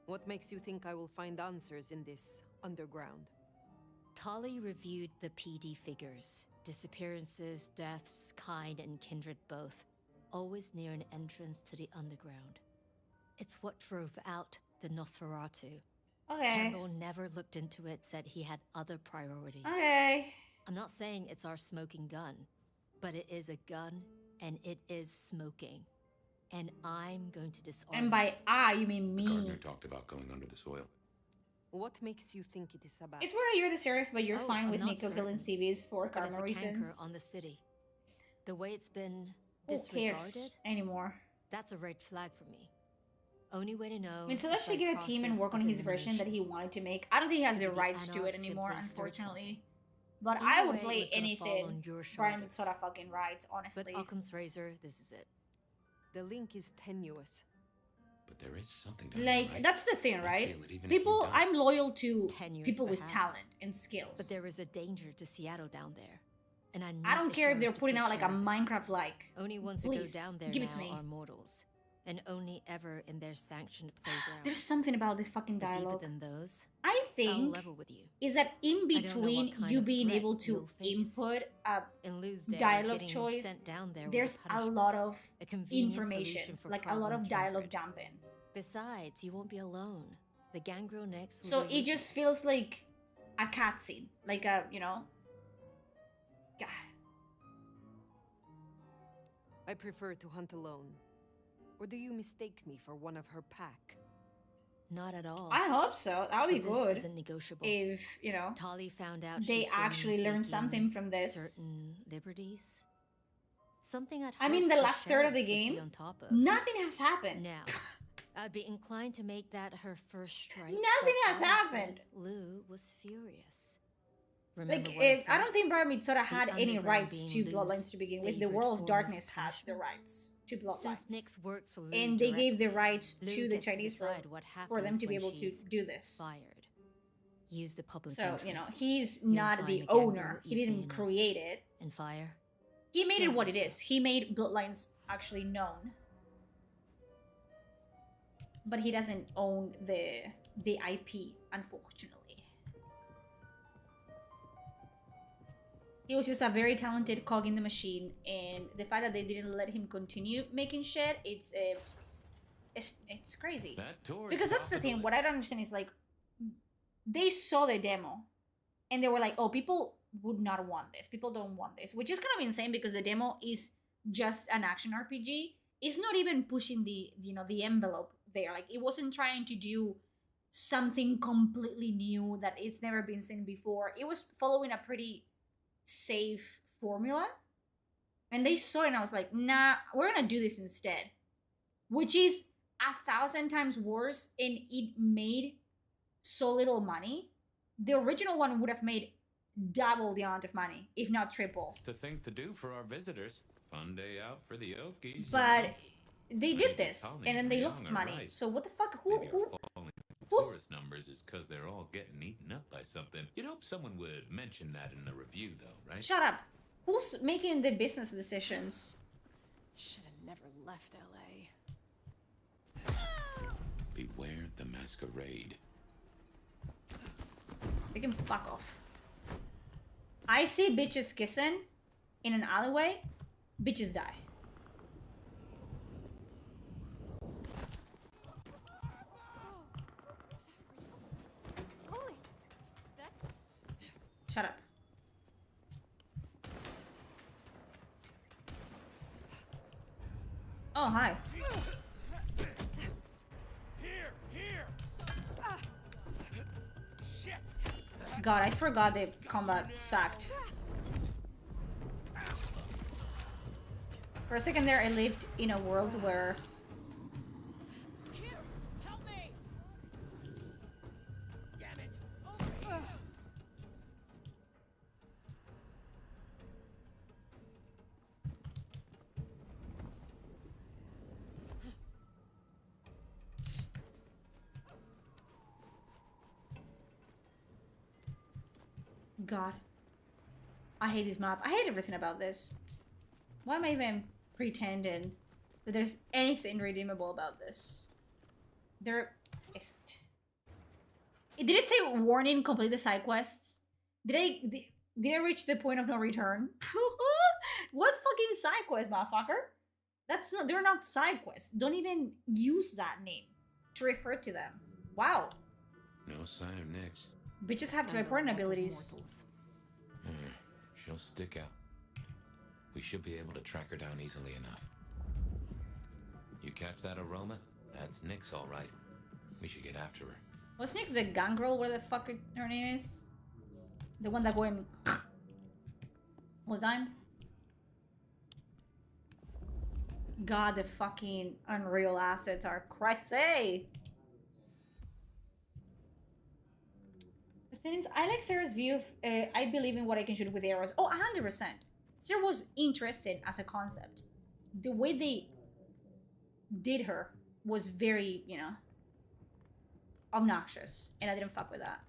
What makes you think I will find answers in this underground? Tali reviewed the PD figures. Disappearances, deaths, kind and kindred both. Always near an entrance to the underground. It's what drove out the Nosferatu. Okay. Campbell never looked into it, said he had other priorities. Okay. I'm not saying it's our smoking gun, but it is a gun and it is smoking. And I'm going to disarm And by I, you mean me. Gardner talked about going under the soil. What makes you think it is about? It's where you're the sheriff, but you're Oh, fine I'm with not Nico killing certain. CVs for But it's karma a canker reasons. on the city. The way it's been Who disregarded, cares anymore? that's a red flag for me. Only way to know. Until is he by get a team and process work on of his version that he elimination. wanted to make. I don't think he has the Maybe the rights to it Anarch anymore, simply stirred unfortunately. But Either I would way, it play was gonna fall anything. on your Brian shoulders. sort of fucking rights, honestly. But Occam's razor, this is it. The link is tenuous. but there is something down Like, there, right? that's the thing, I right? feel it even if you People, don't. I'm loyal to 10 years, people with perhaps. talent and skills. But there is a danger to Seattle down there. And I need I don't the care if they're sheriff to putting take out like a care of it. Minecraft-like. Only ones Please, who go down there give now it to me. are mortals. And only ever in their sanctioned playgrounds. There's something about the fucking But dialogue. deeper than those, I I'll think level with you. is that in I don't know what between kind you of being threat able to you'll face. input a In Louisdale, dialogue getting choice, sent down there was there's a punishment, lot of a convenient information, solution for like a lot problem of dialogue kindred. dumping. Besides, you won't be alone. The gangrel next will So be it just feels like a cutscene, like a, you know. God. I prefer to hunt alone. Or do you mistake me for one of her pack? Not at all. I hope so. That would be But good. This isn't negotiable. If, you know, Tali found out they she's been actually learned taking something from this. Certain liberties. Something I'd I mean, hope the last third of the sheriff would be game, on top of. nothing has happened. Now, I'd be inclined to make that her first strike. Nothing but has honestly, happened. Lou was furious. Remember Like, what I if, I said? don't think Brian Mitsuda had any underground rights to being Bloodlines Lou's to begin with. The favorite World form of of Darkness has the punishment. rights to Bloodlines. Since Nyx works for Lou And they gave the directly, rights Lou to the gets to Chinese decide for, what for them happens to be when able to she's do this. Fired. Use the public So, you know, entrance. he's You'll not find the the gangrel owner. He easily didn't enough. create it. And fire. He made it Don't what it listen. is. He made Bloodlines actually known. But he doesn't own the IP, unfortunately. He was just a very talented cog in the machine, and the fact that they didn't let him continue making shit, it's crazy. That tour Because that's the thing. What I don't understand is like, they saw the demo, and they were like, "Oh, people would not want this. People don't want this," which is kind of insane because the demo is just an action RPG. It's not even pushing the the envelope there. Like, it wasn't trying to do something completely new that it's never been seen before. It was following a pretty safe formula, and they saw it, and I was like, nah, we're gonna do this instead, which is 1,000 times worse, and it made so little money. The original one would have made double the amount of money, if not triple. The things to do for our visitors. Fun day out for the Okies. But they did Maybe this, Colony and then were they young lost or money. right. So what the fuck? Maybe Who? our falling who's- tourist numbers is because they're all getting eaten up by something. You'd hope someone would mention that in the review, though, right? Shut up. Who's making the business decisions? Should have never left LA. Beware the masquerade. They can fuck off. I see bitches kissing in an alleyway. Bitches die. Holy, that Shut up. Oh, hi. Here! Shit! God, I forgot the combat sucked. For a second there, I lived in a world where... Help me! Damn it! God. I hate this map. I hate everything about this. Why am I even pretending that there's anything redeemable about this? There isn't. Did it say warning, complete the side quests? Did I reach the point of no return? What fucking side quest, motherfucker? That's not, they're not side quests. Don't even use that name to refer to them. Wow. No sign of Nyx. Bitches have teleporting abilities. She'll stick out. We should be able to track her down easily enough. You catch that aroma? That's Nyx, all right. We should get after her. What's next? The gangrel? Where the fuck her name is? The one that going all the time? God, the fucking Unreal assets are crazy. The thing is, I like Sarah's view of I believe in what I can shoot with arrows. Oh, 100%. Sarah was interested as a concept. The way they did her was very, you know, obnoxious, and I didn't fuck with that.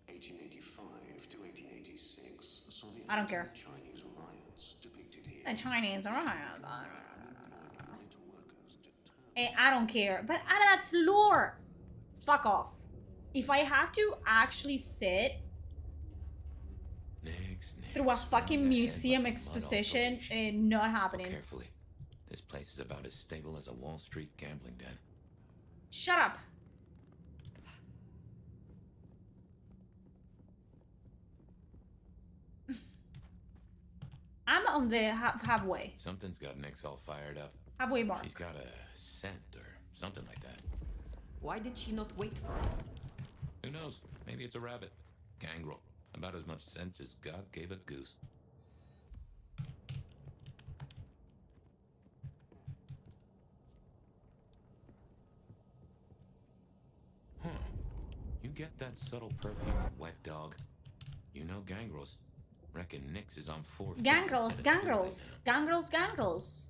1885 to 1886, Soviet I don't care. Chinese riots depicted here. The Chinese riots. And I don't care, but that's lore. Fuck off. If I have to actually sit through a fucking museum exposition, not happening. Carefully. This place is about as stable as a Wall Street gambling den. Shut up. I'm on the halfway. Something's got Nyx all fired up. Halfway mark. She's got a scent or something like that. Why did she not wait for us? Who knows? Maybe it's a rabbit. Gangrel. About as much scent as God gave a goose. Huh. You get that subtle perfume of wet dog? You know gangrels. Reckon Nyx is on 4 feet. Gangrels, gangrels, gangrels, gangrels.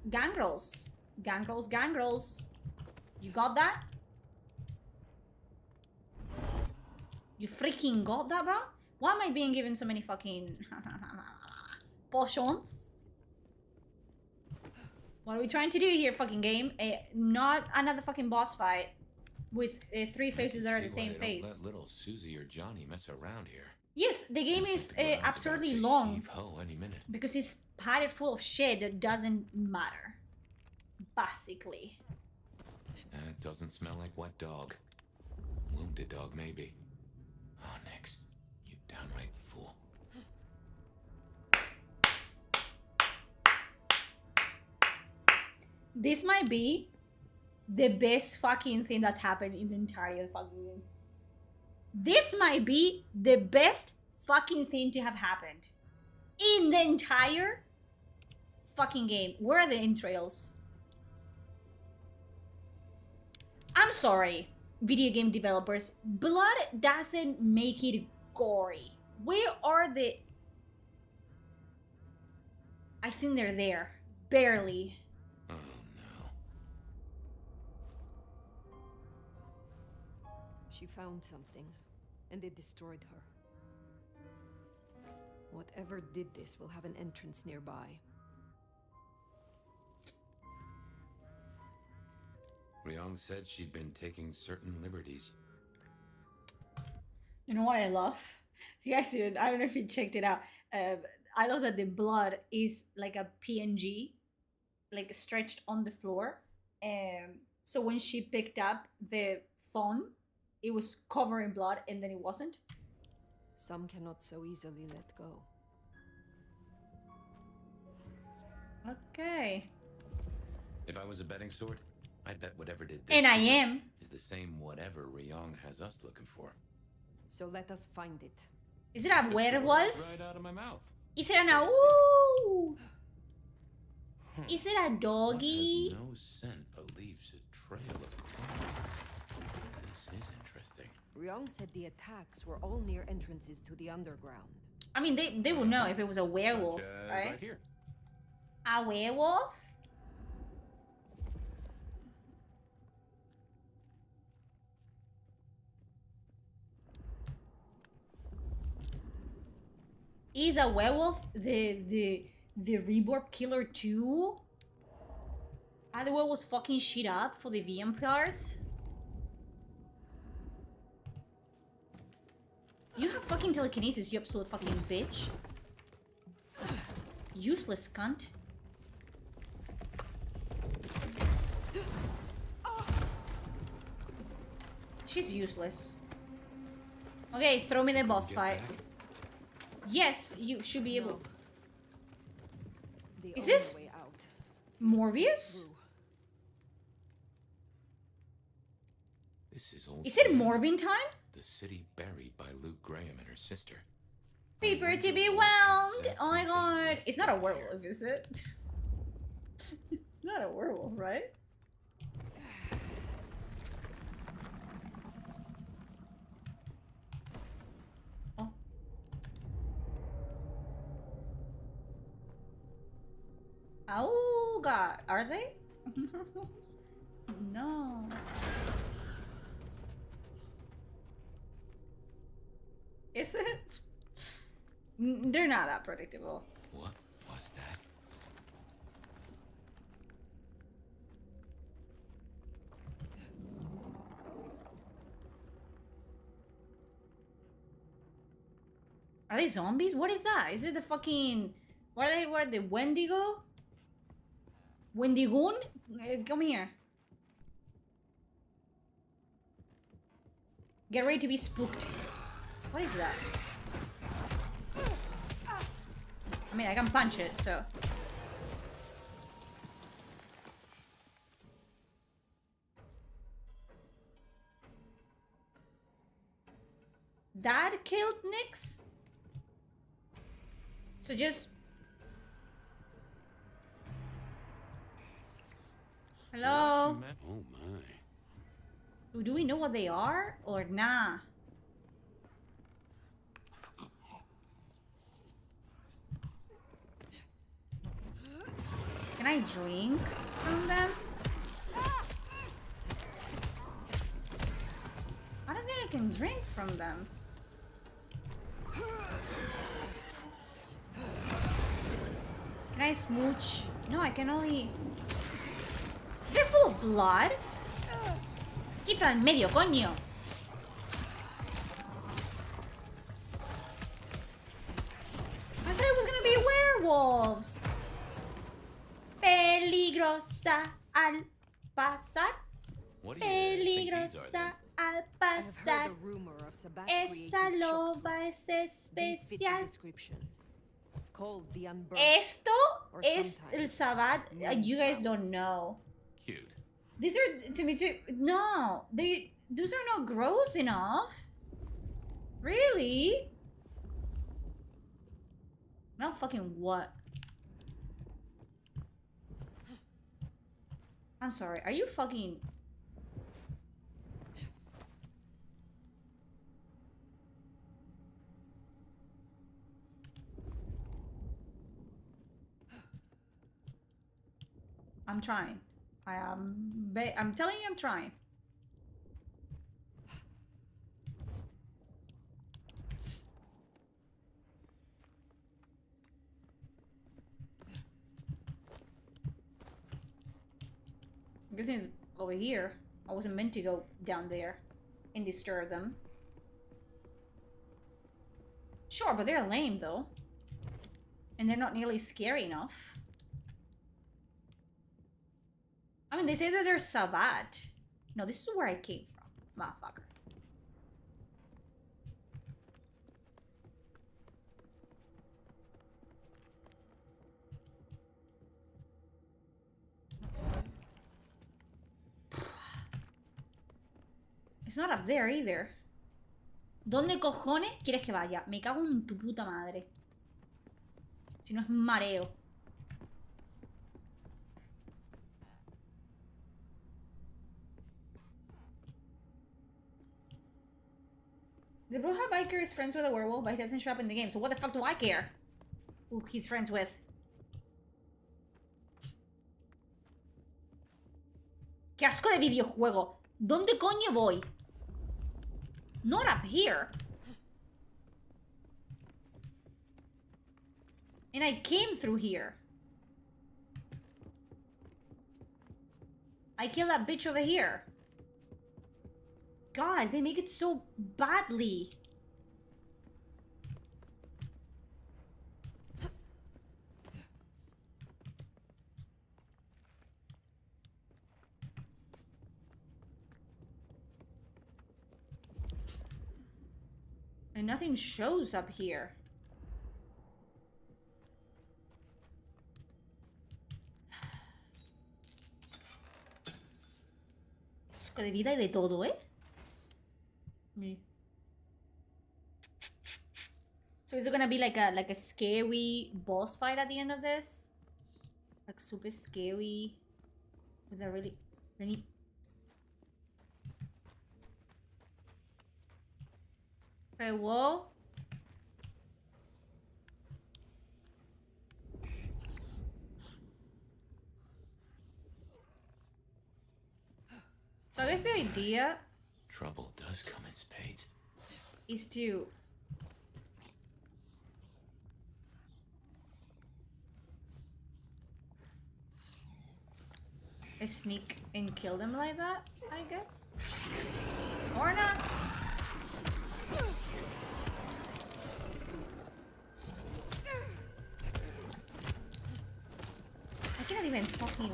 Gangrels. Gangrels, gangrels. You got that? You freaking got that, bro? Why am I being given so many fucking potions? What are we trying to do here, fucking game? Not another fucking boss fight with 3 faces that are the same face. Let little Susie or Johnny mess around here. Yes, the game is absurdly long Heave-ho any minute. because it's padded full of shit that doesn't matter. Basically. That doesn't smell like wet dog. Wounded dog, maybe. Oh, Nyx, you downright fool. This might be the best fucking thing that's happened in the entire fucking game. This might be the best fucking thing to have happened in the entire fucking game. Where are the entrails? I'm sorry, video game developers. Blood doesn't make it gory. Where are the... I think they're there. Barely. Oh, no. She found something, and it destroyed her. Whatever did this will have an entrance nearby. Ryong said she'd been taking certain liberties. You know what I love? You guys did. I don't know if you checked it out. I love that the blood is like a PNG, like stretched on the floor. So when she picked up the phone, it was covered in blood, and then it wasn't. Some cannot so easily let go. Okay. If I was a betting sword, I'd bet whatever did this And I am. is the same whatever Ryong has us looking for. So let us find it. Is it a werewolf? Right out of my mouth. Is it an ooh? Is it a doggy? Has no scent but leaves a trail of claws. This is interesting. Ryong said the attacks were all near entrances to the underground. I mean, they would know if it was a werewolf, right? Right here. A werewolf? Is a werewolf the reborn killer too? Are the werewolves fucking shit up for the vampires? You have fucking telekinesis, you absolute fucking bitch. Useless cunt. She's useless. Okay, throw me the boss fight. Yes, you should be able. Is this Morbius? This is old. Is it Morbin time? The city buried by Luke Graham and her sister. Prepare to be whelmed. Oh my god. It's not a werewolf, is it? It's not a werewolf, right? Oh. Oh god. Are they? Is it? They're not that predictable. What was that? Are they zombies? What is that? Is it the fucking... What are they? What are they? Wendigo? Wendigoon? Come here. Get ready to be spooked. What is that? I mean, I can punch it, so... Dad killed Nyx? So just... Hello? Oh my. Do we know what they are? Or nah? Can I drink from them? I don't think I can drink from them. Can I smooch? No, I can only... They're full of blood? Quita en medio, coño. I thought it was gonna be werewolves. Peligrosa al pasar. Peligrosa al pasar. Esa loba es especial. Esto es el Sabbat. You guys don't know. Cute. These are, to me, too. No, those are not gross enough. Really? Not fucking what? I'm sorry. Are you fucking... I'm trying. I'm telling you, I'm trying. I'm guessing it's over here. I wasn't meant to go down there and disturb them. Sure, but they're lame though. And they're not nearly scary enough. I mean, they say that they're Sabbat. No, this is where I came from, motherfucker. It's not up there either. ¿Dónde cojones quieres que vaya? Me cago en tu puta madre. Si no es mareo. The Bruja biker is friends with a werewolf, but he doesn't show up in the game. So what the fuck do I care who he's friends with? ¡Qué asco de videojuego! ¿Dónde coño voy? Not up here. And I came through here. I killed that bitch over here. God, they make it so badly. And nothing shows up here. Asco de vida y de todo, ¿eh? So is it gonna be like a scary boss fight at the end of this? Like super scary with a really Okay, whoa. So I guess the idea Trouble does come in spades. is to sneak and kill them like that, I guess. Or not. I cannot even fucking...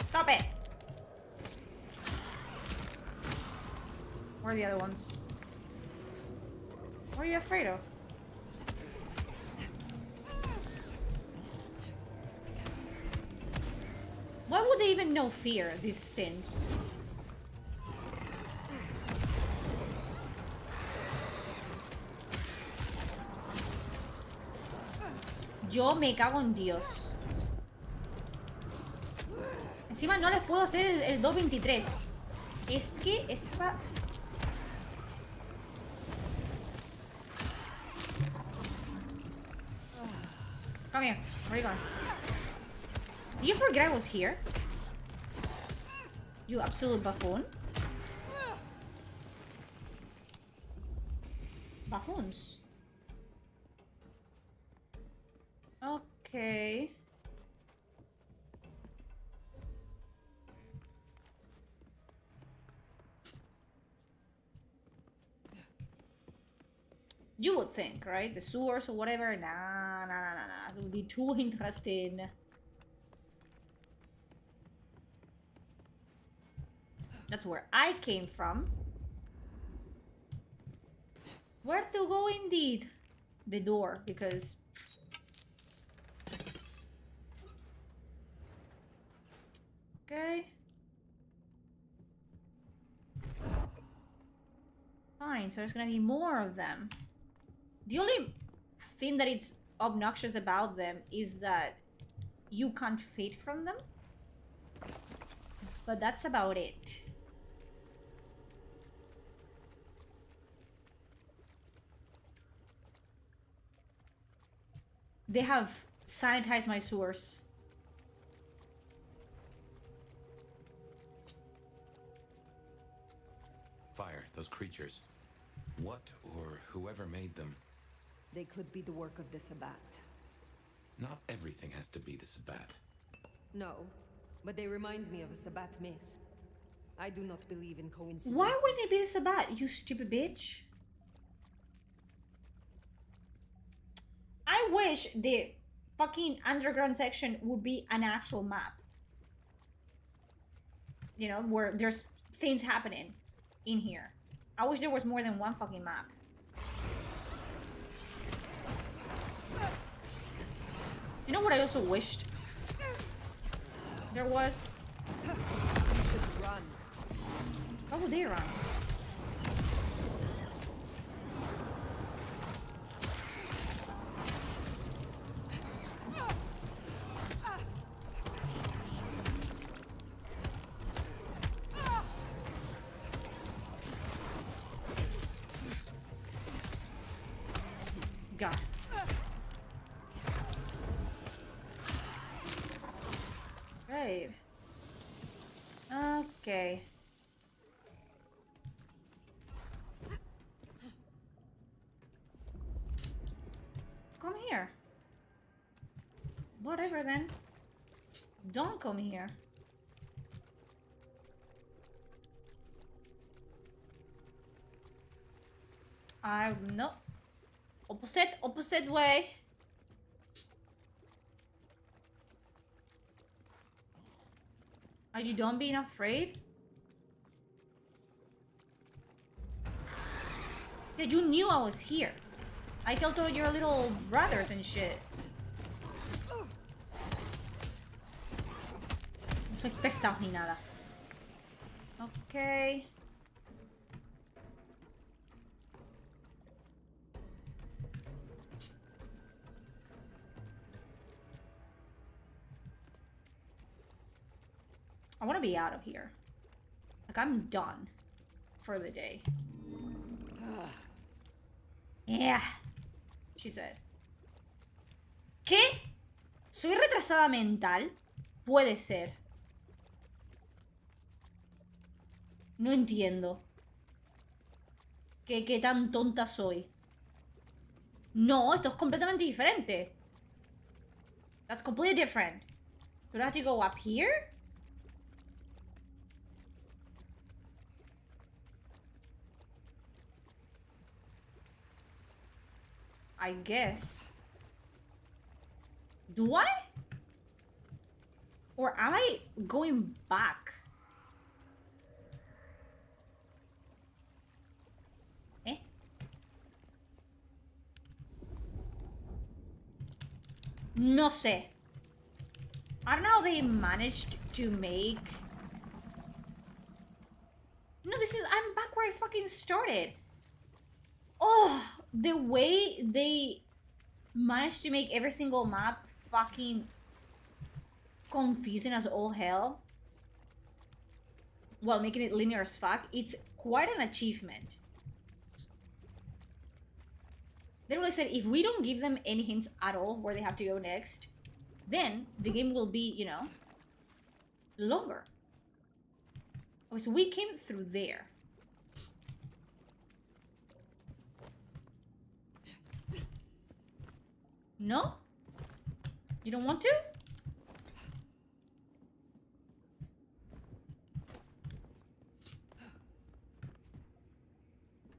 Stop it! Where are the other ones? What are you afraid of? Why would they even know fear, these things? Yo me cago en Dios. Encima no les puedo hacer el 223. Es que es pa... Come here. Where are you going? Did you forget I was here? You absolute buffoon. Buffoons. Okay. You would think, right? The sewers or whatever. Nah. It would be too interesting. That's where I came from. Where to go indeed? The door, because... Okay. Fine, so there's gonna be more of them. The only thing that it's obnoxious about them is that you can't feed from them. But that's about it. They have sanitized my sewers. Fire, those creatures. What or whoever made them? They could be the work of the Sabbat. Not everything has to be the Sabbat. No, but they remind me of a Sabbat myth. I do not believe in coincidences. Why wouldn't it be the Sabbat, you stupid bitch? I wish the fucking underground section would be an actual map. You know, where there's things happening in here. I wish there was more than one fucking map. You know what I also wished there was? You should run. How would they run? God. Right. Okay. Come here. Whatever then. Don't come here. No. Opposite way. Are you done being afraid? Yeah, you knew I was here. I killed all your little brothers and shit. No soy pesado ni nada. Okay. I want to be out of here. Like, I'm done for the day. Yeah, she said. ¿Qué? ¿Soy retrasada mental? Puede ser. No entiendo. ¿Qué tan tonta soy? No, esto es completamente diferente. That's completely different. Do I have to go up here? I guess. Do I? Or am I going back? Eh? No sé. I don't know how they managed to make... No, this is... I'm back where I fucking started. Oh, the way they managed to make every single map fucking confusing as all hell while making it linear as fuck, it's quite an achievement. They really said if we don't give them any hints at all where they have to go next, then the game will be, you know, longer. Okay, so we came through there. No? You don't want to?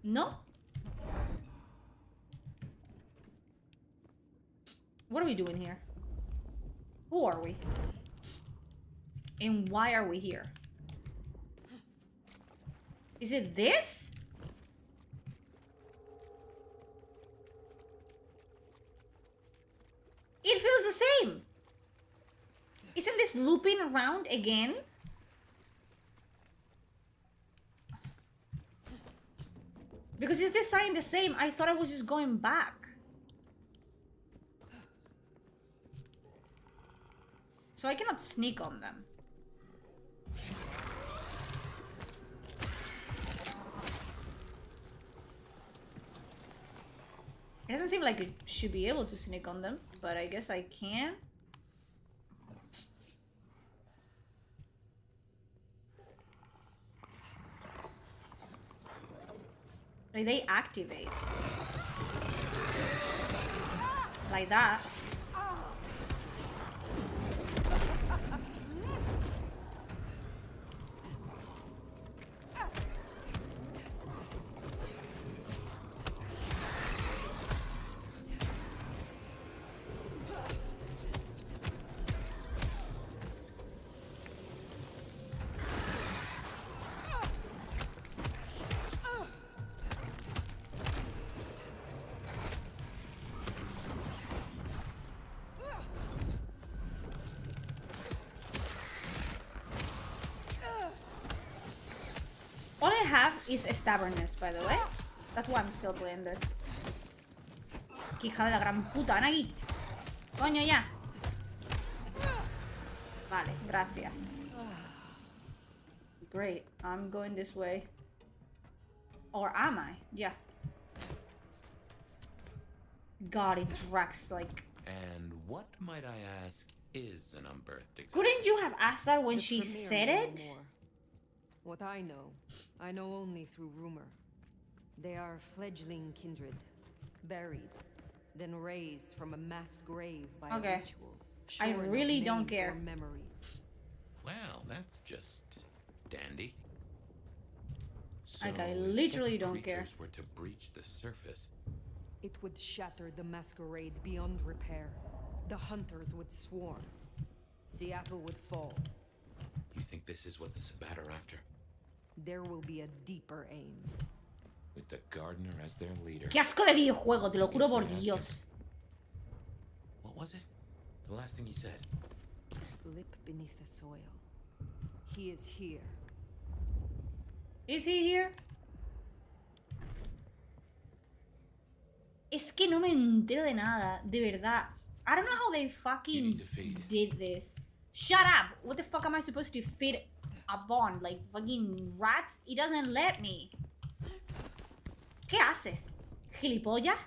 No? What are we doing here? Who are we? And why are we here? Is it this? It feels the same. Isn't this looping around again? Because it's designed the same. I thought I was just going back. So I cannot sneak on them. It doesn't seem like it should be able to sneak on them, but I guess I can. Like they activate. Like that. All I have is stubbornness, by the way. That's why I'm still playing this. Que hija de la gran puta, ven aquí. Coño, ya. Vale, gracias. Great, I'm going this way. Or am I? Yeah. God, it drags like... And what, might I ask, is an unbirthed example? Couldn't you have asked that when she said it? What I know only through rumor. They are fledgling kindred, buried, then raised from a mass grave by a ritual. I really don't care. Memories. Well, that's just dandy. So Like, I literally don't care. If such creatures were to breach the surface, it would shatter the masquerade beyond repair. The hunters would swarm. Seattle would fall. You think this is what the Sabbat are after? There will be a deeper aim. With the gardener as their leader. Qué asco de videojuego, te lo juro por Dios. What was it? The last thing he said. Slip beneath the soil. He is here. Is he here? Es que no me entero de nada, de verdad. I don't know how they fucking did this. Shut up! What the fuck am I supposed to feed a bond? Like fucking rats? It doesn't let me. ¿Qué haces? ¿Gilipollas?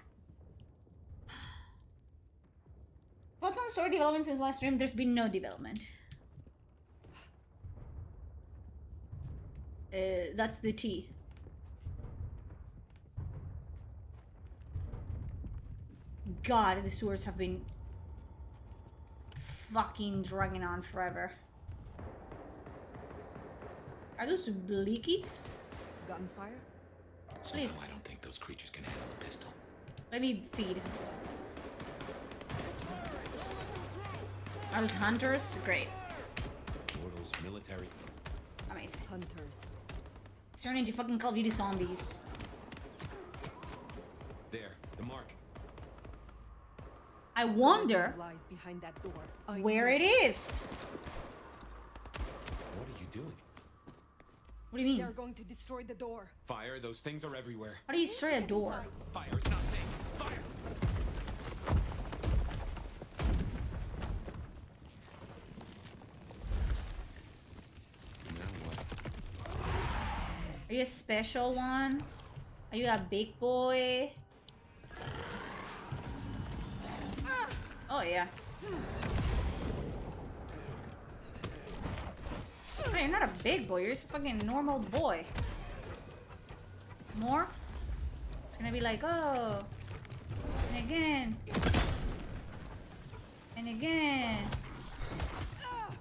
What's on story development since last stream? There's been no development. That's the T. God, the sewers have been fucking dragging on forever. Are those blickies? Gunfire? Please. I don't think those creatures can handle a pistol. Let me feed. Are those hunters? Great. Mortals, military. Amazing. Hunters. It's turning into fucking Call of Duty zombies. There, the mark. I wonder Lies behind that door. where it is. What are you doing? What do you mean? They're going to destroy the door. Fire, those things are everywhere. How do you destroy a door? Fire, it's not safe. Fire! Now what? Are you a special one? Are you a big boy? Oh yeah. Hey, you're not a big boy, you're just a fucking normal boy. More? It's gonna be like, oh. And again. And again.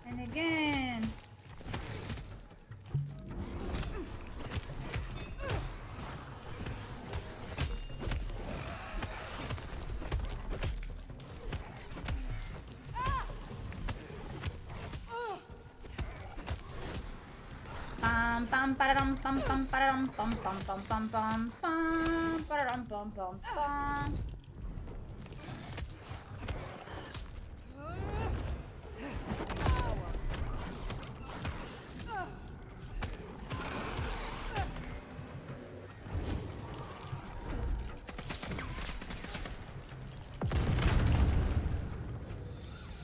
And again. Pam pararam pam pam pararam pam pam pam pam pam pam pararam pam pam pam.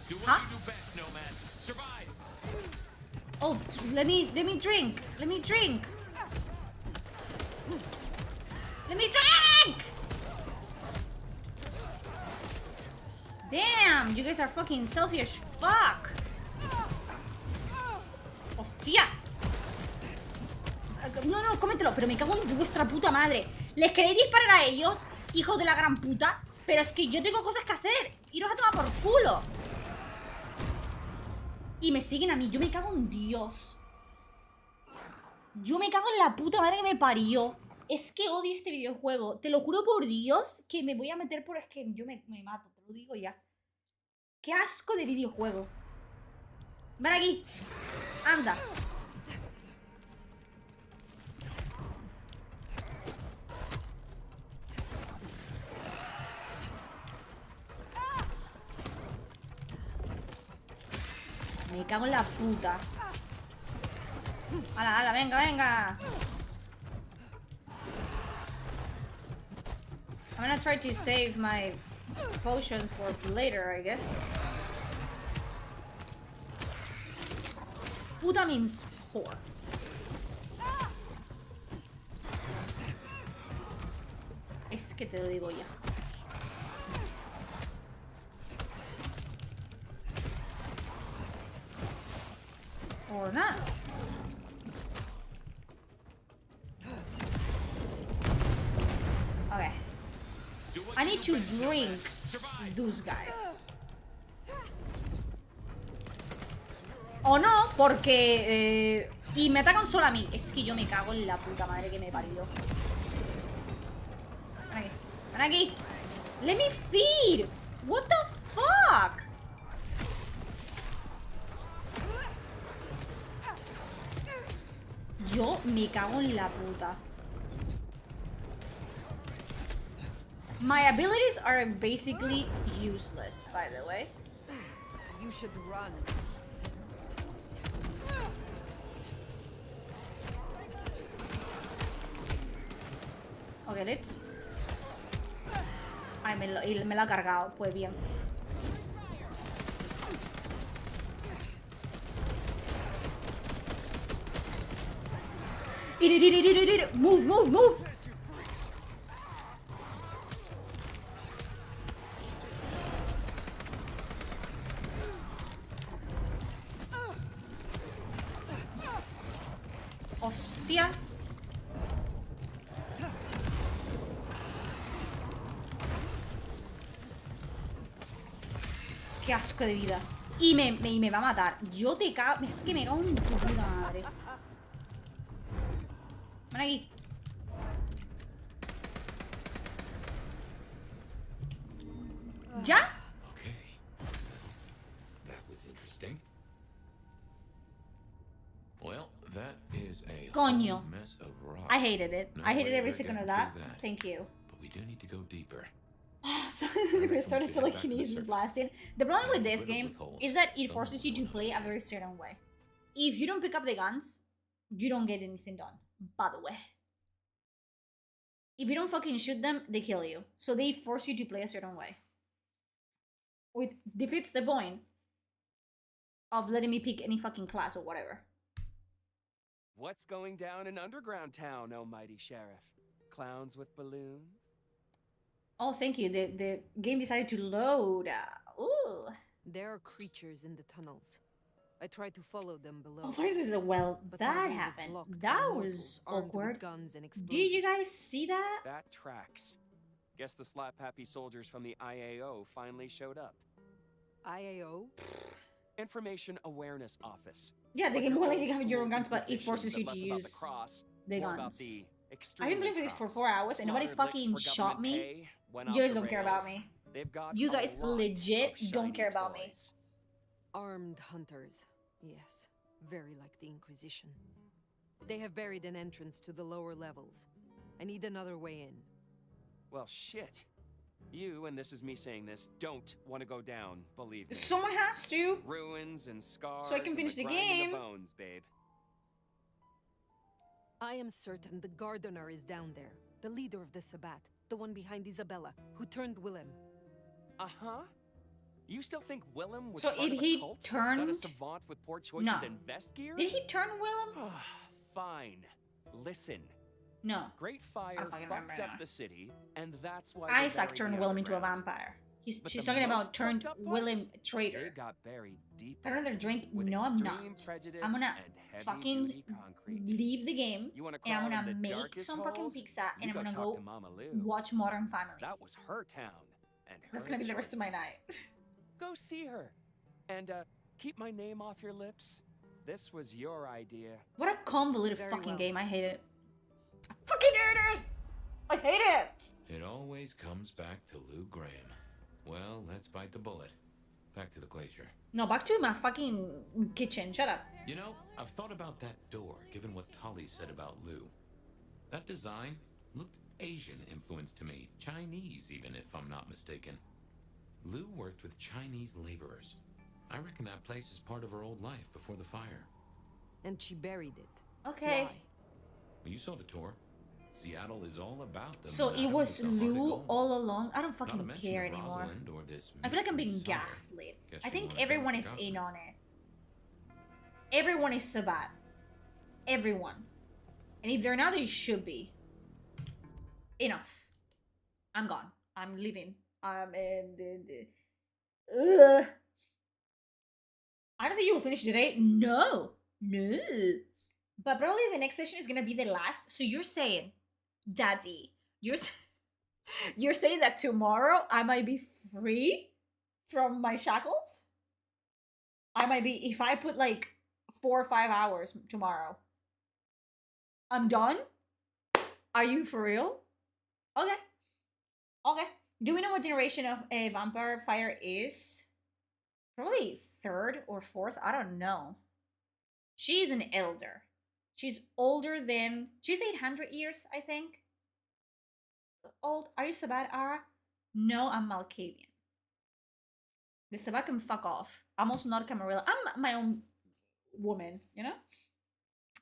Do what you do best, Nomad. Survive! Oh, let me drink. Let me drink. Let me drink. Damn, you guys are fucking selfish. Fuck. Hostia. No, cómetelo, pero me cago en vuestra puta madre. ¿Les queréis disparar a ellos, hijos de la gran puta? Pero es que yo tengo cosas que hacer. Iros a tomar por culo. Y me siguen a mí. Yo me cago en Dios. Yo me cago en la puta madre que me parió. Es que odio este videojuego. Te lo juro por Dios que me voy a meter por... Es que yo me mato, te lo digo ya. Qué asco de videojuego. Ven aquí. Anda. Me cago en la puta. ¡Hala, venga, venga! I'm gonna try to save my potions for later, I guess. Puta means whore. Es que te lo digo ya. Or not. Okay. I need to drink those guys. O no, porque... y me atacan solo a mí. Es que yo me cago en la puta madre que me parió. Ven aquí. Ven aquí. Let me feed. What the fuck? Yo me cago en la puta. My abilities are basically useless, by the way. You should run. Okay, let's... Ay, me lo ha cargado. Pues bien. Move, move, move. Tía. Qué asco de vida. Y me va a matar. Yo te cago. Es que me cago en tu puta madre. Ven aquí. ¿Ya? Okay. That was interesting. Well, that is a Coño. whole mess of rock. I hated it. No I hated way every we're second of getting that. through that. Thank you. But we do need to go deeper. So we started telekinesis blasting. The problem with this game is that it forces you to play a very certain way. If you don't pick up the guns, you don't get anything done. By the way. If you don't fucking shoot them, they kill you. So they force you to play a certain way. Which defeats the point of letting me pick any fucking class or whatever. What's going down in Underground Town, oh mighty sheriff? Clowns with balloons? Oh, thank you. The game decided to load. Ooh. There are creatures in the tunnels. I tried to follow them below. Oh, for instance, well, but my that way was happened. blocked by That mortals was armed with awkward. guns and Did you explosives. guys see that? That tracks. Guess the slap-happy soldiers from the IAO finally showed up. IAO? Information Awareness Office. Yeah, the Like game your will let old you have your own school guns, but it Inquisition, forces but you less to about use the cross, the more about guns. the I've been playing for this for 4 hours and nobody Slaughtered fucking licks for shot government me. pay, went You off guys the don't care about rails. me. They've got You a guys lot legit of don't shiny care about me. toys. Armed hunters. Yes, very like the Inquisition. They have buried an entrance to the lower levels. I need another way in. Well, shit. You, and this is me saying this, don't want to go down, believe me. Someone has to. Ruins and scars So I can and finish the grinding game. of bones, babe. I am certain the gardener is down there. The leader of the Sabbat. The one behind Isabella, who turned Willem. Uh-huh. You still think Willem was So part if of a he cult? Not a turned- savant with poor choices No. and vest gear? Did he turn Willem? Fine. Listen. No. Great Fire fucking remember fucked up now. the city, and that's why Isaac they turned buried the Willem into a underground. vampire. But She's the talking about most turned fucked up Willem parts, They traitor. got buried deep. Got another drink? with No, I'm not. extreme prejudice I'm gonna and heavy-duty fucking concrete. leave the game You wanna and I'm crawl in gonna the make darkest some fucking holes? pizza and You I'm gonna talk go to Mama Lou. watch Modern Family. That was her town, and That's her gonna be the rest of my night. choices. Go see her, and keep my name off your lips. This was your idea. What a convoluted Very fucking well. game. I hate it. I fucking hate it! I hate it! It always comes back to Lou Graham. Well, let's bite the bullet. Back to the glacier. No, back to my fucking kitchen. Shut up. You know, I've thought about that door, given what Tali said about Lou. That design looked Asian influenced to me. Chinese, even, if I'm not mistaken. Lou worked with Chinese laborers. I reckon that place is part of her old life before the fire. And she buried it. Okay. Why? Well, you saw the tour. Seattle is all about them. So it Madam was with the heart of Lou gold. all along. I don't Not to fucking mention care the anymore. Rosalind or this I feel like I'm being mystery sire. gaslit. Guess I you think wanna everyone get is forgotten. in on it. Everyone is Sabat. Everyone. And if they're not, they should be. Enough. I'm gone. I'm leaving. I don't think you will finish today. No. No. But probably the next session is gonna be the last. So you're saying, Daddy, you're saying that tomorrow I might be free from my shackles? I might be, if I put like 4 or 5 hours tomorrow, I'm done? Are you for real? Okay. Okay. Do we know what generation of a vampire fire is? Probably 3rd or 4th. I don't know. She's an elder. She's older than... She's 800 years, I think. Old. Are you Sabat, Ara? No, I'm Malkavian. The Sabat can fuck off. I'm also not a Camarilla. I'm my own woman, you know?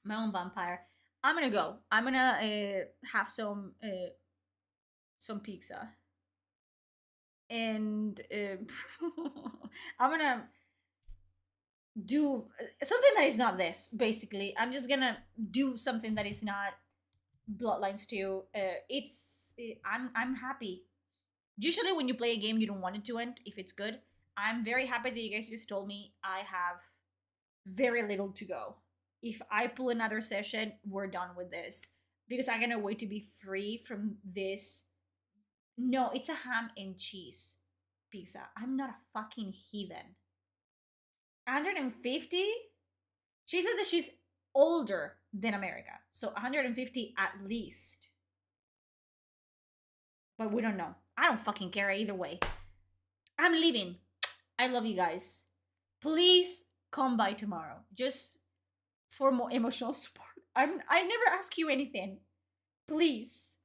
My own vampire. I'm gonna go. I'm gonna have some pizza. And I'm gonna do something that is not this, basically. I'm just gonna do something that is not Bloodlines 2. I'm happy. Usually when you play a game you don't want it to end if it's good. I'm very happy that you guys just told me I have very little to go. if I pull another session, we're done with this. Because I cannot wait to be free from this. No, it's a ham and cheese pizza. I'm not a fucking heathen. 150? She said that she's older than America. So 150 at least. But we don't know. I don't fucking care either way. I'm leaving. I love you guys. Please come by tomorrow. Just for more emotional support. I never ask you anything. Please.